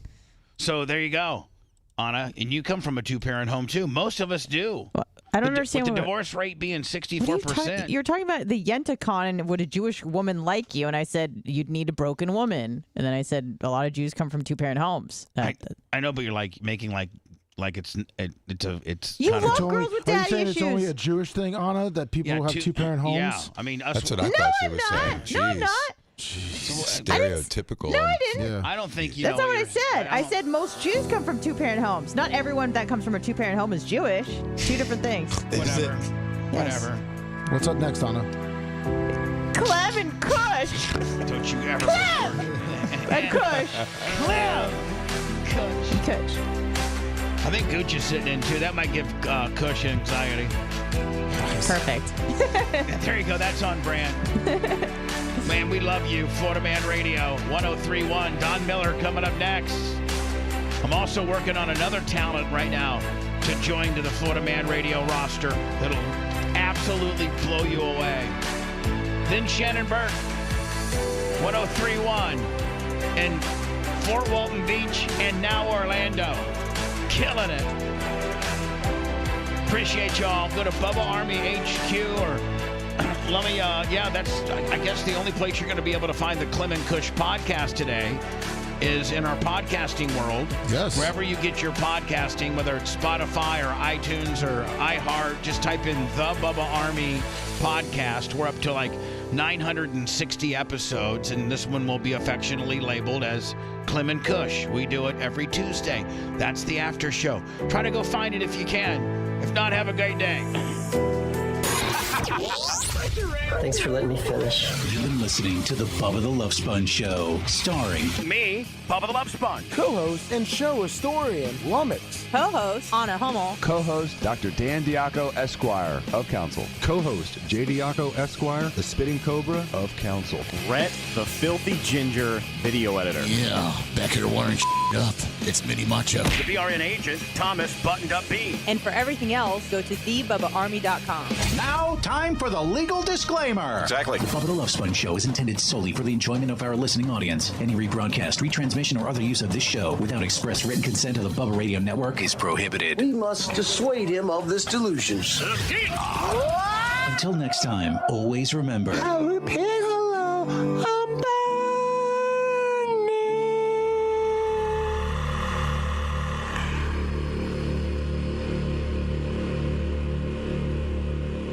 So there you go, Anna, and you come from a two-parent home too. Most of us do. Well, I don't understand with the what- divorce rate being 64%. You're talking about the Yentakon and would a Jewish woman like you? And I said you'd need a broken woman. And then I said a lot of Jews come from two-parent homes. I know, but you're making it's You kind love of, girls with Are you daddy saying issues. it's only a Jewish thing, Anna, that people have two-parent homes? Yeah, I mean, That's what I thought she was saying. No, I'm not. Stereotypical. No, I didn't. Yeah. I don't think you That's know not what I you're- said. I said most Jews come from two-parent homes. Not everyone that comes from a two-parent home is Jewish. Two different things. Whatever. Yes. Whatever. What's up next, Anna? Clem and Kush. Don't you ever. Clem and Kush. Clem. Kush. I think Gooch is sitting in too. That might give Kush anxiety. Perfect. There you go. That's on brand. Man, we love you. Florida Man Radio 103.1. Don Miller coming up next. I'm also working on another talent right now to join to the Florida Man Radio roster that'll absolutely blow you away. Then Shannon Burke, 103.1 in Fort Walton Beach and now Orlando. Killing it. Appreciate y'all. Go to Bubba Army HQ or let me, that's, I guess, the only place you're going to be able to find the Clem and Kush podcast today is in our podcasting world. Yes. Wherever you get your podcasting, whether it's Spotify or iTunes or iHeart, just type in the Bubba Army podcast. We're up to 960 episodes, and this one will be affectionately labeled as Clem and Kush. We do it every Tuesday. That's the after show. Try to go find it if you can. If not, have a great day. Thanks for letting me finish. You've been listening to the Bubba the Love Sponge Show, starring me, Bubba the Love Sponge. Co-host and show historian Lummox. Co-host Anna Hummel. Co-host Dr. Dan Diaco, Esquire of Council. Co-host J. Diaco, Esquire, the Spitting Cobra of Council. Brett, the Filthy Ginger video editor. Yeah, back here wiring up. It's Mini Macho. The BRN agent, Thomas Buttoned Up B. And for everything else, go to thebubbaarmy.com. Now, time for the legal disclaimer. Exactly. The Bubba the Love Sponge show is intended solely for the enjoyment of our listening audience. Any rebroadcast, retransmission, or other use of this show without express written consent of the Bubba Radio Network is prohibited. We must dissuade him of this delusion. Until next time, always remember. I repeat hello.